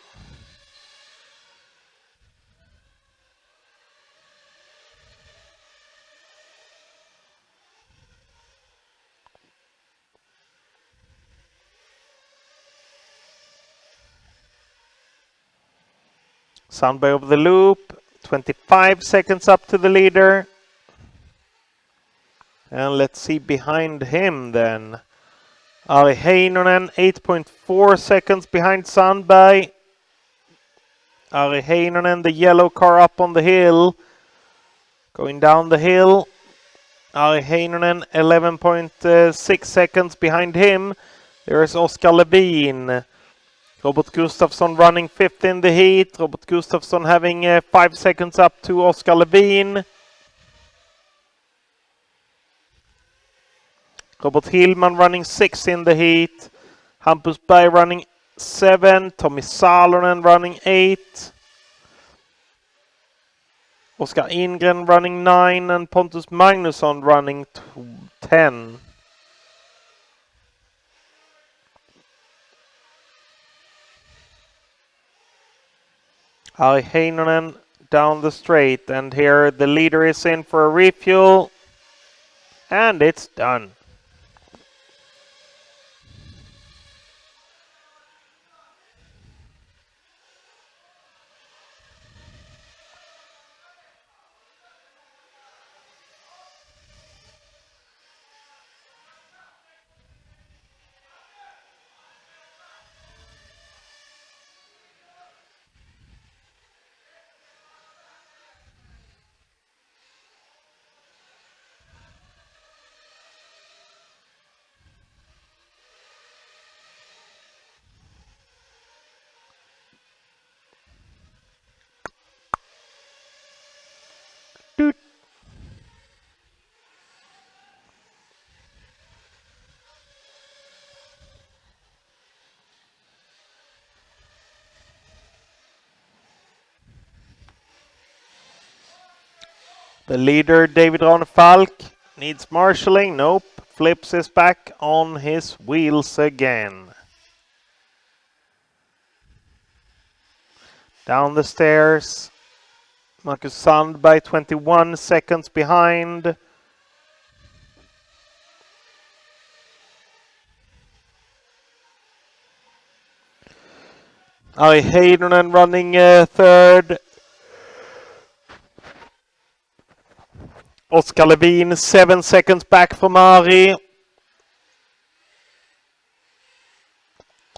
Sandberg over the loop, 25 seconds up to the leader. And let's see behind him then. Ari Heinonen, 8.4 seconds behind Sandberg. Ari Heinonen, the yellow car up on the hill. Going down the hill. Ari Heinonen, 11.6 seconds behind him. There is Oskar Levin. Robert Gustafsson running fifth in the heat. Robert Gustafsson having 5 seconds up to Oskar Levin. Robert Hillman running 6 in the heat. Hampus Berg running 7. Tommy Salonen running 8. Oskar Ingren running 9. And Pontus Magnusson running 10. Ari Heinonen down the straight. And here the leader is in for a refuel. And it's done. Doot. The leader, David Ronefalk, needs marshalling. Nope. Flips his back on his wheels again. Down the stairs. Marcus Sandberg 21 seconds behind. Ari Heinonen running third. Oskar Levin 7 seconds back from Ari.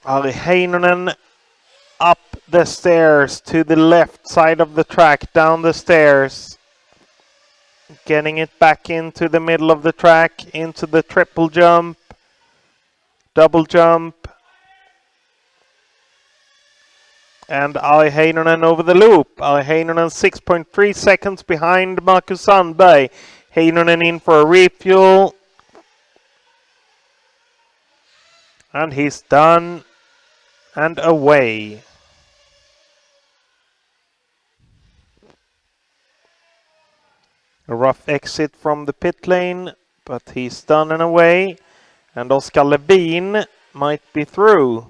Ari Heinonen up the stairs to the left side of the track, down the stairs. Getting it back into the middle of the track, into the triple jump, double jump. And Ari Heinonen over the loop. Ari Heinonen 6.3 seconds behind Marcus Sandberg. Heinonen in for a refuel. And he's done and away. A rough exit from the pit lane, but he's done and away. And Oskar Levin might be through.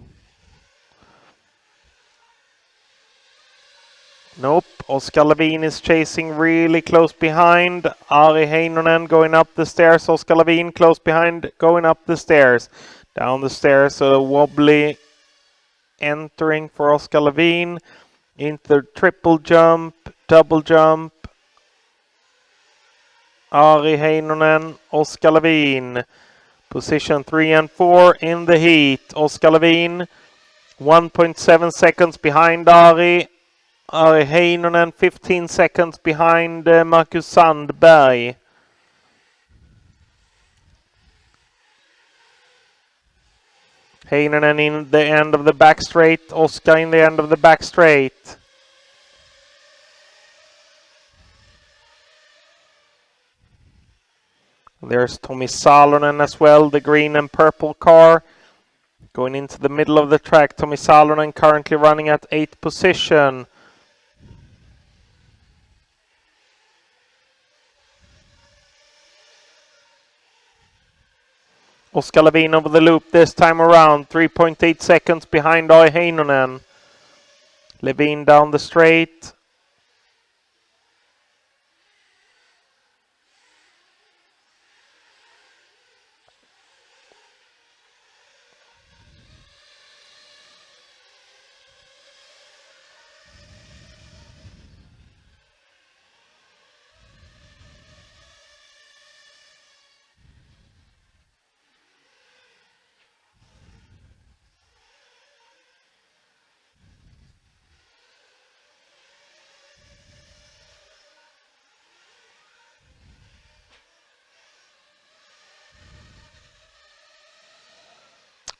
Nope, Oskar Levin is chasing really close behind. Ari Heinonen going up the stairs. Oskar Levin close behind, going up the stairs. Down the stairs, a wobbly entering for Oskar Levin. Into the triple jump, double jump. Ari Heinonen, Oskar Levin. Position 3 and 4 in the heat. Oskar Levin 1.7 seconds behind Ari. Ari Heinonen 15 seconds behind Marcus Sandberg. Heinonen in the end of the back straight. Oskar in the end of the back straight. There's Tommy Salonen as well, the green and purple car. Going into the middle of the track. Tommy Salonen currently running at 8th position. Oskar Levin over the loop this time around. 3.8 seconds behind Ari Heinonen. Levin down the straight.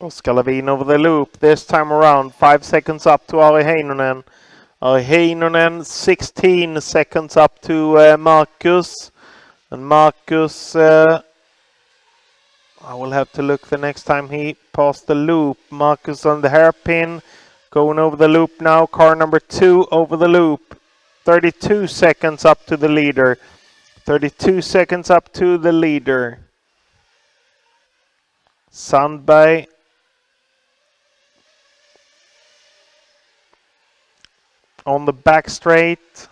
Oskar Levin over the loop this time around. 5 seconds up to Ari Heinonen. Ari Heinonen 16 seconds up to Marcus. And Marcus, I will have to look the next time he passed the loop. Marcus on the hairpin. Going over the loop now. Car number 2 over the loop. 32 seconds up to the leader. 32 seconds up to the leader. Sandberg. On the back straight.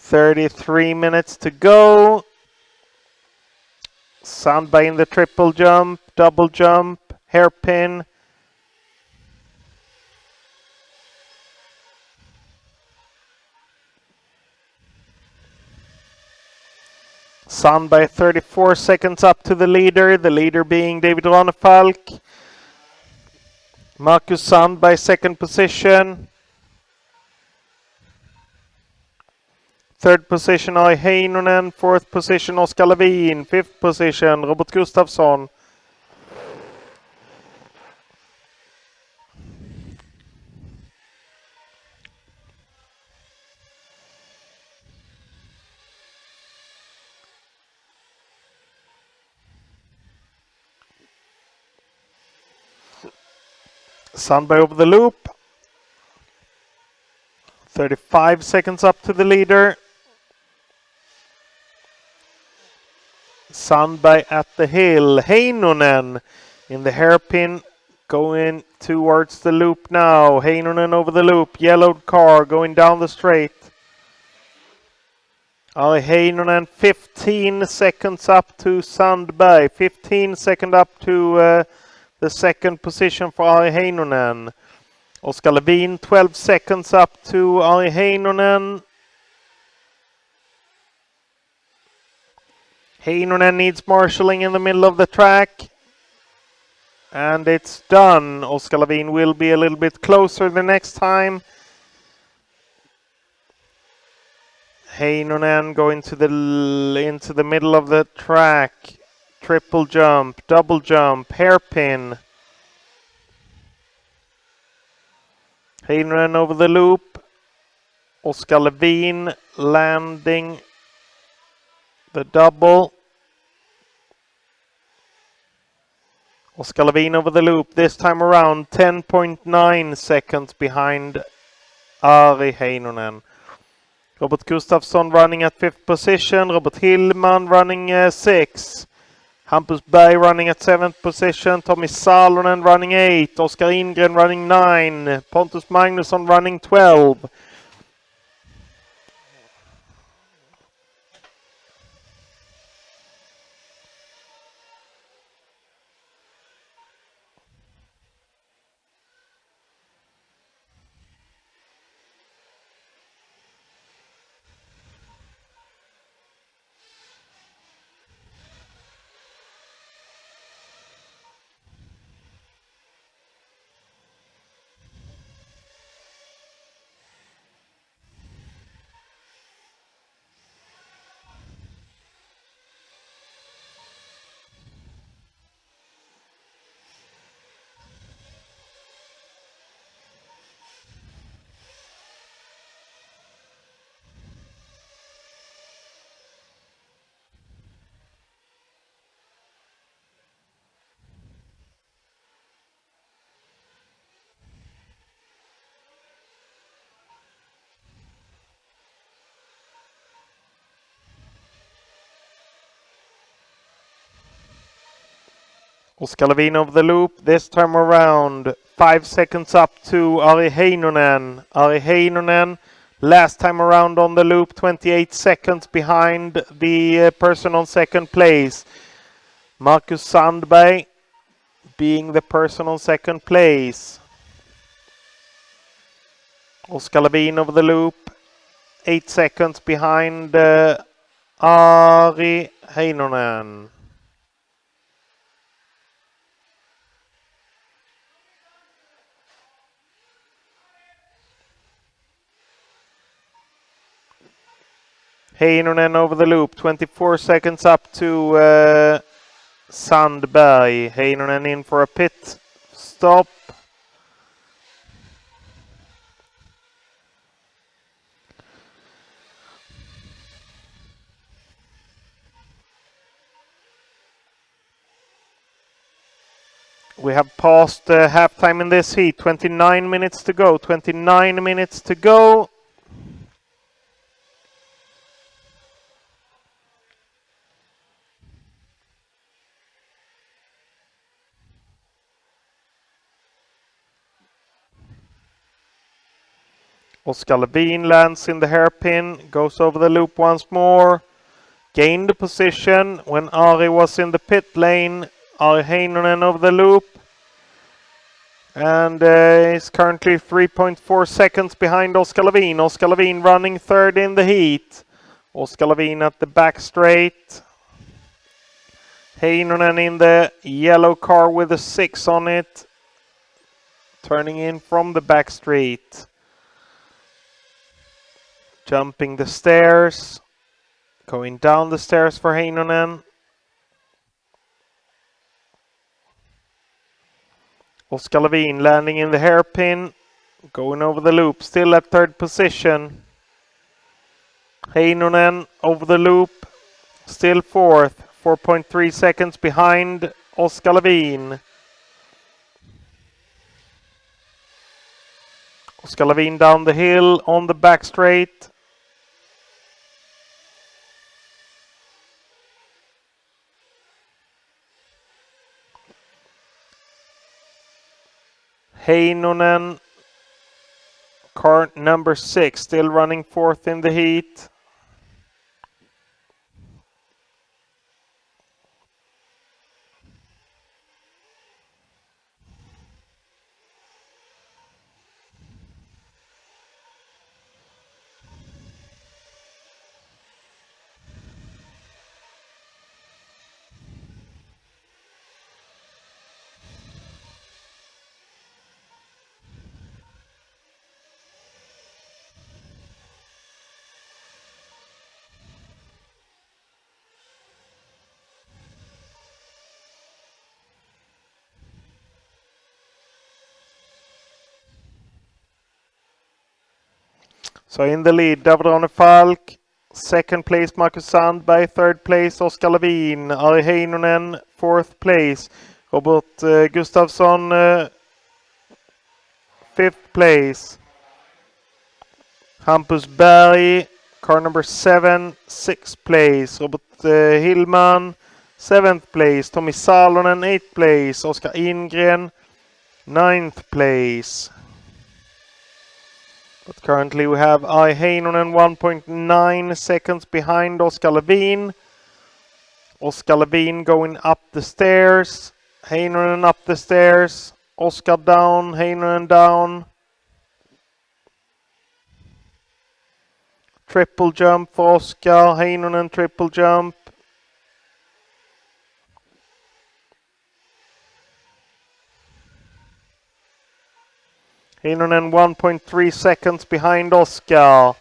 33 minutes to go. Sandberg in the triple jump, double jump, hairpin. Sandberg 34 seconds up to the leader being David Ronefalk. Marcus Sandberg second position. Third position Ari Heinonen, fourth position Oskar Levin, fifth position Robert Gustafsson. Sandberg over the loop. 35 seconds up to the leader. Sandberg at the hill. Heinonen in the hairpin going towards the loop now. Heinonen over the loop. Yellowed car going down the straight. Ari Heinonen 15 seconds up to Sandberg. 15 seconds up to the second position for Ari Heinonen. Oskar Levin 12 seconds up to Ari Heinonen. Heinonen needs marshalling in the middle of the track. And it's done. Oskar Levin will be a little bit closer the next time. Heinonen going to into the middle of the track. Triple jump, double jump, hairpin. Heinonen over the loop. Oskar Levin landing the double. Oskar Levin over the loop. This time around 10.9 seconds behind Ari Heinonen. Robert Gustafsson running at 5th position. Robert Hillman running 6th. Hampus Berg running at 7th position. Tommy Salonen running 8th. Oskar Ingren running 9. Pontus Magnusson running 12. Oskar Levin over the loop. This time around 5 seconds up to Ari Heinonen. Ari Heinonen last time around on the loop 28 seconds behind the person on second place. Marcus Sandberg being the person on second place. Oskar Levin over the loop 8 seconds behind Ari Heinonen. Heinonen over the loop, 24 seconds up to Sandberg. Heinonen in for a pit stop. We have passed halftime in this heat. 29 minutes to go. 29 minutes to go. Oskar Levin lands in the hairpin, goes over the loop once more. Gained the position when Ari was in the pit lane. Ari Heinonen over the loop. And is currently 3.4 seconds behind Oskar Levin. Oskar Levin running third in the heat. Oskar Levin at the back straight. Heinonen in the yellow car with a 6 on it. Turning in from the back straight. Jumping the stairs. Going down the stairs for Heinonen. Oskar Levin landing in the hairpin. Going over the loop, still at third position. Heinonen over the loop, still fourth, 4.3 seconds behind Oskar Levin. Oskar Levin down the hill on the back straight. Heinonen, car number 6, still running fourth in the heat. So in the lead, David Arne Falk. Second place, Marcus Sandberg. Third place, Oskar Levin. Ari Heinonen, fourth place. Robert Gustafsson, fifth place. Hampus Berg, car number 7, sixth place. Robert Hillman, seventh place. Tommy Salonen, eighth place. Oskar Ingren, ninth place. But currently we have Ari Heinonen 1.9 seconds behind Oskar Levin. Oskar Levin going up the stairs. Heinonen up the stairs. Oskar down, Heinonen down. Triple jump for Oskar, Heinonen triple jump. Heinonen 1.3 seconds behind Oskar.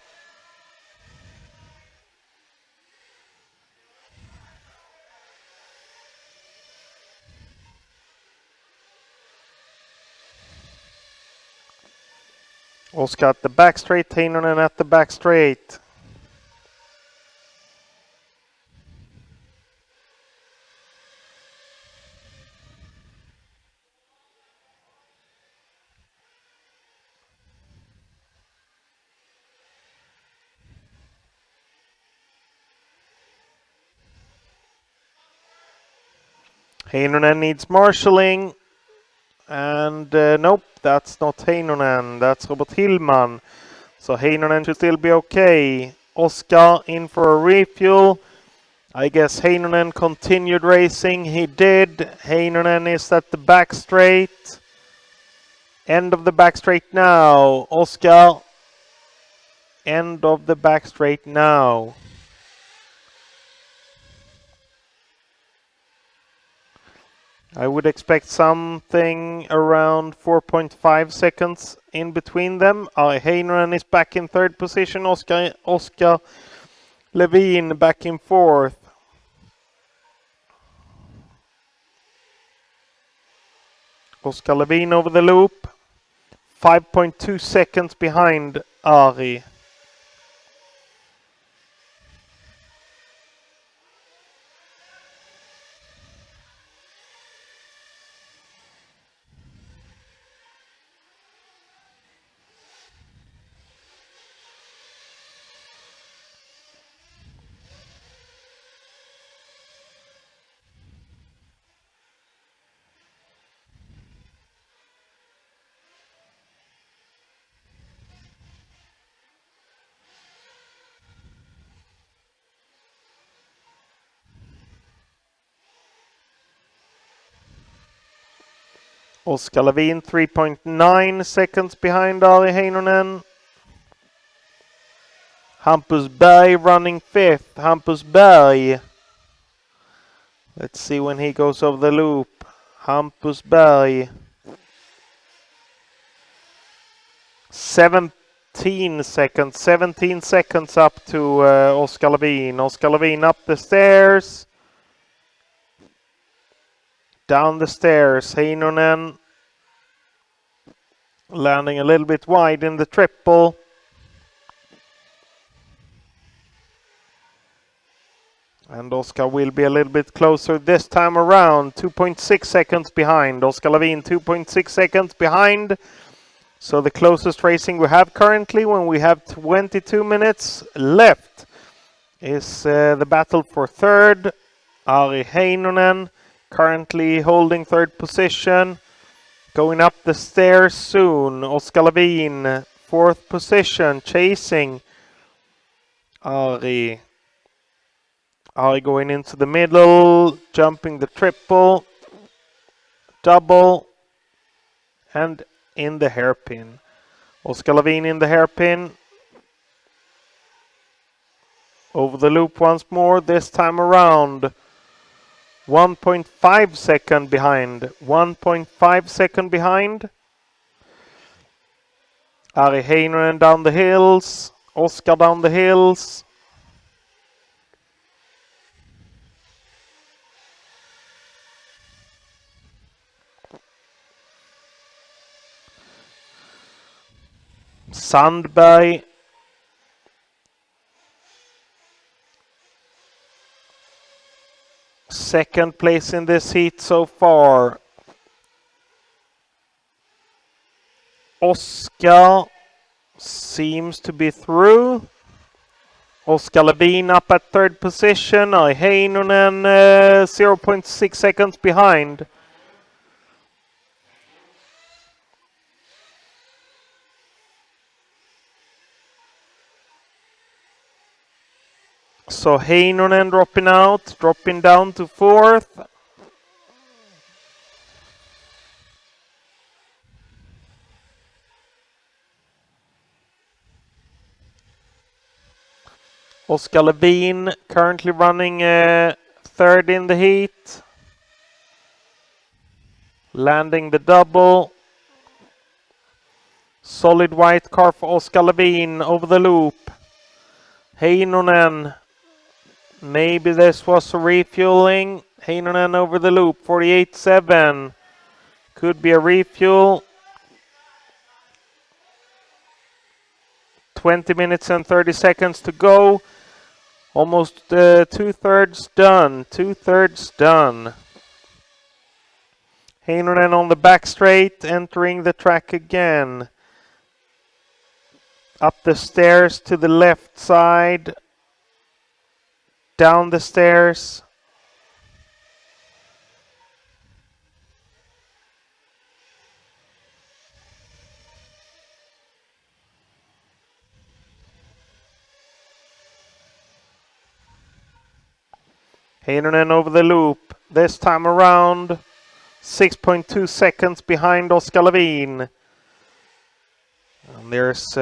Oskar at the back straight, Heinonen at the back straight. Heinonen needs marshalling. And nope, that's not Heinonen, that's Robert Hillman. So Heinonen should still be okay. Oskar in for a refuel. I guess Heinonen continued racing. He did. Heinonen is at the back straight. End of the back straight now. Oskar. End of the back straight now. I would expect something around 4.5 seconds in between them. Heinonen is back in third position. Oskar Levin back in fourth. Oskar Levin over the loop. 5.2 seconds behind Ari. Oskar Levin 3.9 seconds behind Ari Heinonen. Hampus Berg running 5th. Hampus Berg. Let's see when he goes over the loop. Hampus Berg. 17 seconds. 17 seconds up to Oskar Levin. Oskar Levin up the stairs. Down the stairs. Heinonen landing a little bit wide in the triple. And Oskar will be a little bit closer this time around. 2.6 seconds behind. Oskar Levin 2.6 seconds behind. So the closest racing we have currently, when we have 22 minutes left, is the battle for third. Ari Heinonen currently holding third position. Going up the stairs soon. Oskar Levin, 4th position, chasing Ari. Ari going into the middle, jumping the triple, double, and in the hairpin. Oskar Levin in the hairpin. Over the loop once more, this time around. 1.5 second behind. 1.5 second behind. Ari Heinonen down the hills. Oskar down the hills. Sandberg. Second place in this heat so far. Oskar seems to be through. Oskar Levin up at third position. Ari Heinonen 0.6 seconds behind. So Heinonen dropping out, dropping down to 4th. Oskar Levin currently running 3rd in the heat. Landing the double. Solid white car for Oskar Levin over the loop. Heinonen. Maybe this was refueling. Heinonen over the loop. 48.7. Could be a refuel. 20 minutes and 30 seconds to go. Almost 2/3 done. 2/3 done. Heinonen on the back straight, entering the track again. Up the stairs to the left side. Down the stairs. Heinonen over the loop. This time around, 6.2 seconds behind Oskar Levin. And there's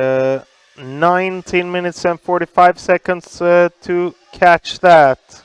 19 minutes and 45 seconds to catch that.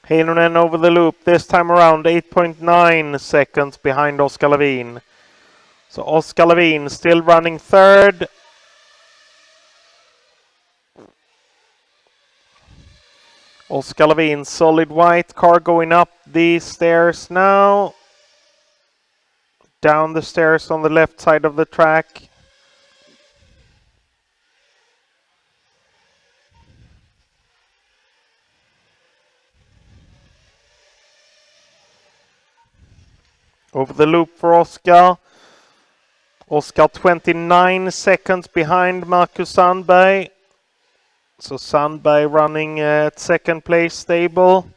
Heinonen over the loop, this time around 8.9 seconds behind Oskar Levin. So Oskar Levin still running 3rd. Oskar Levin, solid white car going up the stairs now. Down the stairs on the left side of the track. Over the loop for Oskar. Oskar 29 seconds behind Marcus Sandberg. So Sandberg running at second place stable.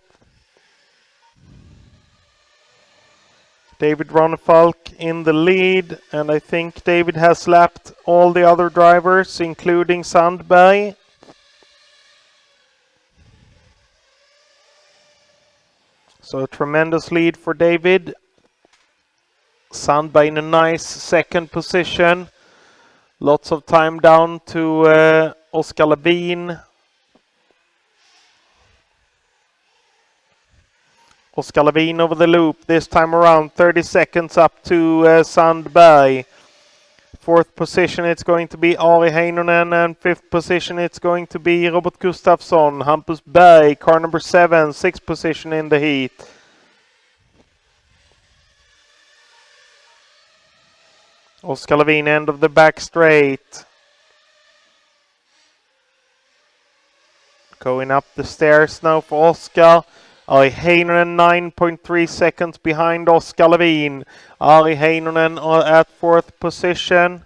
David Ronefalk in the lead, and I think David has lapped all the other drivers, including Sandberg. So a tremendous lead for David. Sandberg in a nice second position. Lots of time down to Oskar Levin. Oskar Levin over the loop this time around, 30 seconds up to Sandberg. Fourth position it's going to be Ari Heinonen, and fifth position it's going to be Robert Gustafsson. Hampus Berg, car number 7, sixth position in the heat. Oskar Levin end of the back straight. Going up the stairs now for Oskar. Ari Heinonen 9.3 seconds behind Oskar Levin. Ari Heinonen at fourth position.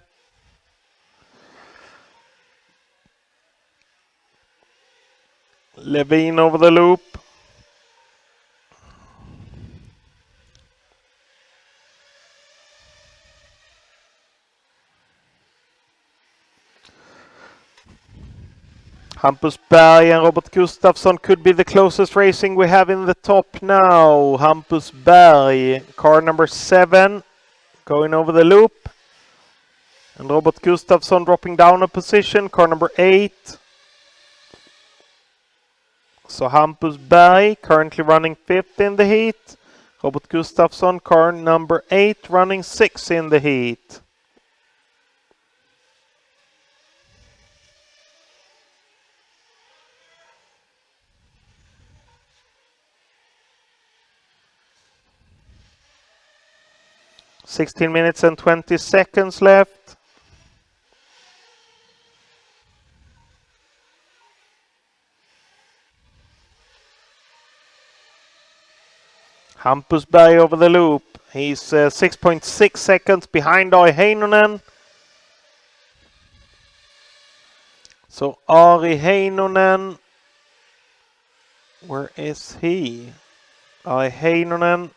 Levin over the loop. Hampus Berg and Robert Gustafsson could be the closest racing we have in the top now. Hampus Berg, car number 7, going over the loop. And Robert Gustafsson dropping down a position, car number 8. So Hampus Berg currently running 5th in the heat. Robert Gustafsson, car number 8, running 6th in the heat. "16 minutes and 20 seconds left. Hampus Berg over the loop. He's 6.6 seconds behind Ari Heinonen. So Ari Heinonen, where is he? Ari Heinonen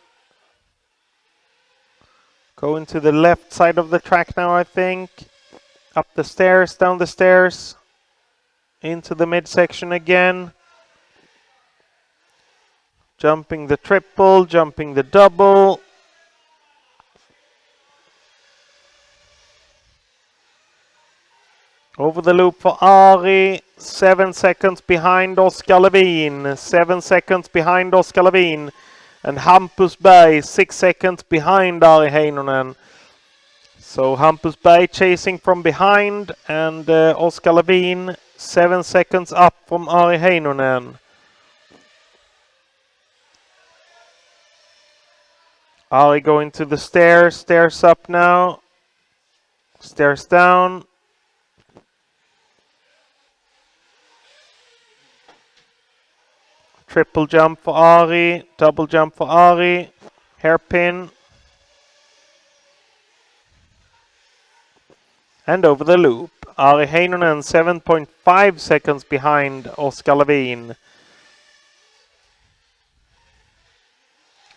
going to the left side of the track now, I think. Up the stairs, down the stairs, into the midsection again. Jumping the triple, jumping the double. Over the loop for Ari, 7 seconds behind Oskar Levin. 7 seconds behind Oskar Levin. And Hampus Berg 6 seconds behind Ari Heinonen. So Hampus Berg chasing from behind, and Oskar Levin 7 seconds up from Ari Heinonen. Ari going to the stairs, stairs up now, stairs down. Triple jump for Ari, double jump for Ari, hairpin. And over the loop. Ari Heinonen 7.5 seconds behind Oskar Levin.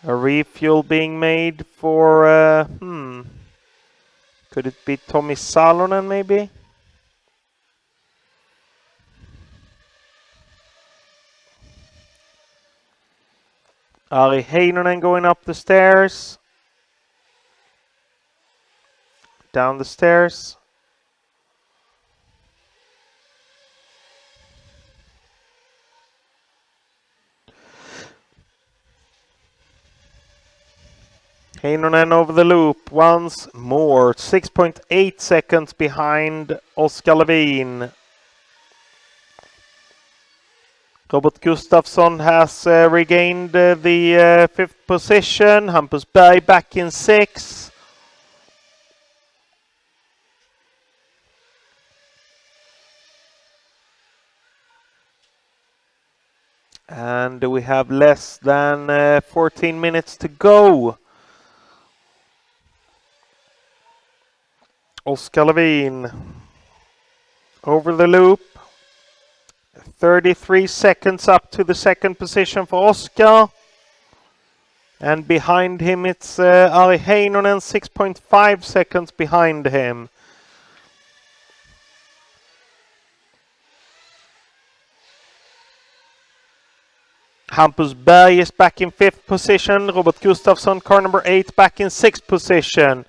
A refuel being made for, could it be Tommy Salonen maybe? Ari Heinonen going up the stairs. Down the stairs. Heinonen over the loop once more. 6.8 seconds behind Oskar Levin. Robert Gustafsson has regained the 5th position. Hampus Berg back in 6th. And we have less than 14 minutes to go. Oskar Levin over the loop. 33 seconds up to the second position for Oskar. And behind him it's Ari Heinonen, 6.5 seconds behind him. Hampus Berg is back in 5th position. Robert Gustafsson, car number 8, back in 6th position.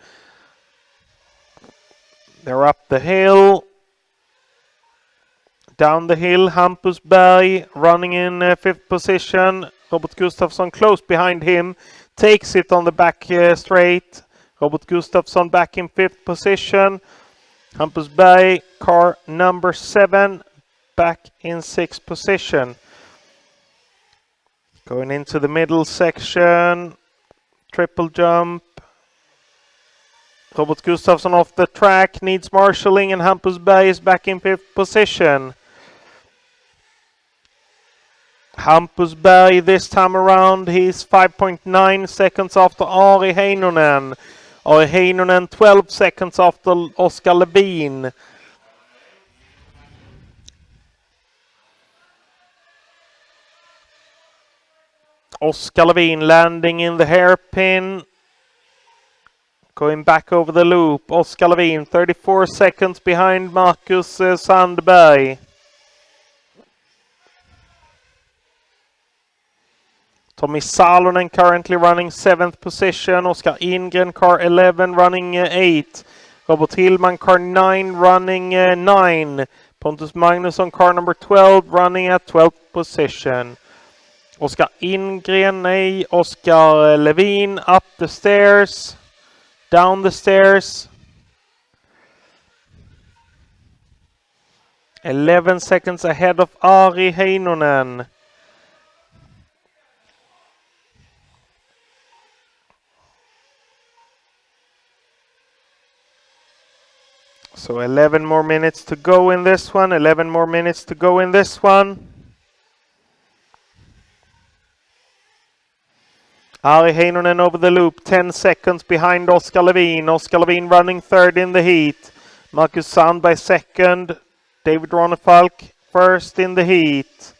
They're up the hill. Down the hill, Hampus Berg running in 5th position. Robert Gustafsson close behind him. Takes it on the back straight. Robert Gustafsson back in 5th position. Hampus Berg, car number 7, back in 6th position. Going into the middle section, triple jump. Robert Gustafsson off the track, needs marshalling, and Hampus Berg is back in 5th position. Hampus Berg this time around, he's 5.9 seconds after Ari Heinonen. Ari Heinonen 12 seconds after Oskar Levin. Oskar Levin landing in the hairpin. Going back over the loop. Oskar Levin 34 seconds behind Marcus Sandberg. Tommy Salonen currently running 7th position. Oskar Ingren car 11 running 8. Robert Hillman car 9 running 9. Pontus Magnusson car number 12 running at 12th position. Oskar Ingren, Oskar Levin up the stairs, down the stairs. 11 seconds ahead of Ari Heinonen. So 11 more minutes to go in this one, 11 more minutes to go in this one. Ari Heinonen over the loop, 10 seconds behind Oskar Levin. Oskar Levin running 3rd in the heat. Marcus Sandberg 2nd. David Ronefalk 1st in the heat.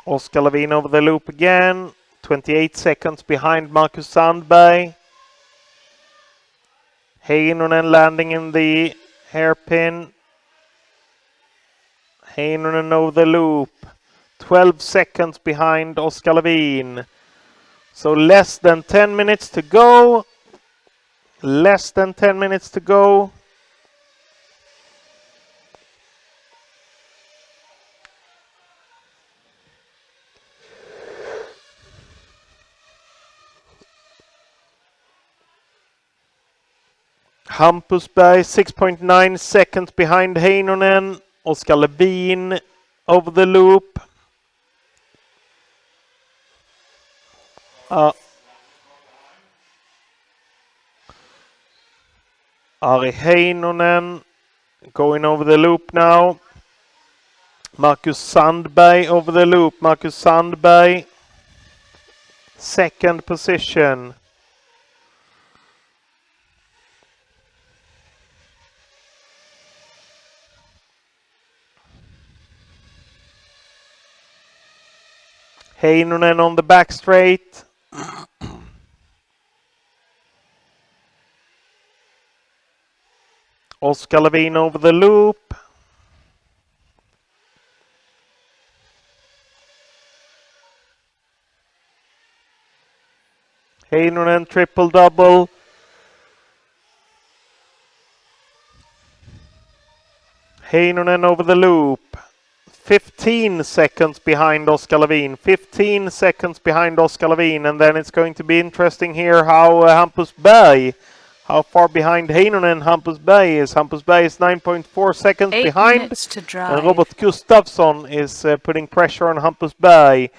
Oskar Levin over the loop again, 28 seconds behind Marcus Sandberg. Heinonen landing in the hairpin. Heinonen over the loop, 12 seconds behind Oskar Levin. So less than 10 minutes to go. Less than 10 minutes to go. Hampus Berg 6.9 seconds behind Heinonen. Oskar Levin over the loop. Ari Heinonen going over the loop now. Marcus Sandberg over the loop. Marcus Sandberg 2nd position. Heinonen on the back straight. Oskar Levin over the loop. Heinonen triple double. Heinonen over the loop. 15 seconds behind Oskar Levin. 15 seconds behind Oskar Levin. And then it's going to be interesting here how Hampus Berg, how far behind Heinonen Hampus Berg is. Hampus Berg is 9.4 seconds 8 behind. minutes to And drive. Robert Gustafsson is putting pressure on Hampus Berg.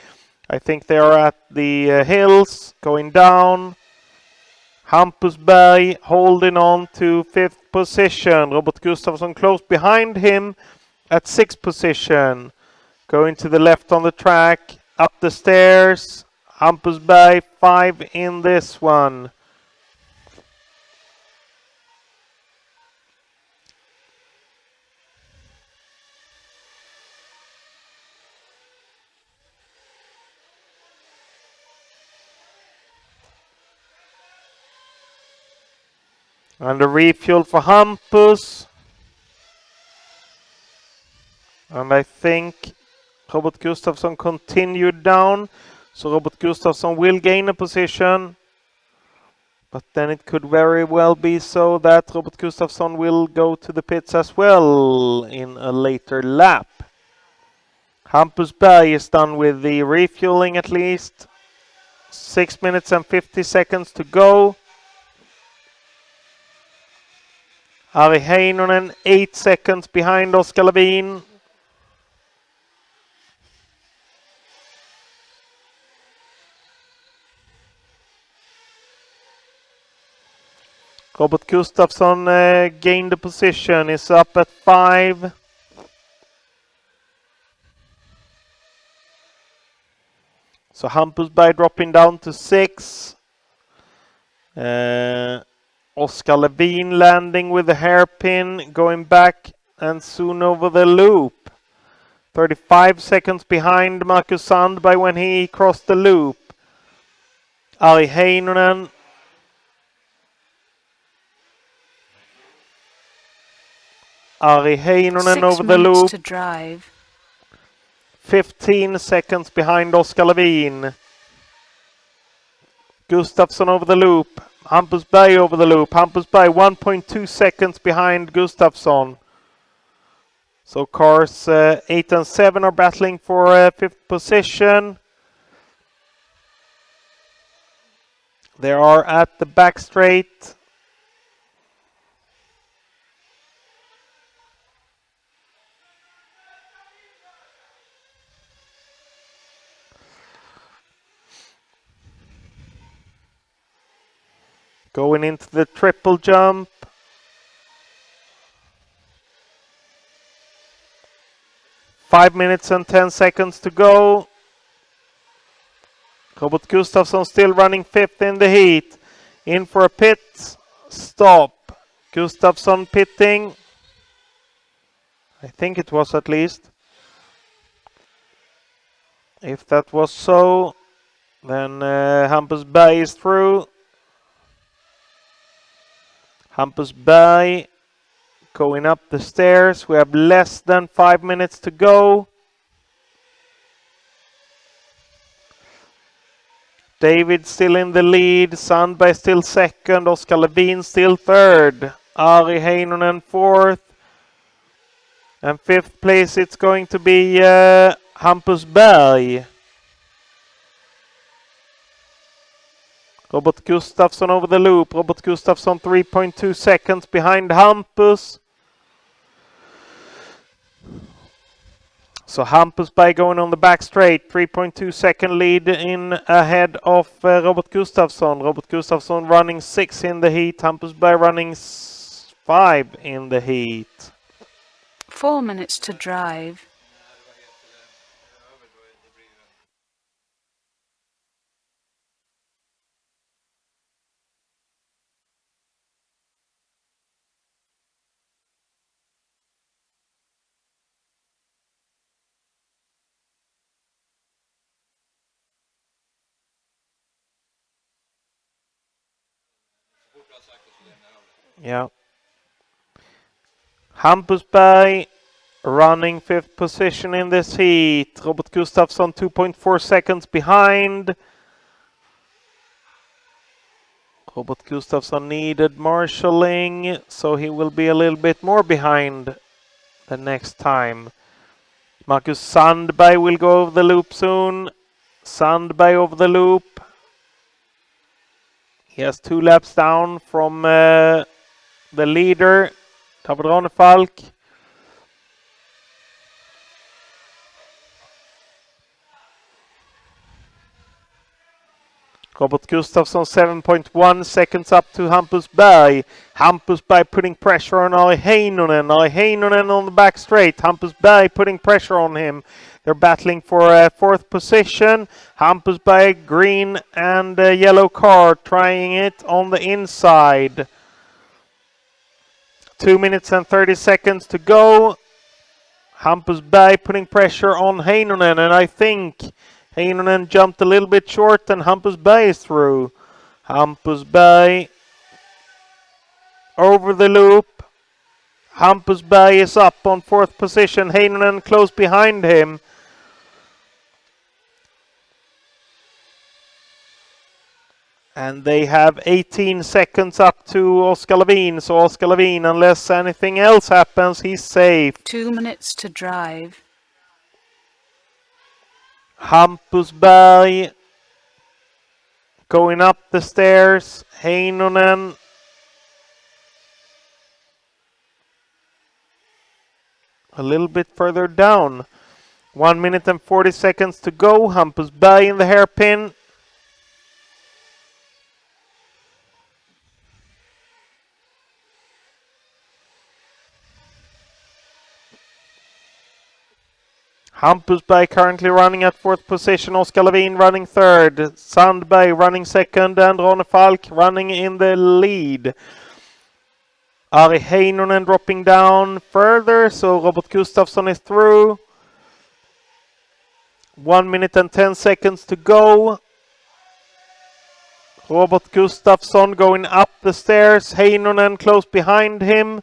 I think they are at the hills, going down. Hampus Berg holding on to 5th position. Robert Gustafsson close behind him at 6th position. Going to the left on the track, up the stairs. Hampus Berg 5 in this one. And a refuel for Hampus. And I think Robert Gustafsson continued down. So Robert Gustafsson will gain a position. But then it could very well be so that Robert Gustafsson will go to the pits as well in a later lap. Hampus Berg is done with the refueling at least. 6 minutes and 50 seconds to go. Ari Heinonen 8 seconds behind Oskar Levin. Robert Gustafsson gained the position, is up at 5. So Hampus Berg dropping down to 6. Oskar Levin landing with the hairpin, going back and soon over the loop. 35 seconds behind Marcus Sandberg when he crossed the loop. Ari Heinonen. Ari Heinonen over the 6 minutes loop. to drive. 15 seconds behind Oskar Levin. Gustafsson over the loop. Hampus Berg over the loop. Hampus Berg 1.2 seconds behind Gustafsson. So cars 8 and 7 are battling for 5th position. They are at the back straight. Going into the triple jump. Five minutes and 10 seconds to go. Robert Gustafsson still running 5th in the heat. In for a pit stop. Gustafsson pitting. I think it was at least. If that was so, then Hampus Berg is through. Hampus Berg going up the stairs. We have less than 5 minutes to go. David still in the lead. Sandberg still second. Oskar Levin still third. Ari Heinonen 4th. And 5th place it's going to be Hampus Berg. Robert Gustafsson over the loop. Robert Gustafsson 3.2 seconds behind Hampus. So Hampus Berg going on the back straight. 3.2 second lead in ahead of Robert Gustafsson. Robert Gustafsson running 6 in the heat. Hampus Berg running 5 in the heat. 4 minutes to drive. Yeah. Hampusberg running 5th position in this heat. Robert Gustafsson 2.4 seconds behind. Robert Gustafsson needed marshalling, so he will be a little bit more behind the next time. Marcus Sandberg will go over the loop soon. Sandberg over the loop. He has 2 laps down from the leader, David Ronefalk. Robert Gustafsson 7.1 seconds up to Hampusberg. Hampusberg putting pressure on Ari Heinonen. Ari Heinonen on the back straight. Hampusberg putting pressure on him. They're battling for 4th position. Hampusberg green and yellow car trying it on the inside. 2 minutes and 30 seconds to go. Hampusberg putting pressure on Heinonen, and I think Heinonen jumped a little bit short and Hampusberg is through. Hampusberg over the loop. Hampusberg is up on 4th position. Heinonen close behind him. And they have 18 seconds up to Oskar Levin. So Oskar Levin, unless anything else happens, he's safe. 2 minutes to drive. Hampusberg going up the stairs. Heinonen a little bit further down. 1 minute and 40 seconds to go. Hampusberg in the hairpin. Hampusberg currently running at 4th position. Oskar Levin running 3rd. Sandberg running 2nd. And Ronne Falk running in the lead. Ari Heinonen dropping down further. So Robert Gustafsson is through. 1 minute and 10 seconds to go. Robert Gustafsson going up the stairs. Heinonen close behind him.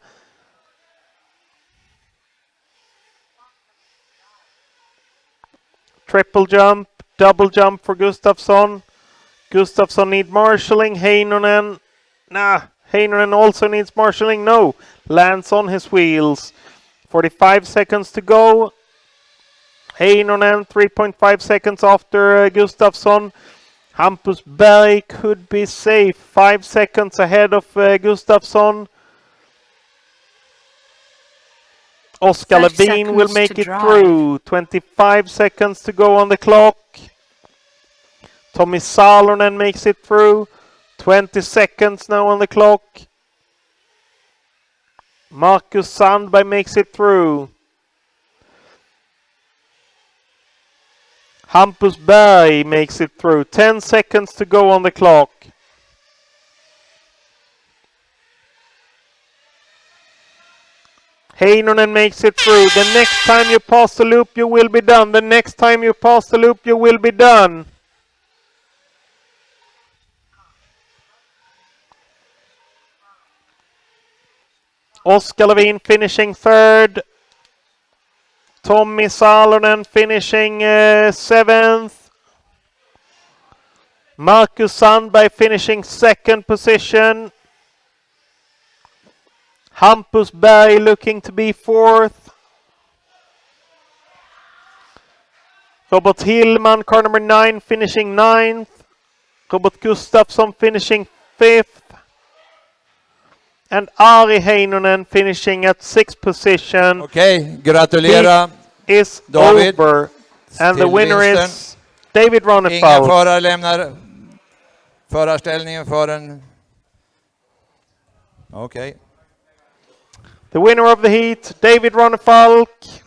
Triple jump, double jump for Gustafsson. Gustafsson need marshalling. Heinonen also needs marshalling. No, lands on his wheels. 45 seconds to go. Heinonen 3.5 seconds after Gustafsson. Hampusberg could be safe. 5 seconds ahead of Gustafsson. Oskar 30 Levin will seconds make to it drive. through. 25 seconds to go on the clock. Tommy Salonen makes it through. 20 seconds now on the clock. Marcus Sandberg makes it through. Hampusberg makes it through. 10 seconds to go on the clock. Heinonen makes it through. The next time you pass the loop, you will be done. The next time you pass the loop, you will be done. Oskar Levin finishing 3rd. Tommy Salonen finishing 7th. Marcus Sandberg finishing 2nd position. Hampusberg looking to be 4th. Robert Hillman, car number 9, finishing 9th. Robert Gustafsson finishing 5th. And Ari Heinonen finishing at 6th position. Okej, gratulera Is David over. And the till winner vinsten. is David Inga Ronefalk. förare lämnar förarställningen förrän... Okej. The winner of the heat, David Ronefalk.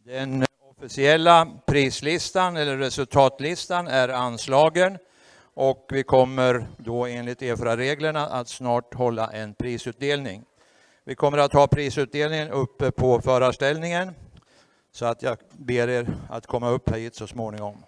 Den officiella prislistan eller resultatlistan är anslagen och vi kommer då enligt EFRA-reglerna att snart hålla en prisutdelning. Vi kommer att ha prisutdelningen uppe på förarställningen så att jag ber er att komma upp hit så småningom.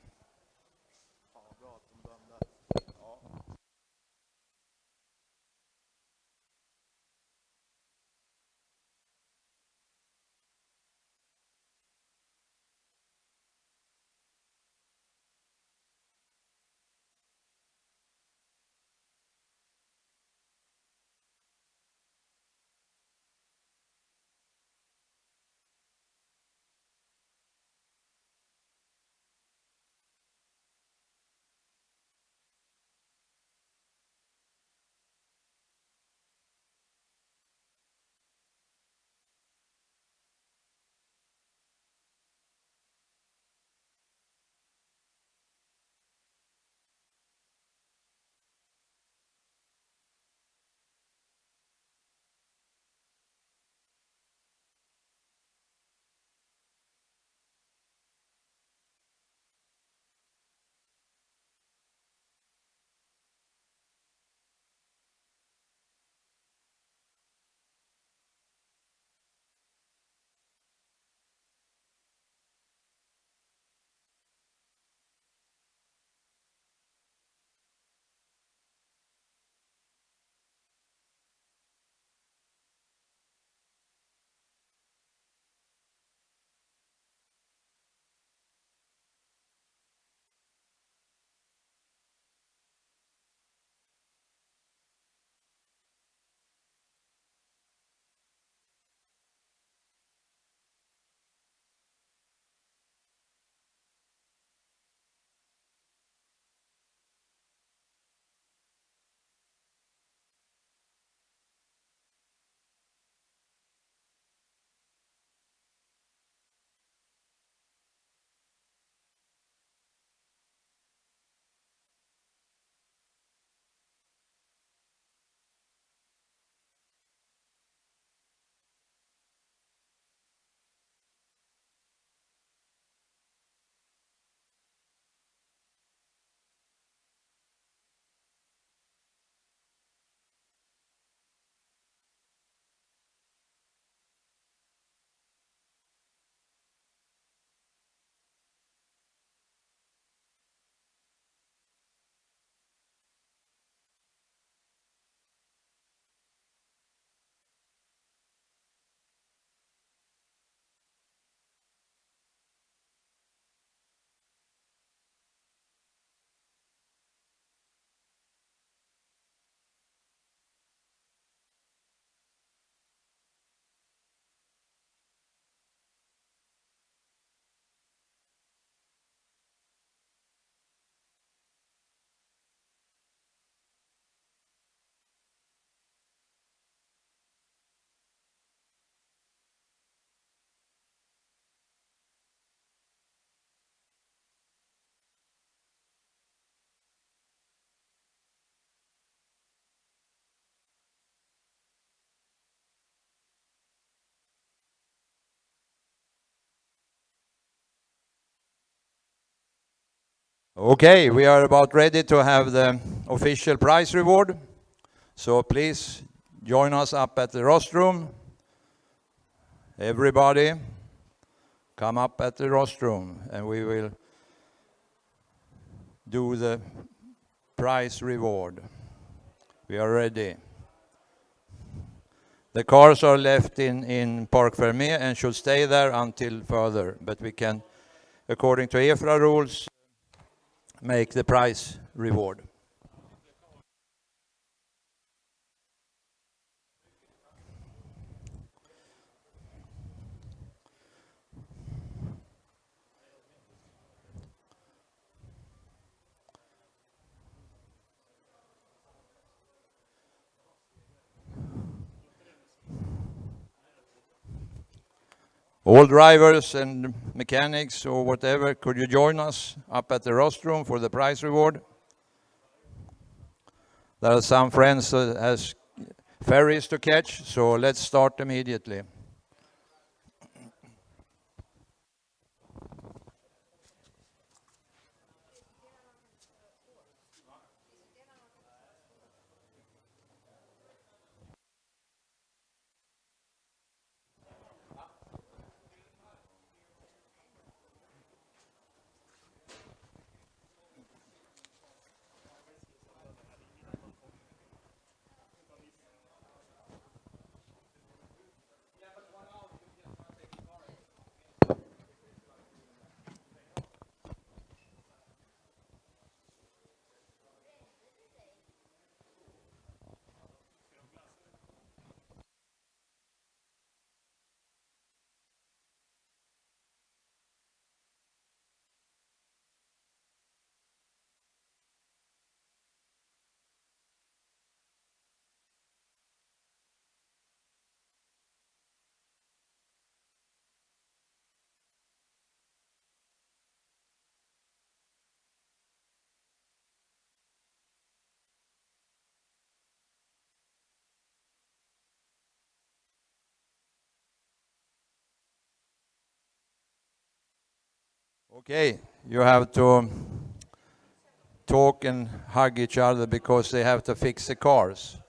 Okay, we are about ready to have the official prize reward. So please join us up at the rostrum. Everybody, come up at the rostrum and we will do the prize reward. We are ready. The cars are left in Park Fermé and should stay there until further, but we can, according to EFRA rules, make the prize reward. All drivers and mechanics or whatever, could you join us up at the rostrum for the prize reward? There are some friends that has ferries to catch, so let's start immediately. Okay, you have to talk and hug each other because they have to fix the cars.